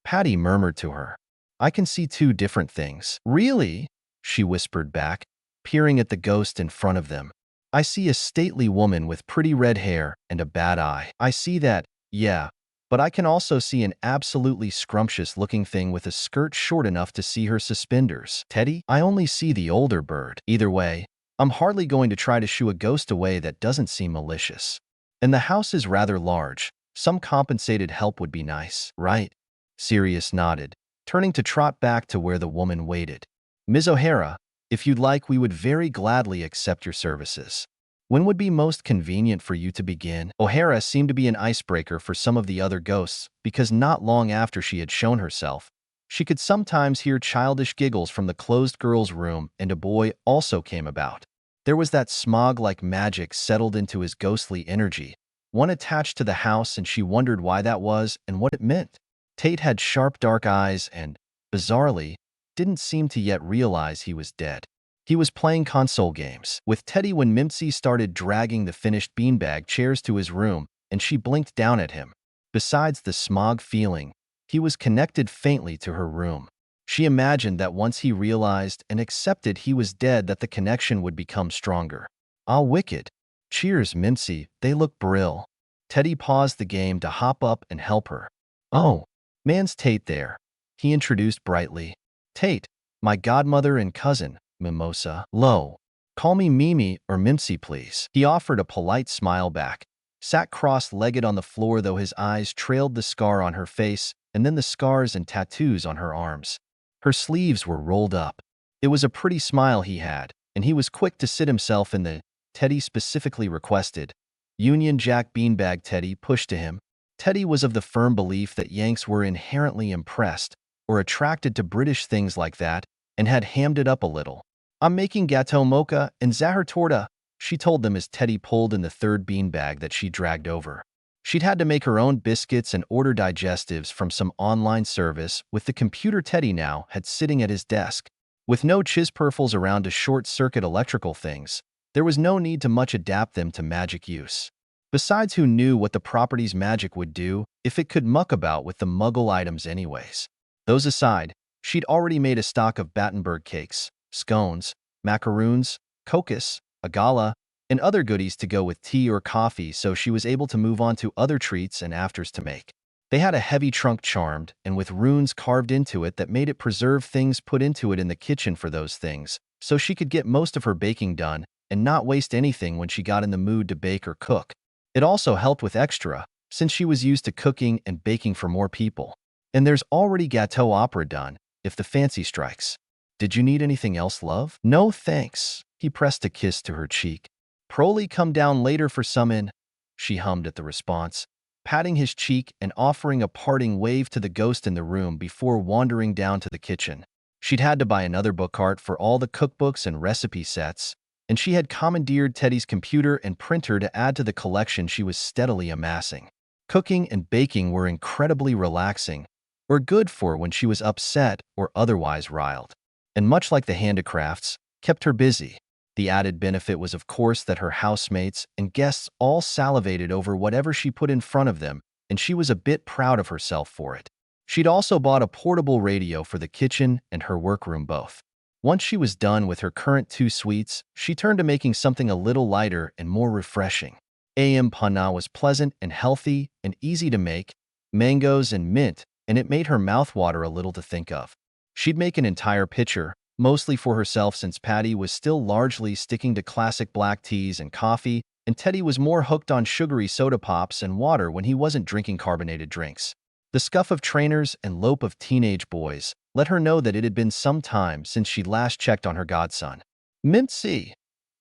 Patty murmured to her. "I can see two different things." "Really?" she whispered back, peering at the ghost in front of them. "I see a stately woman with pretty red hair and a bad eye." "I see that, yeah, but I can also see an absolutely scrumptious-looking thing with a skirt short enough to see her suspenders." "Teddy, I only see the older bird." "Either way, I'm hardly going to try to shoo a ghost away that doesn't seem malicious. And the house is rather large. Some compensated help would be nice." "Right." Sirius nodded, turning to trot back to where the woman waited. "Ms. O'Hara, if you'd like, we would very gladly accept your services. When would be most convenient for you to begin?" O'Hara seemed to be an icebreaker for some of the other ghosts, because not long after she had shown herself, she could sometimes hear childish giggles from the closed girl's room, and a boy also came about. There was that smog-like magic settled into his ghostly energy, one attached to the house, and she wondered why that was and what it meant. Tate had sharp dark eyes and, bizarrely, didn't seem to yet realize he was dead. He was playing console games with Teddy when Mimsy started dragging the finished beanbag chairs to his room, and she blinked down at him. Besides the smog feeling, he was connected faintly to her room. She imagined that once he realized and accepted he was dead that the connection would become stronger. Ah, wicked. Cheers, Mimsy, they look brill. Teddy paused the game to hop up and help her. Oh, man's Tate there, he introduced brightly. Tate, my godmother and cousin, Mimosa. Lo. Call me Mimi or Mimsy, please. He offered a polite smile back, sat cross-legged on the floor though his eyes trailed the scar on her face and then the scars and tattoos on her arms. Her sleeves were rolled up. It was a pretty smile he had, and he was quick to sit himself in the, Teddy specifically requested, Union Jack beanbag Teddy pushed to him. Teddy was of the firm belief that Yanks were inherently impressed or attracted to British things like that and had hammed it up a little. I'm making gateau mocha and zahar torta, she told them as Teddy pulled in the third beanbag that she dragged over. She'd had to make her own biscuits and order digestives from some online service with the computer Teddy now had sitting at his desk. With no chisperfles around to short-circuit electrical things, there was no need to much adapt them to magic use. Besides, who knew what the property's magic would do if it could muck about with the muggle items anyways? Those aside, she'd already made a stock of Battenberg cakes, scones, macaroons, kokos, agala, and other goodies to go with tea or coffee, so she was able to move on to other treats and afters to make. They had a heavy trunk charmed and with runes carved into it that made it preserve things put into it in the kitchen for those things, so she could get most of her baking done and not waste anything when she got in the mood to bake or cook. It also helped with extra, since she was used to cooking and baking for more people. And there's already gâteau opera done, if the fancy strikes. Did you need anything else, love? No, thanks. He pressed a kiss to her cheek. Probably come down later for some in, she hummed at the response, patting his cheek and offering a parting wave to the ghost in the room before wandering down to the kitchen. She'd had to buy another book cart for all the cookbooks and recipe sets, and she had commandeered Teddy's computer and printer to add to the collection she was steadily amassing. Cooking and baking were incredibly relaxing, or good for when she was upset or otherwise riled, and much like the handicrafts, kept her busy. The added benefit was, of course, that her housemates and guests all salivated over whatever she put in front of them, and she was a bit proud of herself for it. She'd also bought a portable radio for the kitchen and her workroom both. Once she was done with her current 2 sweets, she turned to making something a little lighter and more refreshing. AM panna was pleasant and healthy and easy to make, mangoes and mint, and it made her mouth water a little to think of. She'd make an entire pitcher, mostly for herself since Patty was still largely sticking to classic black teas and coffee, and Teddy was more hooked on sugary soda pops and water when he wasn't drinking carbonated drinks. The scuff of trainers and lope of teenage boys let her know that it had been some time since she'd last checked on her godson. Mimsy!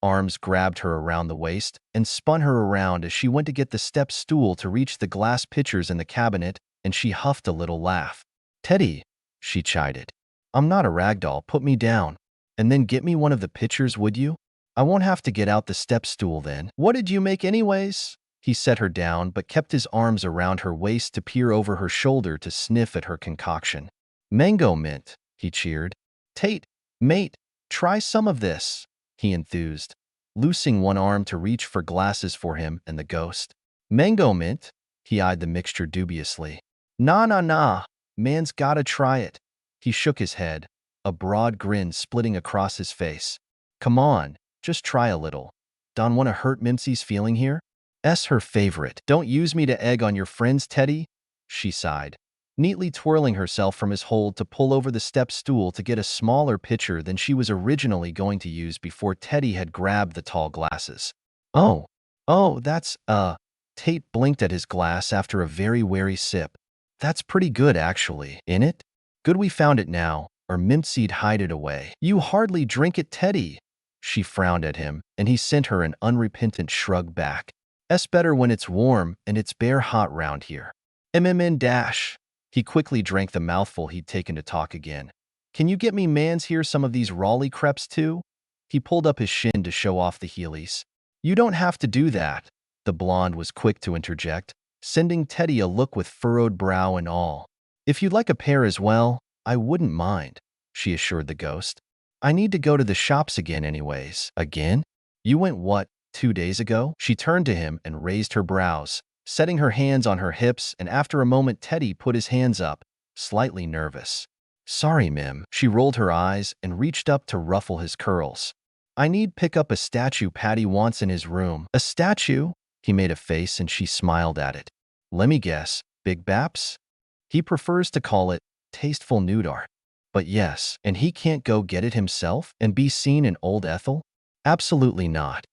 Arms grabbed her around the waist and spun her around as she went to get the step stool to reach the glass pitchers in the cabinet, and she huffed a little laugh. Teddy, she chided. I'm not a ragdoll, put me down. And then get me one of the pitchers, would you? I won't have to get out the step stool then. What did you make anyways? He set her down but kept his arms around her waist to peer over her shoulder to sniff at her concoction. Mango mint, he cheered. Tate, mate, try some of this, he enthused, loosing one arm to reach for glasses for him and the ghost. Mango mint? He eyed the mixture dubiously. Nah, man's gotta try it. He shook his head, a broad grin splitting across his face. Come on, just try a little. Don wanna hurt Mimsy's feeling here? Her favorite. Don't use me to egg on your friends, Teddy, she sighed, neatly twirling herself from his hold to pull over the step stool to get a smaller pitcher than she was originally going to use before Teddy had grabbed the tall glasses. Oh, that's, Tate blinked at his glass after a very wary sip. That's pretty good, actually, ain't it? Good we found it now, or Mimsy'd hide it away. You hardly drink it, Teddy. She frowned at him, and he sent her an unrepentant shrug back. Better when it's warm, and it's bare hot round here. Dash. He quickly drank the mouthful he'd taken to talk again. Can you get me mans here some of these Raleigh crepes too? He pulled up his shin to show off the heelys. You don't have to do that, the blonde was quick to interject, sending Teddy a look with furrowed brow and all. If you'd like a pair as well, I wouldn't mind, she assured the ghost. I need to go to the shops again anyways. Again? You went what, 2 days ago? She turned to him and raised her brows, setting her hands on her hips, and after a moment Teddy put his hands up, slightly nervous. Sorry, Mim. She rolled her eyes and reached up to ruffle his curls. I need pick up a statue Patty wants in his room. A statue? He made a face and she smiled at it. Let me guess, Big Baps? He prefers to call it tasteful nude art. But yes, and he can't go get it himself and be seen in old Ethel? Absolutely not.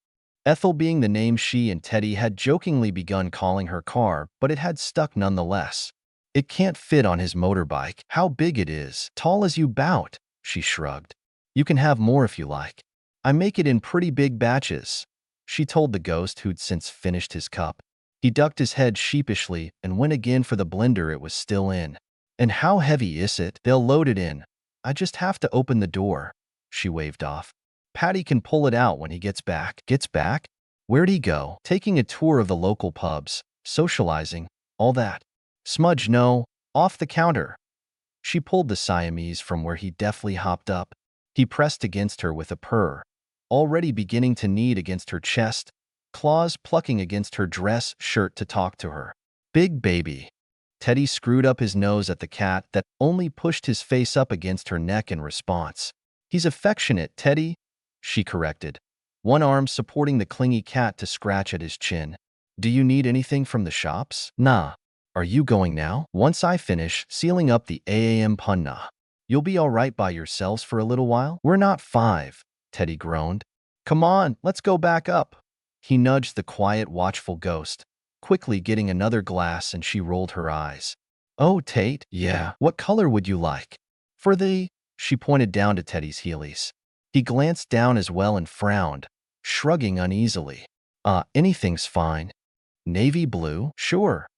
Ethel being the name she and Teddy had jokingly begun calling her car, but it had stuck nonetheless. It can't fit on his motorbike. How big it is. Tall as you bout, she shrugged. You can have more if you like. I make it in pretty big batches, she told the ghost who'd since finished his cup. He ducked his head sheepishly and went again for the blender it was still in. And how heavy is it? They'll load it in. I just have to open the door, she waved off. Patty can pull it out when he gets back. Gets back? Where'd he go? Taking a tour of the local pubs, socializing, all that. Smudge, no, off the counter. She pulled the Siamese from where he deftly hopped up. He pressed against her with a purr, already beginning to knead against her chest, claws plucking against her dress shirt to talk to her. Big baby. Teddy screwed up his nose at the cat that only pushed his face up against her neck in response. He's affectionate, Teddy, she corrected, one arm supporting the clingy cat to scratch at his chin. Do you need anything from the shops? Nah. Are you going now? Once I finish sealing up the AAM punna, you'll be all right by yourselves for a little while? We're not 5, Teddy groaned. Come on, let's go back up. He nudged the quiet, watchful ghost, quickly getting another glass, and she rolled her eyes. Oh, Tate, yeah, what color would you like? For the… She pointed down to Teddy's heelys. He glanced down as well and frowned, shrugging uneasily. Anything's fine. Navy blue? Sure.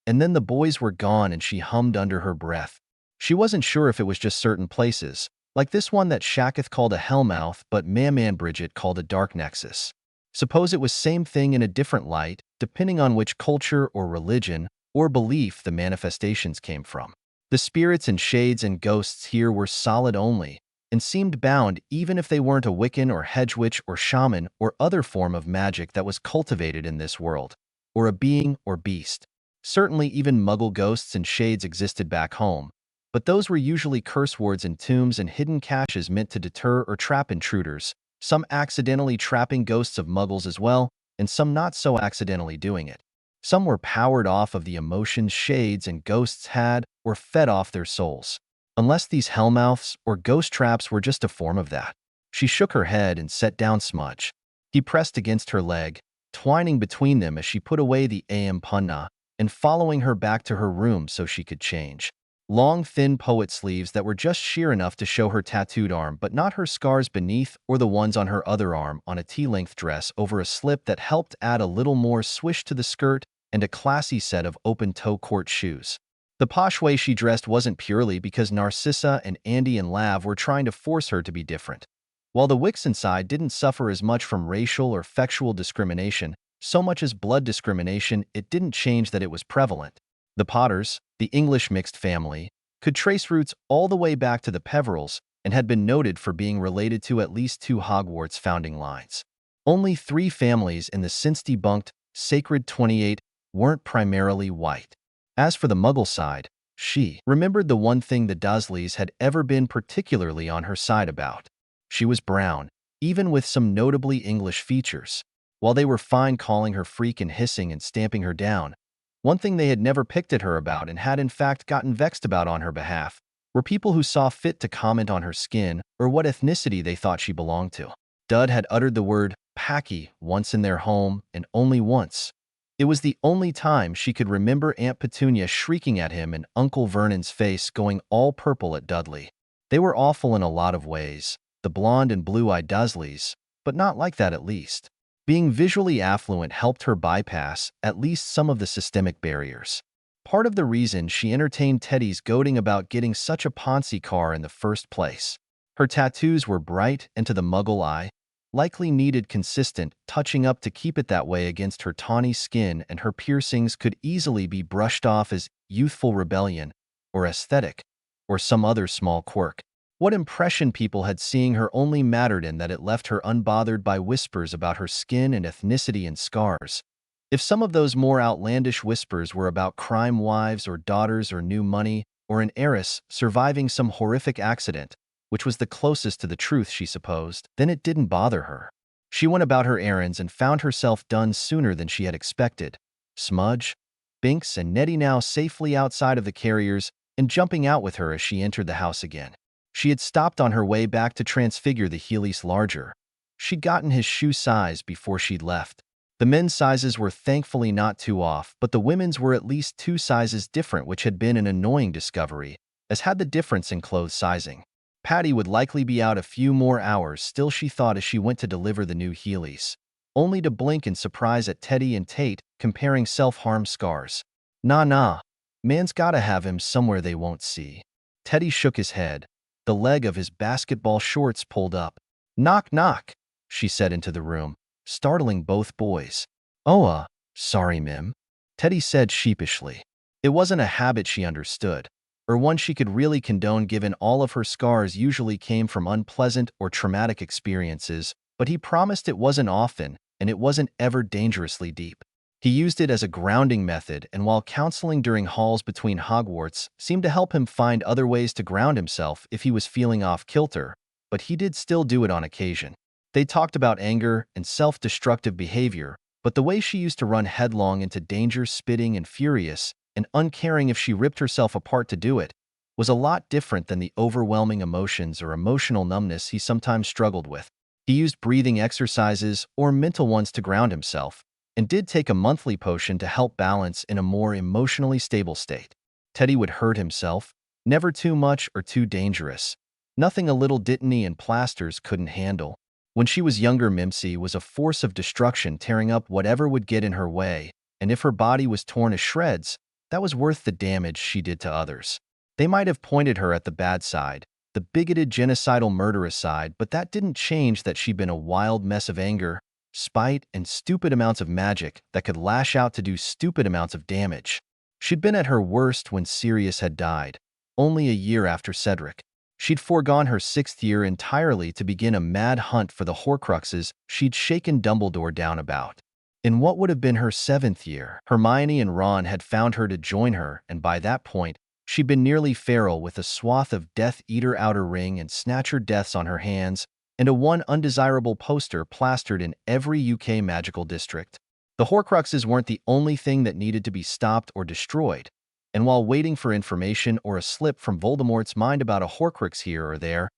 And then the boys were gone and she hummed under her breath. She wasn't sure if it was just certain places, like this one that Shacketh called a hellmouth but Maman Bridget called a dark nexus. Suppose it was same thing in a different light, depending on which culture or religion or belief the manifestations came from. The spirits and shades and ghosts here were solid only, and seemed bound even if they weren't a Wiccan or hedge witch or shaman or other form of magic that was cultivated in this world, or a being or beast. Certainly even muggle ghosts and shades existed back home, but those were usually curse words in tombs and hidden caches meant to deter or trap intruders, some accidentally trapping ghosts of muggles as well, and some not so accidentally doing it. Some were powered off of the emotions shades and ghosts had or fed off their souls. Unless these hellmouths or ghost traps were just a form of that. She shook her head and set down Smudge. He pressed against her leg, twining between them as she put away the AM punna and following her back to her room so she could change. Long, thin poet sleeves that were just sheer enough to show her tattooed arm but not her scars beneath or the ones on her other arm on a tea-length dress over a slip that helped add a little more swish to the skirt and a classy set of open-toe court shoes. The posh way she dressed wasn't purely because Narcissa and Andy and Lav were trying to force her to be different. While the Wixen side didn't suffer as much from racial or sexual discrimination, so much as blood discrimination, it didn't change that it was prevalent. The Potters, the English mixed family, could trace roots all the way back to the Peverils and had been noted for being related to at least 2 Hogwarts founding lines. Only 3 families in the since-debunked Sacred 28 weren't primarily white. As for the Muggle side, she remembered the one thing the Dursleys had ever been particularly on her side about. She was brown, even with some notably English features. While they were fine calling her freak and hissing and stamping her down, one thing they had never picked at her about and had in fact gotten vexed about on her behalf were people who saw fit to comment on her skin or what ethnicity they thought she belonged to. Dud had uttered the word "Packy" once in their home, and only once. It was the only time she could remember Aunt Petunia shrieking at him and Uncle Vernon's face going all purple at Dudley. They were awful in a lot of ways, the blonde and blue-eyed Dursleys, but not like that at least. Being visually affluent helped her bypass at least some of the systemic barriers. Part of the reason she entertained Teddy's goading about getting such a Ponzi car in the first place. Her tattoos were bright and to the Muggle eye, likely needed consistent touching up to keep it that way against her tawny skin, and her piercings could easily be brushed off as youthful rebellion, or aesthetic, or some other small quirk. What impression people had seeing her only mattered in that it left her unbothered by whispers about her skin and ethnicity and scars. If some of those more outlandish whispers were about crime wives or daughters or new money, or an heiress surviving some horrific accident, which was the closest to the truth she supposed, then it didn't bother her. She went about her errands and found herself done sooner than she had expected. Smudge, Binks, and Nettie now safely outside of the carriers and jumping out with her as she entered the house again. She had stopped on her way back to transfigure the Heelys larger. She'd gotten his shoe size before she'd left. The men's sizes were thankfully not too off, but the women's were at least 2 sizes different, which had been an annoying discovery, as had the difference in clothes sizing. Patty would likely be out a few more hours still, she thought as she went to deliver the new Heelys, only to blink in surprise at Teddy and Tate comparing self-harm scars. Nah, man's gotta have him somewhere they won't see. Teddy shook his head, the leg of his basketball shorts pulled up. Knock, knock, she said into the room, startling both boys. Oh, sorry, Mim, Teddy said sheepishly. It wasn't a habit she understood, or one she could really condone given all of her scars usually came from unpleasant or traumatic experiences, but he promised it wasn't often, and it wasn't ever dangerously deep. He used it as a grounding method, and while counseling during halls between Hogwarts seemed to help him find other ways to ground himself if he was feeling off-kilter, but he did still do it on occasion. They talked about anger and self-destructive behavior, but the way she used to run headlong into danger, spitting and furious, and uncaring if she ripped herself apart to do it, was a lot different than the overwhelming emotions or emotional numbness he sometimes struggled with. He used breathing exercises or mental ones to ground himself, and did take a monthly potion to help balance in a more emotionally stable state. Teddy would hurt himself, never too much or too dangerous. Nothing a little dittany and plasters couldn't handle. When she was younger, Mimsy was a force of destruction, tearing up whatever would get in her way, and if her body was torn to shreds, that was worth the damage she did to others. They might have pointed her at the bad side, the bigoted, genocidal, murderous side, but that didn't change that she'd been a wild mess of anger, spite, and stupid amounts of magic that could lash out to do stupid amounts of damage. She'd been at her worst when Sirius had died, only a year after Cedric. She'd foregone her 6th year entirely to begin a mad hunt for the Horcruxes she'd shaken Dumbledore down about. In what would have been her 7th year, Hermione and Ron had found her to join her, and by that point, she'd been nearly feral with a swath of Death Eater outer ring and Snatcher deaths on her hands, and a one undesirable poster plastered in every UK magical district. The Horcruxes weren't the only thing that needed to be stopped or destroyed, and while waiting for information or a slip from Voldemort's mind about a Horcrux here or there,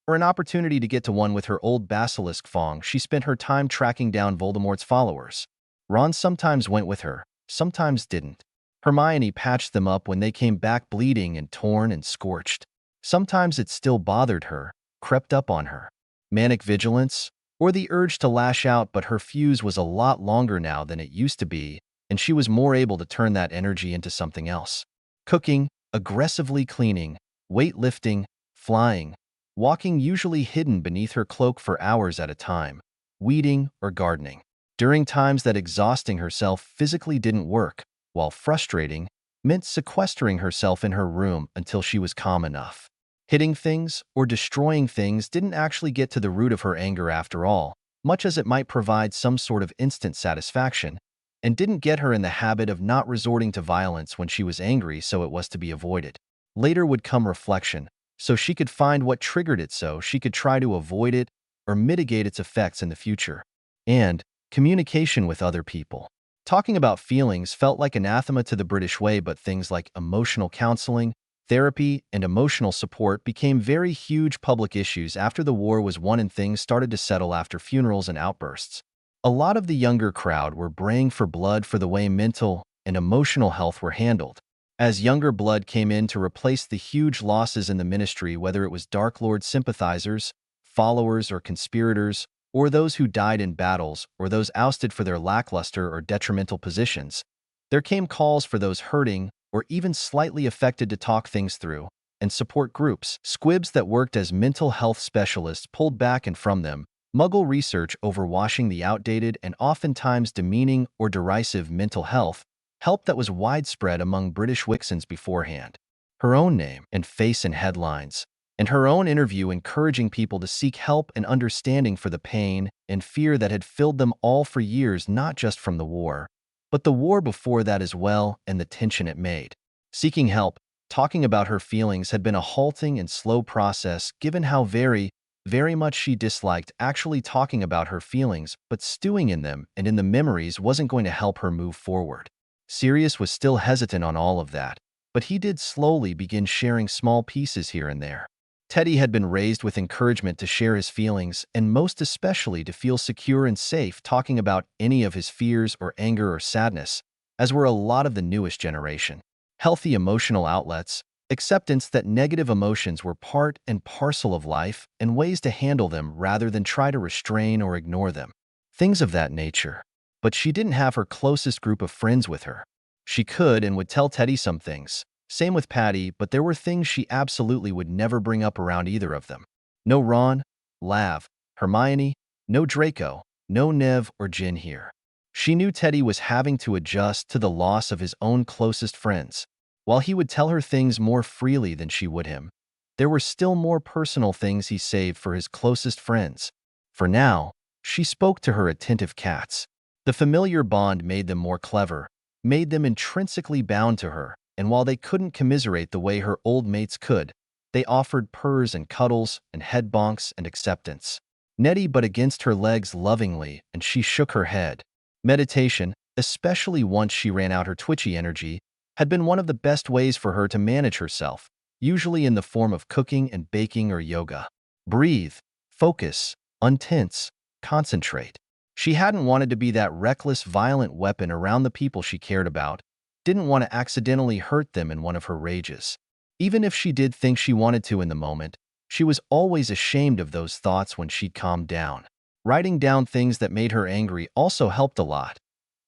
or an opportunity to get to one with her old basilisk Fong, she spent her time tracking down Voldemort's followers. Ron sometimes went with her, sometimes didn't. Hermione patched them up when they came back bleeding and torn and scorched. Sometimes it still bothered her, crept up on her. Manic vigilance, or the urge to lash out, but her fuse was a lot longer now than it used to be, and she was more able to turn that energy into something else. Cooking, aggressively cleaning, weightlifting, flying, walking usually hidden beneath her cloak for hours at a time, weeding or gardening. During times that exhausting herself physically didn't work, while frustrating meant sequestering herself in her room until she was calm enough. Hitting things or destroying things didn't actually get to the root of her anger after all, much as it might provide some sort of instant satisfaction, and didn't get her in the habit of not resorting to violence when she was angry, so it was to be avoided. Later would come reflection, so she could find what triggered it so she could try to avoid it or mitigate its effects in the future. And communication with other people. Talking about feelings felt like anathema to the British way, but things like emotional counseling, therapy, and emotional support became very huge public issues after the war was won and things started to settle after funerals and outbursts. A lot of the younger crowd were braying for blood for the way mental and emotional health were handled. As younger blood came in to replace the huge losses in the ministry, whether it was Dark Lord sympathizers, followers, or conspirators, or those who died in battles, or those ousted for their lackluster or detrimental positions, there came calls for those hurting or even slightly affected to talk things through, and support groups, squibs that worked as mental health specialists pulled back and from them, Muggle research overwashing the outdated and oftentimes demeaning or derisive mental health, help that was widespread among British Wixens beforehand. her own name and face in headlines, and her own interview encouraging people to seek help and understanding for the pain and fear that had filled them all for years, not just from the war, but the war before that as well and the tension it made. Seeking help, talking about her feelings had been a halting and slow process given how very much she disliked actually talking about her feelings, but stewing in them and in the memories wasn't going to help her move forward. Sirius was still hesitant on all of that, but he did slowly begin sharing small pieces here and there. Teddy had been raised with encouragement to share his feelings, and most especially to feel secure and safe talking about any of his fears or anger or sadness, as were a lot of the newest generation. Healthy emotional outlets, acceptance that negative emotions were part and parcel of life, and ways to handle them rather than try to restrain or ignore them. Things of that nature. But she didn't have her closest group of friends with her. She could and would tell Teddy some things. Same with Patty, but there were things she absolutely would never bring up around either of them. No Ron, Lav, Hermione, no Draco, no Nev or Jin here. She knew Teddy was having to adjust to the loss of his own closest friends. While he would tell her things more freely than she would him, there were still more personal things he saved for his closest friends. For now, she spoke to her attentive cats. The familiar bond made them more clever, made them intrinsically bound to her, and while they couldn't commiserate the way her old mates could, they offered purrs and cuddles and head bonks and acceptance. Nettie but against her legs lovingly, and she shook her head. Meditation, especially once she ran out her twitchy energy, had been one of the best ways for her to manage herself, usually in the form of cooking and baking or yoga. Breathe, focus, untense, concentrate. She hadn't wanted to be that reckless, violent weapon around the people she cared about, didn't want to accidentally hurt them in one of her rages. Even if she did think she wanted to in the moment, she was always ashamed of those thoughts when she'd calmed down. Writing down things that made her angry also helped a lot.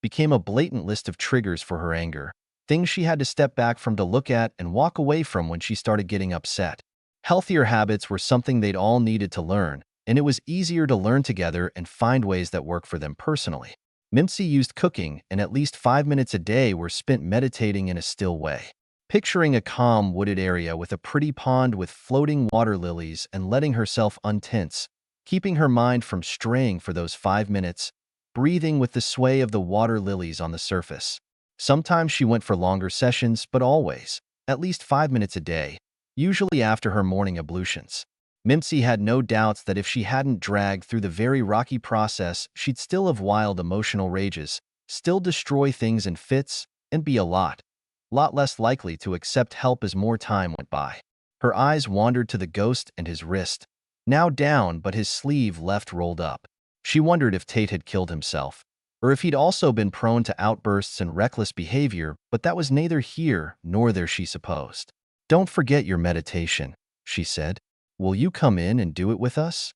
Became a blatant list of triggers for her anger, things she had to step back from to look at and walk away from when she started getting upset. Healthier habits were something they'd all needed to learn, and it was easier to learn together and find ways that work for them personally. Mimsy used cooking, and at least 5 minutes a day were spent meditating in a still way. Picturing a calm, wooded area with a pretty pond with floating water lilies and letting herself untense, keeping her mind from straying for those 5 minutes, breathing with the sway of the water lilies on the surface. Sometimes she went for longer sessions, but always, at least 5 minutes a day, usually after her morning ablutions. Mimsy had no doubts that if she hadn't dragged through the very rocky process, she'd still have wild emotional rages, still destroy things in fits, and be a lot less likely to accept help as more time went by. Her eyes wandered to the ghost and his wrist, now down but his sleeve left rolled up. She wondered if Tate had killed himself, or if he'd also been prone to outbursts and reckless behavior, but that was neither here nor there, she supposed. "Don't forget your meditation," she said. "Will you come in and do it with us?"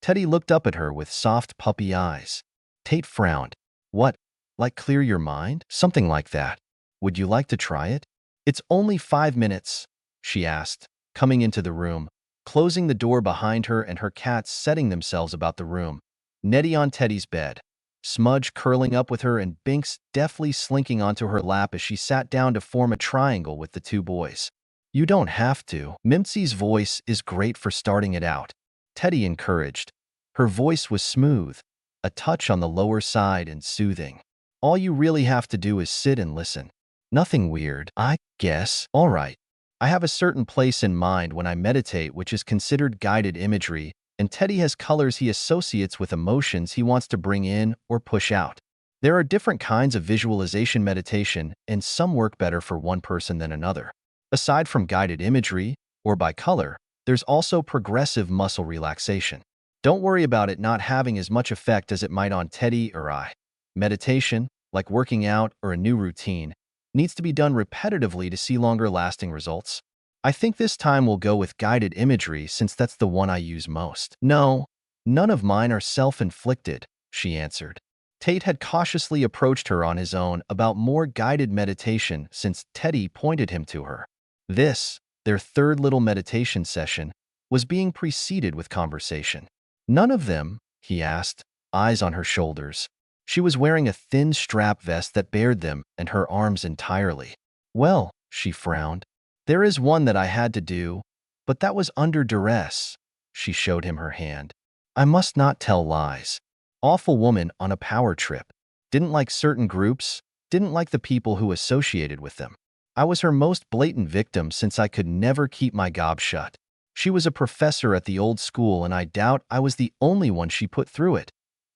Teddy looked up at her with soft puppy eyes. Tate frowned. "What, like clear your mind? Something like that. Would you like to try it?" "It's only 5 minutes," she asked, coming into the room, closing the door behind her and her cats setting themselves about the room. Nettie on Teddy's bed, Smudge curling up with her and Binks deftly slinking onto her lap as she sat down to form a triangle with the two boys. "You don't have to. Mimsy's voice is great for starting it out," Teddy encouraged. Her voice was smooth, a touch on the lower side and soothing. "All you really have to do is sit and listen. Nothing weird, I guess. All right. I have a certain place in mind when I meditate which is considered guided imagery, and Teddy has colors he associates with emotions he wants to bring in or push out. There are different kinds of visualization meditation, and some work better for one person than another. Aside from guided imagery, or by color, there's also progressive muscle relaxation. Don't worry about it not having as much effect as it might on Teddy or I. Meditation, like working out or a new routine, needs to be done repetitively to see longer-lasting results. I think this time we'll go with guided imagery since that's the one I use most." "No, none of mine are self-inflicted," she answered. Tate had cautiously approached her on his own about more guided meditation since Teddy pointed him to her. This, their third little meditation session, was being preceded with conversation. "None of them?" he asked, eyes on her shoulders. She was wearing a thin strap vest that bared them and her arms entirely. "Well," she frowned, There is one that I had to do, but that was under duress. She showed him her hand. I must not tell lies. Awful woman on a power trip. Didn't like certain groups, didn't like the people who associated with them. I was her most blatant victim since I could never keep my gob shut. She was a professor at the old school, and I doubt I was the only one she put through it.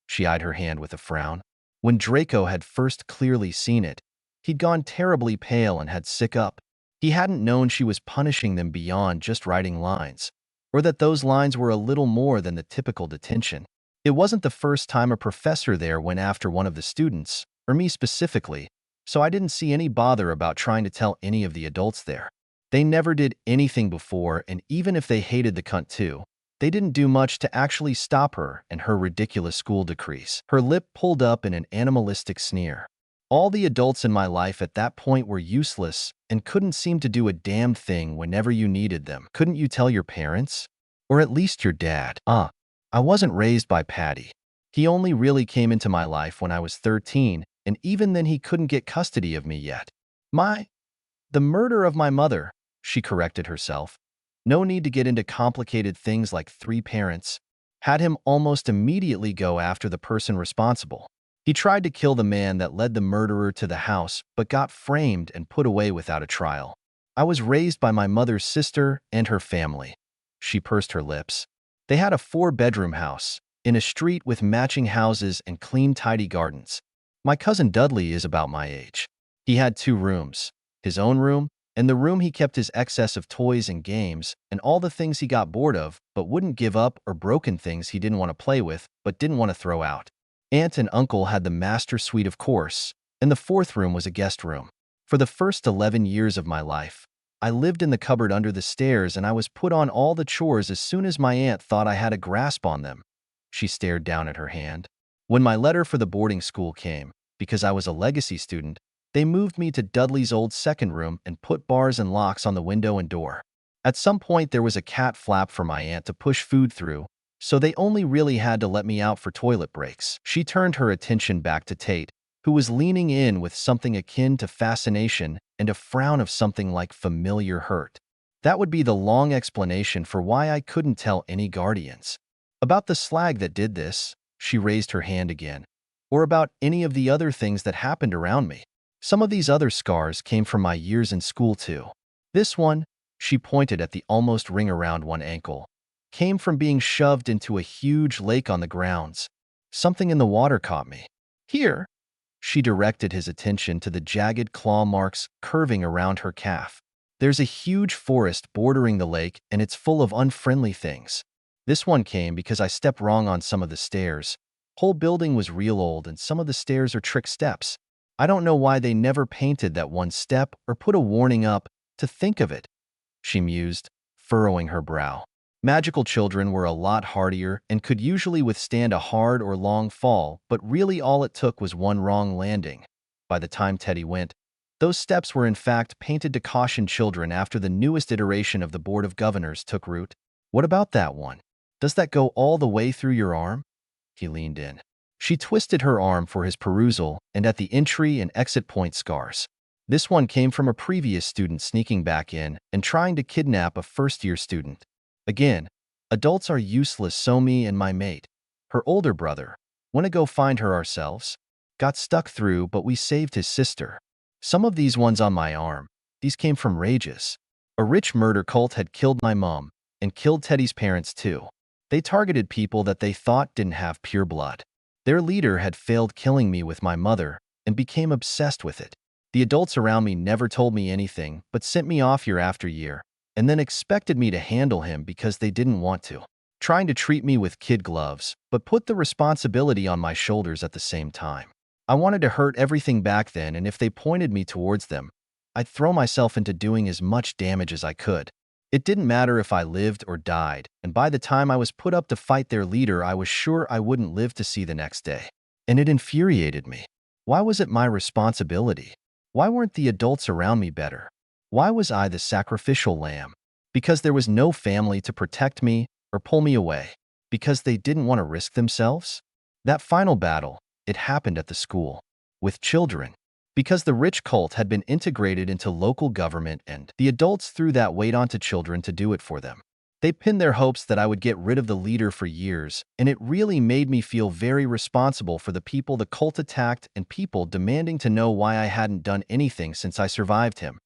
She eyed her hand with a frown. When Draco had first clearly seen it, he'd gone terribly pale and had sick up. He hadn't known she was punishing them beyond just writing lines, or that those lines were a little more than the typical detention. It wasn't the first time a professor there went after one of the students, or me specifically, so I didn't see any bother about trying to tell any of the adults there. They never did anything before, and even if they hated the cunt too, they didn't do much to actually stop her and her ridiculous school decrees. Her lip pulled up in an animalistic sneer. All the adults in my life at that point were useless and couldn't seem to do a damn thing whenever you needed them. Couldn't you tell your parents? Or at least your dad? I wasn't raised by Patty. He only really came into my life when I was 13, and even then he couldn't get custody of me yet. The murder of my mother, she corrected herself. No need to get into complicated things like 3 parents. Had him almost immediately go after the person responsible. He tried to kill the man that led the murderer to the house, but got framed and put away without a trial. I was raised by my mother's sister and her family. She pursed her lips. They had a 4-bedroom house, in a street with matching houses and clean, tidy gardens. My cousin Dudley is about my age. He had 2 rooms, his own room, and the room he kept his excess of toys and games, and all the things he got bored of but wouldn't give up, or broken things he didn't want to play with but didn't want to throw out. Aunt and uncle had the master suite, of course, and the 4th room was a guest room. For the first 11 years of my life, I lived in the cupboard under the stairs, and I was put on all the chores as soon as my aunt thought I had a grasp on them. She stared down at her hand. When my letter for the boarding school came, because I was a legacy student, they moved me to Dudley's old 2nd room and put bars and locks on the window and door. At some point there was a cat flap for my aunt to push food through, so they only really had to let me out for toilet breaks. She turned her attention back to Tate, who was leaning in with something akin to fascination and a frown of something like familiar hurt. That would be the long explanation for why I couldn't tell any guardians. About the slag that did this, she raised her hand again, or about any of the other things that happened around me. Some of these other scars came from my years in school too. This one, she pointed at the almost ring around one ankle, came from being shoved into a huge lake on the grounds. Something in the water caught me. Here, she directed his attention to the jagged claw marks curving around her calf. There's a huge forest bordering the lake, and it's full of unfriendly things. This one came because I stepped wrong on some of the stairs. Whole building was real old, and some of the stairs are trick steps. I don't know why they never painted that one step or put a warning up. To think of it, she mused, furrowing her brow. Magical children were a lot hardier and could usually withstand a hard or long fall, but really all it took was one wrong landing. By the time Teddy went, those steps were in fact painted to caution children after the newest iteration of the Board of Governors took root. What about that one? Does that go all the way through your arm? He leaned in. She twisted her arm for his perusal, and at the entry and exit point scars. This one came from a previous student sneaking back in and trying to kidnap a first-year student. Again, adults are useless, so me and my mate, her older brother, want to go find her ourselves. Got stuck through, but we saved his sister. Some of these ones on my arm, these came from rages. A rich murder cult had killed my mom, and killed Teddy's parents too. They targeted people that they thought didn't have pure blood. Their leader had failed killing me with my mother and became obsessed with it. The adults around me never told me anything, but sent me off year after year, and then expected me to handle him because they didn't want to. Trying to treat me with kid gloves, but put the responsibility on my shoulders at the same time. I wanted to hurt everything back then, and if they pointed me towards them, I'd throw myself into doing as much damage as I could. It didn't matter if I lived or died, and by the time I was put up to fight their leader, I was sure I wouldn't live to see the next day. And it infuriated me. Why was it my responsibility? Why weren't the adults around me better? Why was I the sacrificial lamb? Because there was no family to protect me or pull me away. Because they didn't want to risk themselves? That final battle, it happened at the school. With children. because the rich cult had been integrated into local government and the adults threw that weight onto children to do it for them. They pinned their hopes that I would get rid of the leader for years, and it really made me feel very responsible for the people the cult attacked and people demanding to know why I hadn't done anything since I survived him.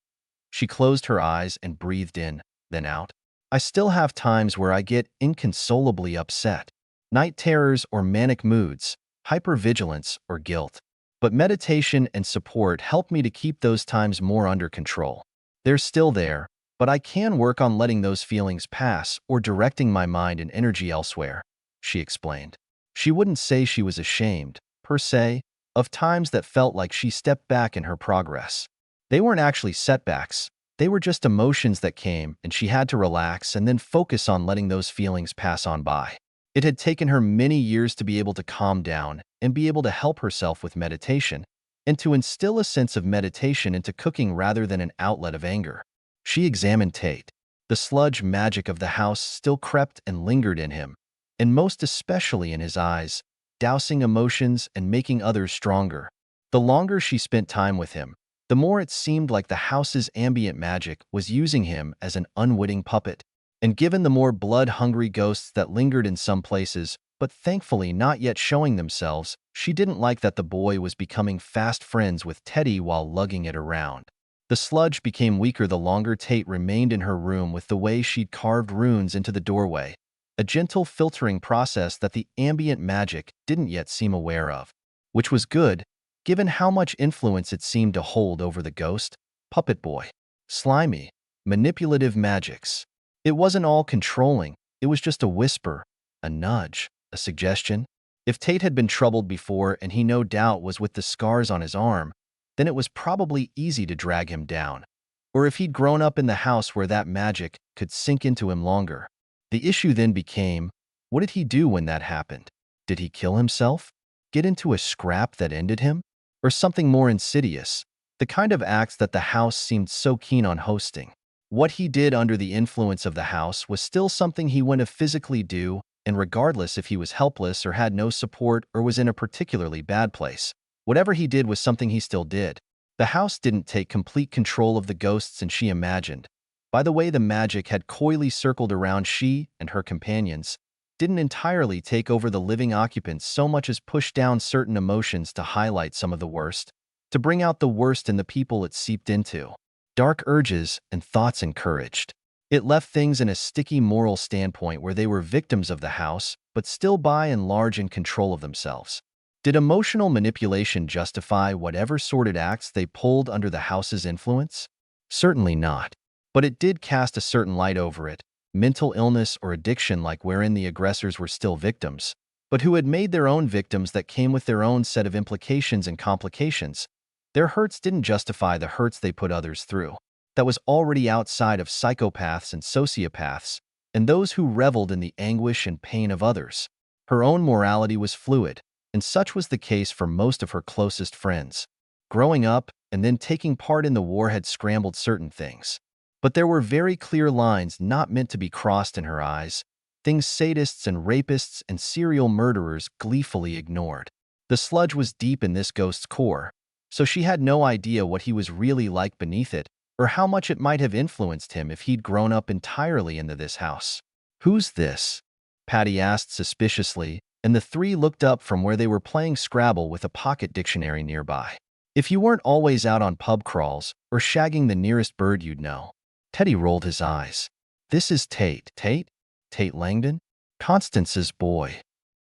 She closed her eyes and breathed in, then out. I still have times where I get inconsolably upset. Night terrors or manic moods, hypervigilance or guilt. But meditation and support help me to keep those times more under control. They're still there, but I can work on letting those feelings pass or directing my mind and energy elsewhere, she explained. She wouldn't say she was ashamed, per se, of times that felt like she stepped back in her progress. They weren't actually setbacks. They were just emotions that came, and she had to relax and then focus on letting those feelings pass on by. It had taken her many years to be able to calm down and be able to help herself with meditation, and to instill a sense of meditation into cooking rather than an outlet of anger. She examined Tate. The sludge magic of the house still crept and lingered in him, and most especially in his eyes, dousing emotions and making others stronger. The longer she spent time with him, the more it seemed like the house's ambient magic was using him as an unwitting puppet. And given the more blood-hungry ghosts that lingered in some places, but thankfully not yet showing themselves, she didn't like that the boy was becoming fast friends with Teddy while lugging it around. The sludge became weaker the longer Tate remained in her room with the way she'd carved runes into the doorway, a gentle filtering process that the ambient magic didn't yet seem aware of. Which was good, given how much influence it seemed to hold over the ghost, puppet boy. Slimy, manipulative magics. It wasn't all controlling, it was just a whisper, a nudge, a suggestion. If Tate had been troubled before and he no doubt was with the scars on his arm, then it was probably easy to drag him down. Or if he'd grown up in the house where that magic could sink into him longer. The issue then became, what did he do when that happened? Did he kill himself? Get into a scrap that ended him? Or something more insidious, the kind of acts that the house seemed so keen on hosting? What he did under the influence of the house was still something he wouldn't physically do, and regardless if he was helpless or had no support or was in a particularly bad place. Whatever he did was something he still did. The house didn't take complete control of the ghosts and she imagined. By the way the magic had coyly circled around she and her companions, didn't entirely take over the living occupants so much as push down certain emotions to highlight some of the worst, to bring out the worst in the people it seeped into. Dark urges and thoughts encouraged. It left things in a sticky moral standpoint where they were victims of the house, but still by and large in control of themselves. Did emotional manipulation justify whatever sordid acts they pulled under the house's influence? Certainly not. But it did cast a certain light over it, mental illness or addiction like wherein the aggressors were still victims, but who had made their own victims that came with their own set of implications and complications. Their hurts didn't justify the hurts they put others through. That was already outside of psychopaths and sociopaths, and those who reveled in the anguish and pain of others. Her own morality was fluid, and such was the case for most of her closest friends. Growing up and then taking part in the war had scrambled certain things. But there were very clear lines not meant to be crossed in her eyes, things sadists and rapists and serial murderers gleefully ignored. The sludge was deep in this ghost's core, so she had no idea what he was really like beneath it, or how much it might have influenced him if he'd grown up entirely into this house. "Who's this?" Patty asked suspiciously, and the three looked up from where they were playing Scrabble with a pocket dictionary nearby. "If you weren't always out on pub crawls or shagging the nearest bird you'd know." Teddy rolled his eyes. "This is Tate." "Tate? Tate Langdon?" "Constance's boy."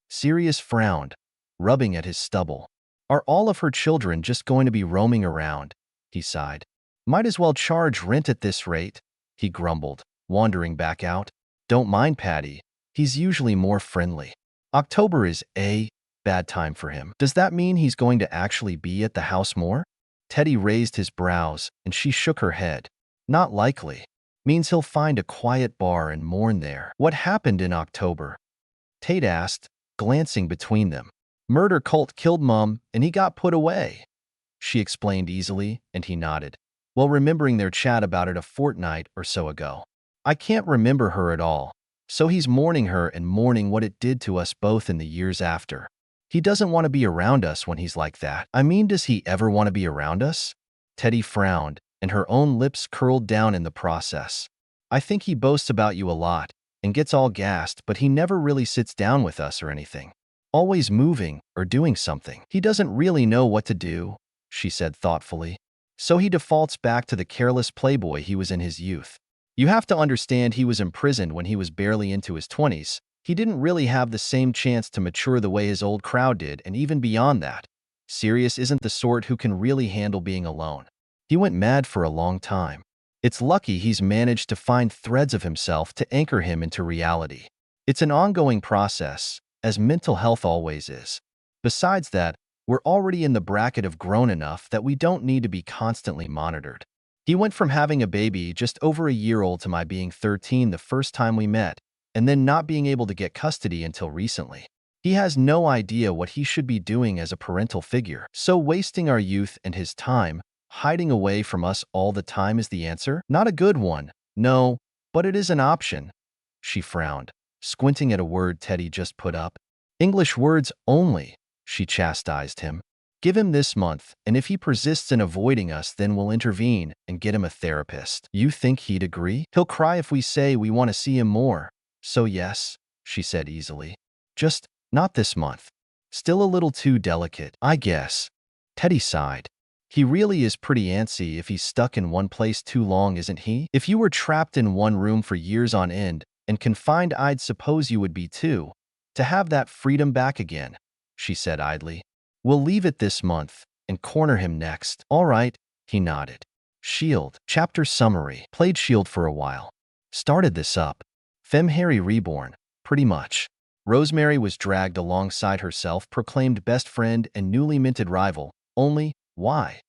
Sirius frowned, rubbing at his stubble. "Are all of her children just going to be roaming around?" He sighed. "Might as well charge rent at this rate," he grumbled, wandering back out. "Don't mind Patty. He's usually more friendly. October is a bad time for him. Does that mean he's going to actually be at the house more?" Teddy raised his brows, and she shook her head. "Not likely. Means he'll find a quiet bar and mourn there." "What happened in October?" Tate asked, glancing between them. "Murder cult killed Mum, and he got put away," she explained easily, and he nodded, while remembering their chat about it a fortnight or so ago. "I can't remember her at all, so he's mourning her and mourning what it did to us both in the years after." He doesn't want to be around us when he's like that. I mean, does he ever want to be around us? Teddy frowned, and her own lips curled down in the process. I think he boasts about you a lot and gets all gassed, but he never really sits down with us or anything. Always moving or doing something. He doesn't really know what to do, she said thoughtfully. So he defaults back to the careless playboy he was in his youth. You have to understand he was imprisoned when he was barely into his 20s. He didn't really have the same chance to mature the way his old crowd did, and even beyond that, Sirius isn't the sort who can really handle being alone. He went mad for a long time. It's lucky he's managed to find threads of himself to anchor him into reality. It's an ongoing process, as mental health always is. Besides that, we're already in the bracket of grown enough that we don't need to be constantly monitored. He went from having a baby just over a year old to my being 13 the first time we met, and then not being able to get custody until recently. He has no idea what he should be doing as a parental figure. So wasting our youth and his time, hiding away from us all the time is the answer? Not a good one, no, but it is an option. She frowned, squinting at a word Teddy just put up. English words only, she chastised him. Give him this month, and if he persists in avoiding us, then we'll intervene and get him a therapist. You think he'd agree? He'll cry if we say we want to see him more. So yes, she said easily. Just not this month. Still a little too delicate, I guess. Teddy sighed. He really is pretty antsy if he's stuck in one place too long, isn't he? If you were trapped in one room for years on end and confined, I'd suppose you would be too. To have that freedom back again, she said idly. We'll leave it this month and corner him next. All right, he nodded. Shield. Chapter summary. Played Shield for a while. Started this up. Femme Harry reborn, pretty much. Rosemary was dragged alongside her self-proclaimed best friend and newly minted rival. Only, why?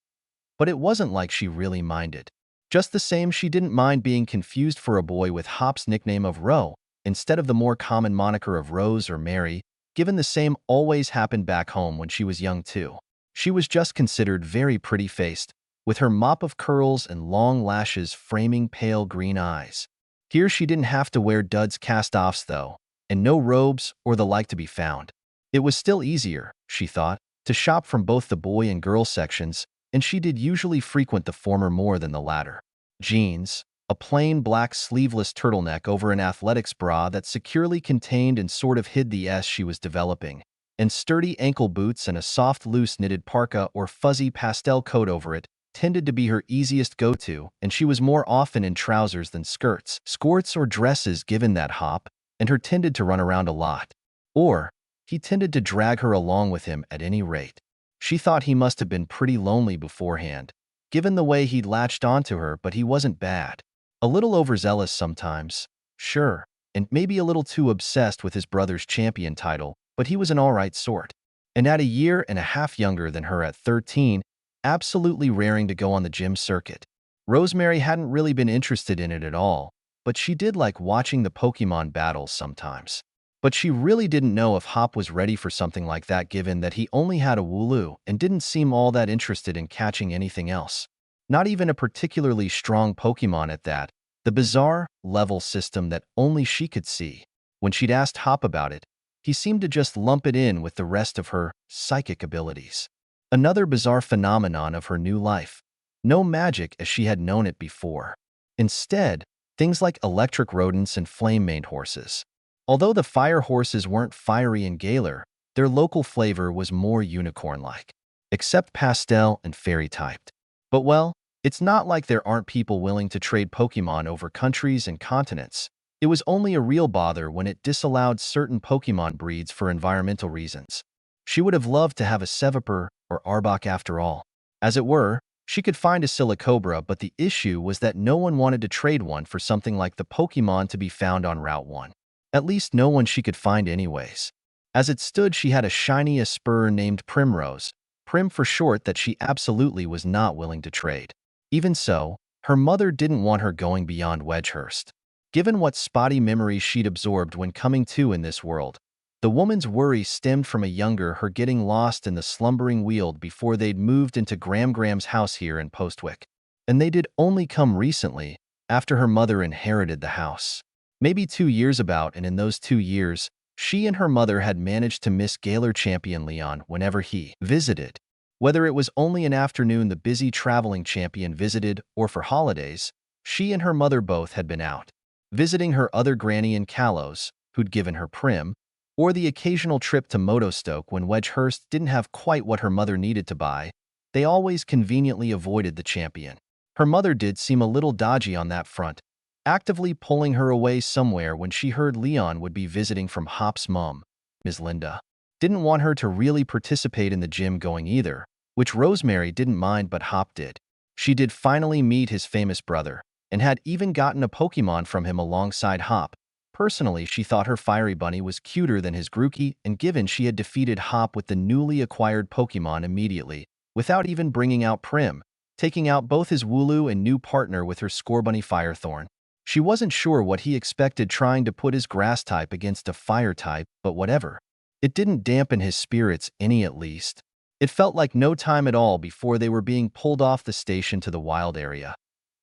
But it wasn't like she really minded. Just the same, she didn't mind being confused for a boy with Hop's nickname of Ro, instead of the more common moniker of Rose or Mary, given the same always happened back home when she was young too. She was just considered very pretty-faced, with her mop of curls and long lashes framing pale green eyes. Here she didn't have to wear duds cast-offs though, and no robes or the like to be found. It was still easier, she thought, to shop from both the boy and girl sections, and she did usually frequent the former more than the latter. Jeans, a plain black sleeveless turtleneck over an athletics bra that securely contained and sort of hid the S she was developing, and sturdy ankle boots and a soft loose knitted parka or fuzzy pastel coat over it tended to be her easiest go-to, and she was more often in trousers than skirts or dresses given that Hop, and her tended to run around a lot. Or, he tended to drag her along with him at any rate. She thought he must have been pretty lonely beforehand, given the way he'd latched onto her, but he wasn't bad. A little overzealous sometimes, sure, and maybe a little too obsessed with his brother's champion title, but he was an all-right sort. And at a year and a half younger than her at 13, absolutely raring to go on the gym circuit. Rosemary hadn't really been interested in it at all, but she did like watching the Pokemon battles sometimes. But she really didn't know if Hop was ready for something like that, given that he only had a Wooloo and didn't seem all that interested in catching anything else. Not even a particularly strong Pokemon at that, the bizarre level system that only she could see. When she'd asked Hop about it, he seemed to just lump it in with the rest of her psychic abilities. Another bizarre phenomenon of her new life. No magic as she had known it before. Instead, things like electric rodents and flame-maned horses. Although the fire horses weren't fiery and Galar, their local flavor was more unicorn-like. Except pastel and fairy-typed. But well, it's not like there aren't people willing to trade Pokemon over countries and continents. It was only a real bother when it disallowed certain Pokemon breeds for environmental reasons. She would have loved to have a Seviper or Arbok after all. As it were, she could find a Silicobra, but the issue was that no one wanted to trade one for something like the Pokemon to be found on Route 1. At least no one she could find anyways. As it stood, she had a shiny Espurr named Primrose, Prim for short, that she absolutely was not willing to trade. Even so, her mother didn't want her going beyond Wedgehurst. Given what spotty memories she'd absorbed when coming to in this world, the woman's worry stemmed from a younger her getting lost in the slumbering Weald before they'd moved into Graham's house here in Postwick. And they did only come recently, after her mother inherited the house. Maybe 2 years about, and in those 2 years, She and her mother had managed to miss Gaylor champion Leon whenever he visited. Whether it was only an afternoon the busy traveling champion visited or for holidays, she and her mother both had been out, visiting her other granny in Callows, who'd given her prim, or the occasional trip to Motostoke when Wedgehurst didn't have quite what her mother needed to buy. They always conveniently avoided the champion. Her mother did seem a little dodgy on that front, actively pulling her away somewhere when she heard Leon would be visiting from Hop's mom, Ms. Linda. Didn't want her to really participate in the gym going either, which Rosemary didn't mind but Hop did. She did finally meet his famous brother, and had even gotten a Pokemon from him alongside Hop. Personally, she thought her Fiery Bunny was cuter than his Grookey, and given she had defeated Hop with the newly acquired Pokemon immediately, without even bringing out Prim, taking out both his Wooloo and new partner with her Scorbunny Firethorn. She wasn't sure what he expected trying to put his grass type against a fire type, but whatever. It didn't dampen his spirits any at least. It felt like no time at all before they were being pulled off the station to the wild area.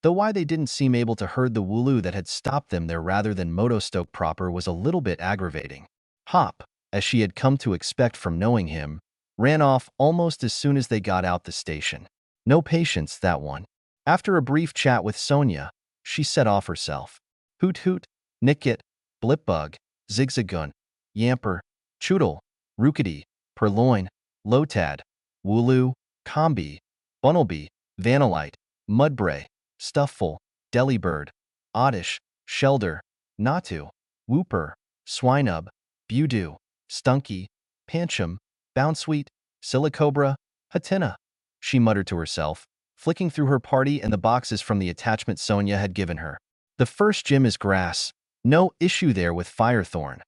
Though why they didn't seem able to herd the Wooloo that had stopped them there rather than Motostoke proper was a little bit aggravating. Hop, as she had come to expect from knowing him, ran off almost as soon as they got out the station. No patience, that one. After a brief chat with Sonia, she set off herself. Hoot Hoot, Nickit, Blipbug, Zigzagoon, Yamper, Choodle, Rookity, Purloin, Lotad, Wooloo, Combi, Bunnelby, Vanillite, Mudbray, Stufful, Delibird, Oddish, Shelder, Natu, Whooper, Swinub, Bewdoo, Stunky, Pancham, Bouncesweet, Silicobra, Hatina. She muttered to herself, flicking through her party and the boxes from the attachment Sonia had given her. The first gym is grass. No issue there with Firethorn.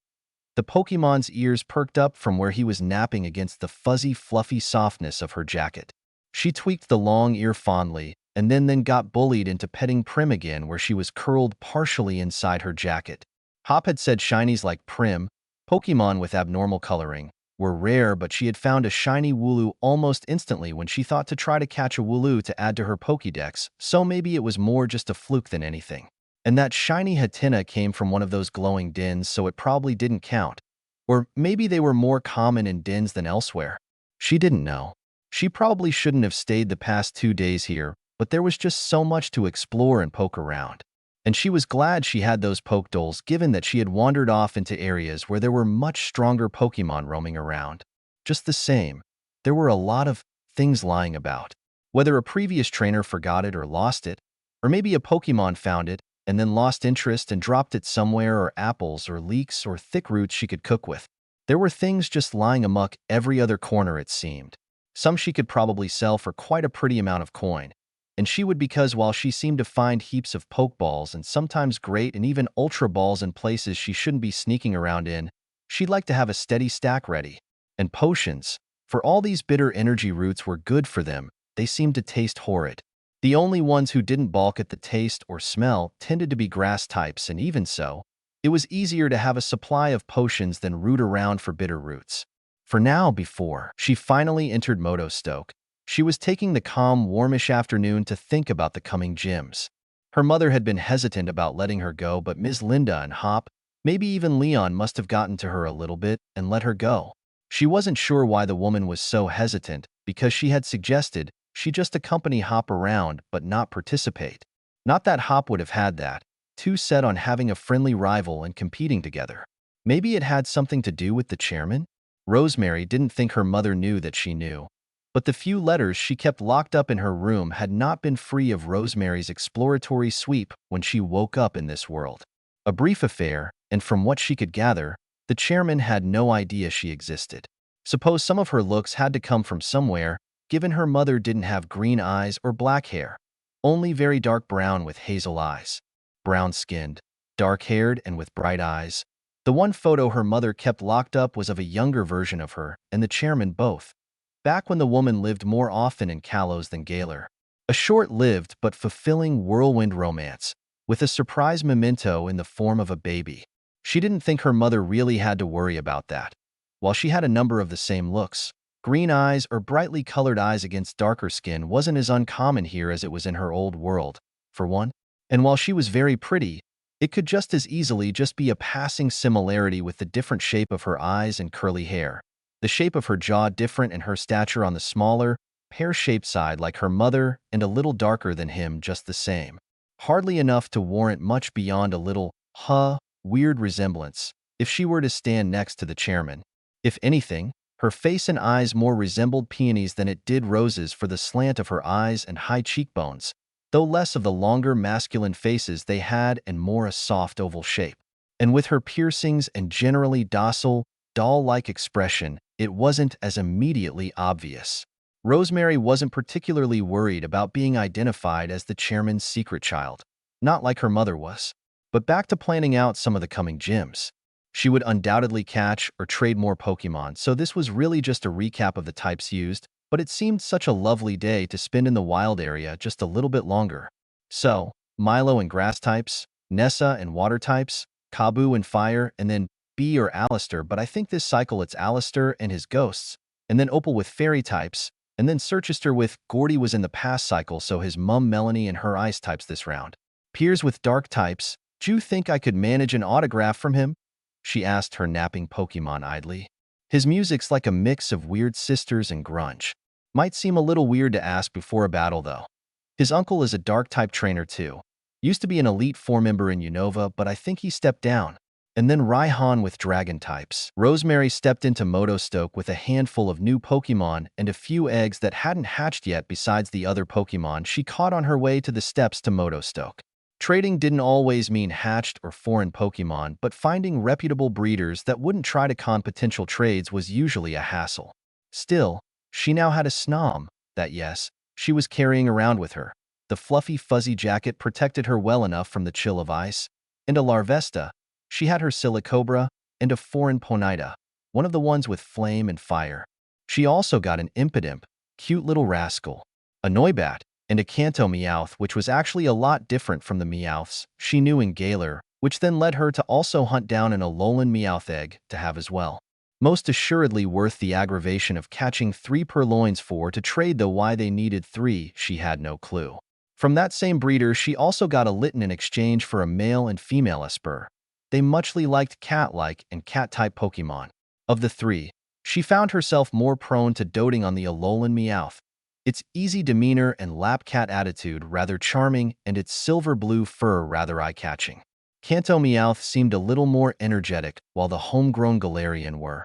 The Pokemon's ears perked up from where he was napping against the fuzzy, fluffy softness of her jacket. She tweaked the long ear fondly, and then got bullied into petting Prim again where she was curled partially inside her jacket. Hop had said shinies like Prim, Pokemon with abnormal coloring, were rare, but she had found a shiny Wooloo almost instantly when she thought to try to catch a Wooloo to add to her Pokédex, so maybe it was more just a fluke than anything. And that shiny Hatina came from one of those glowing dens, so it probably didn't count. Or maybe they were more common in dens than elsewhere. She didn't know. She probably shouldn't have stayed the past 2 days here, but there was just so much to explore and poke around. And she was glad she had those poke dolls given that she had wandered off into areas where there were much stronger Pokemon roaming around. Just the same, there were a lot of things lying about. Whether a previous trainer forgot it or lost it, or maybe a Pokemon found it and then lost interest and dropped it somewhere, or apples or leeks or thick roots she could cook with. There were things just lying amuck every other corner it seemed. Some she could probably sell for quite a pretty amount of coin. And she would, because while she seemed to find heaps of Pokeballs and sometimes great and even Ultra Balls in places she shouldn't be sneaking around in, she'd like to have a steady stack ready. And potions, for all these bitter energy roots were good for them, they seemed to taste horrid. The only ones who didn't balk at the taste or smell tended to be grass types, and even so, it was easier to have a supply of potions than root around for bitter roots. For now, before she finally entered Motostoke, she was taking the calm, warmish afternoon to think about the coming gyms. Her mother had been hesitant about letting her go, but Ms. Linda and Hop, maybe even Leon, must have gotten to her a little bit and let her go. She wasn't sure why the woman was so hesitant, because she had suggested she just accompany Hop around but not participate. Not that Hop would have had that, too set on having a friendly rival and competing together. Maybe it had something to do with the chairman? Rosemary didn't think her mother knew that she knew. But the few letters she kept locked up in her room had not been free of Rosemary's exploratory sweep when she woke up in this world. A brief affair, and from what she could gather, the chairman had no idea she existed. Suppose some of her looks had to come from somewhere, given her mother didn't have green eyes or black hair, only very dark brown with hazel eyes. Brown-skinned, dark-haired, and with bright eyes. The one photo her mother kept locked up was of a younger version of her and the chairman both. Back when the woman lived more often in Callows than Gaylor. A short-lived but fulfilling whirlwind romance, with a surprise memento in the form of a baby. She didn't think her mother really had to worry about that. While she had a number of the same looks, green eyes or brightly colored eyes against darker skin wasn't as uncommon here as it was in her old world, for one. And while she was very pretty, It could just as easily just be a passing similarity with the different shape of her eyes and curly hair. The shape of her jaw different and her stature on the smaller, pear-shaped side like her mother and a little darker than him just the same. Hardly enough to warrant much beyond a little, weird resemblance if she were to stand next to the chairman. If anything, her face and eyes more resembled peonies than it did roses for the slant of her eyes and high cheekbones, though less of the longer masculine faces they had and more a soft oval shape. And with her piercings and generally docile, doll-like expression, it wasn't as immediately obvious. Rosemary wasn't particularly worried about being identified as the chairman's secret child, not like her mother was. But back to planning out some of the coming gyms. She would undoubtedly catch or trade more Pokemon, so this was really just a recap of the types used, but it seemed such a lovely day to spend in the wild area just a little bit longer. So, Milo and grass types, Nessa and water types, Kabu and fire, and then Bee or Alistair, but I think this cycle it's Alistair and his ghosts, and then Opal with fairy types, and then Circhester with Gordy was in the past cycle, so his mum Melanie and her ice types this round. Piers with dark types. Do you think I could manage an autograph from him? She asked her napping Pokemon idly. His music's like a mix of Weird Sisters and grunge. Might seem a little weird to ask before a battle, though. His uncle is a dark-type trainer, too. Used to be an Elite Four member in Unova, but I think he stepped down. And then Raihan with dragon types. Rosemary stepped into Motostoke with a handful of new Pokemon and a few eggs that hadn't hatched yet besides the other Pokemon she caught on her way to the steps to Motostoke. Trading didn't always mean hatched or foreign Pokemon, but finding reputable breeders that wouldn't try to con potential trades was usually a hassle. Still, she now had a Snom that, yes, she was carrying around with her. The fluffy, fuzzy jacket protected her well enough from the chill of ice. And a Larvesta, she had her Silicobra and a foreign Ponyta, one of the ones with flame and fire. She also got an Impidimp, cute little rascal, a Noibat, and a Kanto Meowth, which was actually a lot different from the Meowths she knew in Galar, which then led her to also hunt down an Alolan Meowth egg to have as well. Most assuredly worth the aggravation of catching 3 purloins for to trade, though why they needed 3, she had no clue. From that same breeder, she also got a Litten in exchange for a male and female Espurr. They muchly liked cat-like and cat-type Pokemon. Of the 3, she found herself more prone to doting on the Alolan Meowth. Its easy demeanor and lap cat attitude rather charming, and its silver-blue fur rather eye-catching. Kanto Meowth seemed a little more energetic, while the homegrown Galarian were.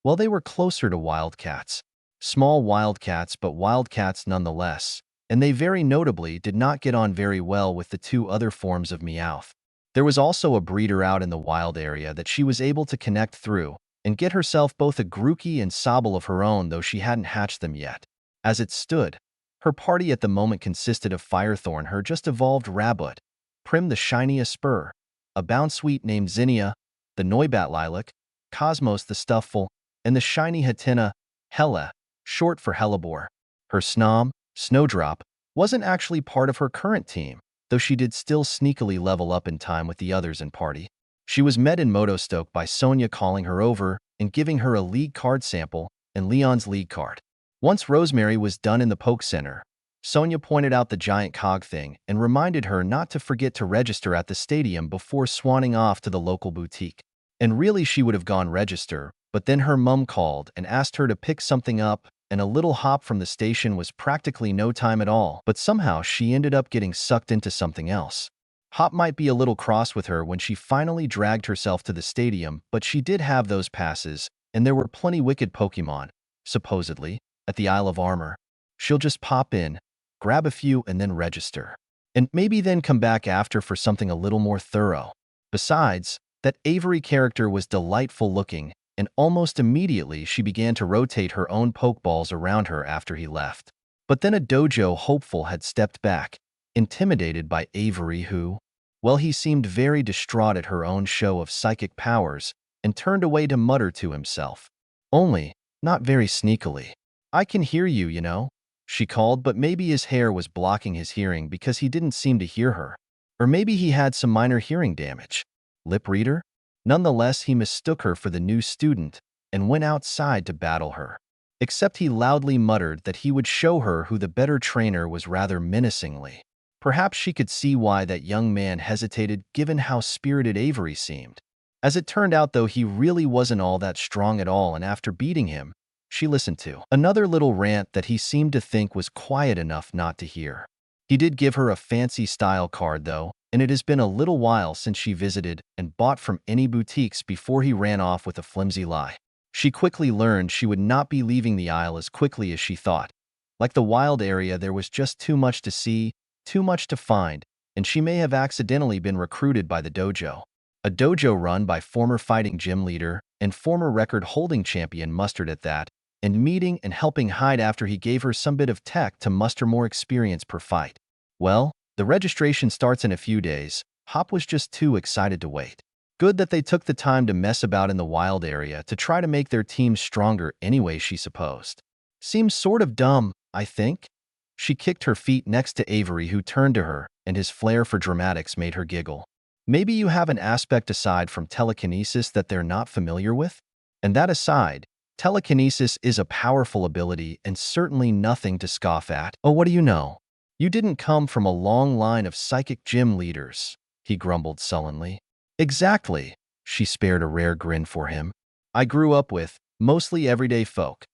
Well, they were closer to wildcats. Small wildcats, but wildcats nonetheless, and they very notably did not get on very well with the 2 other forms of Meowth. There was also a breeder out in the wild area that she was able to connect through and get herself both a Grookey and Sobble of her own, though she hadn't hatched them yet. As it stood, her party at the moment consisted of Firethorn, her just-evolved Rabbit, Prim the shiny Espurr, a Bounsweet named Zinnia, the Noibat Lilac, Cosmos the Stufful, and the shiny Hatenna, Hella, short for Hellebore. Her Snom, Snowdrop, wasn't actually part of her current team, though she did still sneakily level up in time with the others in party. She was met in Motostoke by Sonia calling her over and giving her a league card sample and Leon's league card. Once Rosemary was done in the Poke Center, Sonia pointed out the giant cog thing and reminded her not to forget to register at the stadium before swanning off to the local boutique. And really she would have gone register, but then her mum called and asked her to pick something up, and a little hop from the station was practically no time at all, but somehow she ended up getting sucked into something else. Hop might be a little cross with her when she finally dragged herself to the stadium, but she did have those passes, and there were plenty wicked Pokemon, supposedly, at the Isle of Armor. She'll just pop in, grab a few, and then register. And maybe then come back after for something a little more thorough. Besides, that Avery character was delightful looking, and almost immediately she began to rotate her own Pokeballs around her after he left. But then a dojo hopeful had stepped back, intimidated by Avery who, well, he seemed very distraught at her own show of psychic powers, and turned away to mutter to himself. Only, not very sneakily. "I can hear you, you know," she called, but maybe his hair was blocking his hearing because he didn't seem to hear her. Or maybe he had some minor hearing damage. Lip reader? Nonetheless, he mistook her for the new student and went outside to battle her. Except he loudly muttered that he would show her who the better trainer was rather menacingly. Perhaps she could see why that young man hesitated given how spirited Avery seemed. As it turned out, though, he really wasn't all that strong at all, and after beating him, she listened to another little rant that he seemed to think was quiet enough not to hear. He did give her a fancy style card, though, and it has been a little while since she visited and bought from any boutiques before he ran off with a flimsy lie. She quickly learned she would not be leaving the Isle as quickly as she thought. Like the wild area, there was just too much to see, too much to find, and she may have accidentally been recruited by the dojo. A dojo run by former fighting gym leader and former record-holding champion Mustard at that, and meeting and helping hide after he gave her some bit of tech to muster more experience per fight. Well, the registration starts in a few days. Hop was just too excited to wait. Good that they took the time to mess about in the wild area to try to make their team stronger anyway, she supposed. Seems sort of dumb, I think. She kicked her feet next to Avery, who turned to her, and his flair for dramatics made her giggle. Maybe you have an aspect aside from telekinesis that they're not familiar with? And that aside, telekinesis is a powerful ability and certainly nothing to scoff at. Oh, what do you know? You didn't come from a long line of psychic gym leaders, he grumbled sullenly. Exactly, she spared a rare grin for him. I grew up with mostly everyday folk.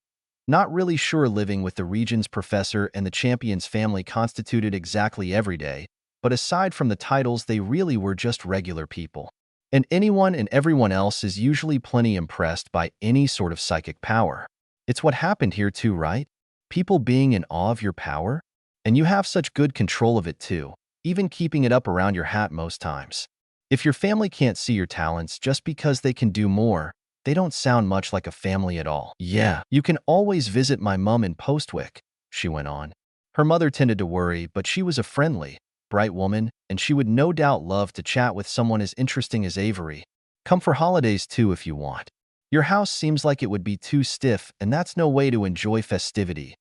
Not really sure living with the region's professor and the champion's family constituted exactly every day, but aside from the titles, they really were just regular people. And anyone and everyone else is usually plenty impressed by any sort of psychic power. It's what happened here too, right? People being in awe of your power? And you have such good control of it too, even keeping it up around your hat most times. If your family can't see your talents just because they can do more, they don't sound much like a family at all. Yeah, you can always visit my mum in Postwick, she went on. Her mother tended to worry, but she was a friendly, bright woman, and she would no doubt love to chat with someone as interesting as Avery. Come for holidays too if you want. Your house seems like it would be too stiff, and that's no way to enjoy festivity.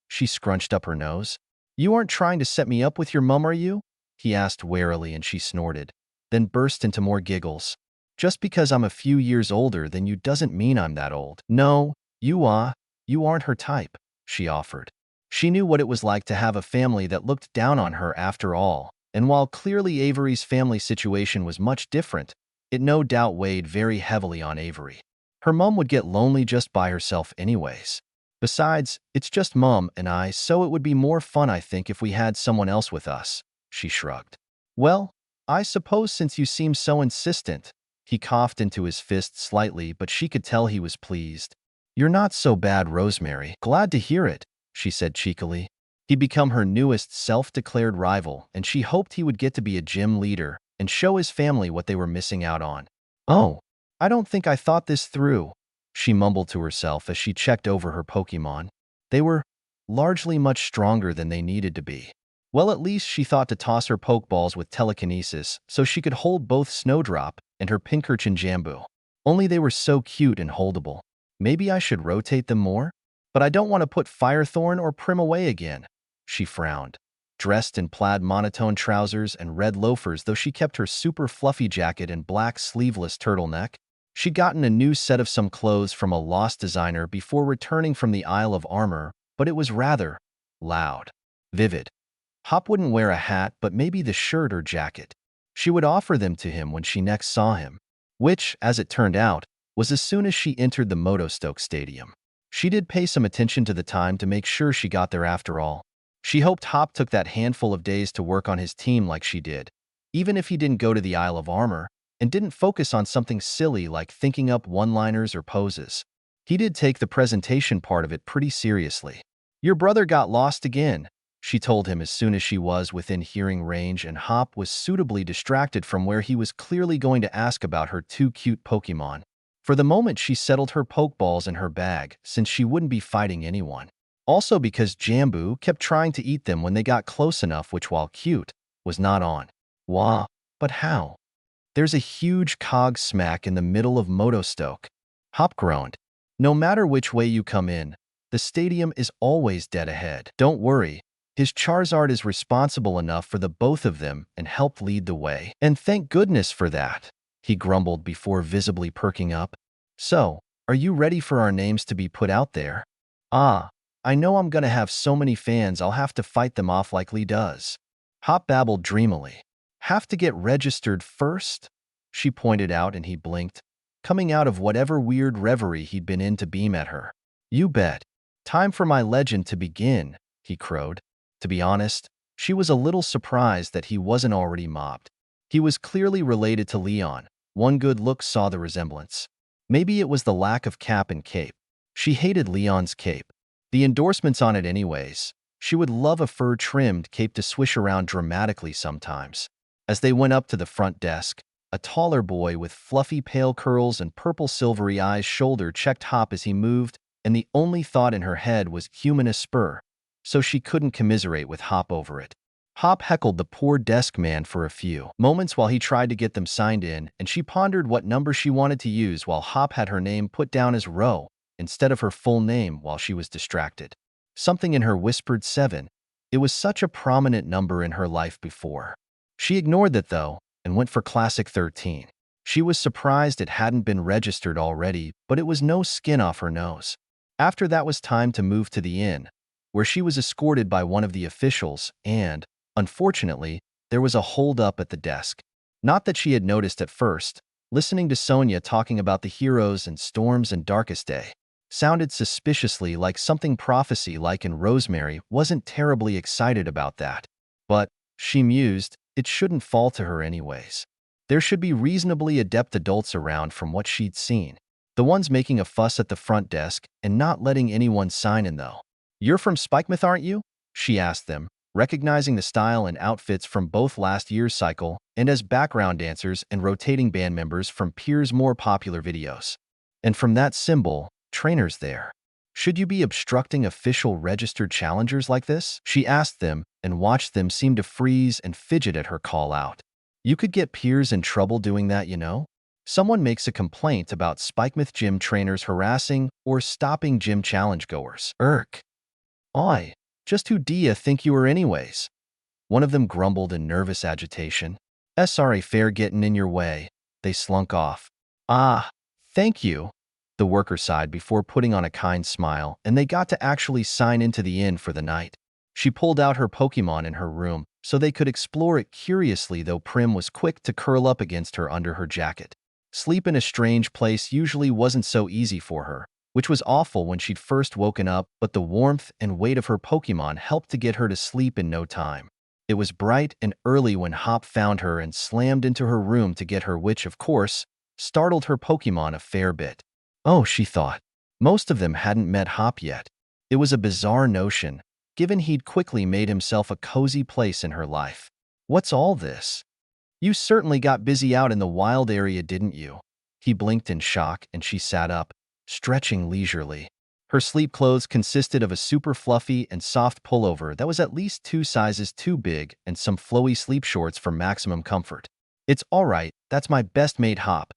She scrunched up her nose. You aren't trying to set me up with your mum, are you? He asked warily, and she snorted, then burst into more giggles. Just because I'm a few years older than you doesn't mean I'm that old. No, you aren't her type, she offered. She knew what it was like to have a family that looked down on her after all, and while clearly Avery's family situation was much different, it no doubt weighed very heavily on Avery. Her mum would get lonely just by herself anyways. Besides, it's just Mum and I, so it would be more fun, I think, if we had someone else with us, she shrugged. Well, I suppose since you seem so insistent. He coughed into his fist slightly, but she could tell he was pleased. You're not so bad, Rosemary. Glad to hear it, she said cheekily. He'd become her newest self-declared rival, and she hoped he would get to be a gym leader and show his family what they were missing out on. Oh, I don't think I thought this through, she mumbled to herself as she checked over her Pokemon. They were largely much stronger than they needed to be. Well, at least she thought to toss her Pokeballs with telekinesis so she could hold both Snowdrop and her Pincurchin Jambu. Only they were so cute and holdable. Maybe I should rotate them more? But I don't want to put Firethorn or Prim away again, she frowned. Dressed in plaid monotone trousers and red loafers, though she kept her super fluffy jacket and black sleeveless turtleneck, she'd gotten a new set of some clothes from a lost designer before returning from the Isle of Armor, but it was rather loud, vivid. Hop wouldn't wear a hat, but maybe the shirt or jacket. She would offer them to him when she next saw him, which, as it turned out, was as soon as she entered the Motostoke Stadium. She did pay some attention to the time to make sure she got there after all. She hoped Hop took that handful of days to work on his team like she did, even if he didn't go to the Isle of Armor, and didn't focus on something silly like thinking up one-liners or poses. He did take the presentation part of it pretty seriously. Your brother got lost again, she told him as soon as she was within hearing range, and Hop was suitably distracted from where he was clearly going to ask about her two cute Pokemon. For the moment, she settled her Pokeballs in her bag, since she wouldn't be fighting anyone. Also because Jambu kept trying to eat them when they got close enough, which, while cute, was not on. Wah, but how? There's a huge cog smack in the middle of Motostoke. Hop groaned. No matter which way you come in, the stadium is always dead ahead. Don't worry. His Charizard is responsible enough for the both of them and helped lead the way. And thank goodness for that, he grumbled before visibly perking up. So, are you ready for our names to be put out there? Ah, I know I'm gonna have so many fans I'll have to fight them off like Lee does. Hop babbled dreamily. Have to get registered first? She pointed out and he blinked, coming out of whatever weird reverie he'd been in to beam at her. You bet. Time for my legend to begin, he crowed. To be honest, she was a little surprised that he wasn't already mobbed. He was clearly related to Leon. One good look saw the resemblance. Maybe it was the lack of cap and cape. She hated Leon's cape. The endorsements on it anyways. She would love a fur-trimmed cape to swish around dramatically sometimes. As they went up to the front desk, a taller boy with fluffy pale curls and purple silvery eyes shoulder-checked Hop as he moved, and the only thought in her head was humanist spur, so she couldn't commiserate with Hop over it. Hop heckled the poor desk man for a few moments while he tried to get them signed in, and she pondered what number she wanted to use while Hop had her name put down as Row instead of her full name while she was distracted. Something in her whispered 7. It was such a prominent number in her life before. She ignored that, though, and went for classic 13. She was surprised it hadn't been registered already, but it was no skin off her nose. After that was time to move to the inn, where she was escorted by one of the officials, and, unfortunately, there was a hold-up at the desk. Not that she had noticed at first. Listening to Sonia talking about the heroes and storms and darkest day sounded suspiciously like something prophecy-like, and Rosemary wasn't terribly excited about that. But, she mused, it shouldn't fall to her anyways. There should be reasonably adept adults around from what she'd seen. The ones making a fuss at the front desk and not letting anyone sign in, though. You're from Spikemouth, aren't you? She asked them, recognizing the style and outfits from both last year's cycle and as background dancers and rotating band members from Pierre's more popular videos. And from that symbol, trainers there. Should you be obstructing official registered challengers like this? She asked them and watched them seem to freeze and fidget at her call out. You could get Piers in trouble doing that, you know? Someone makes a complaint about Spikemouth gym trainers harassing or stopping gym challenge goers. Oi, just who do you think you are anyways? One of them grumbled in nervous agitation. Sorry, fair getting in your way. They slunk off. Ah, thank you. The worker sighed before putting on a kind smile, and they got to actually sign into the inn for the night. She pulled out her Pokemon in her room so they could explore it curiously, though Prim was quick to curl up against her under her jacket. Sleep in a strange place usually wasn't so easy for her, which was awful when she'd first woken up, but the warmth and weight of her Pokemon helped to get her to sleep in no time. It was bright and early when Hop found her and slammed into her room to get her, which, of course, startled her Pokemon a fair bit. Oh, she thought. Most of them hadn't met Hop yet. It was a bizarre notion, given he'd quickly made himself a cozy place in her life. What's all this? You certainly got busy out in the wild area, didn't you? He blinked in shock, and she sat up, stretching leisurely. Her sleep clothes consisted of a super fluffy and soft pullover that was at least 2 sizes too big and some flowy sleep shorts for maximum comfort. It's all right, that's my best mate Hop.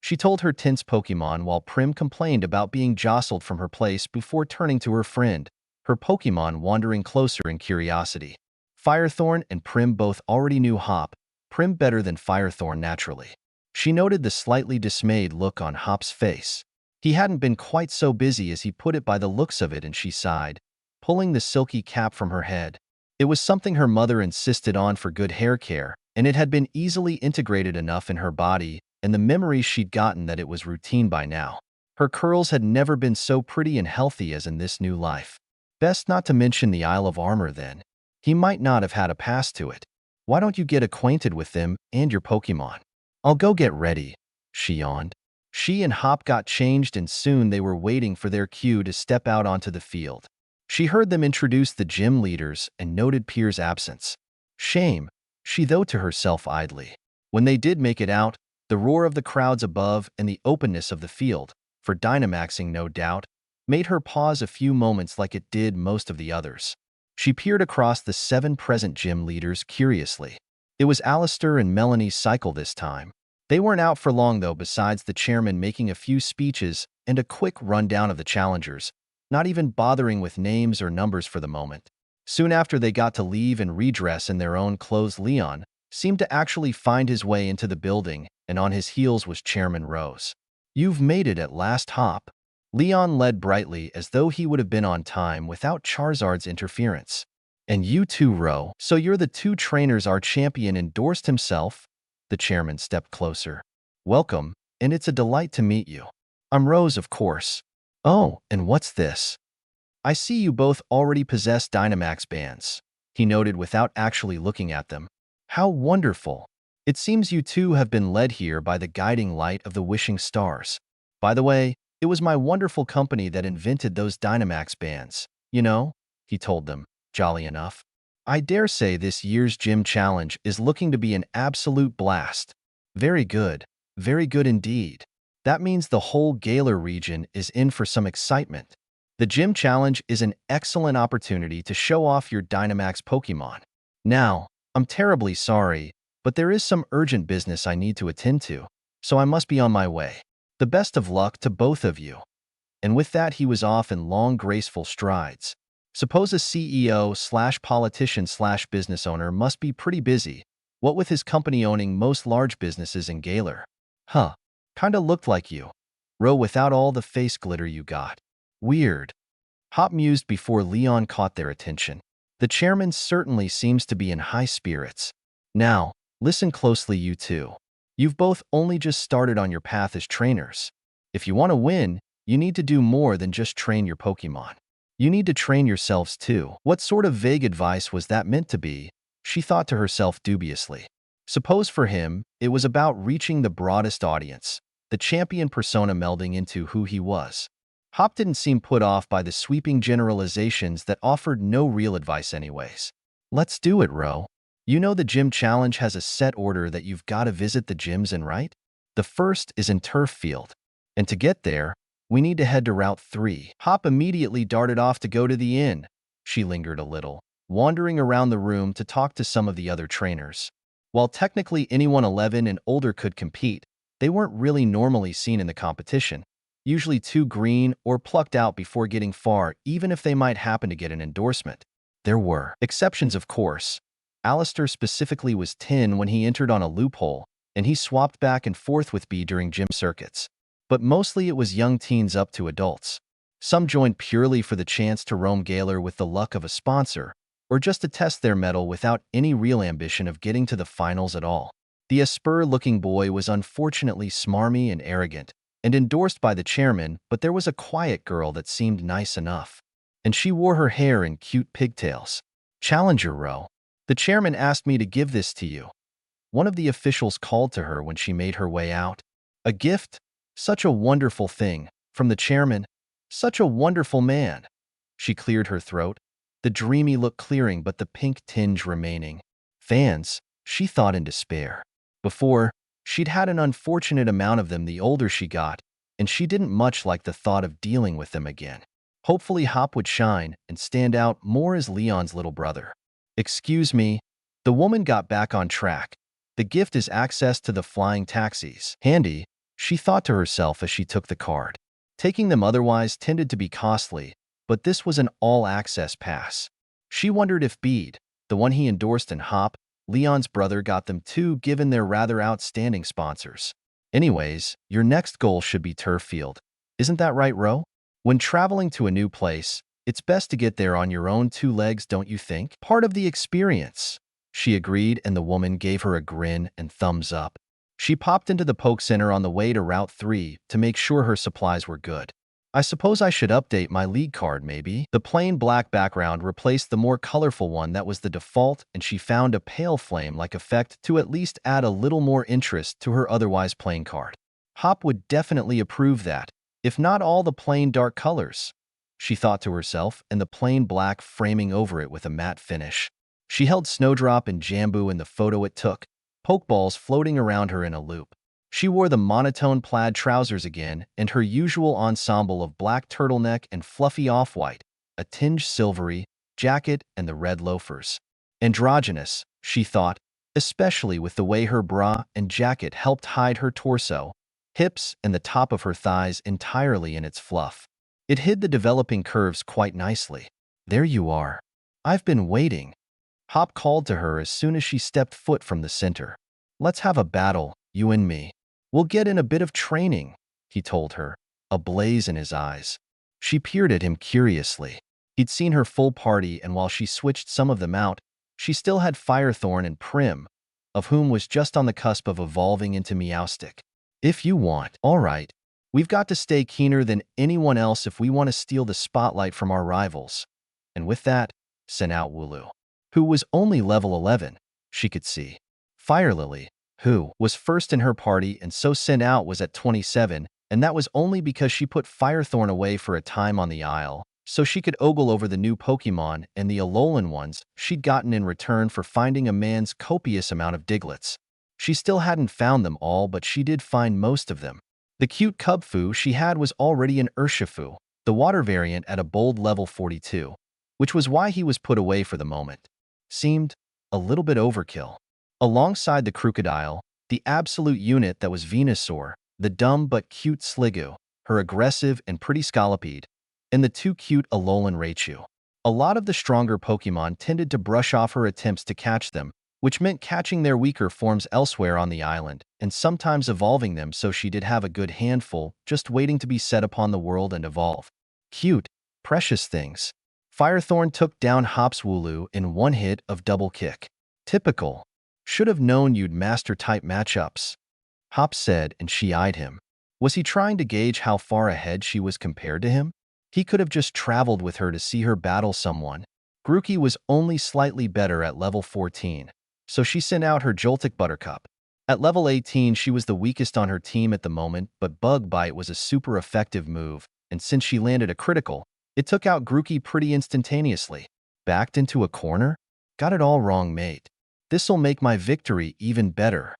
She told her tense Pokemon while Prim complained about being jostled from her place before turning to her friend, her Pokemon wandering closer in curiosity. Firethorn and Prim both already knew Hop, Prim better than Firethorn naturally. She noted the slightly dismayed look on Hop's face. He hadn't been quite so busy as he put it by the looks of it, and she sighed, pulling the silky cap from her head. It was something her mother insisted on for good hair care, and it had been easily integrated enough in her body and the memories she'd gotten that it was routine by now. Her curls had never been so pretty and healthy as in this new life. Best not to mention the Isle of Armor then. He might not have had a pass to it. Why don't you get acquainted with them and your Pokemon? I'll go get ready, she yawned. She and Hop got changed, and soon they were waiting for their cue to step out onto the field. She heard them introduce the gym leaders and noted Pierre's absence. Shame, she thought to herself idly. When they did make it out, the roar of the crowds above and the openness of the field, for Dynamaxing no doubt, made her pause a few moments like it did most of the others. She peered across the 7 present gym leaders curiously. It was Alistair and Melanie's cycle this time. They weren't out for long, though, besides the chairman making a few speeches and a quick rundown of the challengers, not even bothering with names or numbers for the moment. Soon after they got to leave and redress in their own clothes, Leon seemed to actually find his way into the building, and on his heels was Chairman Rose. You've made it at last, Hop. Leon led brightly as though he would have been on time without Charizard's interference. And you too, Ro. So you're the two trainers our champion endorsed himself? The chairman stepped closer. Welcome, and it's a delight to meet you. I'm Rose, of course. Oh, and what's this? I see you both already possess Dynamax bands, he noted without actually looking at them. How wonderful. It seems you two have been led here by the guiding light of the wishing stars. By the way, it was my wonderful company that invented those Dynamax bands. You know, he told them, jolly enough. I dare say this year's gym challenge is looking to be an absolute blast. Very good indeed. That means the whole Galar region is in for some excitement. The gym challenge is an excellent opportunity to show off your Dynamax Pokemon. Now, I'm terribly sorry, but there is some urgent business I need to attend to, so I must be on my way. The best of luck to both of you. And with that, he was off in long, graceful strides. Suppose a CEO/politician/business owner must be pretty busy, what with his company owning most large businesses in Galar. Huh, kinda looked like you. Ro, without all the face glitter you got. Weird. Hop mused before Leon caught their attention. The chairman certainly seems to be in high spirits. Now, listen closely, you two. You've both only just started on your path as trainers. If you want to win, you need to do more than just train your Pokemon. You need to train yourselves too. What sort of vague advice was that meant to be? She thought to herself dubiously. Suppose for him, it was about reaching the broadest audience, the champion persona melding into who he was. Hop didn't seem put off by the sweeping generalizations that offered no real advice anyways. Let's do it, Ro. You know the gym challenge has a set order that you've got to visit the gyms in, right? The first is in Turf Field. And to get there, we need to head to Route 3. Hop immediately darted off to go to the inn. She lingered a little, wandering around the room to talk to some of the other trainers. While technically anyone 11 and older could compete, they weren't really normally seen in the competition. Usually too green or plucked out before getting far, even if they might happen to get an endorsement. There were exceptions, of course. Alistair specifically was 10 when he entered on a loophole, and he swapped back and forth with B during gym circuits. But mostly it was young teens up to adults. Some joined purely for the chance to roam Galar with the luck of a sponsor, or just to test their mettle without any real ambition of getting to the finals at all. The Asper-looking boy was unfortunately smarmy and arrogant, and endorsed by the chairman, but there was a quiet girl that seemed nice enough. And she wore her hair in cute pigtails. Challenger Ro. The chairman asked me to give this to you. One of the officials called to her when she made her way out. A gift? Such a wonderful thing. From the chairman? Such a wonderful man. She cleared her throat, the dreamy look clearing but the pink tinge remaining. Fans, she thought in despair. Before, she'd had an unfortunate amount of them the older she got, and she didn't much like the thought of dealing with them again. Hopefully Hop would shine and stand out more as Leon's little brother. Excuse me. The woman got back on track. The gift is access to the flying taxis. Handy, she thought to herself as she took the card. Taking them otherwise tended to be costly, but this was an all-access pass. She wondered if Bede, the one he endorsed in Hop, Leon's brother, got them too, given their rather outstanding sponsors. Anyways, your next goal should be Turf Field. Isn't that right, Ro? When traveling to a new place, it's best to get there on your own two legs, don't you think? Part of the experience. She agreed, and the woman gave her a grin and thumbs up. She popped into the Poke Center on the way to Route 3 to make sure her supplies were good. I suppose I should update my league card, maybe? The plain black background replaced the more colorful one that was the default, and she found a pale flame-like effect to at least add a little more interest to her otherwise plain card. Hop would definitely approve that, if not all the plain dark colors, she thought to herself, and the plain black framing over it with a matte finish. She held Snowdrop and Jambu in the photo it took, Pokeballs floating around her in a loop. She wore the monotone plaid trousers again and her usual ensemble of black turtleneck and fluffy off-white, a tinge silvery, jacket and the red loafers. Androgynous, she thought, especially with the way her bra and jacket helped hide her torso, hips and the top of her thighs entirely in its fluff. It hid the developing curves quite nicely. There you are. I've been waiting. Hop called to her as soon as she stepped foot from the center. Let's have a battle, you and me. We'll get in a bit of training, he told her, a blaze in his eyes. She peered at him curiously. He'd seen her full party, and while she switched some of them out, she still had Firethorn and Prim, of whom was just on the cusp of evolving into Meowstic. If you want, all right. We've got to stay keener than anyone else if we want to steal the spotlight from our rivals. And with that, sent out Wooloo, who was only level 11, she could see. Fire Lily, who was first in her party and so sent out, was at 27, and that was only because she put Firethorn away for a time on the Isle, so she could ogle over the new Pokemon and the Alolan ones she'd gotten in return for finding a man's copious amount of Diglets. She still hadn't found them all, but she did find most of them. The cute Cubfu she had was already an Urshifu, the water variant, at a bold level 42, which was why he was put away for the moment. Seemed a little bit overkill. Alongside the Crocodile, the absolute unit that was Venusaur, the dumb but cute Sliggoo, her aggressive and pretty Scolipede, and the too cute Alolan Raichu. A lot of the stronger Pokemon tended to brush off her attempts to catch them, which meant catching their weaker forms elsewhere on the island, and sometimes evolving them, so she did have a good handful just waiting to be set upon the world and evolve. Cute, precious things. Firethorn took down Hop's Wooloo in one hit of double kick. Typical. Should have known you'd master type matchups, Hop said, and she eyed him. Was he trying to gauge how far ahead she was compared to him? He could have just traveled with her to see her battle someone. Grookey was only slightly better at level 14, so she sent out her Joltik Buttercup. At level 18, she was the weakest on her team at the moment, but Bug Bite was a super effective move, and since she landed a critical, it took out Grookey pretty instantaneously. Backed into a corner? Got it all wrong, mate. This'll make my victory even better,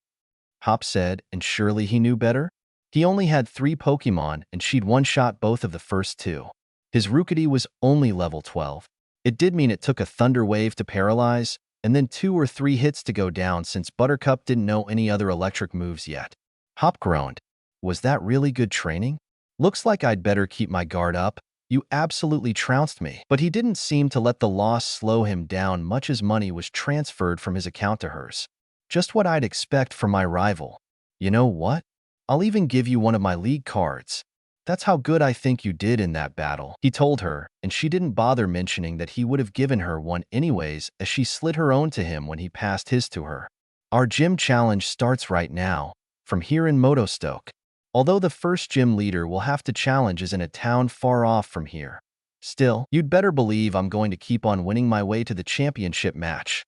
Hop said, and surely he knew better? He only had 3 Pokemon, and she'd one-shot both of the first 2. His Rookidee was only level 12. It did mean it took a Thunder Wave to paralyze, and then 2 or 3 hits to go down since Buttercup didn't know any other electric moves yet. Hop groaned. Was that really good training? Looks like I'd better keep my guard up. You absolutely trounced me. But he didn't seem to let the loss slow him down much as money was transferred from his account to hers. Just what I'd expect from my rival. You know what? I'll even give you one of my league cards. That's how good I think you did in that battle, he told her, and she didn't bother mentioning that he would have given her one anyways, as she slid her own to him when he passed his to her. Our gym challenge starts right now, from here in Motostoke. Although the first gym leader will have to challenge is in a town far off from here. Still, you'd better believe I'm going to keep on winning my way to the championship match.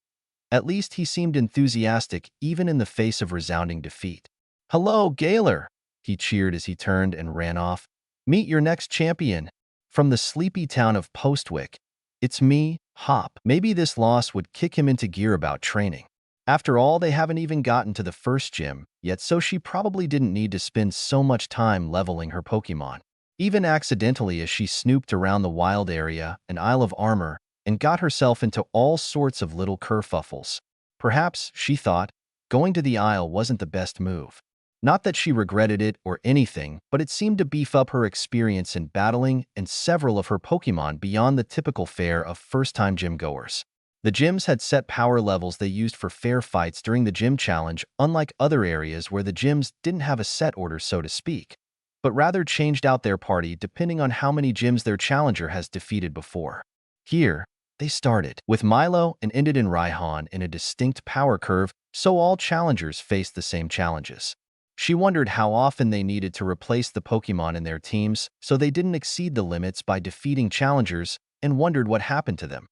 At least he seemed enthusiastic even in the face of resounding defeat. Hello, Gaylor, he cheered as he turned and ran off. Meet your next champion. From the sleepy town of Postwick. It's me, Hop. Maybe this loss would kick him into gear about training. After all, they haven't even gotten to the first gym yet, so she probably didn't need to spend so much time leveling her Pokemon. Even accidentally, as she snooped around the wild area and Isle of Armor and got herself into all sorts of little kerfuffles. Perhaps, she thought, going to the Isle wasn't the best move. Not that she regretted it or anything, but it seemed to beef up her experience in battling and several of her Pokemon beyond the typical fare of first-time gym goers. The gyms had set power levels they used for fair fights during the gym challenge, unlike other areas where the gyms didn't have a set order, so to speak, but rather changed out their party depending on how many gyms their challenger has defeated before. Here, they started with Milo and ended in Raihan in a distinct power curve, so all challengers faced the same challenges. She wondered how often they needed to replace the Pokemon in their teams so they didn't exceed the limits by defeating challengers, and wondered what happened to them.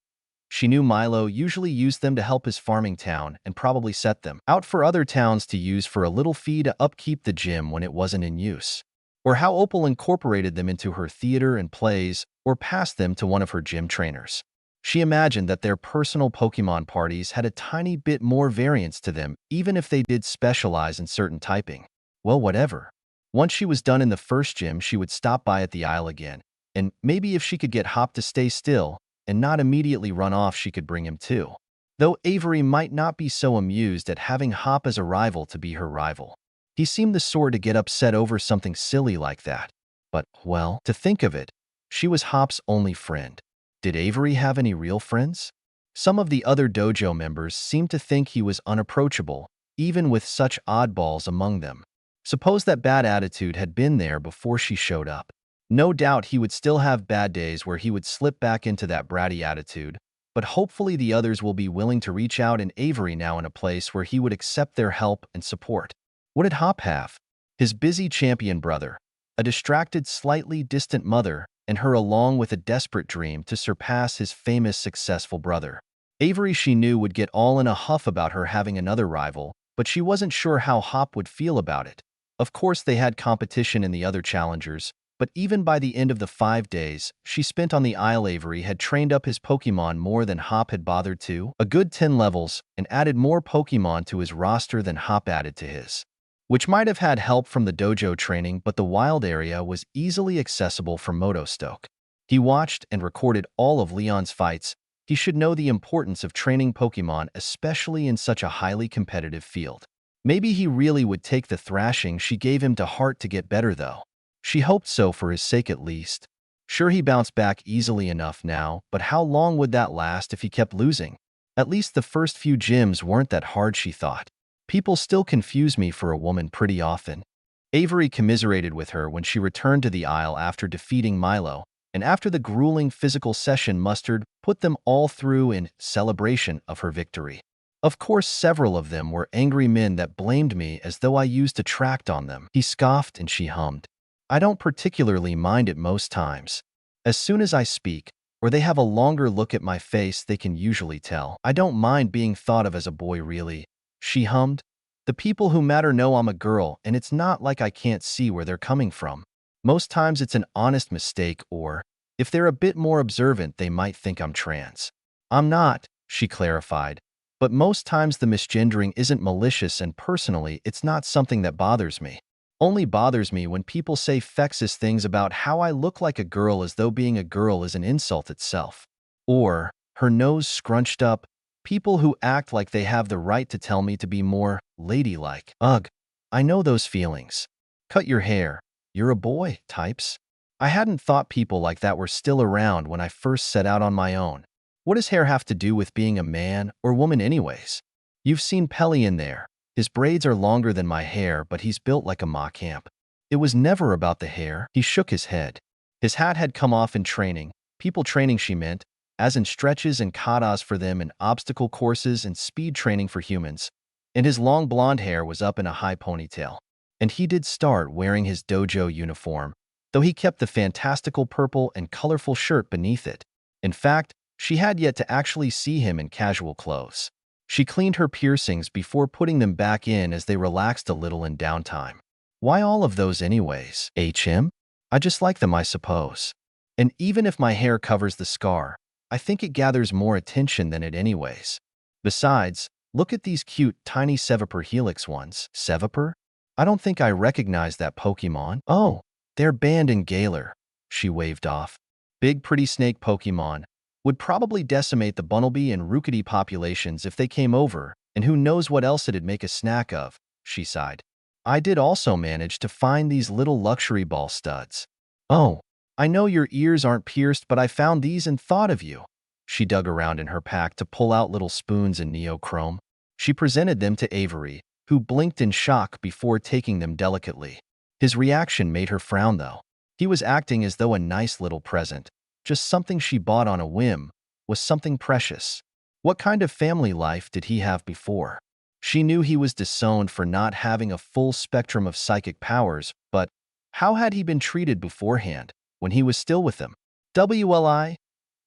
She knew Milo usually used them to help his farming town and probably set them out for other towns to use for a little fee to upkeep the gym when it wasn't in use. Or how Opal incorporated them into her theater and plays, or passed them to one of her gym trainers. She imagined that their personal Pokemon parties had a tiny bit more variance to them, even if they did specialize in certain typing. Well, whatever. Once she was done in the first gym, she would stop by at the Isle again, and maybe if she could get Hop to stay still and not immediately run off, she could bring him too. Though Avery might not be so amused at having Hop as a rival to be her rival. He seemed the sort to get upset over something silly like that. But, well, to think of it, she was Hop's only friend. Did Avery have any real friends? Some of the other dojo members seemed to think he was unapproachable, even with such oddballs among them. Suppose that bad attitude had been there before she showed up. No doubt he would still have bad days where he would slip back into that bratty attitude, but hopefully the others will be willing to reach out, and Avery now in a place where he would accept their help and support. What did Hop have? His busy champion brother, a distracted, slightly distant mother, and her along with a desperate dream to surpass his famous successful brother. Avery, she knew, would get all in a huff about her having another rival, but she wasn't sure how Hop would feel about it. Of course, they had competition in the other challengers, but even by the end of the 5 days she spent on the Isle, Avery had trained up his Pokemon more than Hop had bothered to, a good 10 levels, and added more Pokemon to his roster than Hop added to his. Which might have had help from the dojo training, but the wild area was easily accessible from Motostoke. He watched and recorded all of Leon's fights. He should know the importance of training Pokemon, especially in such a highly competitive field. Maybe he really would take the thrashing she gave him to heart to get better, though. She hoped so, for his sake at least. Sure, he bounced back easily enough now, but how long would that last if he kept losing? At least the first few gyms weren't that hard, she thought. People still confuse me for a woman pretty often. Avery commiserated with her when she returned to the Isle after defeating Milo, and after the grueling physical session Mustard put them all through in celebration of her victory. Of course, several of them were angry men that blamed me as though I used a tract on them. He scoffed and she hummed. I don't particularly mind it most times. As soon as I speak, or they have a longer look at my face, they can usually tell. I don't mind being thought of as a boy, really. She hummed. The people who matter know I'm a girl, and it's not like I can't see where they're coming from. Most times it's an honest mistake, or, if they're a bit more observant, they might think I'm trans. I'm not, she clarified. But most times the misgendering isn't malicious, and personally, it's not something that bothers me. Only bothers me when people say sexist things about how I look like a girl, as though being a girl is an insult itself. Or, her nose scrunched up, people who act like they have the right to tell me to be more ladylike. Ugh, I know those feelings. Cut your hair. You're a boy, types. I hadn't thought people like that were still around when I first set out on my own. What does hair have to do with being a man or woman anyways? You've seen Pelly in there. His braids are longer than my hair, but he's built like a Macamp. It was never about the hair. He shook his head. His hat had come off in training. People training, she meant, as in stretches and katas for them, and obstacle courses and speed training for humans. And his long blonde hair was up in a high ponytail. And he did start wearing his dojo uniform, though he kept the fantastical purple and colorful shirt beneath it. In fact, she had yet to actually see him in casual clothes. She cleaned her piercings before putting them back in as they relaxed a little in downtime. Why all of those anyways? HM? I just like them, I suppose. And even if my hair covers the scar, I think it gathers more attention than it anyways. Besides, look at these cute, tiny Seviper Helix ones. Seviper? I don't think I recognize that Pokemon. Oh, they're banned in Galar. She waved off. Big pretty snake Pokemon would probably decimate the Bunnelby and Rookity populations if they came over, and who knows what else it'd make a snack of, she sighed. I did also manage to find these little luxury ball studs. Oh, I know your ears aren't pierced, but I found these and thought of you. She dug around in her pack to pull out little spoons in neochrome. She presented them to Avery, who blinked in shock before taking them delicately. His reaction made her frown, though. He was acting as though a nice little present, just something she bought on a whim, was something precious. What kind of family life did he have before? She knew he was disowned for not having a full spectrum of psychic powers, but how had he been treated beforehand, when he was still with them?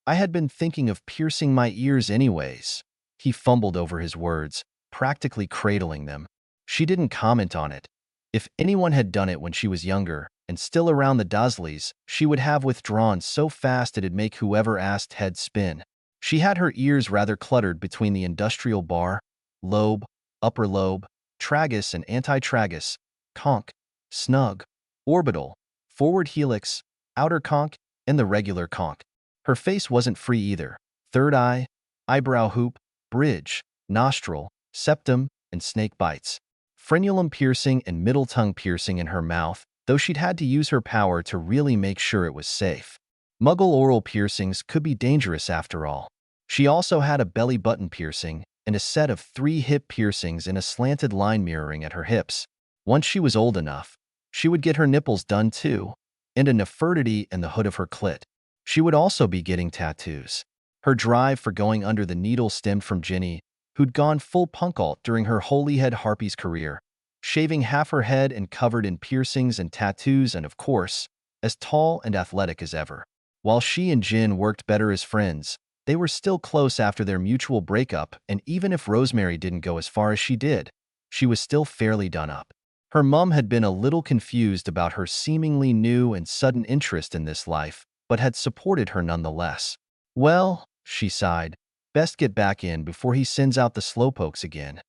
I had been thinking of piercing my ears anyways. He fumbled over his words, practically cradling them. She didn't comment on it. If anyone had done it when she was younger, and still around the Dursleys, she would have withdrawn so fast it'd make whoever asked head spin. She had her ears rather cluttered between the industrial bar, lobe, upper lobe, tragus and anti-tragus, conch, snug, orbital, forward helix, outer conch, and the regular conch. Her face wasn't free either. Third eye, eyebrow hoop, bridge, nostril, septum, and snake bites. Frenulum piercing and middle tongue piercing in her mouth, though she'd had to use her power to really make sure it was safe. Muggle oral piercings could be dangerous after all. She also had a belly button piercing and a set of 3 hip piercings in a slanted line mirroring at her hips. Once she was old enough, she would get her nipples done too. and a Nefertiti in the hood of her clit. She would also be getting tattoos. Her drive for going under the needle stemmed from Ginny, who'd gone full punk alt during her Holyhead Harpy's career, shaving half her head and covered in piercings and tattoos and, of course, as tall and athletic as ever. While she and Jin worked better as friends, they were still close after their mutual breakup, and even if Rosemary didn't go as far as she did, she was still fairly done up. Her mum had been a little confused about her seemingly new and sudden interest in this life, but had supported her nonetheless. Well, she sighed, best get back in before he sends out the slowpokes again.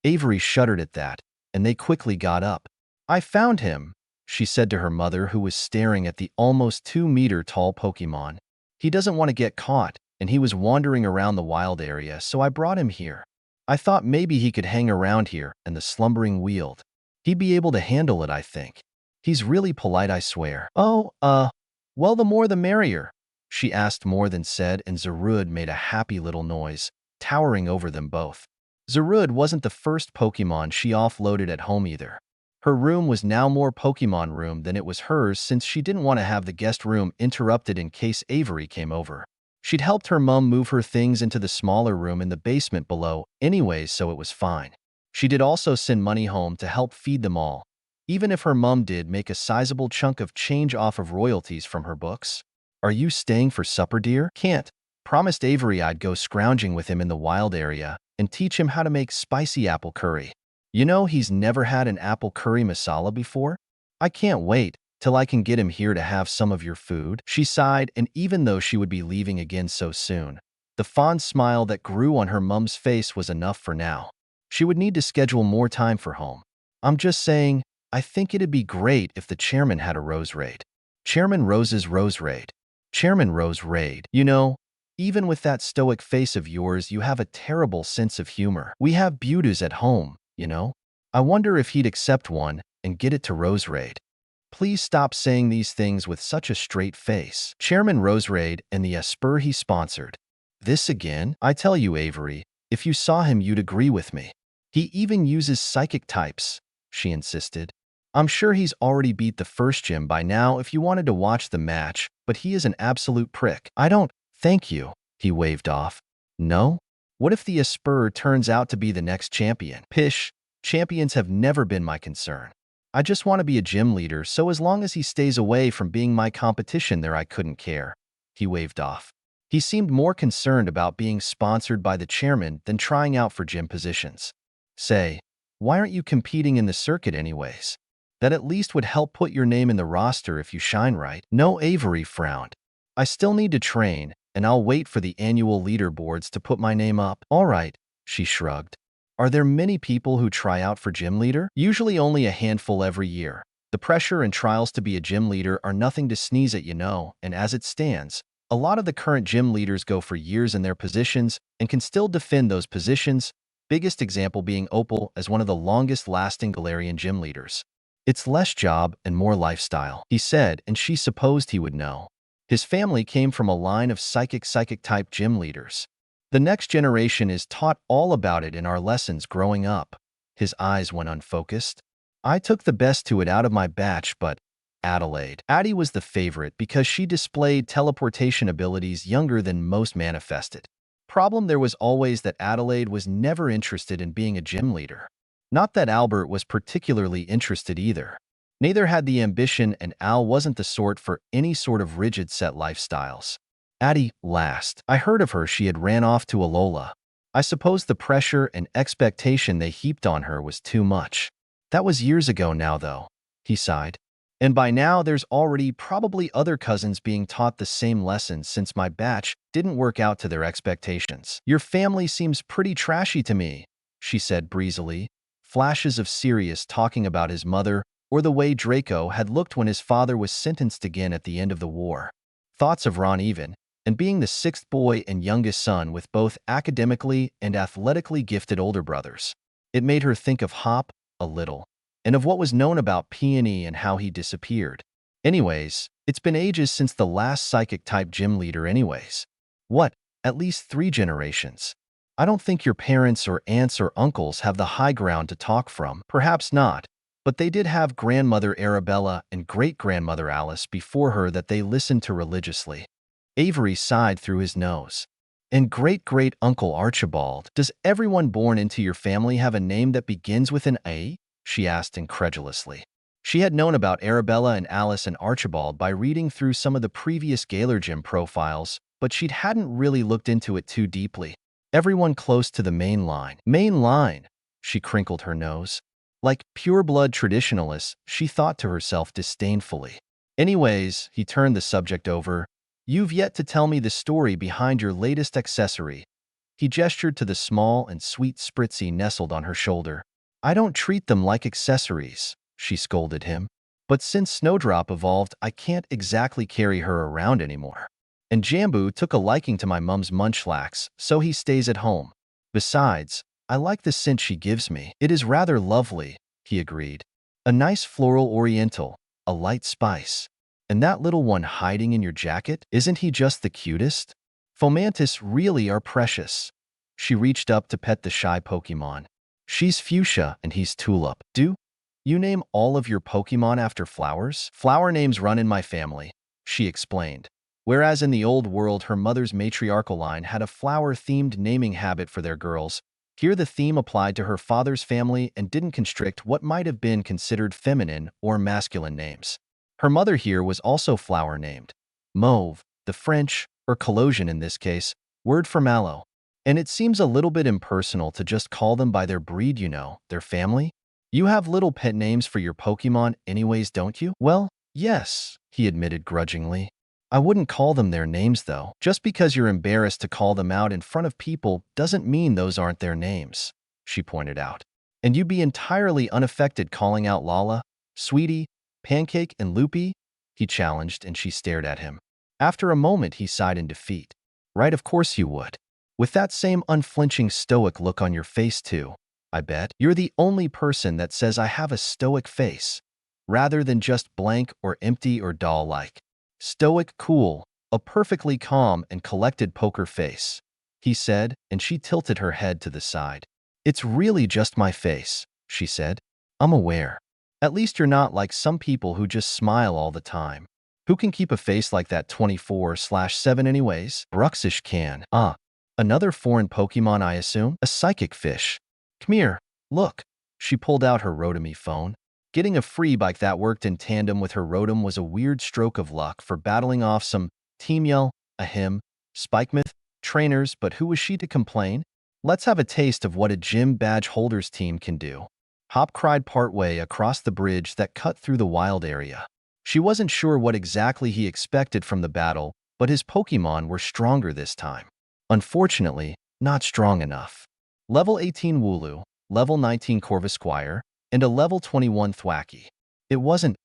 Avery shuddered at that, and they quickly got up. I found him, she said to her mother, who was staring at the almost 2-meter-tall Pokemon. He doesn't want to get caught, and he was wandering around the wild area, so I brought him here. I thought maybe he could hang around here, and the slumbering wheeled. He'd be able to handle it, I think. He's really polite, I swear. Oh, well, the more the merrier, she asked more than said, and Zerud made a happy little noise, towering over them both. Zerud wasn't the first Pokemon she offloaded at home either. Her room was now more Pokemon room than it was hers, since she didn't want to have the guest room interrupted in case Avery came over. She'd helped her mum move her things into the smaller room in the basement below anyways, so it was fine. She did also send money home to help feed them all, even if her mum did make a sizable chunk of change off of royalties from her books. Are you staying for supper, dear? Can't. Promised Avery I'd go scrounging with him in the wild area and teach him how to make spicy apple curry. You know, he's never had an apple curry masala before? I can't wait till I can get him here to have some of your food. She sighed, and even though she would be leaving again so soon, the fond smile that grew on her mum's face was enough for now. She would need to schedule more time for home. I'm just saying, I think it'd be great if the chairman had a rose raid. Chairman Rose's rose raid. Chairman Rose raid. You know, even with that stoic face of yours, you have a terrible sense of humor. We have beauties at home, you know. I wonder if he'd accept one and get it to Rose raid. Please stop saying these things with such a straight face. Chairman Rose raid and the Esper he sponsored. This again? I tell you, Avery, if you saw him, you'd agree with me. He even uses psychic types, she insisted. I'm sure he's already beat the first gym by now if you wanted to watch the match, but he is an absolute prick. I don't, thank you, he waved off. No? What if the Esper turns out to be the next champion? Pish, champions have never been my concern. I just want to be a gym leader, so as long as he stays away from being my competition there, I couldn't care. He waved off. He seemed more concerned about being sponsored by the chairman than trying out for gym positions. Say, why aren't you competing in the circuit anyways? That at least would help put your name in the roster if you shine right. No, Avery frowned. I still need to train, and I'll wait for the annual leaderboards to put my name up. All right, she shrugged. Are there many people who try out for gym leader? Usually only a handful every year. The pressure and trials to be a gym leader are nothing to sneeze at, you know, and as it stands, a lot of the current gym leaders go for years in their positions and can still defend those positions, biggest example being Opal as one of the longest-lasting Galarian gym leaders. It's less job and more lifestyle, he said, and she supposed he would know. His family came from a line of psychic-type gym leaders. The next generation is taught all about it in our lessons growing up. His eyes went unfocused. I took the best to it out of my batch, but Adelaide. Addie was the favorite because she displayed teleportation abilities younger than most manifested. Problem there was always that Adelaide was never interested in being a gym leader. Not that Albert was particularly interested either. Neither had the ambition, and Al wasn't the sort for any sort of rigid set lifestyles. Addie, last I heard of her, she had ran off to Alola. I suppose the pressure and expectation they heaped on her was too much. That was years ago now, though, he sighed. And by now there's already probably other cousins being taught the same lessons since my batch didn't work out to their expectations. Your family seems pretty trashy to me, she said breezily. Flashes of Sirius talking about his mother or the way Draco had looked when his father was sentenced again at the end of the war. Thoughts of Ron even, and being the sixth boy and youngest son with both academically and athletically gifted older brothers. It made her think of Hop a little, and of what was known about Peony and how he disappeared. Anyways, it's been ages since the last psychic-type gym leader anyways. What, at least 3 generations? I don't think your parents or aunts or uncles have the high ground to talk from. Perhaps not, But they did have grandmother Arabella and great-grandmother Alice before her that they listened to religiously. Avery sighed through his nose. And great-great-uncle Archibald, does everyone born into your family have a name that begins with an A? She asked incredulously. She had known about Arabella and Alice and Archibald by reading through some of the previous Gaylor Gym profiles, but she hadn't really looked into it too deeply. Everyone close to the main line. Main line, she crinkled her nose. Like pure-blood traditionalists, she thought to herself disdainfully. Anyways, he turned the subject over. You've yet to tell me the story behind your latest accessory. He gestured to the small and sweet spritzy nestled on her shoulder. I don't treat them like accessories, she scolded him. But since Snowdrop evolved, I can't exactly carry her around anymore. And Jambu took a liking to my mum's munchlax, so he stays at home. Besides, I like the scent she gives me. It is rather lovely, he agreed. A nice floral oriental, a light spice. And that little one hiding in your jacket, isn't he just the cutest? Fomantis really are precious. She reached up to pet the shy Pokemon. She's fuchsia and he's tulip. Do you name all of your Pokemon after flowers? Flower names run in my family, she explained. Whereas in the old world her mother's matriarchal line had a flower-themed naming habit for their girls, here the theme applied to her father's family and didn't constrict what might have been considered feminine or masculine names. Her mother here was also flower-named. Mauve, the French, or collosian in this case, word for mallow. And it seems a little bit impersonal to just call them by their breed, you know, their family. You have little pet names for your Pokemon anyways, don't you? Well, yes, he admitted grudgingly. I wouldn't call them their names, though. Just because you're embarrassed to call them out in front of people doesn't mean those aren't their names, she pointed out. And you'd be entirely unaffected calling out Lala, Sweetie, Pancake, and Loopy? He challenged, and she stared at him. After a moment, he sighed in defeat. Right, of course you would. With that same unflinching stoic look on your face, too, I bet. You're the only person that says I have a stoic face, rather than just blank or empty or doll-like. Stoic, cool, a perfectly calm and collected poker face, he said, and she tilted her head to the side. It's really just my face, she said. I'm aware. At least you're not like some people who just smile all the time. Who can keep a face like that 24/7 anyways? Bruxish can. Another foreign Pokemon, I assume? A psychic fish. Come here, look. She pulled out her Rotom phone. Getting a free bike that worked in tandem with her Rotom was a weird stroke of luck for battling off some Team Yell, Ahem, Spikemouth trainers, but who was she to complain? Let's have a taste of what a gym badge holder's team can do. Hop cried partway across the bridge that cut through the wild area. She wasn't sure what exactly he expected from the battle, but his Pokemon were stronger this time. Unfortunately, not strong enough. Level 18 Wooloo, level 19 Corvisquire, and a level 21 Thwackey. It wasn't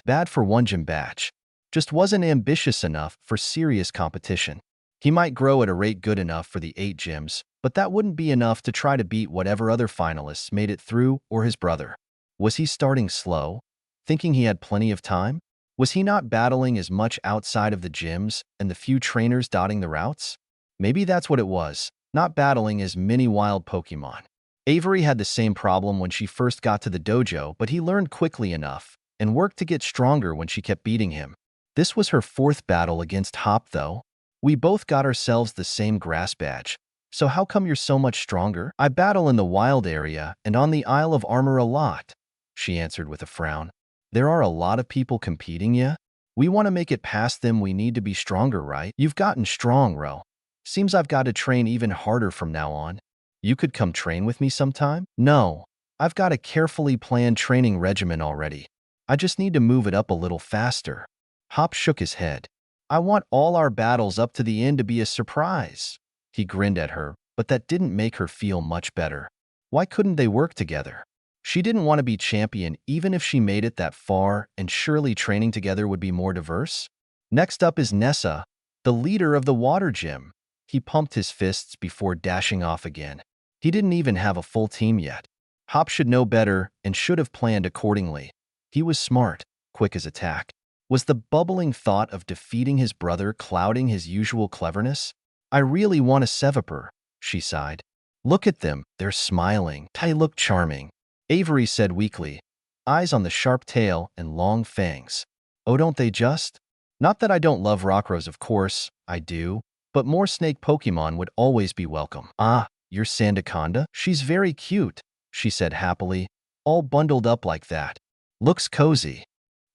bad for one gym badge. Just wasn't ambitious enough for serious competition. He might grow at a rate good enough for the 8 gyms, but that wouldn't be enough to try to beat whatever other finalists made it through or his brother. Was he starting slow, thinking he had plenty of time? Was he not battling as much outside of the gyms and the few trainers dotting the routes? Maybe that's what it was, not battling as many wild Pokemon. Avery had the same problem when she first got to the dojo, but he learned quickly enough and worked to get stronger when she kept beating him. This was her 4th battle against Hop, though. We both got ourselves the same grass badge. So how come you're so much stronger? I battle in the wild area and on the Isle of Armor a lot, she answered with a frown. There are a lot of people competing, yeah? We want to make it past them, we need to be stronger, right? You've gotten strong, Ro. Seems I've got to train even harder from now on. You could come train with me sometime? No, I've got a carefully planned training regimen already. I just need to move it up a little faster. Hop shook his head. I want all our battles up to the end to be a surprise. He grinned at her, but that didn't make her feel much better. Why couldn't they work together? She didn't want to be champion even if she made it that far, and surely training together would be more diverse. Next up is Nessa, the leader of the water gym. He pumped his fists before dashing off again. He didn't even have a full team yet. Hop should know better and should have planned accordingly. He was smart, quick as attack. Was the bubbling thought of defeating his brother clouding his usual cleverness? I really want a Seviper, she sighed. Look at them, they're smiling. They look charming, Avery said weakly. eyes on the sharp tail and long fangs. Oh, don't they just? Not that I don't love Rockros, of course, I do, but more snake Pokemon would always be welcome. Ah, your Sandaconda? She's very cute, she said happily, all bundled up like that. Looks cozy.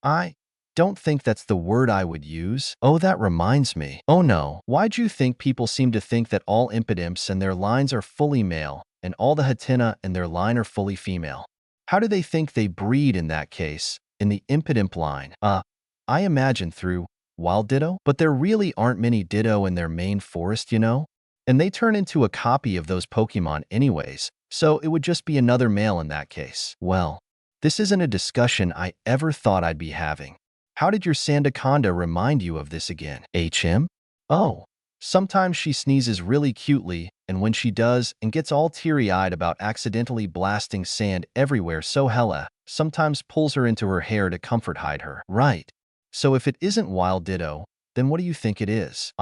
I don't think that's the word I would use. Oh, that reminds me. Oh no, why'd you think people seem to think that all Impidimps and their lines are fully male, and all the Hatenna and their line are fully female? How do they think they breed in that case, in the Impidimp line? I imagine through wild Ditto? But there really aren't many Ditto in their main forest, you know? And they turn into a copy of those Pokemon anyways, so it would just be another male in that case. Well, this isn't a discussion I ever thought I'd be having. How did your Sandaconda remind you of this again? HM? Oh, sometimes she sneezes really cutely, and when she does and gets all teary-eyed about accidentally blasting sand everywhere, so Hella sometimes pulls her into her hair to comfort hide her. Right. So if it isn't wild Ditto, then what do you think it is?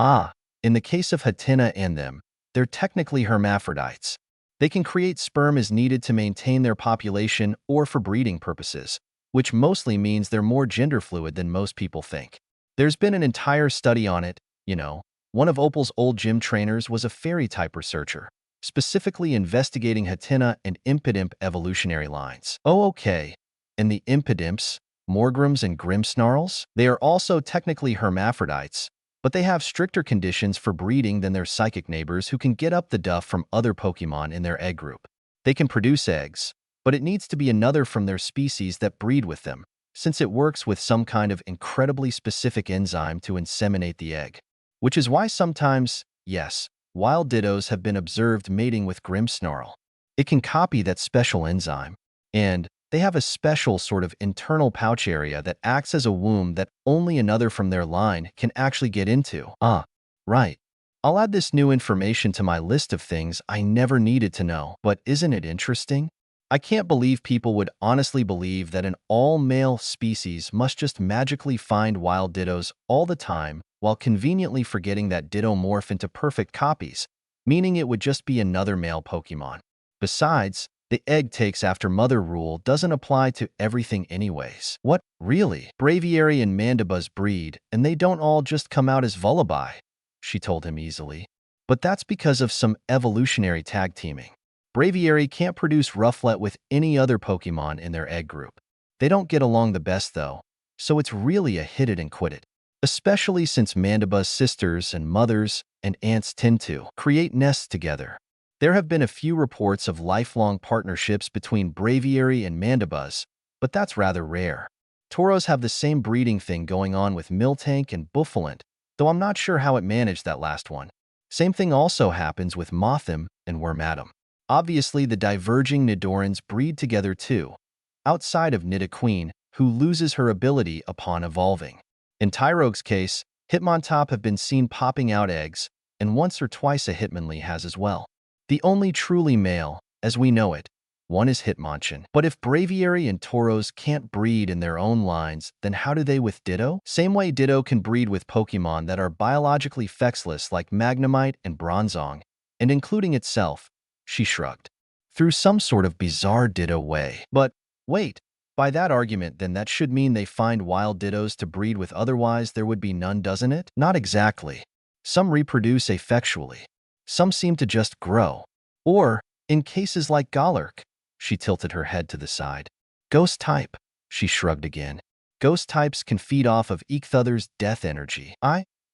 In the case of Hatenna and them, they're technically hermaphrodites. They can create sperm as needed to maintain their population or for breeding purposes, which mostly means they're more gender fluid than most people think. There's been an entire study on it, you know. One of Opal's old gym trainers was a fairy-type researcher, specifically investigating Hatenna and Impidimp evolutionary lines. Oh, okay. And the Impidimps, Morgrams and Grimmsnarls? They are also technically hermaphrodites, but they have stricter conditions for breeding than their psychic neighbors who can get up the duff from other Pokemon in their egg group. They can produce eggs, but it needs to be another from their species that breed with them, since it works with some kind of incredibly specific enzyme to inseminate the egg. Which is why sometimes, yes, wild Dittos have been observed mating with Grimmsnarl. It can copy that special enzyme, and they have a special sort of internal pouch area that acts as a womb that only another from their line can actually get into. Right. I'll add this new information to my list of things I never needed to know, but isn't it interesting? I can't believe people would honestly believe that an all-male species must just magically find wild Dittos all the time while conveniently forgetting that Ditto morph into perfect copies, meaning it would just be another male Pokemon. Besides, the egg takes after mother rule doesn't apply to everything anyways. What? Really? Braviary and Mandibuzz breed, and they don't all just come out as Vullaby, she told him easily. But that's because of some evolutionary tag teaming. Braviary can't produce Rufflet with any other Pokemon in their egg group. They don't get along the best though, so it's really a hit it and quit it. Especially since Mandibuzz's sisters and mothers and aunts tend to create nests together. There have been a few reports of lifelong partnerships between Braviary and Mandibuzz, but that's rather rare. Tauros have the same breeding thing going on with Miltank and Buffalint, though I'm not sure how it managed that last one. Same thing also happens with Mothim and Wormadam. Obviously, the diverging Nidorans breed together too, outside of Nidoqueen, who loses her ability upon evolving. In Tyrogue's case, Hitmontop have been seen popping out eggs, and once or twice a Hitmonlee has as well. The only truly male, as we know it, one is Hitmonchan. But if Braviary and Tauros can't breed in their own lines, then how do they with Ditto? Same way Ditto can breed with Pokemon that are biologically fexless like Magnemite and Bronzong, and including itself, she shrugged. Through some sort of bizarre Ditto way. But, wait, by that argument then that should mean they find wild Dittos to breed with, otherwise there would be none, doesn't it? Not exactly. Some reproduce asexually. Some seem to just grow. Or, in cases like Galark, she tilted her head to the side. Ghost type, she shrugged again. Ghost types can feed off of Eekthother's death energy.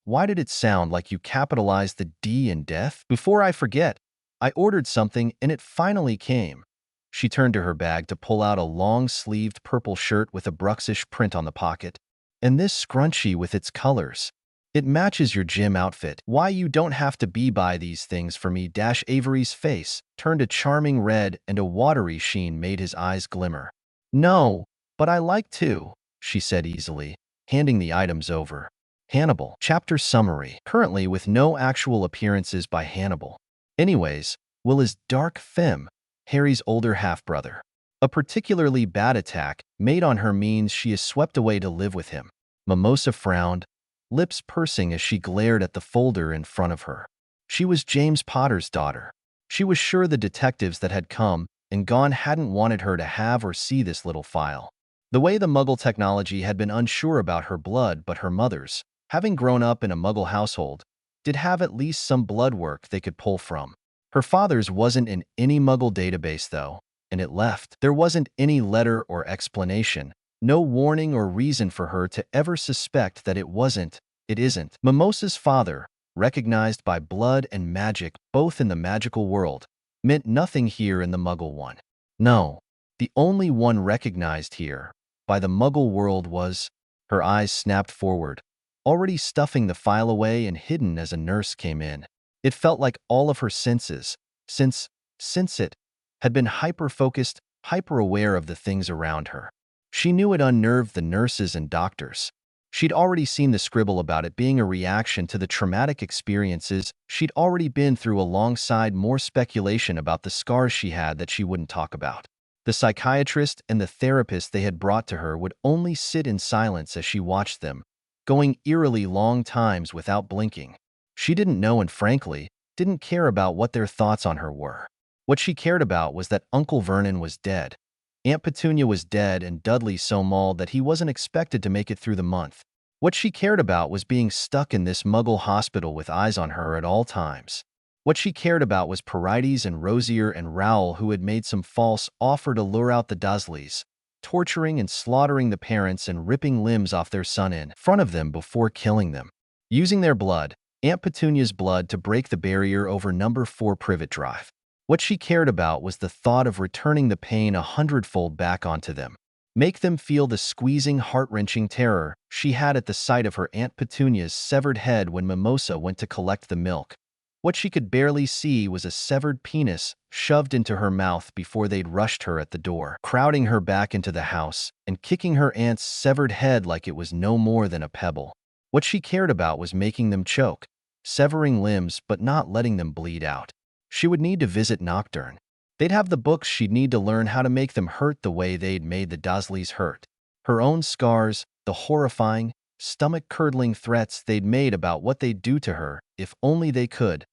Why did it sound like you capitalized the D in death? Before I forget, I ordered something and it finally came. She turned to her bag to pull out a long-sleeved purple shirt with a Bruxish print on the pocket. And this scrunchie with its colors. It matches your gym outfit. Why you don't have to buy these things for me. Avery's face turned a charming red and a watery sheen made his eyes glimmer. No, but I like to, she said easily, handing the items over. Hannibal. Chapter summary. Currently with no actual appearances by Hannibal. Anyways, Will is Dark Femme, Harry's older half-brother. A particularly bad attack made on her means she is swept away to live with him. Mimosa frowned, lips pursing as she glared at the folder in front of her. She was James Potter's daughter. She was sure the detectives that had come and gone hadn't wanted her to have or see this little file. The way the Muggle technology had been unsure about her blood, but her mother's, having grown up in a Muggle household, did have at least some blood work they could pull from. Her father's wasn't in any Muggle database, though, and it left. There wasn't any letter or explanation, no warning or reason for her to ever suspect that it isn't. Mimosa's father, recognized by blood and magic both in the magical world, meant nothing here in the Muggle one. No, the only one recognized here by the Muggle world was— Her eyes snapped forward, already stuffing the file away and hidden as a nurse came in. It felt like all of her senses, since it had been hyper-focused, hyper-aware of the things around her. She knew it unnerved the nurses and doctors. She'd already seen the scribble about it being a reaction to the traumatic experiences she'd already been through, alongside more speculation about the scars she had that she wouldn't talk about. The psychiatrist and the therapist they had brought to her would only sit in silence as she watched them, going eerily long times without blinking. She didn't know and, frankly, didn't care about what their thoughts on her were. What she cared about was that Uncle Vernon was dead, Aunt Petunia was dead, and Dudley so mauled that he wasn't expected to make it through the month. What she cared about was being stuck in this Muggle hospital with eyes on her at all times. What she cared about was Parides and Rosier and Rowell, who had made some false offer to lure out the Dursleys, torturing and slaughtering the parents and ripping limbs off their son in front of them before killing them, using their blood, Aunt Petunia's blood, to break the barrier over number 4 Privet Drive. What she cared about was the thought of returning the pain 100-fold back onto them, make them feel the squeezing, heart-wrenching terror she had at the sight of her Aunt Petunia's severed head when Mimosa went to collect the milk. What she could barely see was a severed penis shoved into her mouth before they'd rushed her at the door, crowding her back into the house and kicking her aunt's severed head like it was no more than a pebble. What she cared about was making them choke, severing limbs but not letting them bleed out. She would need to visit Nocturne. They'd have the books she'd need to learn how to make them hurt the way they'd made the Dursleys hurt. Her own scars, the horrifying, stomach-curdling threats they'd made about what they'd do to her if only they could.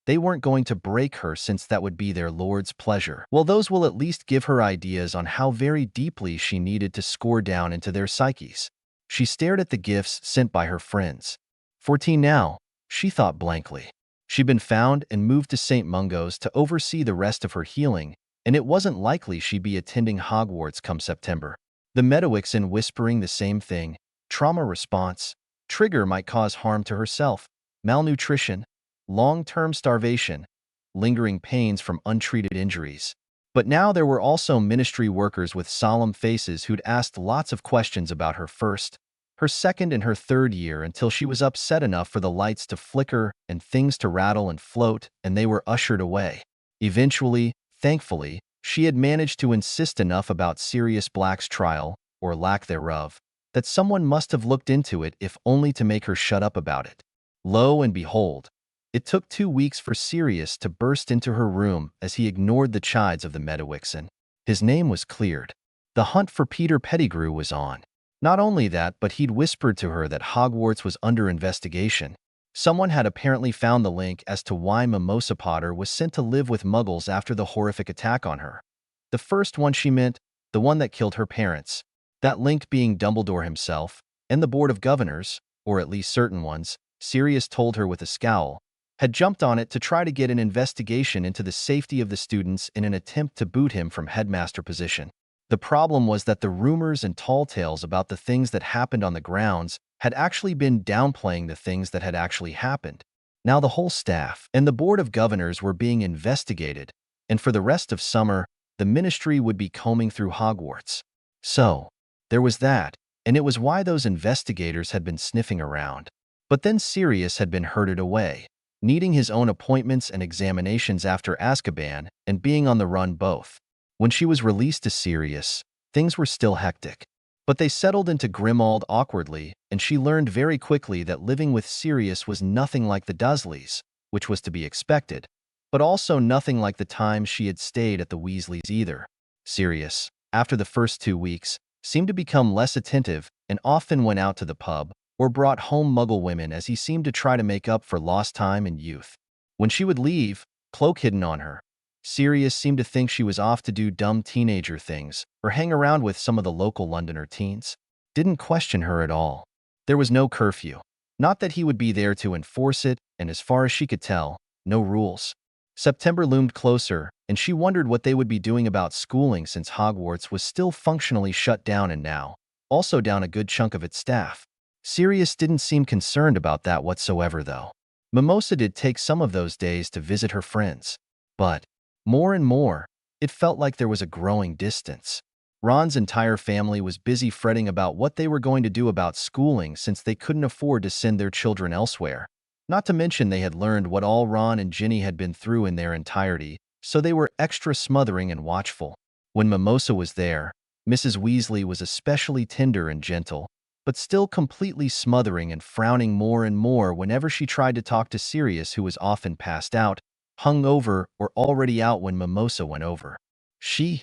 They weren't going to break her, since that would be their Lord's pleasure. Well, those will at least give her ideas on how very deeply she needed to score down into their psyches. She stared at the gifts sent by her friends. 14 now, she thought blankly. She'd been found and moved to St. Mungo's to oversee the rest of her healing, and it wasn't likely she'd be attending Hogwarts come September. The Medowixen whispering the same thing: trauma response, trigger might cause harm to herself, malnutrition, long-term starvation, lingering pains from untreated injuries. But now there were also ministry workers with solemn faces who'd asked lots of questions about her first, her second, and her third year, until she was upset enough for the lights to flicker and things to rattle and float, and they were ushered away. Eventually, thankfully, she had managed to insist enough about Sirius Black's trial, or lack thereof, that someone must have looked into it, if only to make her shut up about it. Lo and behold, it took 2 weeks for Sirius to burst into her room as he ignored the chides of the Medowixen. His name was cleared. The hunt for Peter Pettigrew was on. Not only that, but he'd whispered to her that Hogwarts was under investigation. Someone had apparently found the link as to why Mimosa Potter was sent to live with Muggles after the horrific attack on her. The first one she meant, the one that killed her parents. That link being Dumbledore himself, and the Board of Governors, or at least certain ones, Sirius told her with a scowl, had jumped on it to try to get an investigation into the safety of the students in an attempt to boot him from headmaster position. The problem was that the rumors and tall tales about the things that happened on the grounds had actually been downplaying the things that had actually happened. Now the whole staff and the Board of Governors were being investigated, and for the rest of summer, the ministry would be combing through Hogwarts. So, there was that, and it was why those investigators had been sniffing around. But then Sirius had been herded away, needing his own appointments and examinations after Azkaban and being on the run both. When she was released to Sirius, things were still hectic. But they settled into Grimmauld awkwardly, and she learned very quickly that living with Sirius was nothing like the Dursleys, which was to be expected, but also nothing like the times she had stayed at the Weasleys either. Sirius, after the first 2 weeks, seemed to become less attentive and often went out to the pub or brought home Muggle women as he seemed to try to make up for lost time and youth. When she would leave, cloak hidden on her, Sirius seemed to think she was off to do dumb teenager things or hang around with some of the local Londoner teens. Didn't question her at all. There was no curfew. Not that he would be there to enforce it, and as far as she could tell, no rules. September loomed closer, and she wondered what they would be doing about schooling since Hogwarts was still functionally shut down and now also down a good chunk of its staff. Sirius didn't seem concerned about that whatsoever, though. Mimosa did take some of those days to visit her friends. But, more and more, it felt like there was a growing distance. Ron's entire family was busy fretting about what they were going to do about schooling since they couldn't afford to send their children elsewhere. Not to mention they had learned what all Ron and Ginny had been through in their entirety, so they were extra smothering and watchful. When Mimosa was there, Mrs. Weasley was especially tender and gentle, but still completely smothering and frowning more and more whenever she tried to talk to Sirius, who was often passed out, hung over, or already out when Mimosa went over. She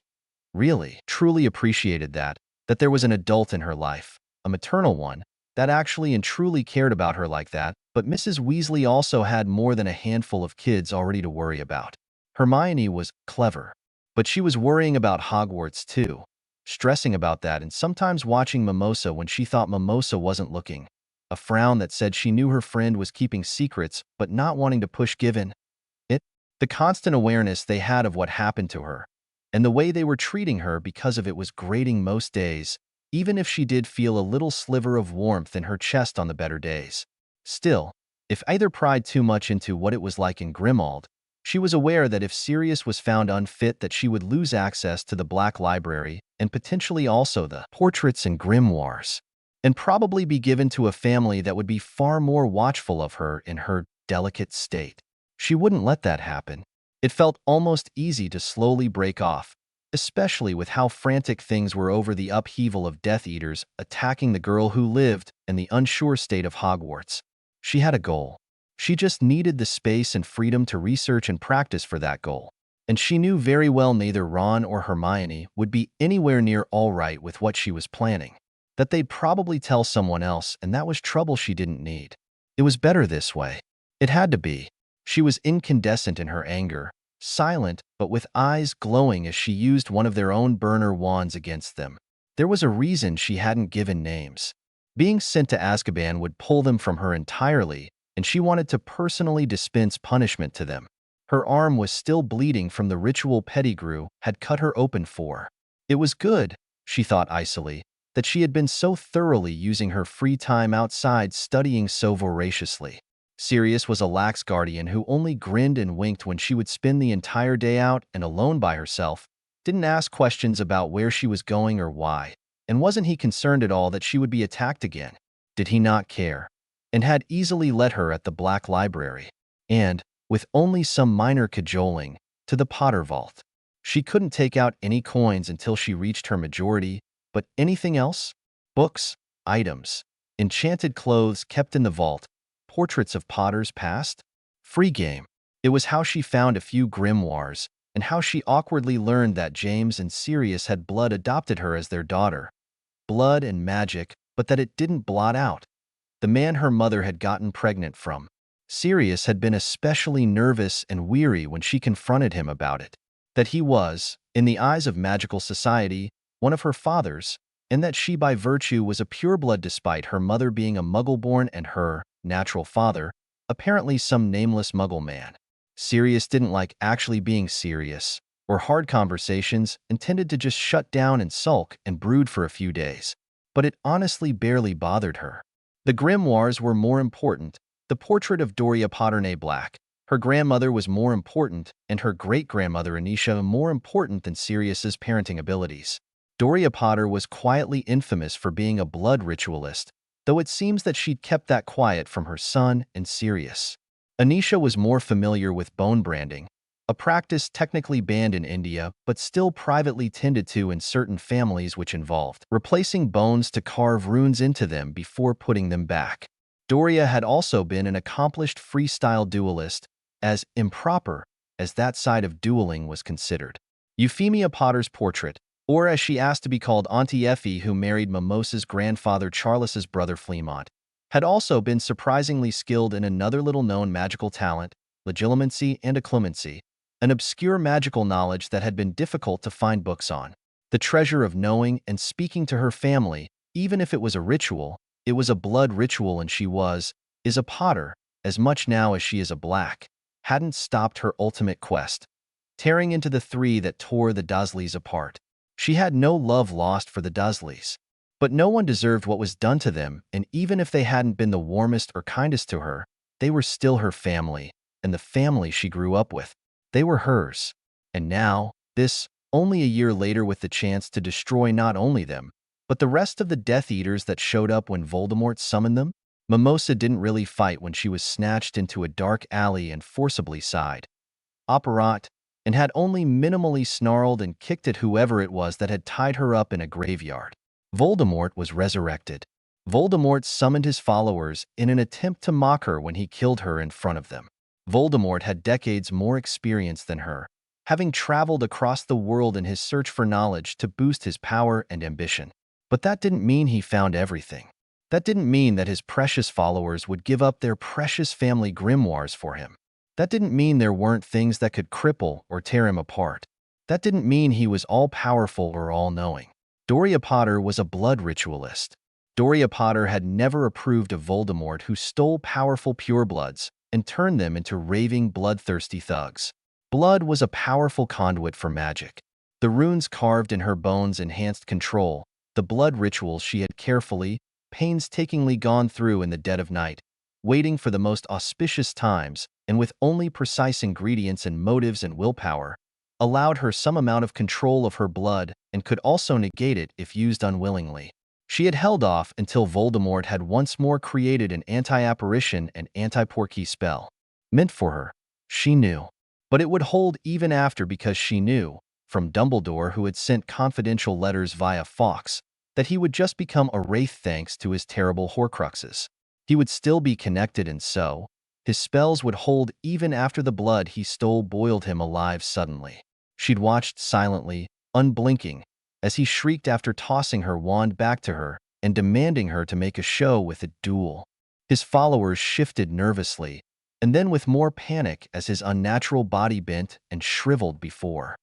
really, truly appreciated that there was an adult in her life, a maternal one, that actually and truly cared about her like that. But Mrs. Weasley also had more than a handful of kids already to worry about. Hermione was clever, but she was worrying about Hogwarts too, stressing about that and sometimes watching Mimosa when she thought Mimosa wasn't looking. A frown that said she knew her friend was keeping secrets but not wanting to push given it. The constant awareness they had of what happened to her and the way they were treating her because of it was grating most days, even if she did feel a little sliver of warmth in her chest on the better days. Still, if either pried too much into what it was like in Grimmauld, she was aware that if Sirius was found unfit that she would lose access to the Black Library and potentially also the portraits and grimoires, and probably be given to a family that would be far more watchful of her in her delicate state. She wouldn't let that happen. It felt almost easy to slowly break off, especially with how frantic things were over the upheaval of Death Eaters attacking the girl who lived and the unsure state of Hogwarts. She had a goal. She just needed the space and freedom to research and practice for that goal. And she knew very well neither Ron or Hermione would be anywhere near all right with what she was planning. That they'd probably tell someone else, and that was trouble she didn't need. It was better this way. It had to be. She was incandescent in her anger, silent but with eyes glowing as she used one of their own burner wands against them. There was a reason she hadn't given names. Being sent to Azkaban would pull them from her entirely, and she wanted to personally dispense punishment to them. Her arm was still bleeding from the ritual Pettigrew had cut her open for. It was good, she thought icily, that she had been so thoroughly using her free time outside studying so voraciously. Sirius was a lax guardian who only grinned and winked when she would spend the entire day out and alone by herself, didn't ask questions about where she was going or why, and wasn't he concerned at all that she would be attacked again? Did he not care? And had easily let her at the Black Library, and, with only some minor cajoling, to the Potter Vault. She couldn't take out any coins until she reached her majority, but anything else? Books, items, enchanted clothes kept in the vault, portraits of Potters past? Free game. It was how she found a few grimoires, and how she awkwardly learned that James and Sirius had blood adopted her as their daughter. Blood and magic, but that it didn't blot out the man her mother had gotten pregnant from. Sirius had been especially nervous and weary when she confronted him about it. That he was, in the eyes of magical society, one of her fathers, and that she by virtue was a pureblood despite her mother being a Muggle-born and her natural father, apparently some nameless Muggle man. Sirius didn't like actually being serious, or hard conversations, and tended to just shut down and sulk and brood for a few days. But it honestly barely bothered her. The grimoires were more important. The portrait of Doria Potternay Black, her grandmother, was more important, and her great-grandmother Anisha more important than Sirius's parenting abilities. Doria Potter was quietly infamous for being a blood ritualist, though it seems that she'd kept that quiet from her son and Sirius. Anisha was more familiar with bone branding, a practice technically banned in India but still privately tended to in certain families, which involved replacing bones to carve runes into them before putting them back. Doria had also been an accomplished freestyle duelist, as improper as that side of dueling was considered. Euphemia Potter's portrait, or as she asked to be called Auntie Effie, who married Mimosa's grandfather Charles's brother Fleamont, had also been surprisingly skilled in another little-known magical talent, legilimency and occlumency, an obscure magical knowledge that had been difficult to find books on. The treasure of knowing and speaking to her family, even if it was a ritual, it was a blood ritual, and is a Potter, as much now as she is a Black, hadn't stopped her ultimate quest, tearing into the three that tore the Dursleys apart. She had no love lost for the Dursleys, but no one deserved what was done to them, and even if they hadn't been the warmest or kindest to her, they were still her family, and the family she grew up with. They were hers. And now, only a year later, with the chance to destroy not only them, but the rest of the Death Eaters that showed up when Voldemort summoned them. Mimosa didn't really fight when she was snatched into a dark alley and forcibly sighed, Operat, and had only minimally snarled and kicked at whoever it was that had tied her up in a graveyard. Voldemort was resurrected. Voldemort summoned his followers in an attempt to mock her when he killed her in front of them. Voldemort had decades more experience than her, having traveled across the world in his search for knowledge to boost his power and ambition. But that didn't mean he found everything. That didn't mean that his precious followers would give up their precious family grimoires for him. That didn't mean there weren't things that could cripple or tear him apart. That didn't mean he was all-powerful or all-knowing. Doria Potter was a blood ritualist. Doria Potter had never approved of Voldemort, who stole powerful purebloods and turned them into raving, bloodthirsty thugs. Blood was a powerful conduit for magic. The runes carved in her bones enhanced control. The blood rituals she had carefully, painstakingly gone through in the dead of night, waiting for the most auspicious times, and with only precise ingredients and motives and willpower, allowed her some amount of control of her blood and could also negate it if used unwillingly. She had held off until Voldemort had once more created an anti-apparition and anti-Porky spell. Meant for her, she knew. But it would hold even after, because she knew, from Dumbledore, who had sent confidential letters via Fawkes, that he would just become a wraith thanks to his terrible Horcruxes. He would still be connected, and so his spells would hold even after the blood he stole boiled him alive suddenly. She'd watched silently, unblinking, as he shrieked after tossing her wand back to her and demanding her to make a show with a duel. His followers shifted nervously, and then with more panic as his unnatural body bent and shriveled before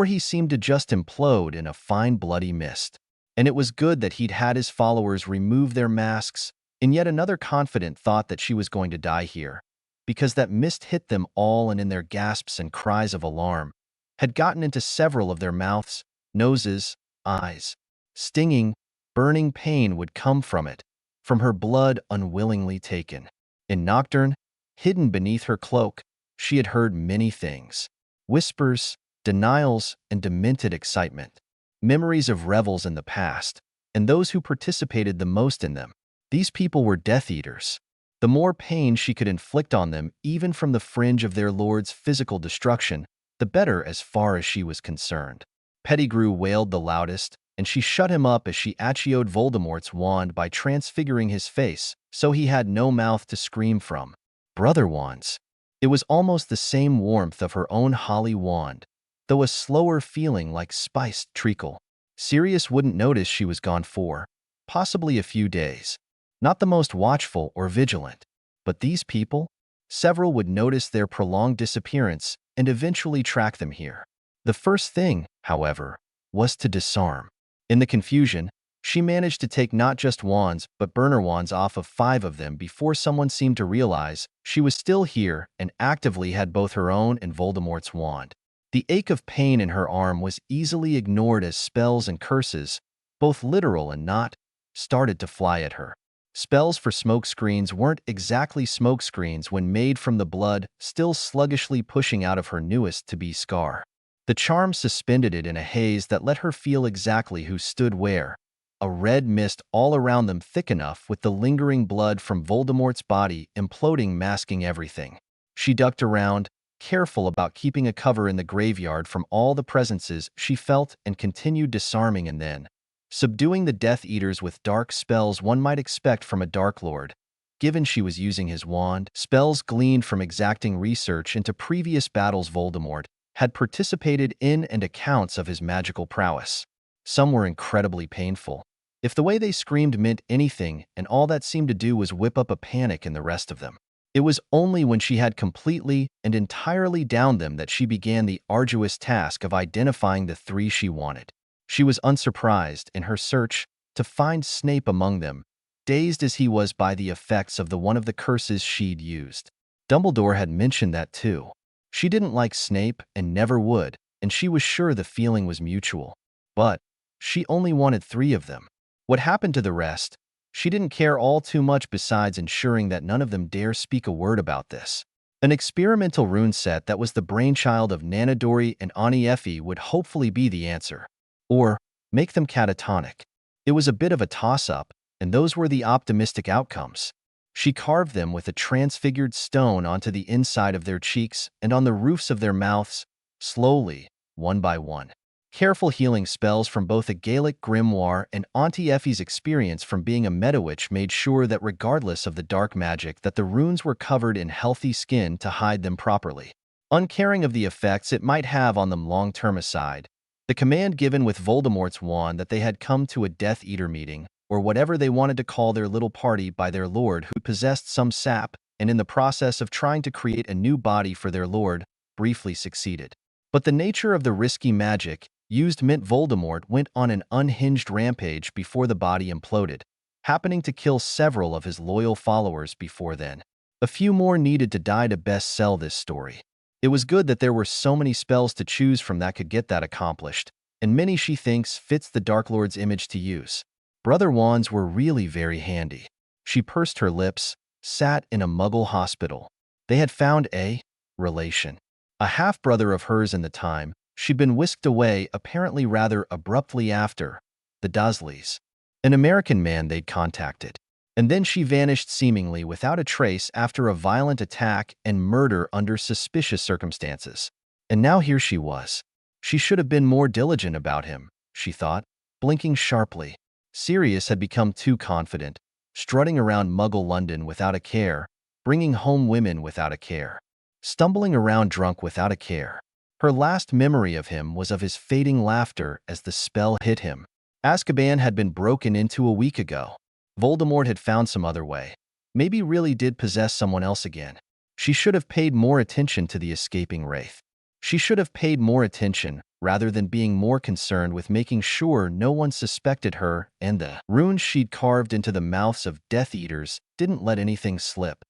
he seemed to just implode in a fine bloody mist. And it was good that he'd had his followers remove their masks in yet another confident thought that she was going to die here, because that mist hit them all, and in their gasps and cries of alarm, had gotten into several of their mouths, noses, eyes. Stinging, burning pain would come from it, from her blood unwillingly taken. In Nocturne, hidden beneath her cloak, she had heard many things. Whispers, denials, and demented excitement. Memories of revels in the past, and those who participated the most in them. These people were Death Eaters. The more pain she could inflict on them, even from the fringe of their lord's physical destruction, the better as far as she was concerned. Pettigrew wailed the loudest, and she shut him up as she acioed Voldemort's wand by transfiguring his face, so he had no mouth to scream from. Brother wands. It was almost the same warmth of her own holly wand, though a slower feeling like spiced treacle. Sirius wouldn't notice she was gone for, possibly a few days. Not the most watchful or vigilant. But these people? Several would notice their prolonged disappearance and eventually track them here. The first thing, however, was to disarm. In the confusion, she managed to take not just wands but burner wands off of 5 of them before someone seemed to realize she was still here and actively had both her own and Voldemort's wand. The ache of pain in her arm was easily ignored as spells and curses, both literal and not, started to fly at her. Spells for smokescreens weren't exactly smokescreens when made from the blood still sluggishly pushing out of her newest-to-be scar. The charm suspended it in a haze that let her feel exactly who stood where, a red mist all around them thick enough with the lingering blood from Voldemort's body imploding masking everything. She ducked around, careful about keeping a cover in the graveyard from all the presences she felt, and continued disarming and then subduing the Death Eaters with dark spells one might expect from a Dark Lord. Given she was using his wand, spells gleaned from exacting research into previous battles Voldemort had participated in and accounts of his magical prowess. Some were incredibly painful. If the way they screamed meant anything, and all that seemed to do was whip up a panic in the rest of them. It was only when she had completely and entirely downed them that she began the arduous task of identifying the three she wanted. She was unsurprised in her search to find Snape among them, dazed as he was by the effects of one of the curses she'd used. Dumbledore had mentioned that too. She didn't like Snape and never would, and she was sure the feeling was mutual. But she only wanted 3 of them. What happened to the rest? She didn't care all too much besides ensuring that none of them dare speak a word about this. An experimental rune set that was the brainchild of Nanadori and Ani Effie would hopefully be the answer. Or make them catatonic. It was a bit of a toss-up, and those were the optimistic outcomes. She carved them with a transfigured stone onto the inside of their cheeks and on the roofs of their mouths, slowly, one by one. Careful healing spells from both a Gaelic grimoire and Auntie Effie's experience from being a Medawitch made sure that regardless of the dark magic that the runes were covered in healthy skin to hide them properly. Uncaring of the effects it might have on them long-term aside, the command given with Voldemort's wand that they had come to a Death Eater meeting, or whatever they wanted to call their little party by their lord who possessed some sap and in the process of trying to create a new body for their lord, briefly succeeded. But the nature of the risky magic used meant Voldemort went on an unhinged rampage before the body imploded, happening to kill several of his loyal followers before then. A few more needed to die to best sell this story. It was good that there were so many spells to choose from that could get that accomplished, and many she thinks fits the Dark Lord's image to use. Brother wands were really very handy. She pursed her lips, sat in a Muggle hospital. They had found a relation. A half-brother of hers in the time she'd been whisked away apparently rather abruptly after, the Dursleys. An American man they'd contacted. And then she vanished seemingly without a trace after a violent attack and murder under suspicious circumstances. And now here she was. She should have been more diligent about him, she thought, blinking sharply. Sirius had become too confident, strutting around Muggle London without a care, bringing home women without a care, stumbling around drunk without a care. Her last memory of him was of his fading laughter as the spell hit him. Azkaban had been broken into a week ago. Voldemort had found some other way. Maybe really did possess someone else again. She should have paid more attention to the escaping wraith. She should have paid more attention, rather than being more concerned with making sure no one suspected her, and the runes she'd carved into the mouths of Death Eaters didn't let anything slip.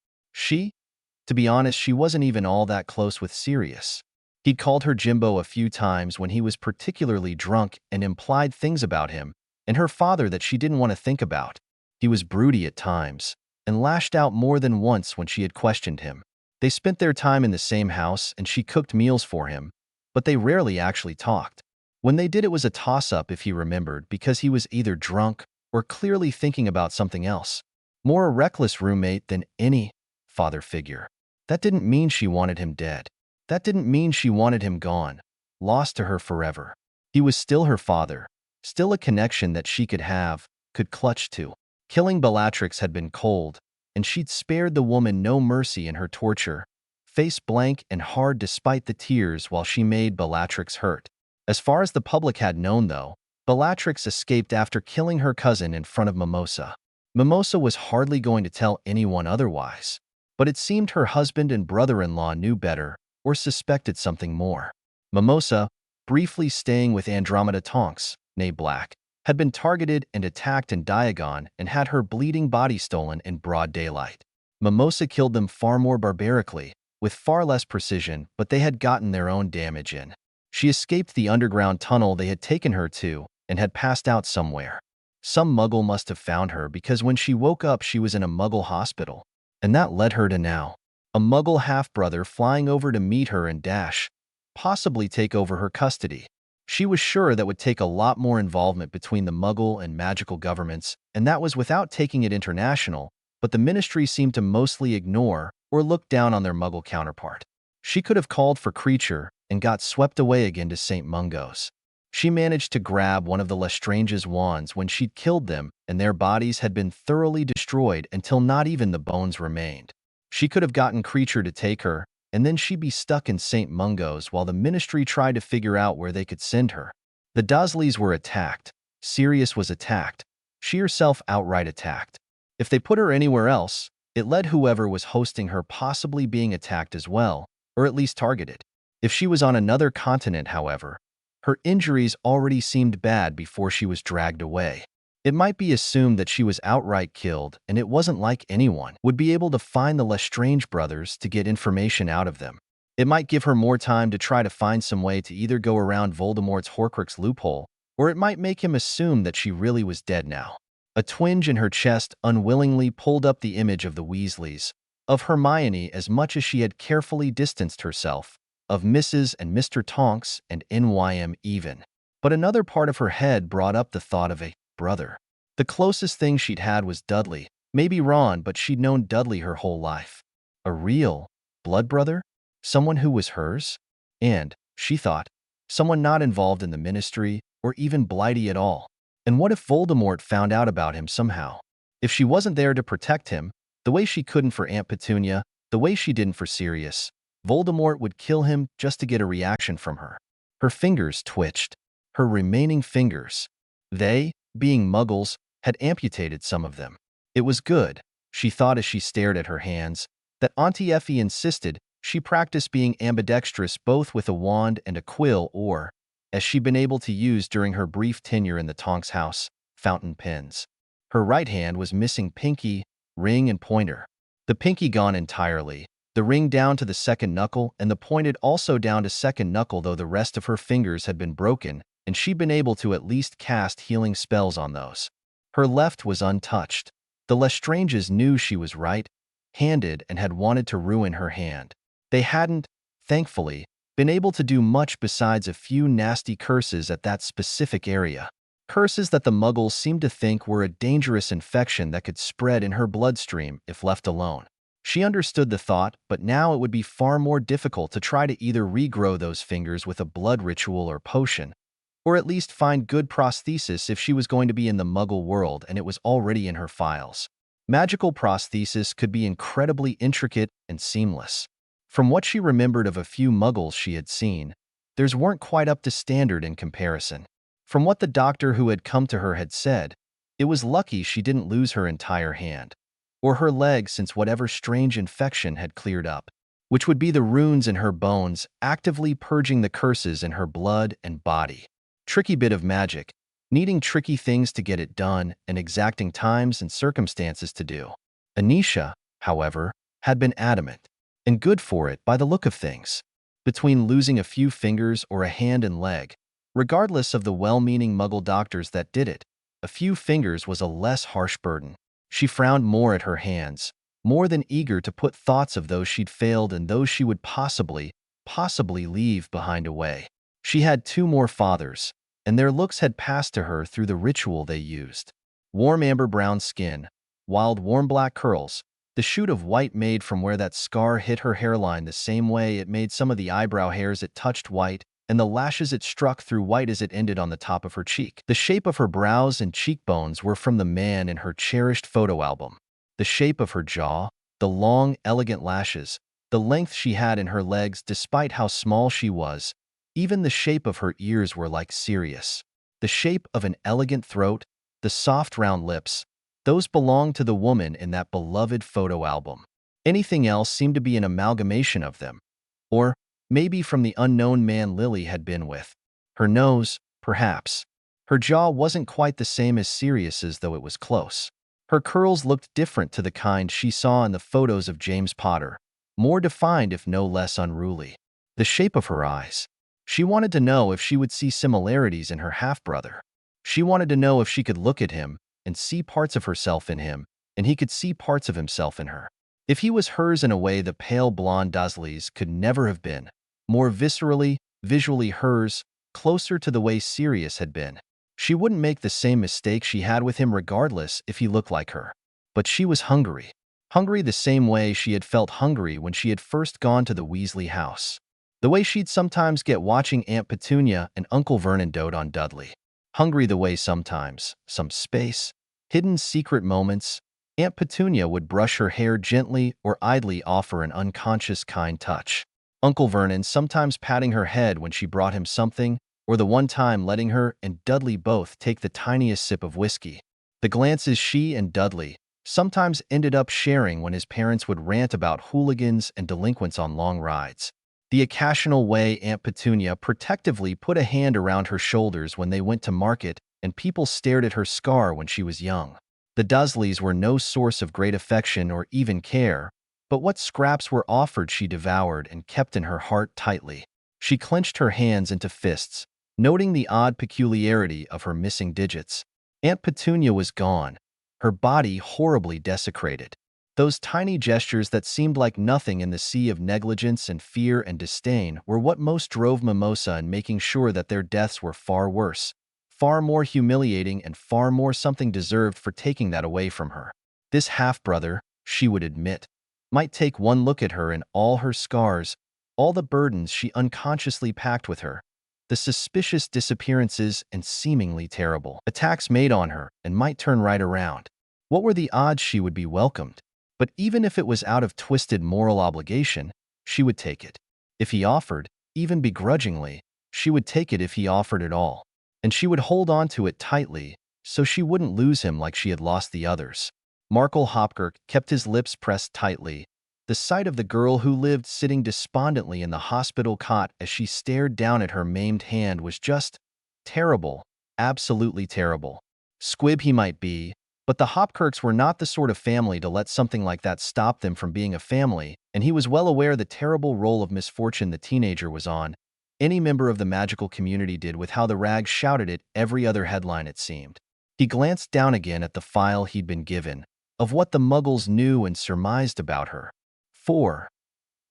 To be honest, she wasn't even all that close with Sirius. He'd called her Jimbo a few times when he was particularly drunk and implied things about him and her father that she didn't want to think about. He was broody at times and lashed out more than once when she had questioned him. They spent their time in the same house and she cooked meals for him, but they rarely actually talked. When they did, it was a toss-up if he remembered because he was either drunk or clearly thinking about something else. More a reckless roommate than any father figure. That didn't mean she wanted him dead. That didn't mean she wanted him gone, lost to her forever. He was still her father, still a connection that she could have, could clutch to. Killing Bellatrix had been cold, and she'd spared the woman no mercy in her torture, face blank and hard despite the tears while she made Bellatrix hurt. As far as the public had known, though, Bellatrix escaped after killing her cousin in front of Mimosa. Mimosa was hardly going to tell anyone otherwise, but it seemed her husband and brother-in-law knew better, or suspected something more. Mimosa, briefly staying with Andromeda Tonks, née Black, had been targeted and attacked in Diagon and had her bleeding body stolen in broad daylight. Mimosa killed them far more barbarically, with far less precision, but they had gotten their own damage in. She escaped the underground tunnel they had taken her to and had passed out somewhere. Some Muggle must have found her because when she woke up she was in a Muggle hospital. And that led her to now. A Muggle half-brother flying over to meet her and possibly take over her custody. She was sure that would take a lot more involvement between the Muggle and magical governments, and that was without taking it international, but the Ministry seemed to mostly ignore or look down on their Muggle counterpart. She could have called for Creature and got swept away again to St. Mungo's. She managed to grab one of the Lestrange's wands when she'd killed them, and their bodies had been thoroughly destroyed until not even the bones remained. She could have gotten Creature to take her, and then she'd be stuck in St. Mungo's while the Ministry tried to figure out where they could send her. The Dursleys were attacked. Sirius was attacked. She herself outright attacked. If they put her anywhere else, It led whoever was hosting her possibly being attacked as well, or at least targeted. If she was on another continent, however, her injuries already seemed bad before she was dragged away. It might be assumed that she was outright killed, and it wasn't like anyone would be able to find the Lestrange brothers to get information out of them. It might give her more time to try to find some way to either go around Voldemort's Horcrux loophole, or it might make him assume that she really was dead now. A twinge in her chest unwillingly pulled up the image of the Weasleys, of Hermione as much as she had carefully distanced herself, of Mrs. and Mr. Tonks and NYM even. But another part of her head brought up the thought of a brother. The closest thing she'd had was Dudley, maybe Ron, but she'd known Dudley her whole life. A real blood brother? Someone who was hers? And, she thought, someone not involved in the Ministry or even Blighty at all. And what if Voldemort found out about him somehow? If she wasn't there to protect him, the way she couldn't for Aunt Petunia, the way she didn't for Sirius, Voldemort would kill him just to get a reaction from her. Her fingers twitched. Her remaining fingers. They, being muggles, had amputated some of them. It was good, she thought as she stared at her hands, that Auntie Effie insisted she practice being ambidextrous both with a wand and a quill or, as she'd been able to use during her brief tenure in the Tonks house, fountain pens. Her right hand was missing pinky, ring, and pointer. The pinky gone entirely, the ring down to the second knuckle, and the pointed also down to second knuckle, though the rest of her fingers had been broken, and she'd been able to at least cast healing spells on those. Her left was untouched. The Lestranges knew she was right-handed and had wanted to ruin her hand. They hadn't, thankfully, been able to do much besides a few nasty curses at that specific area. Curses that the Muggles seemed to think were a dangerous infection that could spread in her bloodstream if left alone. She understood the thought, but now it would be far more difficult to try to either regrow those fingers with a blood ritual or potion, or at least find good prosthesis if she was going to be in the Muggle world and it was already in her files. Magical prosthesis could be incredibly intricate and seamless. From what she remembered of a few Muggles she had seen, theirs weren't quite up to standard in comparison. From what the doctor who had come to her had said, it was lucky she didn't lose her entire hand, or her leg, since whatever strange infection had cleared up, which would be the runes in her bones actively purging the curses in her blood and body. Tricky bit of magic, needing tricky things to get it done and exacting times and circumstances to do. Anisha, however, had been adamant, and good for it by the look of things. Between losing a few fingers or a hand and leg, regardless of the well-meaning Muggle doctors that did it, a few fingers was a less harsh burden. She frowned more at her hands, more than eager to put thoughts of those she'd failed and those she would possibly leave behind away. She had two more fathers, and their looks had passed to her through the ritual they used. Warm amber-brown skin, wild warm black curls, the shoot of white made from where that scar hit her hairline the same way it made some of the eyebrow hairs it touched white, and the lashes it struck through white as it ended on the top of her cheek. The shape of her brows and cheekbones were from the man in her cherished photo album. The shape of her jaw, the long, elegant lashes, the length she had in her legs despite how small she was, even the shape of her ears were like Sirius. The shape of an elegant throat, the soft round lips, those belonged to the woman in that beloved photo album. Anything else seemed to be an amalgamation of them. Or, maybe from the unknown man Lily had been with. Her nose, perhaps. Her jaw wasn't quite the same as Sirius's, though it was close. Her curls looked different to the kind she saw in the photos of James Potter, more defined if no less unruly. The shape of her eyes. She wanted to know if she would see similarities in her half-brother. She wanted to know if she could look at him and see parts of herself in him, and he could see parts of himself in her. If he was hers in a way the pale blonde Dursleys could never have been, more viscerally, visually hers, closer to the way Sirius had been. She wouldn't make the same mistake she had with him regardless if he looked like her. But she was hungry. Hungry the same way she had felt hungry when she had first gone to the Weasley house. The way she'd sometimes get watching Aunt Petunia and Uncle Vernon dote on Dudley. Hungry the way sometimes, some space, hidden secret moments, Aunt Petunia would brush her hair gently or idly offer an unconscious kind touch. Uncle Vernon sometimes patting her head when she brought him something, or the one time letting her and Dudley both take the tiniest sip of whiskey. The glances she and Dudley, sometimes ended up sharing when his parents would rant about hooligans and delinquents on long rides. The occasional way Aunt Petunia protectively put a hand around her shoulders when they went to market, and people stared at her scar when she was young. The Dursleys were no source of great affection or even care, but what scraps were offered she devoured and kept in her heart tightly. She clenched her hands into fists, noting the odd peculiarity of her missing digits. Aunt Petunia was gone, her body horribly desecrated. Those tiny gestures that seemed like nothing in the sea of negligence and fear and disdain were what most drove Mimosa in making sure that their deaths were far worse, far more humiliating, and far more something deserved for taking that away from her. This half-brother, she would admit, might take one look at her and all her scars, all the burdens she unconsciously packed with her, the suspicious disappearances and seemingly terrible attacks made on her, and might turn right around. What were the odds she would be welcomed? But even if it was out of twisted moral obligation, she would take it. If he offered, even begrudgingly, she would take it if he offered at all. And she would hold on to it tightly, so she wouldn't lose him like she had lost the others. Markel Hopkirk kept his lips pressed tightly. The sight of the girl who lived sitting despondently in the hospital cot as she stared down at her maimed hand was just terrible, absolutely terrible. Squib he might be, but the Hopkirks were not the sort of family to let something like that stop them from being a family, and he was well aware the terrible role of misfortune the teenager was on. Any member of the magical community did with how the rags shouted at every other headline, it seemed. He glanced down again at the file he'd been given, of what the Muggles knew and surmised about her. 4.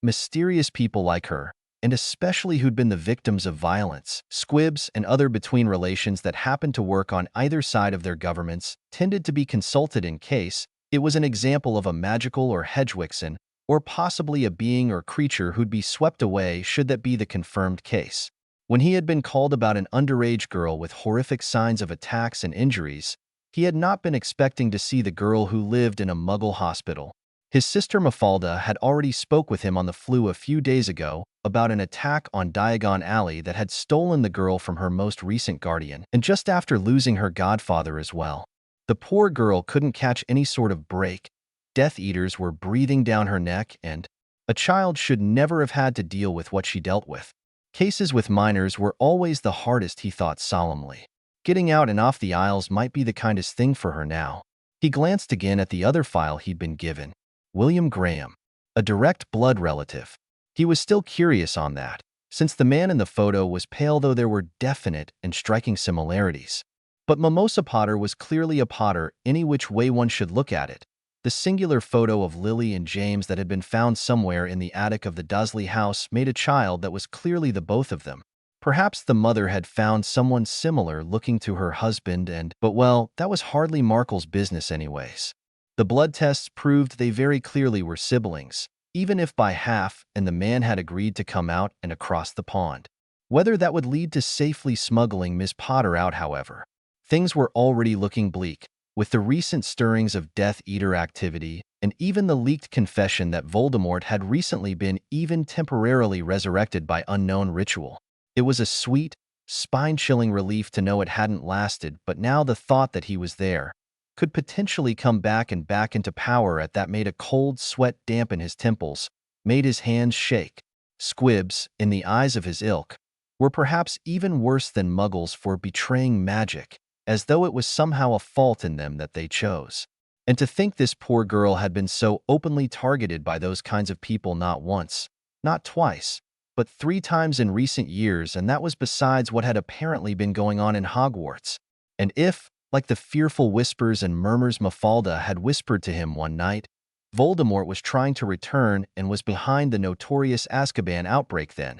Mysterious people like her, and especially who'd been the victims of violence, squibs, and other between relations that happened to work on either side of their governments, tended to be consulted in case it was an example of a magical or Hedgewixen, or possibly a being or creature who'd be swept away should that be the confirmed case. When he had been called about an underage girl with horrific signs of attacks and injuries, he had not been expecting to see the girl who lived in a Muggle hospital. His sister Mafalda had already spoke with him on the flue a few days ago about an attack on Diagon Alley that had stolen the girl from her most recent guardian, and just after losing her godfather as well. The poor girl couldn't catch any sort of break. Death Eaters were breathing down her neck, and a child should never have had to deal with what she dealt with. Cases with minors were always the hardest, he thought solemnly. Getting out and off the Isles might be the kindest thing for her now. He glanced again at the other file he'd been given. William Graham, a direct blood relative. He was still curious on that, since the man in the photo was pale, though there were definite and striking similarities. But Mimosa Potter was clearly a Potter any which way one should look at it. The singular photo of Lily and James that had been found somewhere in the attic of the Dursley house made a child that was clearly the both of them. Perhaps the mother had found someone similar looking to her husband but well, that was hardly Markel's business anyways. The blood tests proved they very clearly were siblings, even if by half, and the man had agreed to come out and across the pond. Whether that would lead to safely smuggling Miss Potter out, however, things were already looking bleak, with the recent stirrings of Death Eater activity and even the leaked confession that Voldemort had recently been even temporarily resurrected by unknown ritual. It was a sweet, spine-chilling relief to know it hadn't lasted, but now the thought that he was there, could potentially come back and back into power at that made a cold sweat dampen his temples, made his hands shake. Squibs, in the eyes of his ilk, were perhaps even worse than Muggles for betraying magic, as though it was somehow a fault in them that they chose. And to think this poor girl had been so openly targeted by those kinds of people not once, not twice, but 3 times in recent years, and that was besides what had apparently been going on in Hogwarts. And if, like the fearful whispers and murmurs Mafalda had whispered to him one night, Voldemort was trying to return and was behind the notorious Azkaban outbreak, then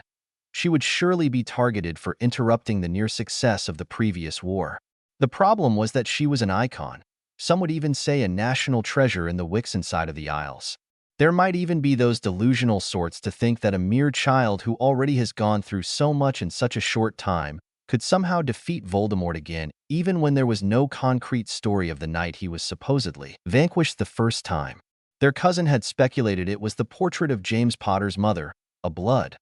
she would surely be targeted for interrupting the near success of the previous war. The problem was that she was an icon, some would even say a national treasure in the Wixen side of the Isles. There might even be those delusional sorts to think that a mere child who already has gone through so much in such a short time could somehow defeat Voldemort again, even when there was no concrete story of the night he was supposedly vanquished the first time. Their cousin had speculated it was the portrait of James Potter's mother, a blood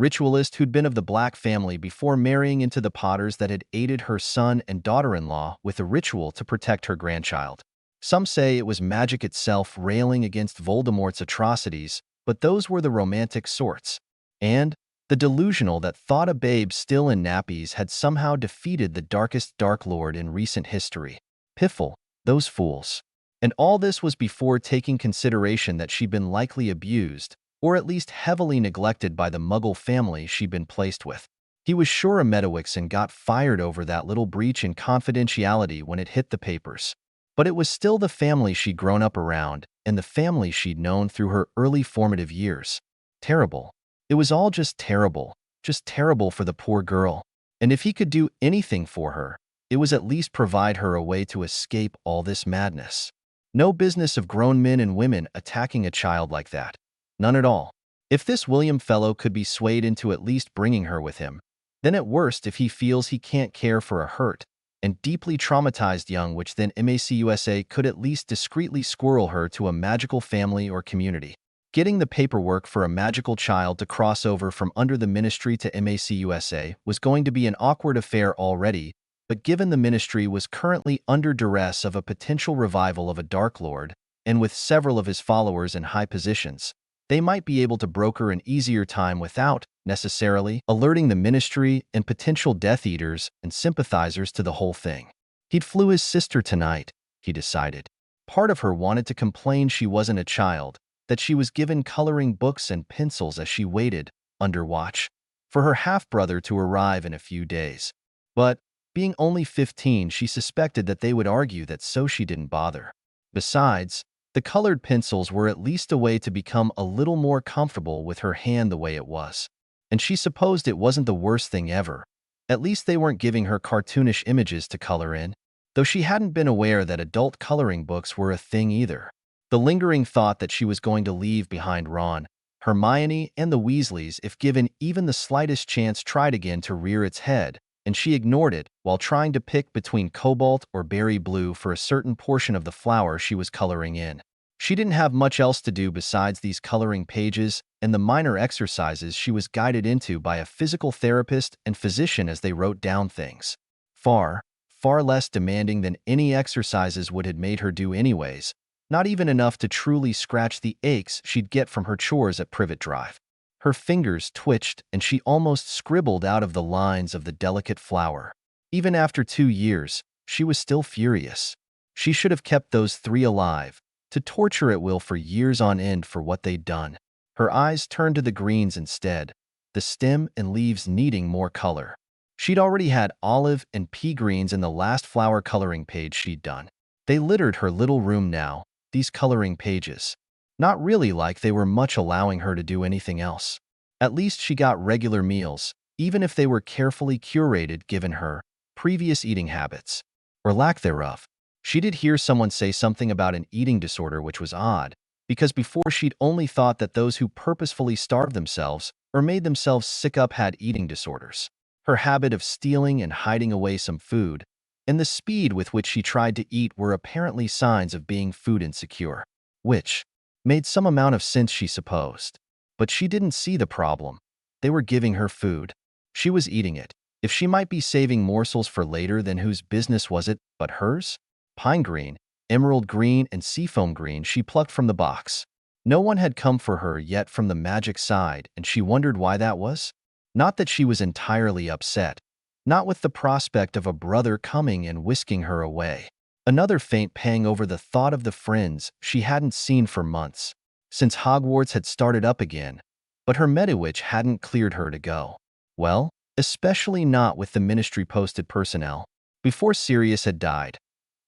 ritualist who'd been of the Black family before marrying into the Potters, that had aided her son and daughter-in-law with a ritual to protect her grandchild. Some say it was magic itself railing against Voldemort's atrocities, but those were the romantic sorts. And the delusional that thought a babe still in nappies had somehow defeated the darkest Dark Lord in recent history. Piffle, those fools. And all this was before taking consideration that she'd been likely abused, or at least heavily neglected by the Muggle family she'd been placed with. He was sure a Medowixon got fired over that little breach in confidentiality when it hit the papers. But it was still the family she'd grown up around, and the family she'd known through her early formative years. Terrible. It was all just terrible for the poor girl. And if he could do anything for her, it was at least provide her a way to escape all this madness. No business of grown men and women attacking a child like that. None at all. If this William fellow could be swayed into at least bringing her with him, then at worst if he feels he can't care for a hurt and deeply traumatized young which then MACUSA could at least discreetly squirrel her to a magical family or community. Getting the paperwork for a magical child to cross over from under the ministry to MACUSA was going to be an awkward affair already, but given the ministry was currently under duress of a potential revival of a Dark Lord, and with several of his followers in high positions, they might be able to broker an easier time without, necessarily, alerting the ministry and potential Death Eaters and sympathizers to the whole thing. He'd flew his sister tonight, he decided. Part of her wanted to complain she wasn't a child, that she was given coloring books and pencils as she waited, under watch, for her half-brother to arrive in a few days. But, being only 15, she suspected that they would argue that so she didn't bother. Besides, the colored pencils were at least a way to become a little more comfortable with her hand the way it was. And she supposed it wasn't the worst thing ever. At least they weren't giving her cartoonish images to color in, though she hadn't been aware that adult coloring books were a thing either. The lingering thought that she was going to leave behind Ron, Hermione, and the Weasleys if given even the slightest chance tried again to rear its head, and she ignored it while trying to pick between cobalt or berry blue for a certain portion of the flower she was coloring in. She didn't have much else to do besides these coloring pages and the minor exercises she was guided into by a physical therapist and physician as they wrote down things. Far less demanding than any exercises would have made her do anyways, not even enough to truly scratch the aches she'd get from her chores at Privet Drive. Her fingers twitched and she almost scribbled out of the lines of the delicate flower. Even after 2 years, she was still furious. She should have kept those 3 alive, to torture at will for years on end for what they'd done. Her eyes turned to the greens instead, the stem and leaves needing more color. She'd already had olive and pea greens in the last flower coloring page she'd done. They littered her little room now, these coloring pages. Not really like they were much allowing her to do anything else. At least she got regular meals, even if they were carefully curated given her previous eating habits, or lack thereof. She did hear someone say something about an eating disorder which was odd, because before she'd only thought that those who purposefully starved themselves or made themselves sick up had eating disorders. Her habit of stealing and hiding away some food, and the speed with which she tried to eat were apparently signs of being food insecure, which made some amount of sense, she supposed. But she didn't see the problem. They were giving her food. She was eating it. If she might be saving morsels for later, then whose business was it but hers? Pine green, emerald green, and seafoam green she plucked from the box. No one had come for her yet from the magic side, and she wondered why that was. Not that she was entirely upset. Not with the prospect of a brother coming and whisking her away. Another faint pang over the thought of the friends she hadn't seen for months, since Hogwarts had started up again, but her Medowitch hadn't cleared her to go. Well, especially not with the ministry-posted personnel. Before Sirius had died,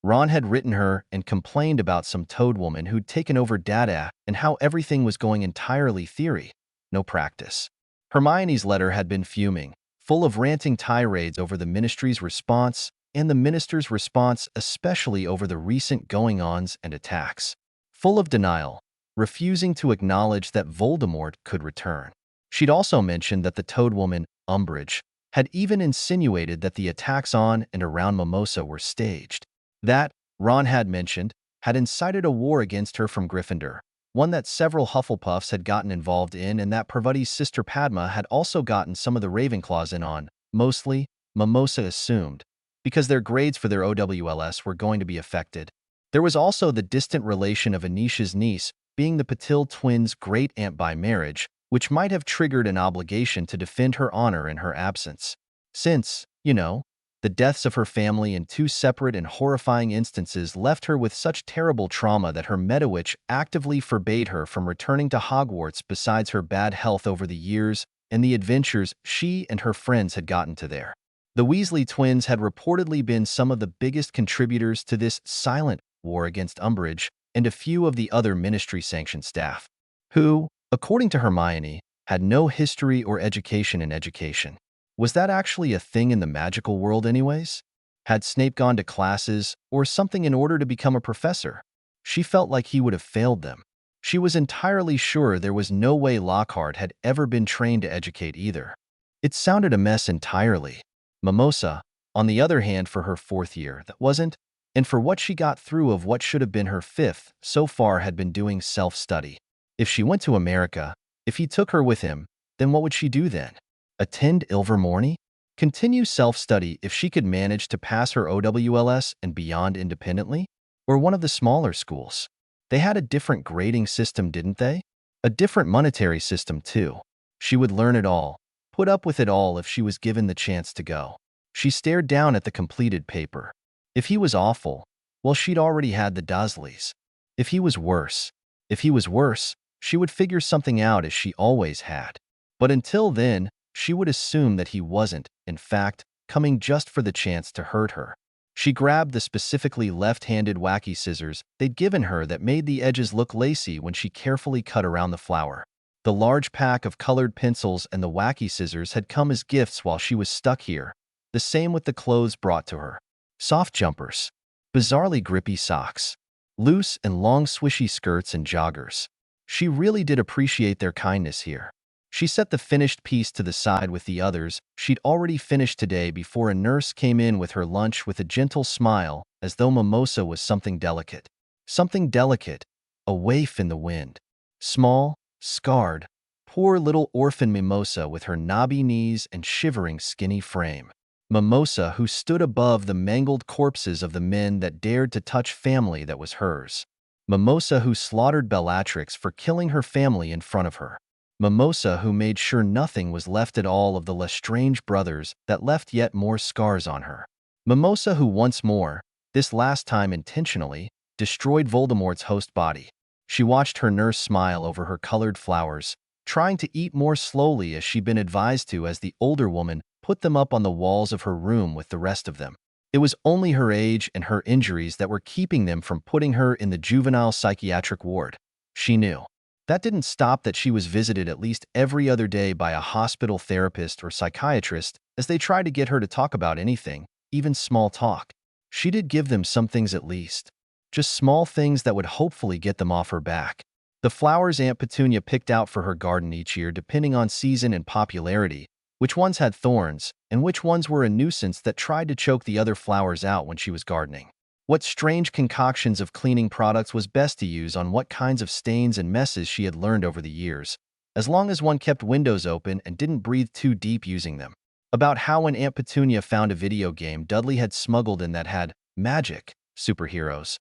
Ron had written her and complained about some toad woman who'd taken over data and how everything was going entirely theory, no practice. Hermione's letter had been fuming, full of ranting tirades over the ministry's response and the minister's response, especially over the recent going-ons and attacks. Full of denial, refusing to acknowledge that Voldemort could return. She'd also mentioned that the toad woman, Umbridge, had even insinuated that the attacks on and around Mimosa were staged. That, Ron had mentioned, had incited a war against her from Gryffindor, one that several Hufflepuffs had gotten involved in and that Parvati's sister Padma had also gotten some of the Ravenclaws in on, mostly, Mimosa assumed, because their grades for their OWLS were going to be affected. There was also the distant relation of Anisha's niece being the Patil twins' great-aunt by marriage, which might have triggered an obligation to defend her honor in her absence. Since, the deaths of her family in two separate and horrifying instances left her with such terrible trauma that her Medowitch actively forbade her from returning to Hogwarts besides her bad health over the years and the adventures she and her friends had gotten to there. The Weasley twins had reportedly been some of the biggest contributors to this silent war against Umbridge and a few of the other ministry-sanctioned staff, who, according to Hermione, had no history or education in education. Was that actually a thing in the magical world anyways? Had Snape gone to classes or something in order to become a professor? She felt like he would have failed them. She was entirely sure there was no way Lockhart had ever been trained to educate either. It sounded a mess entirely. Mimosa, on the other hand, for her fourth year, that wasn't, and for what she got through of what should have been her fifth, so far had been doing self-study. If she went to America, if he took her with him, then what would she do then? Attend Ilvermorny? Continue self-study if she could manage to pass her OWLS and beyond independently? Or one of the smaller schools? They had a different grading system, didn't they? A different monetary system, too. She would learn it all, put up with it all if she was given the chance to go. She stared down at the completed paper. If he was awful, well, she'd already had the Dursleys. If he was worse, she would figure something out as she always had. But until then, she would assume that he wasn't, in fact, coming just for the chance to hurt her. She grabbed the specifically left-handed wacky scissors they'd given her that made the edges look lacy when she carefully cut around the flower. The large pack of colored pencils and the wacky scissors had come as gifts while she was stuck here. The same with the clothes brought to her. Soft jumpers, bizarrely grippy socks, loose and long swishy skirts and joggers. She really did appreciate their kindness here. She set the finished piece to the side with the others she'd already finished today before a nurse came in with her lunch with a gentle smile, as though Mimosa was something delicate. Something delicate, a waif in the wind. Small, scarred, poor little orphan Mimosa with her knobby knees and shivering skinny frame. Mimosa who stood above the mangled corpses of the men that dared to touch family that was hers. Mimosa who slaughtered Bellatrix for killing her family in front of her. Mimosa who made sure nothing was left at all of the Lestrange brothers that left yet more scars on her. Mimosa who once more, this last time intentionally, destroyed Voldemort's host body. She watched her nurse smile over her colored flowers, trying to eat more slowly as she'd been advised to as the older woman put them up on the walls of her room with the rest of them. It was only her age and her injuries that were keeping them from putting her in the juvenile psychiatric ward. She knew. That didn't stop that she was visited at least every other day by a hospital therapist or psychiatrist as they tried to get her to talk about anything, even small talk. She did give them some things at least. Just small things that would hopefully get them off her back. The flowers Aunt Petunia picked out for her garden each year depending on season and popularity, which ones had thorns, and which ones were a nuisance that tried to choke the other flowers out when she was gardening. What strange concoctions of cleaning products was best to use on what kinds of stains and messes she had learned over the years, as long as one kept windows open and didn't breathe too deep using them. About how when Aunt Petunia found a video game Dudley had smuggled in that had magic superheroes.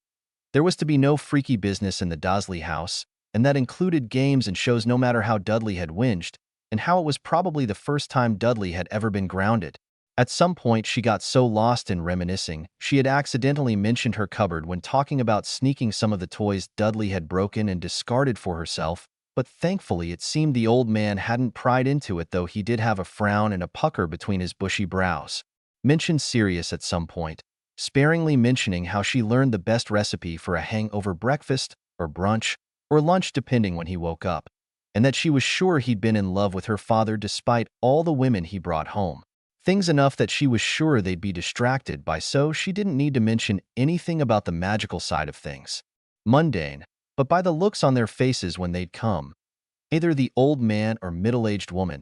There was to be no freaky business in the Dursley house, and that included games and shows no matter how Dudley had whinged, and how it was probably the first time Dudley had ever been grounded. At some point, she got so lost in reminiscing, she had accidentally mentioned her cupboard when talking about sneaking some of the toys Dudley had broken and discarded for herself, but thankfully it seemed the old man hadn't pried into it, though he did have a frown and a pucker between his bushy brows. Mentioned Sirius at some point, sparingly mentioning how she learned the best recipe for a hangover breakfast, or brunch, or lunch depending when he woke up, and that she was sure he'd been in love with her father despite all the women he brought home. Things enough that she was sure they'd be distracted by, so she didn't need to mention anything about the magical side of things. Mundane, but by the looks on their faces when they'd come, either the old man or middle-aged woman,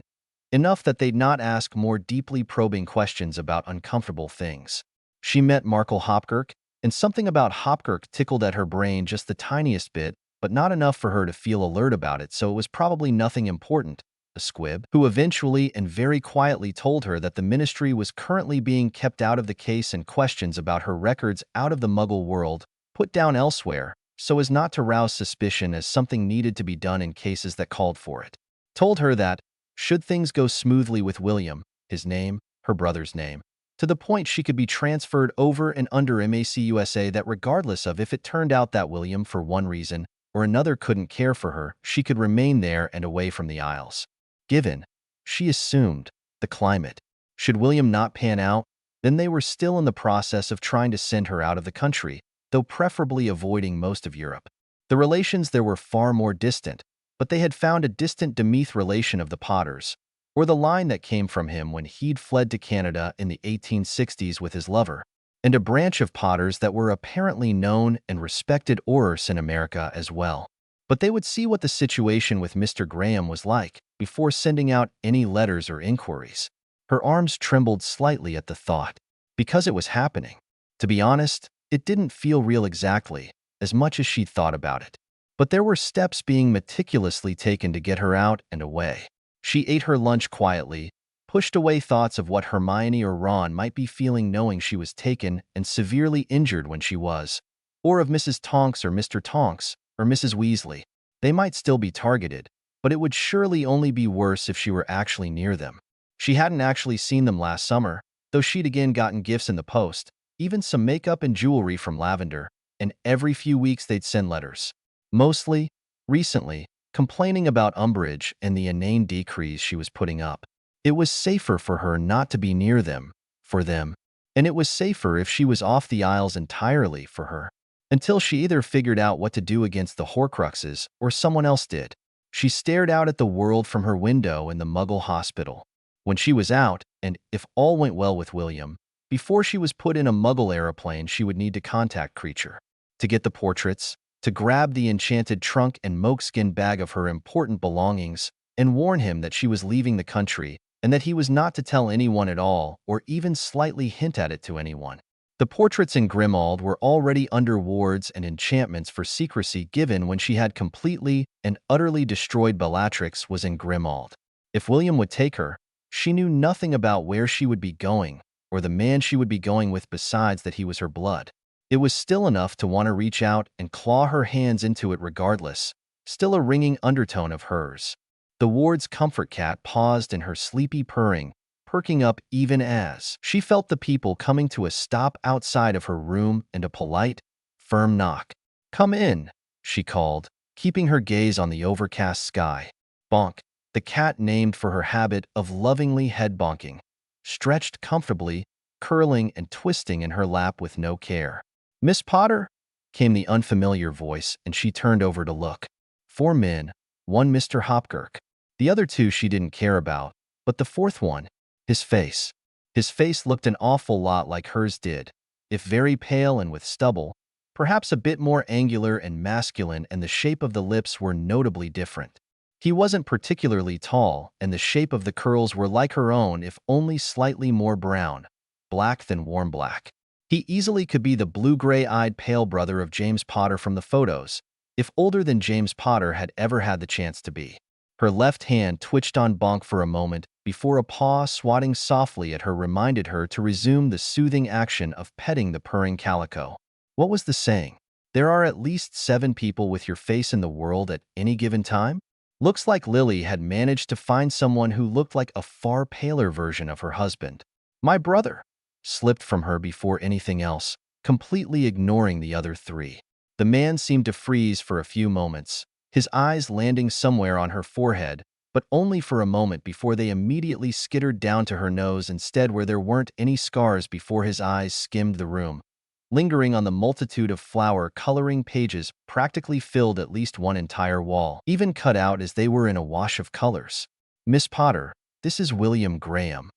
enough that they'd not ask more deeply probing questions about uncomfortable things. She met Markle Hopkirk, and something about Hopkirk tickled at her brain just the tiniest bit, but not enough for her to feel alert about it, so it was probably nothing important. A squib, who eventually and very quietly told her that the ministry was currently being kept out of the case and questions about her records out of the Muggle world put down elsewhere, so as not to rouse suspicion as something needed to be done in cases that called for it. Told her that, should things go smoothly with William, his name, her brother's name, to the point she could be transferred over and under MACUSA, that regardless of if it turned out that William, for one reason or another, couldn't care for her, she could remain there and away from the Isles. Given, she assumed, the climate. Should William not pan out, then they were still in the process of trying to send her out of the country, though preferably avoiding most of Europe. The relations there were far more distant, but they had found a distant Demeath relation of the Potters, or the line that came from him when he'd fled to Canada in the 1860s with his lover, and a branch of Potters that were apparently known and respected orers in America as well. But they would see what the situation with Mr. Graham was like before sending out any letters or inquiries. Her arms trembled slightly at the thought, because it was happening. To be honest, it didn't feel real exactly, as much as she'd thought about it. But there were steps being meticulously taken to get her out and away. She ate her lunch quietly, pushed away thoughts of what Hermione or Ron might be feeling knowing she was taken and severely injured when she was, or of Mrs. Tonks or Mr. Tonks or Mrs. Weasley. They might still be targeted, but it would surely only be worse if she were actually near them. She hadn't actually seen them last summer, though she'd again gotten gifts in the post, even some makeup and jewelry from Lavender, and every few weeks they'd send letters. Mostly, recently, complaining about umbrage and the inane decrees she was putting up. It was safer for her not to be near them, for them, and it was safer if she was off the Isles entirely for her, until she either figured out what to do against the Horcruxes or someone else did. She stared out at the world from her window in the Muggle hospital. When she was out, and if all went well with William, before she was put in a Muggle aeroplane, she would need to contact Creature to get the portraits, to grab the enchanted trunk and moleskin bag of her important belongings, and warn him that she was leaving the country and that he was not to tell anyone at all or even slightly hint at it to anyone. The portraits in Grimmauld were already under wards and enchantments for secrecy given when she had completely and utterly destroyed Bellatrix was in Grimmauld. If William would take her, she knew nothing about where she would be going or the man she would be going with besides that he was her blood. It was still enough to want to reach out and claw her hands into it regardless, still a ringing undertone of hers. The ward's comfort cat paused in her sleepy purring, perking up even as she felt the people coming to a stop outside of her room and a polite, firm knock. "Come in," she called, keeping her gaze on the overcast sky. Bonk, the cat named for her habit of lovingly head-bonking, stretched comfortably, curling and twisting in her lap with no care. "Miss Potter?" came the unfamiliar voice, and she turned over to look. 4 men, 1 Mr. Hopkirk. The other 2 she didn't care about, but the 4th one, his face. His face looked an awful lot like hers did, if very pale and with stubble, perhaps a bit more angular and masculine, and the shape of the lips were notably different. He wasn't particularly tall, and the shape of the curls were like her own, if only slightly more brown, black than warm black. He easily could be the blue-gray-eyed pale brother of James Potter from the photos, if older than James Potter had ever had the chance to be. Her left hand twitched on Bonk for a moment before a paw swatting softly at her reminded her to resume the soothing action of petting the purring calico. What was the saying? There are at least 7 people with your face in the world at any given time? Looks like Lily had managed to find someone who looked like a far paler version of her husband. "My brother," slipped from her before anything else, completely ignoring the other 3. The man seemed to freeze for a few moments, his eyes landing somewhere on her forehead, but only for a moment before they immediately skittered down to her nose instead, where there weren't any scars, before his eyes skimmed the room, lingering on the multitude of flower-coloring pages practically filled at least one entire wall, even cut out as they were in a wash of colors. "Miss Potter, this is William Graham."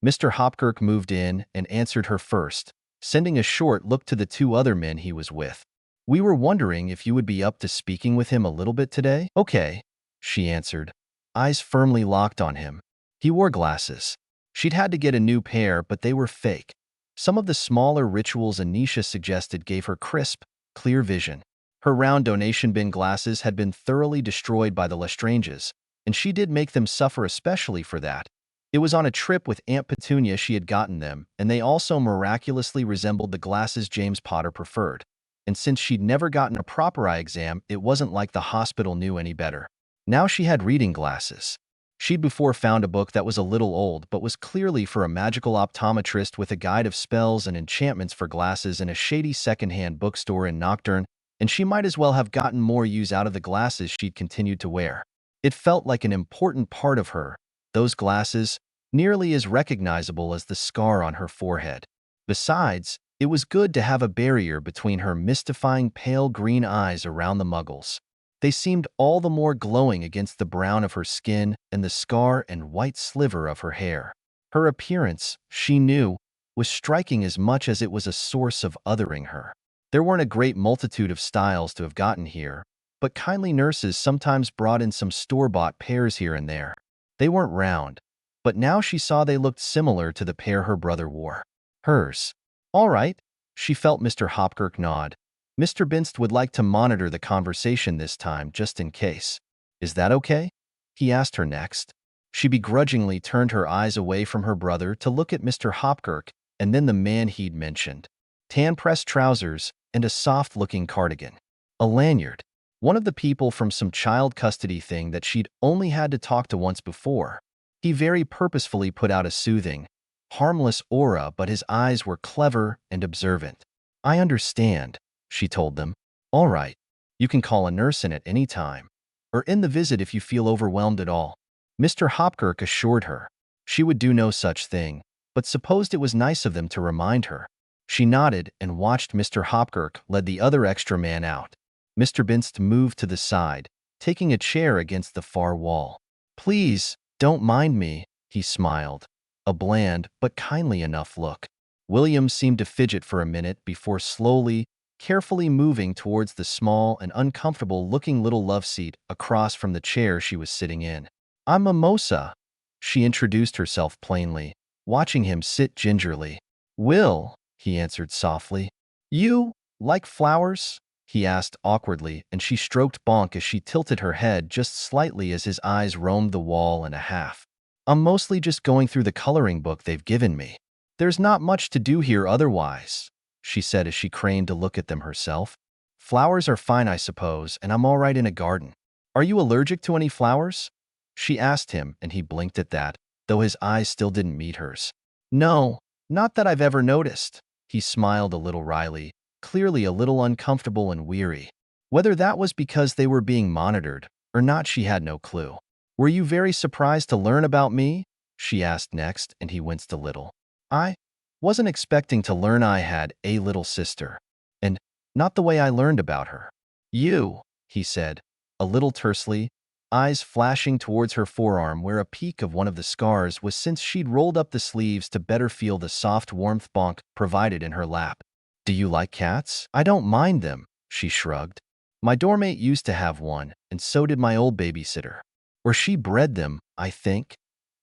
Mr. Hopkirk moved in and answered her first, sending a short look to the 2 other men he was with. "We were wondering if you would be up to speaking with him a little bit today." "Okay," she answered, eyes firmly locked on him. He wore glasses. She'd had to get a new pair, but they were fake. Some of the smaller rituals Anisha suggested gave her crisp, clear vision. Her round donation bin glasses had been thoroughly destroyed by the Lestranges, and she did make them suffer especially for that. It was on a trip with Aunt Petunia she had gotten them, and they also miraculously resembled the glasses James Potter preferred. and since she'd never gotten a proper eye exam, it wasn't like the hospital knew any better. Now she had reading glasses. She'd before found a book that was a little old but was clearly for a magical optometrist with a guide of spells and enchantments for glasses in a shady second-hand bookstore in Nocturne, and she might as well have gotten more use out of the glasses she'd continued to wear. It felt like an important part of her, those glasses, nearly as recognizable as the scar on her forehead. Besides, it was good to have a barrier between her mystifying pale green eyes around the muggles. They seemed all the more glowing against the brown of her skin and the scar and white sliver of her hair. Her appearance, she knew, was striking as much as it was a source of othering her. There weren't a great multitude of styles to have gotten here, but kindly nurses sometimes brought in some store-bought pairs here and there. They weren't round, but now she saw they looked similar to the pair her brother wore. Hers. All right, she felt Mr. Hopkirk nod. Mr. Binst would like to monitor the conversation this time, just in case. Is that okay? He asked her next. She begrudgingly turned her eyes away from her brother to look at Mr. Hopkirk and then the man he'd mentioned. Tan-pressed trousers and a soft-looking cardigan. A lanyard. One of the people from some child custody thing that she'd only had to talk to once before. He very purposefully put out a soothing, harmless aura, but his eyes were clever and observant. I understand, she told them. All right, you can call a nurse in at any time, or end the visit if you feel overwhelmed at all. Mr. Hopkirk assured her. She would do no such thing, but supposed it was nice of them to remind her. She nodded and watched Mr. Hopkirk lead the other extra man out. Mr. Binst moved to the side, taking a chair against the far wall. Please, don't mind me, he smiled. A bland but kindly enough look. William seemed to fidget for a minute before slowly, carefully moving towards the small and uncomfortable-looking little love seat across from the chair she was sitting in. I'm Mimosa, she introduced herself plainly, watching him sit gingerly. Will, he answered softly. You like flowers? He asked awkwardly, and she stroked Bonk as she tilted her head just slightly as his eyes roamed the wall and a half. I'm mostly just going through the coloring book they've given me. There's not much to do here otherwise, she said as she craned to look at them herself. Flowers are fine, I suppose, and I'm all right in a garden. Are you allergic to any flowers? She asked him, and he blinked at that, though his eyes still didn't meet hers. No, not that I've ever noticed. He smiled a little wryly, clearly a little uncomfortable and weary. Whether that was because they were being monitored or not, she had no clue. Were you very surprised to learn about me? She asked next, and he winced a little. I wasn't expecting to learn I had a little sister. And not the way I learned about her. You, he said, a little tersely, eyes flashing towards her forearm where a peak of one of the scars was since she'd rolled up the sleeves to better feel the soft warmth Bonk provided in her lap. Do you like cats? I don't mind them, she shrugged. My doormate used to have one, and so did my old babysitter. Or she bred them, I think.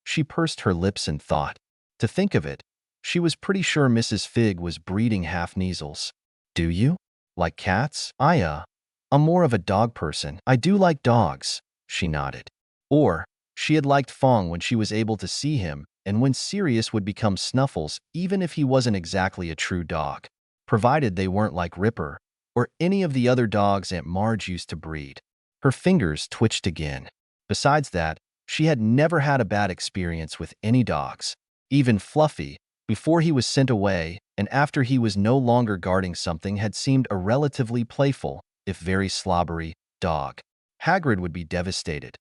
She pursed her lips in thought. To think of it, she was pretty sure Mrs. Fig was breeding half-neasels. Do you? Like cats? I'm more of a dog person. I do like dogs, she nodded. Or, she had liked Fong when she was able to see him, and when Sirius would become Snuffles, even if he wasn't exactly a true dog. Provided they weren't like Ripper, or any of the other dogs Aunt Marge used to breed. Her fingers twitched again. Besides that, she had never had a bad experience with any dogs. Even Fluffy, before he was sent away and after he was no longer guarding something, had seemed a relatively playful, if very slobbery, dog. Hagrid would be devastated.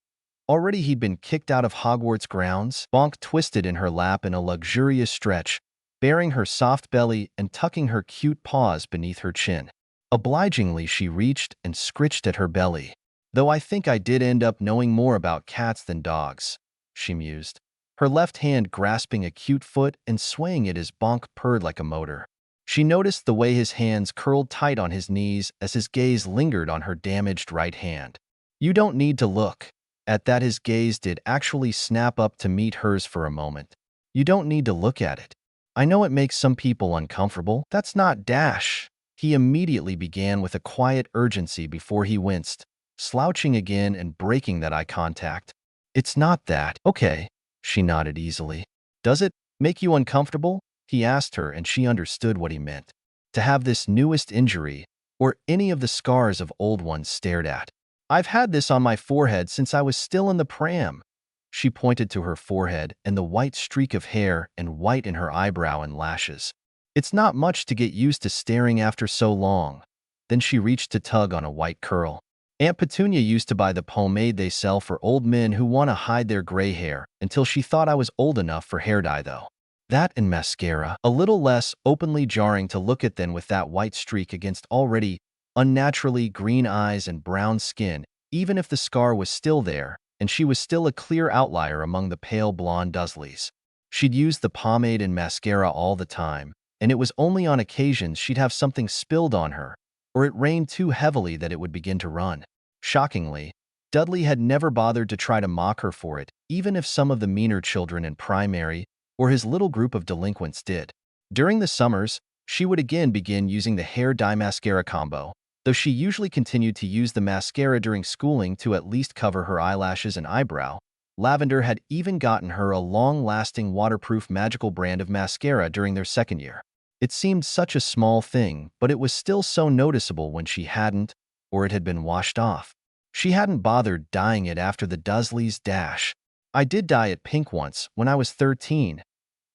Already he'd been kicked out of Hogwarts grounds. Bonk twisted in her lap in a luxurious stretch, baring her soft belly and tucking her cute paws beneath her chin. Obligingly, she reached and scritched at her belly. Though I think I did end up knowing more about cats than dogs, she mused, her left hand grasping a cute foot and swaying it as Bonk purred like a motor. She noticed the way his hands curled tight on his knees as his gaze lingered on her damaged right hand. You don't need to look. At that, his gaze did actually snap up to meet hers for a moment. You don't need to look at it. I know it makes some people uncomfortable. That's not Dash. He immediately began with a quiet urgency before he winced, slouching again and breaking that eye contact. It's not that. Okay, she nodded easily. Does it make you uncomfortable? He asked her, and she understood what he meant. To have this newest injury, or any of the scars of old ones stared at. I've had this on my forehead since I was still in the pram. She pointed to her forehead and the white streak of hair and white in her eyebrow and lashes. It's not much to get used to staring after so long. Then she reached to tug on a white curl. Aunt Petunia used to buy the pomade they sell for old men who want to hide their gray hair until she thought I was old enough for hair dye though. That and mascara, a little less openly jarring to look at than with that white streak against already unnaturally green eyes and brown skin, even if the scar was still there, and she was still a clear outlier among the pale blonde Dursleys. She'd use the pomade and mascara all the time, and it was only on occasions she'd have something spilled on her, or it rained too heavily that it would begin to run. Shockingly, Dudley had never bothered to try to mock her for it, even if some of the meaner children in primary or his little group of delinquents did. During the summers, she would again begin using the hair dye mascara combo, though she usually continued to use the mascara during schooling to at least cover her eyelashes and eyebrow. Lavender had even gotten her a long-lasting waterproof magical brand of mascara during their second year. It seemed such a small thing, but it was still so noticeable when she hadn't, or it had been washed off. She hadn't bothered dyeing it after the Dursleys' dash. I did dye it pink once, when I was 13,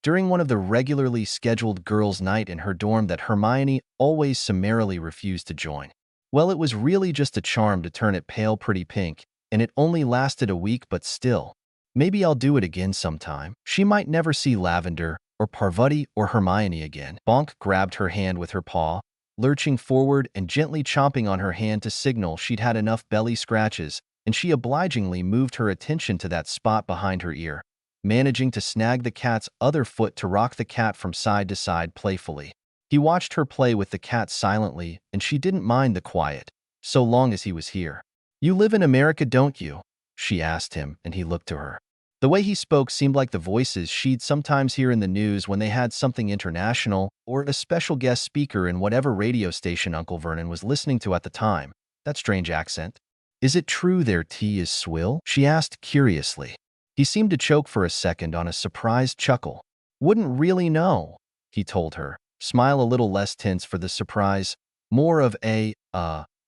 during one of the regularly scheduled girls' night in her dorm that Hermione always summarily refused to join. Well, it was really just a charm to turn it pale pretty pink, and it only lasted a week, but still. Maybe I'll do it again sometime. She might never see Lavender, or Parvati, or Hermione again. Bonk grabbed her hand with her paw, lurching forward and gently chomping on her hand to signal she'd had enough belly scratches, and she obligingly moved her attention to that spot behind her ear, managing to snag the cat's other foot to rock the cat from side to side playfully. He watched her play with the cat silently, and she didn't mind the quiet, so long as he was here. "You live in America, don't you?" she asked him, and he looked to her. The way he spoke seemed like the voices she'd sometimes hear in the news when they had something international or a special guest speaker in whatever radio station Uncle Vernon was listening to at the time. That strange accent. "Is it true their tea is swill?" she asked curiously. He seemed to choke for a second on a surprised chuckle. "Wouldn't really know," he told her, smile a little less tense for the surprise. "More of a,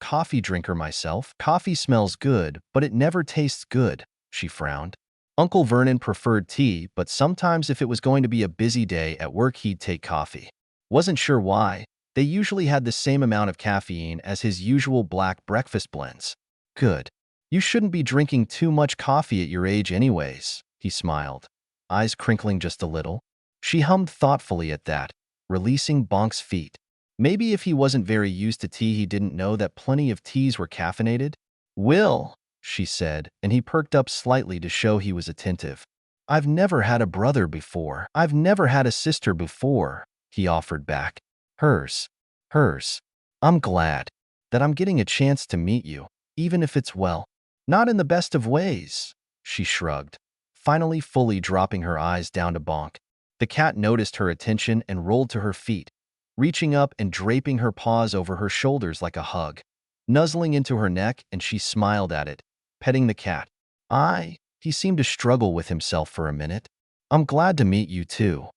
coffee drinker myself. Coffee smells good, but it never tastes good," she frowned. Uncle Vernon preferred tea, but sometimes if it was going to be a busy day at work he'd take coffee. Wasn't sure why. They usually had the same amount of caffeine as his usual black breakfast blends. "Good. You shouldn't be drinking too much coffee at your age anyways," he smiled, eyes crinkling just a little. She hummed thoughtfully at that, releasing Bonk's feet. Maybe if he wasn't very used to tea he didn't know that plenty of teas were caffeinated? "Will," she said, and he perked up slightly to show he was attentive. "I've never had a brother before. I've never had a sister before," he offered back. Hers. "I'm glad that I'm getting a chance to meet you, even if it's, well, not in the best of ways," she shrugged, finally fully dropping her eyes down to Bonk. The cat noticed her attention and rolled to her feet, reaching up and draping her paws over her shoulders like a hug, nuzzling into her neck, and she smiled at it, petting the cat. He seemed to struggle with himself for a minute. "I'm glad to meet you too."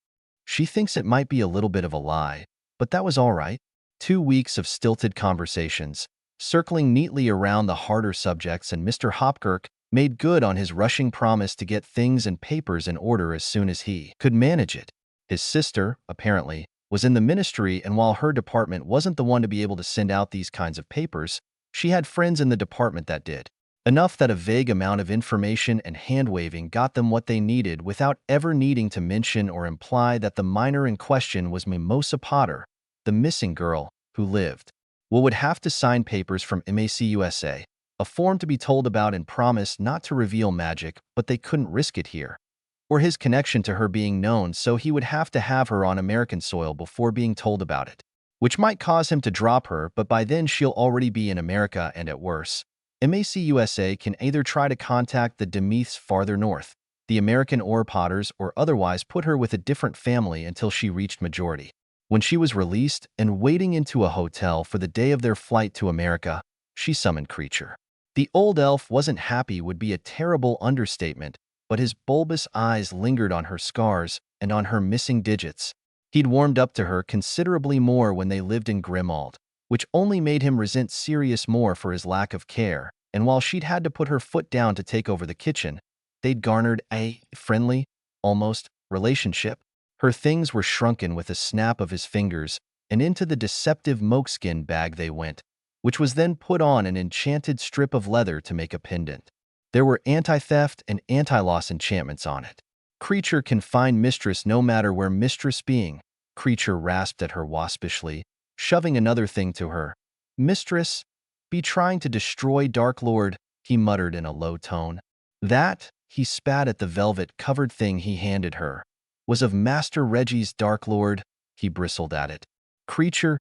She thinks it might be a little bit of a lie, but that was all right. 2 weeks of stilted conversations, circling neatly around the harder subjects, and Mr. Hopkirk made good on his rushing promise to get things and papers in order as soon as he could manage it. His sister, apparently, was in the ministry, and while her department wasn't the one to be able to send out these kinds of papers, she had friends in the department that did. Enough that a vague amount of information and hand-waving got them what they needed without ever needing to mention or imply that the minor in question was Mimosa Potter, the missing girl who lived. Will would have to sign papers from MACUSA, a form to be told about and promise not to reveal magic, but they couldn't risk it here, or his connection to her being known, so he would have to have her on American soil before being told about it, which might cause him to drop her, but by then she'll already be in America, and at worst, MACUSA can either try to contact the Demeths farther north, the American Potters, or otherwise put her with a different family until she reached majority. When she was released and waiting into a hotel for the day of their flight to America, she summoned Creature. The old elf wasn't happy would be a terrible understatement, but his bulbous eyes lingered on her scars and on her missing digits. He'd warmed up to her considerably more when they lived in Grimmauld. which only made him resent Sirius more for his lack of care, and while she'd had to put her foot down to take over the kitchen, they'd garnered a friendly, almost, relationship. Her things were shrunken with a snap of his fingers, and into the deceptive moleskin bag they went, which was then put on an enchanted strip of leather to make a pendant. There were anti-theft and anti-loss enchantments on it. Creature can find mistress no matter where mistress being, Creature rasped at her waspishly, shoving another thing to her. Mistress, be trying to destroy Dark Lord, he muttered in a low tone. That, he spat at the velvet-covered thing he handed her, was of Master Reggie's Dark Lord, he bristled at it. Creature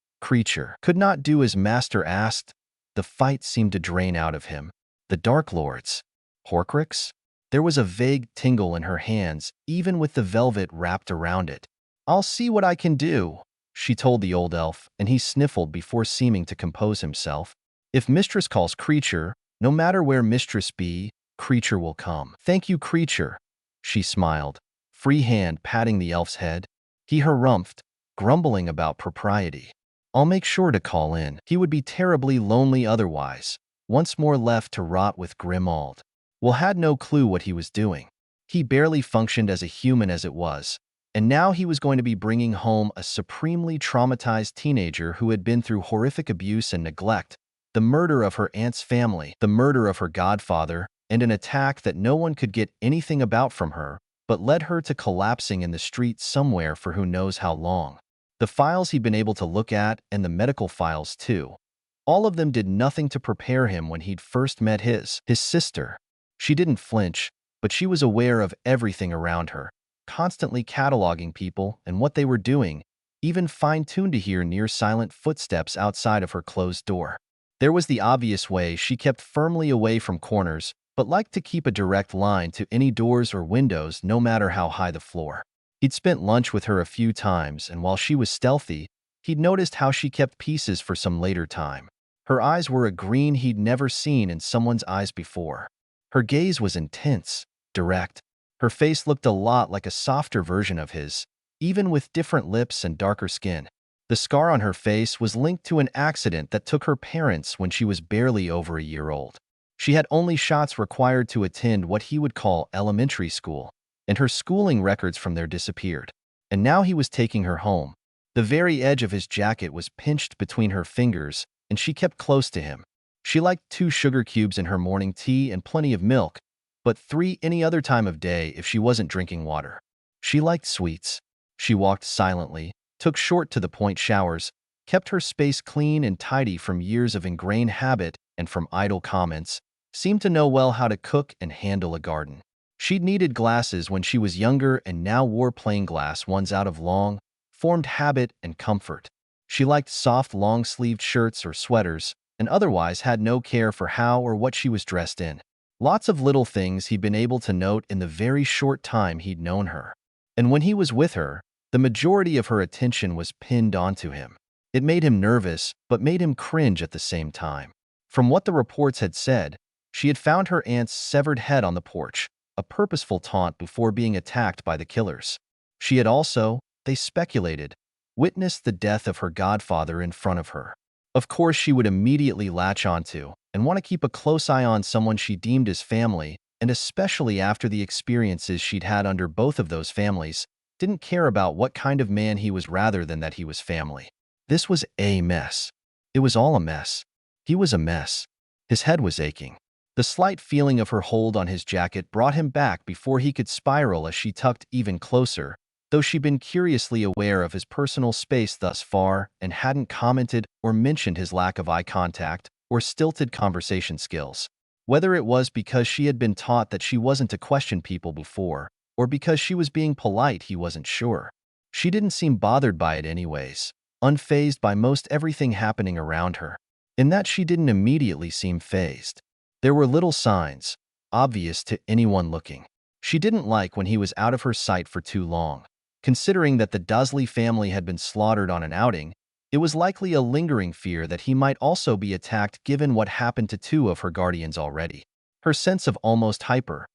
could not do as Master asked. The fight seemed to drain out of him. The Dark Lords. Horcrux? There was a vague tingle in her hands, even with the velvet wrapped around it. I'll see what I can do, she told the old elf, and he sniffled before seeming to compose himself. If Mistress calls Creature, no matter where Mistress be, Creature will come. Thank you, Creature, she smiled, free hand patting the elf's head. He harumphed, grumbling about propriety. I'll make sure to call in. He would be terribly lonely otherwise, once more left to rot with Grimald. Will had no clue what he was doing. He barely functioned as a human as it was, and now he was going to be bringing home a supremely traumatized teenager who had been through horrific abuse and neglect, the murder of her aunt's family, the murder of her godfather, and an attack that no one could get anything about from her, but led her to collapsing in the street somewhere for who knows how long. The files he'd been able to look at, and the medical files too, all of them did nothing to prepare him when he'd first met his sister. She didn't flinch, but she was aware of everything around her, constantly cataloging people and what they were doing, even fine-tuned to hear near silent footsteps outside of her closed door. There was the obvious way she kept firmly away from corners, but liked to keep a direct line to any doors or windows no matter how high the floor. He'd spent lunch with her a few times, and while she was stealthy, he'd noticed how she kept pieces for some later time. Her eyes were a green he'd never seen in someone's eyes before. Her gaze was intense, direct. Her face looked a lot like a softer version of his, even with different lips and darker skin. The scar on her face was linked to an accident that took her parents when she was barely over a year old. She had only shots required to attend what he would call elementary school, and her schooling records from there disappeared. And now he was taking her home. The very edge of his jacket was pinched between her fingers, and she kept close to him. She liked 2 sugar cubes in her morning tea and plenty of milk, but 3 any other time of day if she wasn't drinking water. She liked sweets. She walked silently, took short-to-the-point showers, kept her space clean and tidy from years of ingrained habit and from idle comments, seemed to know well how to cook and handle a garden. She'd needed glasses when she was younger and now wore plain glass ones out of long, formed habit and comfort. She liked soft long-sleeved shirts or sweaters, and otherwise had no care for how or what she was dressed in. Lots of little things he'd been able to note in the very short time he'd known her. And when he was with her, the majority of her attention was pinned onto him. It made him nervous, but made him cringe at the same time. From what the reports had said, she had found her aunt's severed head on the porch, a purposeful taunt before being attacked by the killers. She had also, they speculated, witnessed the death of her godfather in front of her. Of course, she would immediately latch onto and want to keep a close eye on someone she deemed as family, and especially after the experiences she'd had under both of those families, didn't care about what kind of man he was rather than that he was family. This was a mess. It was all a mess. He was a mess. His head was aching. The slight feeling of her hold on his jacket brought him back before he could spiral as she tucked even closer, though she'd been curiously aware of his personal space thus far and hadn't commented or mentioned his lack of eye contact or stilted conversation skills. Whether it was because she had been taught that she wasn't to question people before, or because she was being polite, he wasn't sure. She didn't seem bothered by it anyways, unfazed by most everything happening around her. In that she didn't immediately seem fazed. There were little signs, obvious to anyone looking. She didn't like when he was out of her sight for too long. Considering that the Dursley family had been slaughtered on an outing, it was likely a lingering fear that he might also be attacked given what happened to 2 of her guardians already. Her sense of almost hyper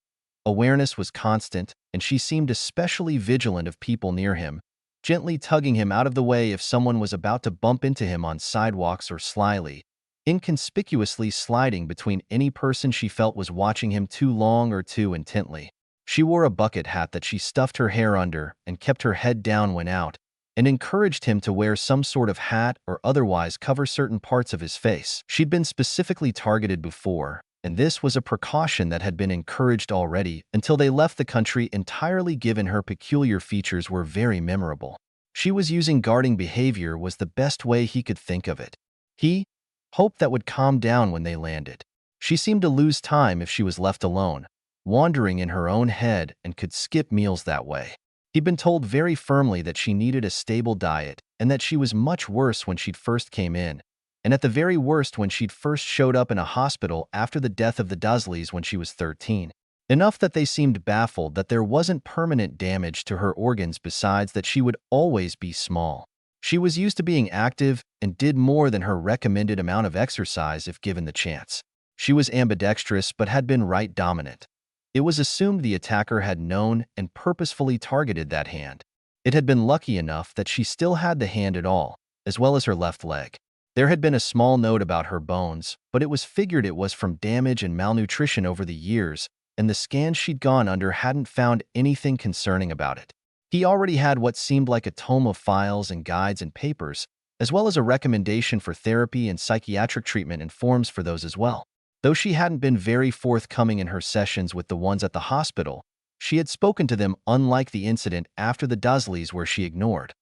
awareness was constant, and she seemed especially vigilant of people near him, gently tugging him out of the way if someone was about to bump into him on sidewalks, or slyly, inconspicuously sliding between any person she felt was watching him too long or too intently. She wore a bucket hat that she stuffed her hair under and kept her head down when out, and encouraged him to wear some sort of hat or otherwise cover certain parts of his face. She'd been specifically targeted before, and this was a precaution that had been encouraged already until they left the country entirely, given her peculiar features were very memorable. She was using guarding behavior was the best way he could think of it. He hoped that would calm down when they landed. She seemed to lose time if she was left alone, wandering in her own head, and could skip meals that way. He'd been told very firmly that she needed a stable diet and that she was much worse when she'd first came in, and at the very worst when she'd first showed up in a hospital after the death of the Dursleys when she was 13. Enough that they seemed baffled that there wasn't permanent damage to her organs, besides that she would always be small. She was used to being active and did more than her recommended amount of exercise if given the chance. She was ambidextrous but had been right dominant. It was assumed the attacker had known and purposefully targeted that hand. It had been lucky enough that she still had the hand at all, as well as her left leg. There had been a small note about her bones, but it was figured it was from damage and malnutrition over the years, and the scans she'd gone under hadn't found anything concerning about it. He already had what seemed like a tome of files and guides and papers, as well as a recommendation for therapy and psychiatric treatment and forms for those as well. Though she hadn't been very forthcoming in her sessions with the ones at the hospital, she had spoken to them, unlike the incident after the Dursleys where she ignored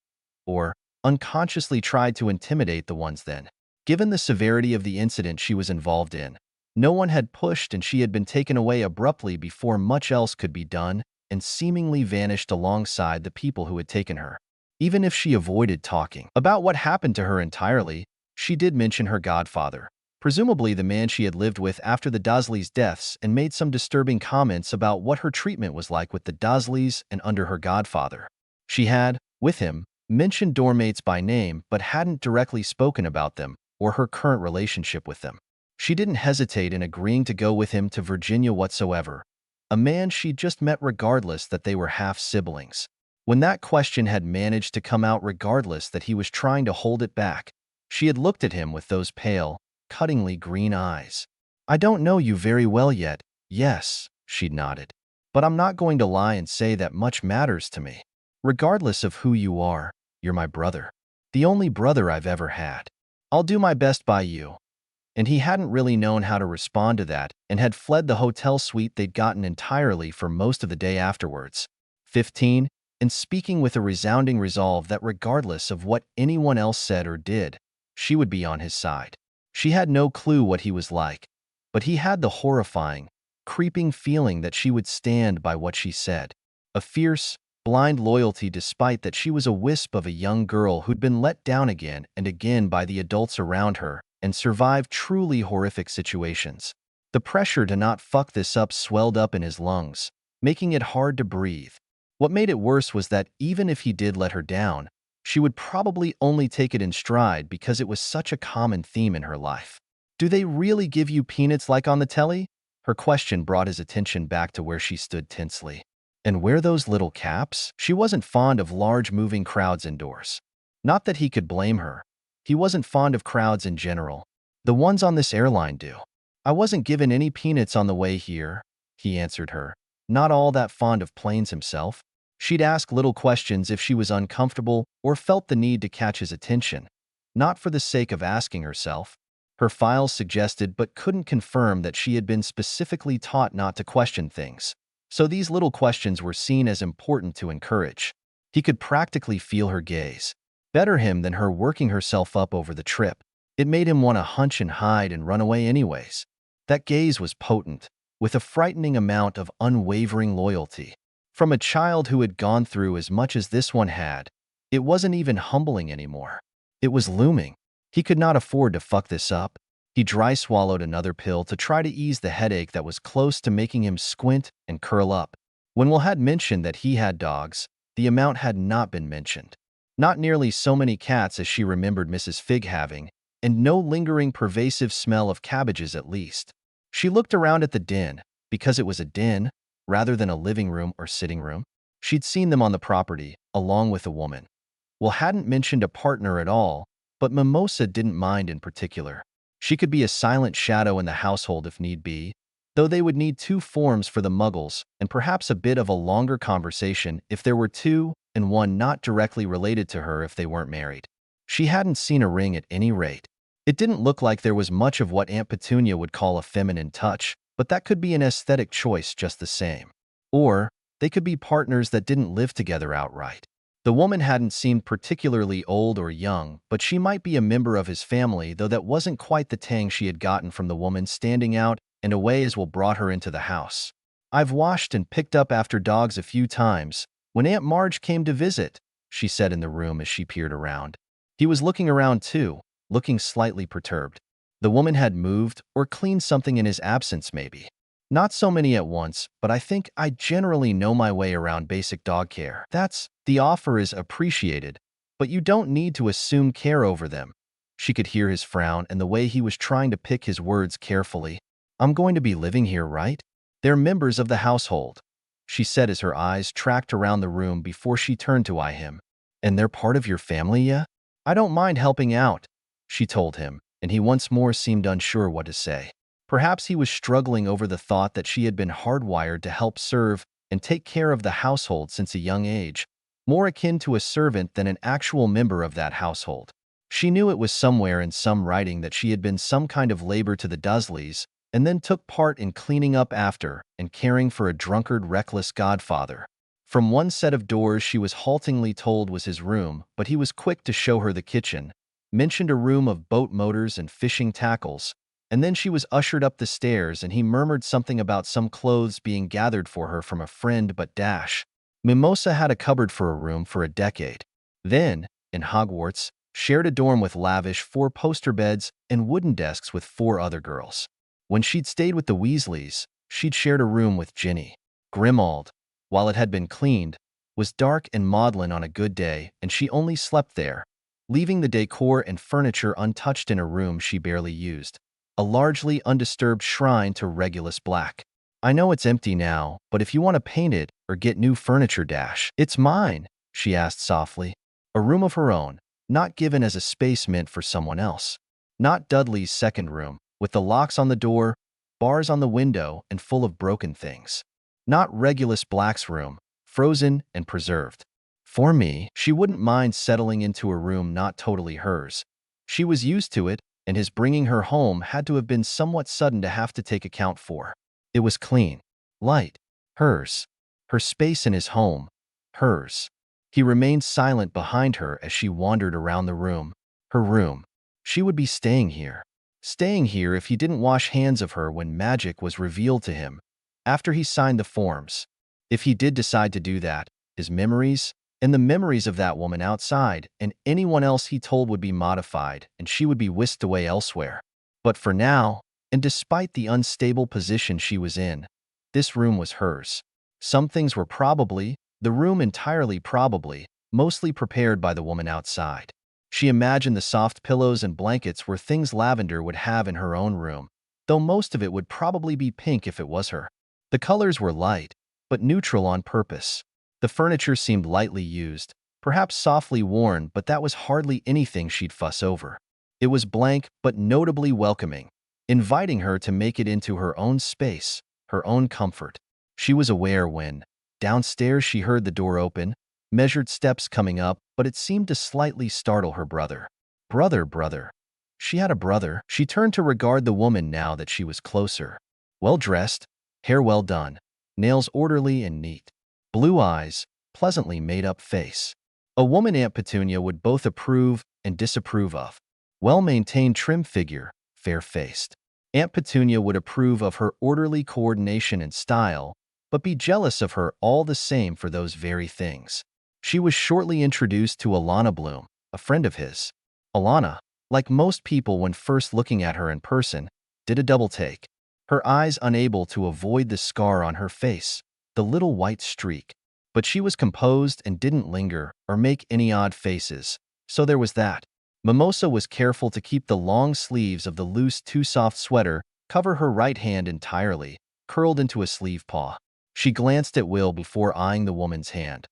or unconsciously tried to intimidate the ones then. Given the severity of the incident she was involved in, no one had pushed, and she had been taken away abruptly before much else could be done, and seemingly vanished alongside the people who had taken her. Even if she avoided talking about what happened to her entirely, she did mention her godfather, presumably the man she had lived with after the Dursleys' deaths, and made some disturbing comments about what her treatment was like with the Dursleys and under her godfather. She had, with him, mentioned doormates by name but hadn't directly spoken about them or her current relationship with them. She didn't hesitate in agreeing to go with him to Virginia whatsoever, a man she'd just met, regardless that they were half-siblings. When that question had managed to come out, regardless that he was trying to hold it back, she had looked at him with those pale, cuttingly green eyes. "I don't know you very well yet." "Yes," she'd nodded. "But I'm not going to lie and say that much matters to me. Regardless of who you are, you're my brother. The only brother I've ever had. I'll do my best by you." And he hadn't really known how to respond to that and had fled the hotel suite they'd gotten entirely for most of the day afterwards. 15. And speaking with a resounding resolve that regardless of what anyone else said or did, she would be on his side. She had no clue what he was like, but he had the horrifying, creeping feeling that she would stand by what she said. A fierce, blind loyalty, despite that she was a wisp of a young girl who'd been let down again and again by the adults around her and survived truly horrific situations. The pressure to not fuck this up swelled up in his lungs, making it hard to breathe. What made it worse was that even if he did let her down, she would probably only take it in stride because it was such a common theme in her life. "Do they really give you peanuts like on the telly?" Her question brought his attention back to where she stood tensely. "And wear those little caps?" She wasn't fond of large moving crowds indoors. Not that he could blame her. He wasn't fond of crowds in general. "The ones on this airline do." "I wasn't given any peanuts on the way here," he answered her, not all that fond of planes himself. She'd ask little questions if she was uncomfortable or felt the need to catch his attention, not for the sake of asking herself. Her files suggested but couldn't confirm that she had been specifically taught not to question things, so these little questions were seen as important to encourage. He could practically feel her gaze. Better him than her working herself up over the trip. It made him want to hunch and hide and run away anyways. That gaze was potent, with a frightening amount of unwavering loyalty. From a child who had gone through as much as this one had, it wasn't even humbling anymore. It was looming. He could not afford to fuck this up. He dry swallowed another pill to try to ease the headache that was close to making him squint and curl up. When Will had mentioned that he had dogs, the amount had not been mentioned. Not nearly so many cats as she remembered Mrs. Fig having, and no lingering pervasive smell of cabbages at least. She looked around at the den, because it was a den, rather than a living room or sitting room. She'd seen them on the property, along with a woman. Will hadn't mentioned a partner at all, but Mimosa didn't mind in particular. She could be a silent shadow in the household if need be, though they would need two forms for the muggles and perhaps a bit of a longer conversation if there were two, and one not directly related to her if they weren't married. She hadn't seen a ring at any rate. It didn't look like there was much of what Aunt Petunia would call a feminine touch, but that could be an aesthetic choice just the same. Or, they could be partners that didn't live together outright. The woman hadn't seemed particularly old or young, but she might be a member of his family, though that wasn't quite the tang she had gotten from the woman standing out and away as Will brought her into the house. "I've washed and picked up after dogs a few times, when Aunt Marge came to visit," she said in the room as she peered around. He was looking around too, looking slightly perturbed. The woman had moved or cleaned something in his absence maybe. "Not so many at once, but I think I generally know my way around basic dog care. The offer is appreciated, but you don't need to assume care over them." She could hear his frown and the way he was trying to pick his words carefully. "I'm going to be living here, right? They're members of the household," she said as her eyes tracked around the room before she turned to eye him. "And they're part of your family, yeah?" "I don't mind helping out," she told him, and he once more seemed unsure what to say. Perhaps he was struggling over the thought that she had been hardwired to help serve and take care of the household since a young age, more akin to a servant than an actual member of that household. She knew it was somewhere in some writing that she had been some kind of labor to the Dursleys, and then took part in cleaning up after and caring for a drunkard, reckless godfather. From one set of doors she was haltingly told was his room, but he was quick to show her the kitchen, mentioned a room of boat motors and fishing tackles, and then she was ushered up the stairs and he murmured something about some clothes being gathered for her from a friend, but Mimosa had a cupboard for a room for a decade. Then, in Hogwarts, shared a dorm with lavish four-poster beds and wooden desks with four other girls. When she'd stayed with the Weasleys, she'd shared a room with Ginny. Grimmauld, while it had been cleaned, was dark and maudlin on a good day, and she only slept there, leaving the decor and furniture untouched in a room she barely used, a largely undisturbed shrine to Regulus Black. "I know it's empty now, but if you want to paint it or get new furniture it's mine," she asked softly. A room of her own, not given as a space meant for someone else. Not Dudley's second room, with the locks on the door, bars on the window, and full of broken things. Not Regulus Black's room, frozen and preserved. For me, she wouldn't mind settling into a room not totally hers. She was used to it, and his bringing her home had to have been somewhat sudden to have to take account for. It was clean, light, hers. Her space in his home, hers. He remained silent behind her as she wandered around the room. Her room. She would be staying here. Staying here if he didn't wash hands of her when magic was revealed to him, after he signed the forms. If he did decide to do that, his memories, and the memories of that woman outside, and anyone else he told would be modified, and she would be whisked away elsewhere. But for now, and despite the unstable position she was in, this room was hers. Some things were probably, the room entirely probably, mostly prepared by the woman outside. She imagined the soft pillows and blankets were things Lavender would have in her own room, though most of it would probably be pink if it was her. The colors were light, but neutral on purpose. The furniture seemed lightly used, perhaps softly worn, but that was hardly anything she'd fuss over. It was blank but notably welcoming, inviting her to make it into her own space, her own comfort. She was aware when, downstairs, she heard the door open, measured steps coming up, but it seemed to slightly startle her brother. Brother. She had a brother. She turned to regard the woman now that she was closer. Well-dressed, hair well done, nails orderly and neat, blue eyes, pleasantly made-up face. A woman Aunt Petunia would both approve and disapprove of. Well-maintained trim figure, fair-faced. Aunt Petunia would approve of her orderly coordination and style, but be jealous of her all the same for those very things. She was shortly introduced to Alana Bloom, a friend of his. Alana, like most people when first looking at her in person, did a double-take, her eyes unable to avoid the scar on her face, the little white streak. But she was composed and didn't linger or make any odd faces, so there was that. Mimosa was careful to keep the long sleeves of the loose too-soft sweater cover her right hand entirely, curled into a sleeve paw. She glanced at Will before eyeing the woman's hand.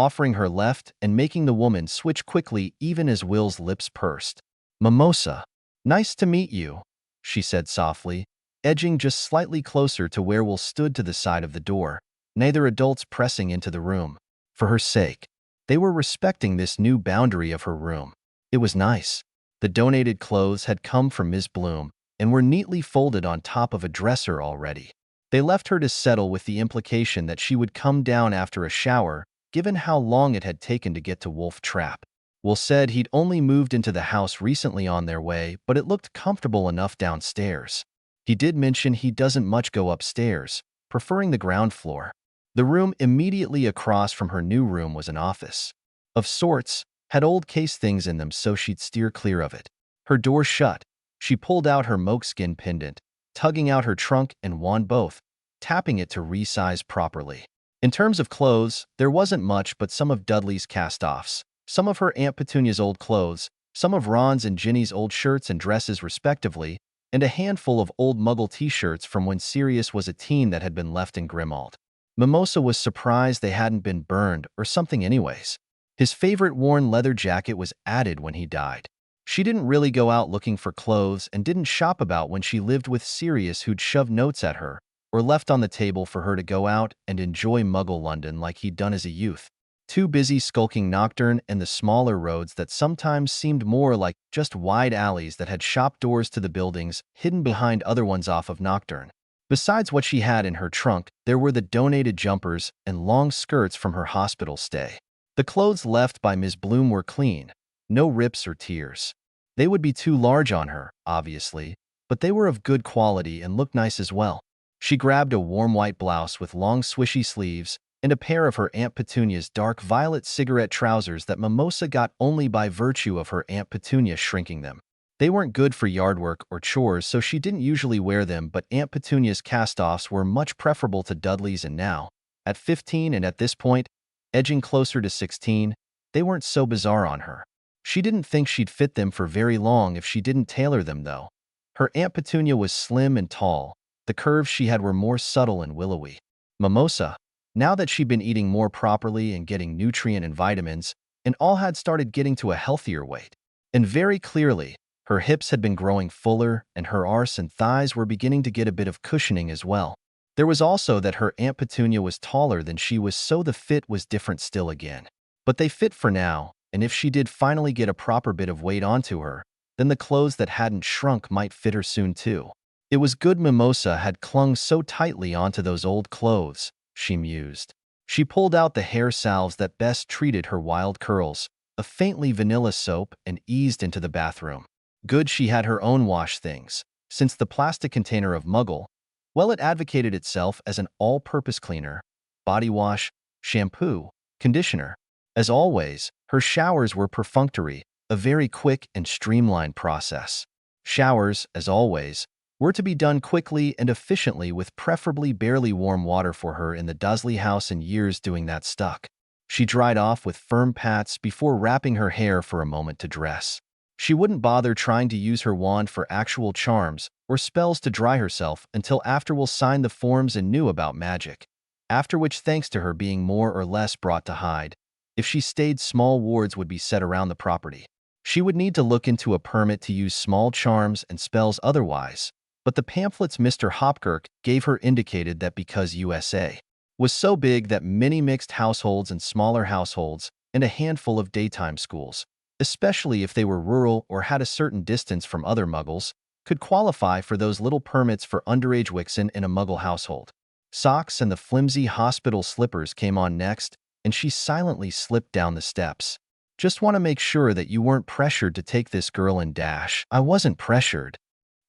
offering her left and making the woman switch quickly even as Will's lips pursed. "Mimosa, nice to meet you," she said softly, edging just slightly closer to where Will stood to the side of the door, neither adults pressing into the room. For her sake, they were respecting this new boundary of her room. It was nice. The donated clothes had come from Ms. Bloom and were neatly folded on top of a dresser already. They left her to settle with the implication that she would come down after a shower, given how long it had taken to get to Wolf Trap. Will said he'd only moved into the house recently on their way, but it looked comfortable enough downstairs. He did mention he doesn't much go upstairs, preferring the ground floor. The room immediately across from her new room was an office. Of sorts, had old case things in them so she'd steer clear of it. Her door shut, she pulled out her moleskin pendant, tugging out her trunk and wand both, tapping it to resize properly. In terms of clothes, there wasn't much but some of Dudley's cast-offs, some of her Aunt Petunia's old clothes, some of Ron's and Ginny's old shirts and dresses respectively, and a handful of old Muggle t-shirts from when Sirius was a teen that had been left in Grimmauld. Mimosa was surprised they hadn't been burned or something anyways. His favorite worn leather jacket was added when he died. She didn't really go out looking for clothes and didn't shop about when she lived with Sirius, who'd shove notes at her or left on the table for her to go out and enjoy Muggle London like he'd done as a youth. Too busy skulking Nocturne and the smaller roads that sometimes seemed more like just wide alleys that had shop doors to the buildings hidden behind other ones off of Nocturne. Besides what she had in her trunk, there were the donated jumpers and long skirts from her hospital stay. The clothes left by Ms. Bloom were clean, no rips or tears. They would be too large on her, obviously, but they were of good quality and looked nice as well. She grabbed a warm white blouse with long swishy sleeves and a pair of her Aunt Petunia's dark violet cigarette trousers that Mimosa got only by virtue of her Aunt Petunia shrinking them. They weren't good for yard work or chores, so she didn't usually wear them, but Aunt Petunia's cast-offs were much preferable to Dudley's, and now, at 15 and at this point, edging closer to 16, they weren't so bizarre on her. She didn't think she'd fit them for very long if she didn't tailor them, though. Her Aunt Petunia was slim and tall. The curves she had were more subtle and willowy. Mimosa, now that she'd been eating more properly and getting nutrient and vitamins, and all had started getting to a healthier weight. And very clearly, her hips had been growing fuller and her arse and thighs were beginning to get a bit of cushioning as well. There was also that her Aunt Petunia was taller than she was, so the fit was different still again. But they fit for now, and if she did finally get a proper bit of weight onto her, then the clothes that hadn't shrunk might fit her soon too. It was good Mimosa had clung so tightly onto those old clothes, she mused. She pulled out the hair salves that best treated her wild curls, a faintly vanilla soap, and eased into the bathroom. Good she had her own wash things, since the plastic container of Muggle, well, it advocated itself as an all-purpose cleaner, body wash, shampoo, conditioner. As always, her showers were perfunctory, a very quick and streamlined process. Showers, as always, were to be done quickly and efficiently with preferably barely warm water for her in the Dursley house, and years doing that stuck. She dried off with firm pats before wrapping her hair for a moment to dress. She wouldn't bother trying to use her wand for actual charms or spells to dry herself until after Will signed the forms and knew about magic, after which, thanks to her being more or less brought to hide, if she stayed, small wards would be set around the property. She would need to look into a permit to use small charms and spells otherwise, but the pamphlets Mr. Hopkirk gave her indicated that because USA was so big that many mixed households and smaller households and a handful of daytime schools, especially if they were rural or had a certain distance from other Muggles, could qualify for those little permits for underage Wixen in a Muggle household. Socks and the flimsy hospital slippers came on next, and she silently slipped down the steps. "Just want to make sure that you weren't pressured to take this girl in dash." "I wasn't pressured,"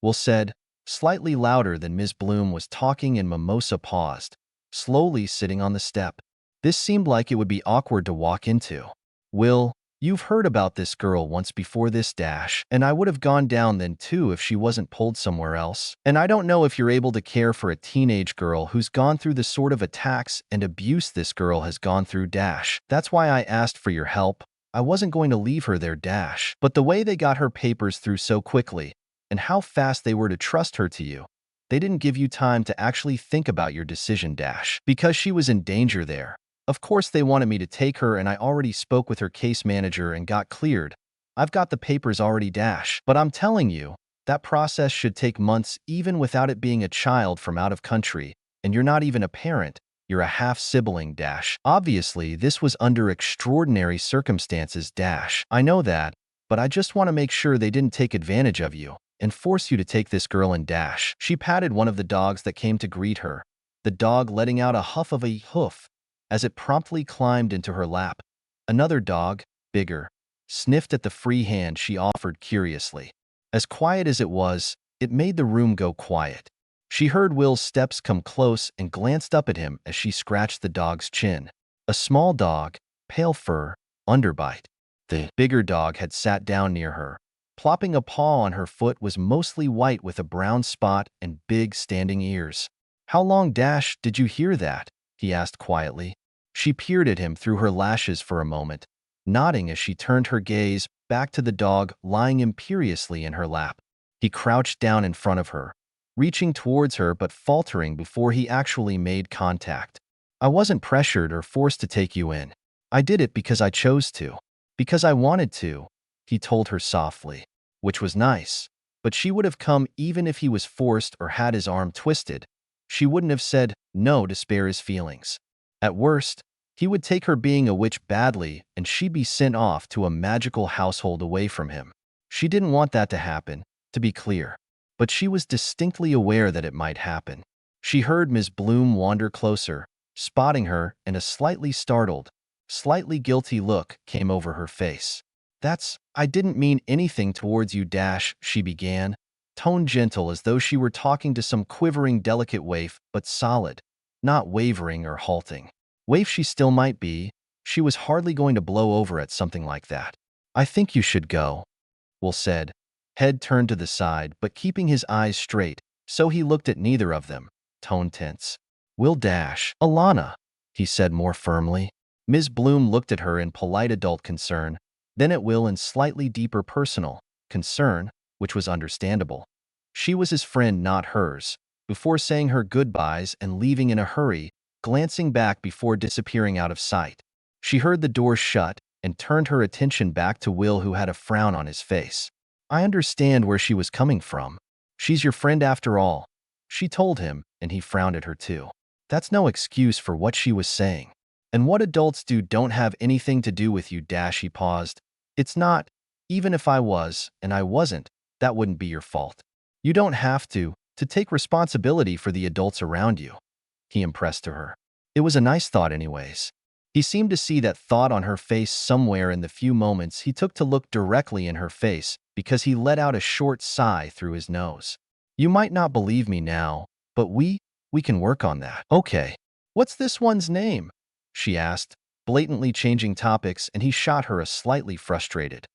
Will said, slightly louder than Ms. Bloom was talking, and Mimosa paused, slowly sitting on the step. This seemed like it would be awkward to walk into. "Will, you've heard about this girl once before this dash, and I would have gone down then too if she wasn't pulled somewhere else. And I don't know if you're able to care for a teenage girl who's gone through the sort of attacks and abuse this girl has gone through dash. That's why I asked for your help. I wasn't going to leave her there dash. But the way they got her papers through so quickly, and how fast they were to trust her to you, they didn't give you time to actually think about your decision dash. Because she was in danger there. Of course they wanted me to take her and I already spoke with her case manager and got cleared. I've got the papers already dash. But I'm telling you, that process should take months even without it being a child from out of country, and you're not even a parent, you're a half-sibling dash. Obviously, this was under extraordinary circumstances dash. I know that, but I just want to make sure they didn't take advantage of you and force you to take this girl in dash. She patted one of the dogs that came to greet her, the dog letting out a huff of a hoof as it promptly climbed into her lap. Another dog, bigger, sniffed at the free hand she offered curiously. As quiet as it was, it made the room go quiet. She heard Will's steps come close and glanced up at him as she scratched the dog's chin. A small dog, pale fur, underbite. The bigger dog had sat down near her. Plopping a paw on her foot was mostly white with a brown spot and big standing ears. "How long dash did you hear that?" he asked quietly. She peered at him through her lashes for a moment, nodding as she turned her gaze back to the dog lying imperiously in her lap. He crouched down in front of her, reaching towards her but faltering before he actually made contact. "I wasn't pressured or forced to take you in. I did it because I chose to. Because I wanted to," he told her softly, which was nice. But she would have come even if he was forced or had his arm twisted. She wouldn't have said no to spare his feelings. At worst, he would take her being a witch badly and she'd be sent off to a magical household away from him. She didn't want that to happen, to be clear, but she was distinctly aware that it might happen. She heard Ms. Bloom wander closer, spotting her, and a slightly startled, slightly guilty look came over her face. I didn't mean anything towards you dash," she began, tone gentle as though she were talking to some quivering delicate waif, but solid, not wavering or halting. Waif she still might be, she was hardly going to blow over at something like that. "I think you should go," Will said, head turned to the side but keeping his eyes straight, so he looked at neither of them, tone tense. "Will dash, Alana," he said more firmly. Ms. Bloom looked at her in polite adult concern, then at Will in slightly deeper personal concern, which was understandable. She was his friend, not hers. Before saying her goodbyes and leaving in a hurry, glancing back before disappearing out of sight. She heard the door shut and turned her attention back to Will, who had a frown on his face. "I understand where she was coming from. She's your friend after all," she told him, and he frowned at her too. That's no excuse for what she was saying. "And what adults do don't have anything to do with you dash," he paused. "It's not, even if I was, and I wasn't, that wouldn't be your fault. You don't have to take responsibility for the adults around you," he impressed to her. It was a nice thought anyways. He seemed to see that thought on her face somewhere in the few moments he took to look directly in her face because he let out a short sigh through his nose. "You might not believe me now, but we can work on that." "Okay. What's this one's name?" she asked, blatantly changing topics, and he shot her a slightly frustrated,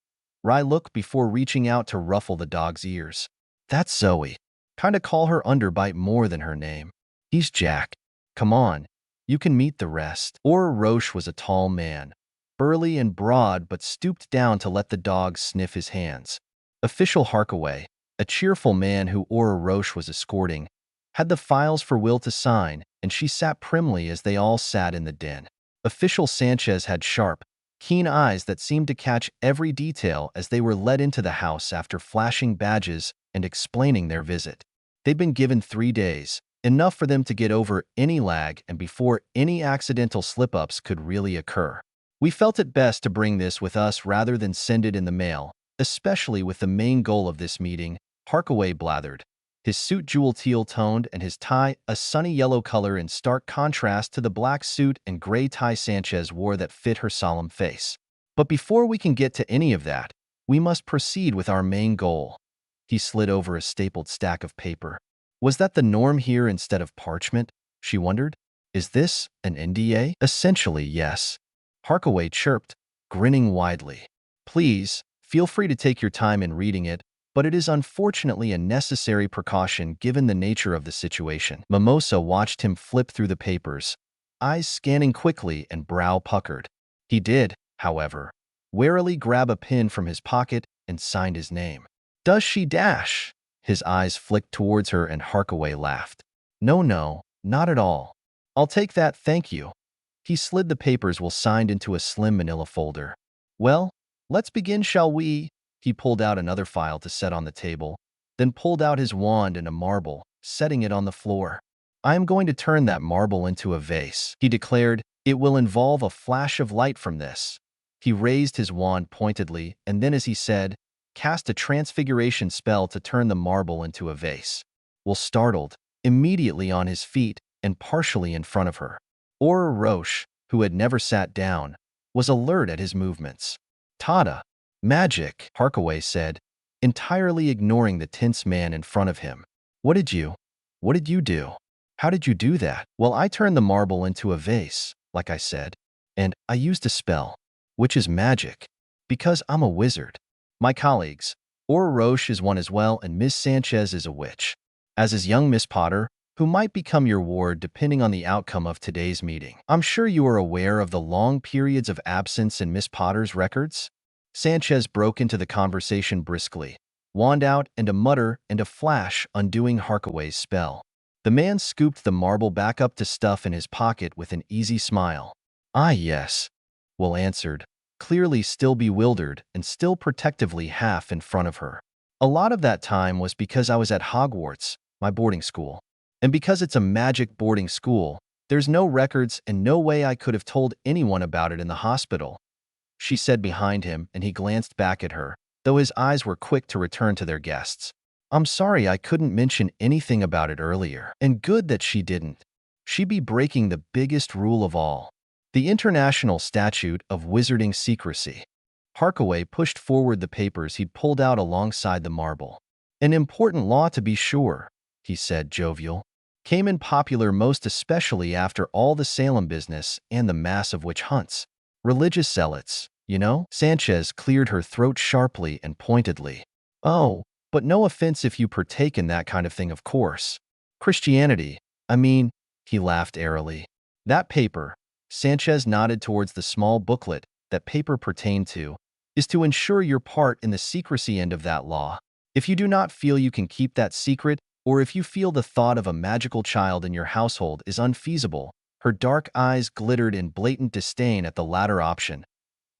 wry look before reaching out to ruffle the dog's ears. "That's Zoe. Kinda call her underbite more than her name. He's Jack. Come on, you can meet the rest." Aura Roche was a tall man, burly and broad but stooped down to let the dog sniff his hands. Official Harkaway, a cheerful man who Aura Roche was escorting, had the files for Will to sign, and she sat primly as they all sat in the den. Official Sanchez had sharp, keen eyes that seemed to catch every detail as they were led into the house after flashing badges and explaining their visit. They'd been given 3 days, enough for them to get over any lag and before any accidental slip-ups could really occur. "We felt it best to bring this with us rather than send it in the mail, especially with the main goal of this meeting," Harkaway blathered, his suit jewel teal-toned and his tie a sunny yellow color in stark contrast to the black suit and gray tie Sanchez wore that fit her solemn face. "But before we can get to any of that, we must proceed with our main goal." He slid over a stapled stack of paper. Was that the norm here instead of parchment? She wondered. Is this an NDA? Essentially, yes. Harkaway chirped, grinning widely. "Please, feel free to take your time in reading it, but it is unfortunately a necessary precaution given the nature of the situation." Mimosa watched him flip through the papers, eyes scanning quickly and brow puckered. He did, however, warily grab a pen from his pocket and signed his name. "Does she dash?" His eyes flicked towards her and Harkaway laughed. No, not at all. I'll take that, thank you." He slid the papers while signed into a slim manila folder. Well, let's begin, shall we? He pulled out another file to set on the table, then pulled out his wand and a marble, setting it on the floor. I am going to turn that marble into a vase, he declared. It will involve a flash of light from this. He raised his wand pointedly, and then, as he said, cast a transfiguration spell to turn the marble into a vase. Will startled, immediately on his feet and partially in front of her. Aura Roche, who had never sat down, was alert at his movements. Tada! Magic, Harkaway said, entirely ignoring the tense man in front of him. What did you do? How did you do that? Well, I turned the marble into a vase, like I said, and I used a spell, which is magic, because I'm a wizard. My colleagues, Aura Roche is one as well, and Miss Sanchez is a witch, as is young Miss Potter, who might become your ward depending on the outcome of today's meeting. I'm sure you are aware of the long periods of absence in Miss Potter's records. Sanchez broke into the conversation briskly, wand out and a mutter and a flash undoing Harkaway's spell. The man scooped the marble back up to stuff in his pocket with an easy smile. Ah, yes, Will answered, clearly still bewildered and still protectively half in front of her. A lot of that time was because I was at Hogwarts, my boarding school. And because it's a magic boarding school, there's no records and no way I could have told anyone about it in the hospital, she said behind him, and he glanced back at her, though his eyes were quick to return to their guests. I'm sorry I couldn't mention anything about it earlier. And good that she didn't. She'd be breaking the biggest rule of all, the International Statute of Wizarding Secrecy. Harkaway pushed forward the papers he'd pulled out alongside the marble. An important law, to be sure, he said, jovial. Came in popular most especially after all the Salem business and the massive witch hunts. Religious zealots, you know? Sanchez cleared her throat sharply and pointedly. Oh, but no offense if you partake in that kind of thing, of course. Christianity, I mean, he laughed airily. That paper, Sanchez nodded towards the small booklet that paper pertained to, is to ensure your part in the secrecy end of that law. If you do not feel you can keep that secret, or if you feel the thought of a magical child in your household is unfeasible, her dark eyes glittered in blatant disdain at the latter option,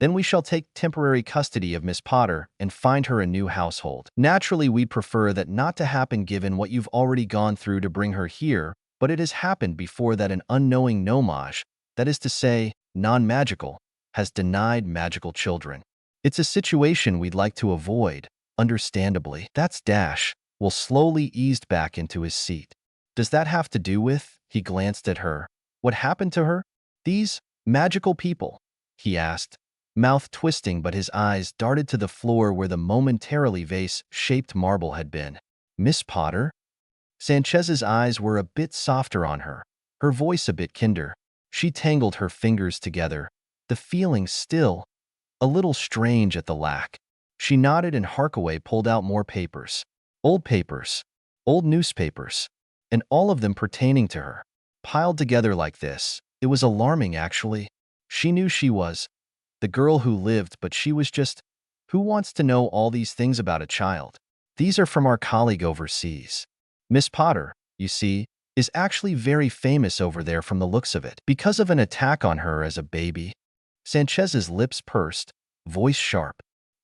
then we shall take temporary custody of Miss Potter and find her a new household. Naturally, we'd prefer that not to happen given what you've already gone through to bring her here, but it has happened before that an unknowing nomage, that is to say, non-magical, has denied magical children. It's a situation we'd like to avoid, understandably. That's Dash. Will slowly eased back into his seat. Does that have to do with, he glanced at her, what happened to her? These magical people, he asked, mouth twisting, but his eyes darted to the floor where the momentarily vase-shaped marble had been. Miss Potter? Sanchez's eyes were a bit softer on her, her voice a bit kinder. She tangled her fingers together, the feeling still a little strange at the lack. She nodded, and Harkaway pulled out more papers. Old newspapers, and all of them pertaining to her. Piled together like this, it was alarming, actually. She knew she was the girl who lived, but she was just, who wants to know all these things about a child? These are from our colleague overseas. Miss Potter, you see, is actually very famous over there from the looks of it, because of an attack on her as a baby. Sanchez's lips pursed, voice sharp.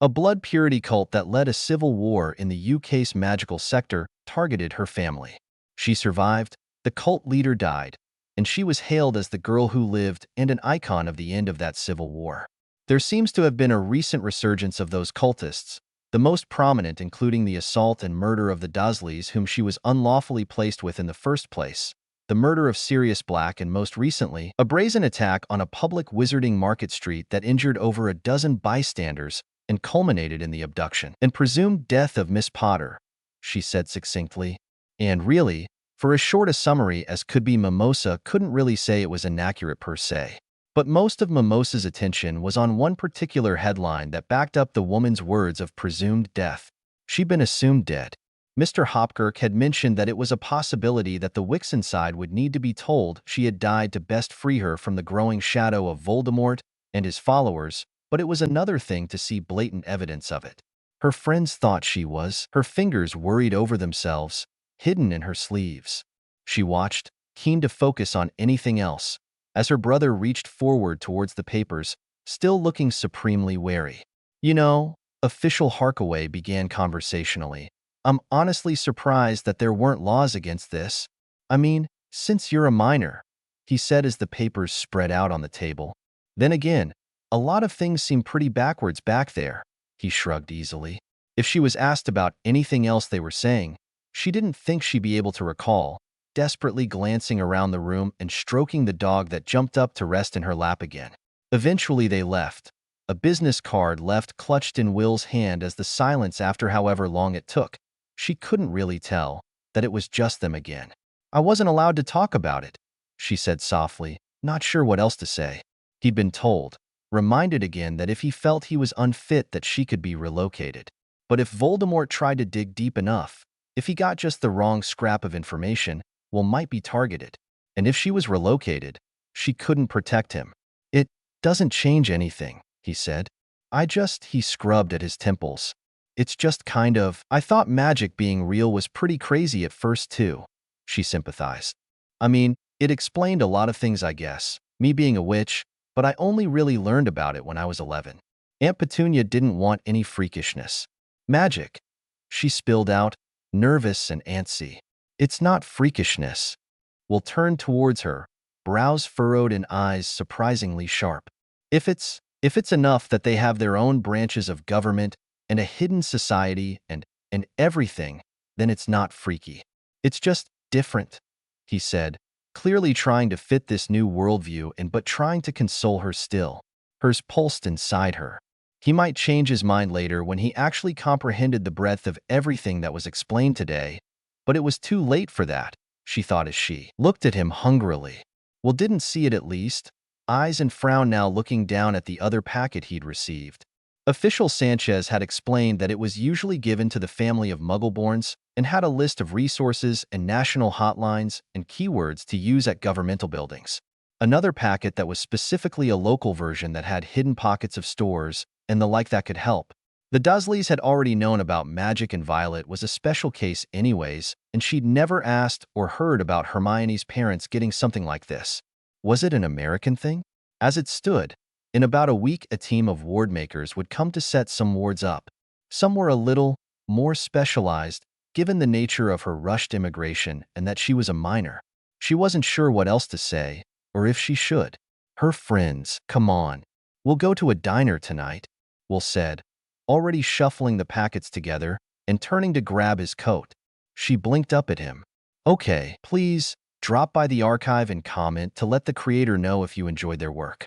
A blood purity cult that led a civil war in the UK's magical sector targeted her family. She survived, the cult leader died, and she was hailed as the girl who lived and an icon of the end of that civil war. There seems to have been a recent resurgence of those cultists, the most prominent including the assault and murder of the Dursleys, whom she was unlawfully placed with in the first place, the murder of Sirius Black, and most recently, a brazen attack on a public wizarding market street that injured over a dozen bystanders and culminated in the abduction and presumed death of Miss Potter, she said succinctly. And really, for as short a summary as could be, Mimosa couldn't really say it was inaccurate per se. But most of Mimosa's attention was on one particular headline that backed up the woman's words of presumed death. She'd been assumed dead. Mr. Hopkirk had mentioned that it was a possibility that the Wixen side would need to be told she had died to best free her from the growing shadow of Voldemort and his followers, but it was another thing to see blatant evidence of it. Her friends thought she was. Her fingers worried over themselves, hidden in her sleeves. She watched, keen to focus on anything else, as her brother reached forward towards the papers, still looking supremely wary. You know, official Harkaway began conversationally. I'm honestly surprised that there weren't laws against this. I mean, since you're a minor, he said as the papers spread out on the table. Then again, a lot of things seem pretty backwards back there, he shrugged easily. If she was asked about anything else they were saying, she didn't think she'd be able to recall, desperately glancing around the room and stroking the dog that jumped up to rest in her lap again. Eventually they left, a business card left clutched in Will's hand as the silence after however long it took. She couldn't really tell that it was just them again. I wasn't allowed to talk about it, she said softly, not sure what else to say. He'd been told, reminded again that if he felt he was unfit that she could be relocated. But if Voldemort tried to dig deep enough, if he got just the wrong scrap of information, Will might be targeted. And if she was relocated, she couldn't protect him. It doesn't change anything, he said. He scrubbed at his temples. It's just kind of, I thought magic being real was pretty crazy at first too, she sympathized. I mean, it explained a lot of things I guess, me being a witch, but I only really learned about it when I was 11. Aunt Petunia didn't want any freakishness. Magic, she spilled out, nervous and antsy. It's not freakishness. Will turned towards her, brows furrowed and eyes surprisingly sharp. If it's enough that they have their own branches of government and a hidden society and everything, then it's not freaky. It's just different, he said, clearly trying to fit this new worldview in but trying to console her still. Hers pulsed inside her. He might change his mind later when he actually comprehended the breadth of everything that was explained today, but it was too late for that, she thought as she looked at him hungrily. Will didn't see it at least, eyes and frown now looking down at the other packet he'd received. Official Sanchez had explained that it was usually given to the family of Muggleborns and had a list of resources and national hotlines and keywords to use at governmental buildings. Another packet that was specifically a local version that had hidden pockets of stores and the like that could help. The Dursleys had already known about Magic and Violet was a special case anyways, and she'd never asked or heard about Hermione's parents getting something like this. Was it an American thing? As it stood, in about a week a team of ward makers would come to set some wards up. Some were a little more specialized, given the nature of her rushed immigration and that she was a minor. She wasn't sure what else to say, or if she should. Her friends, come on. We'll go to a diner tonight, Will said, already shuffling the packets together and turning to grab his coat. She blinked up at him. Okay, please, drop by the archive and comment to let the creator know if you enjoyed their work.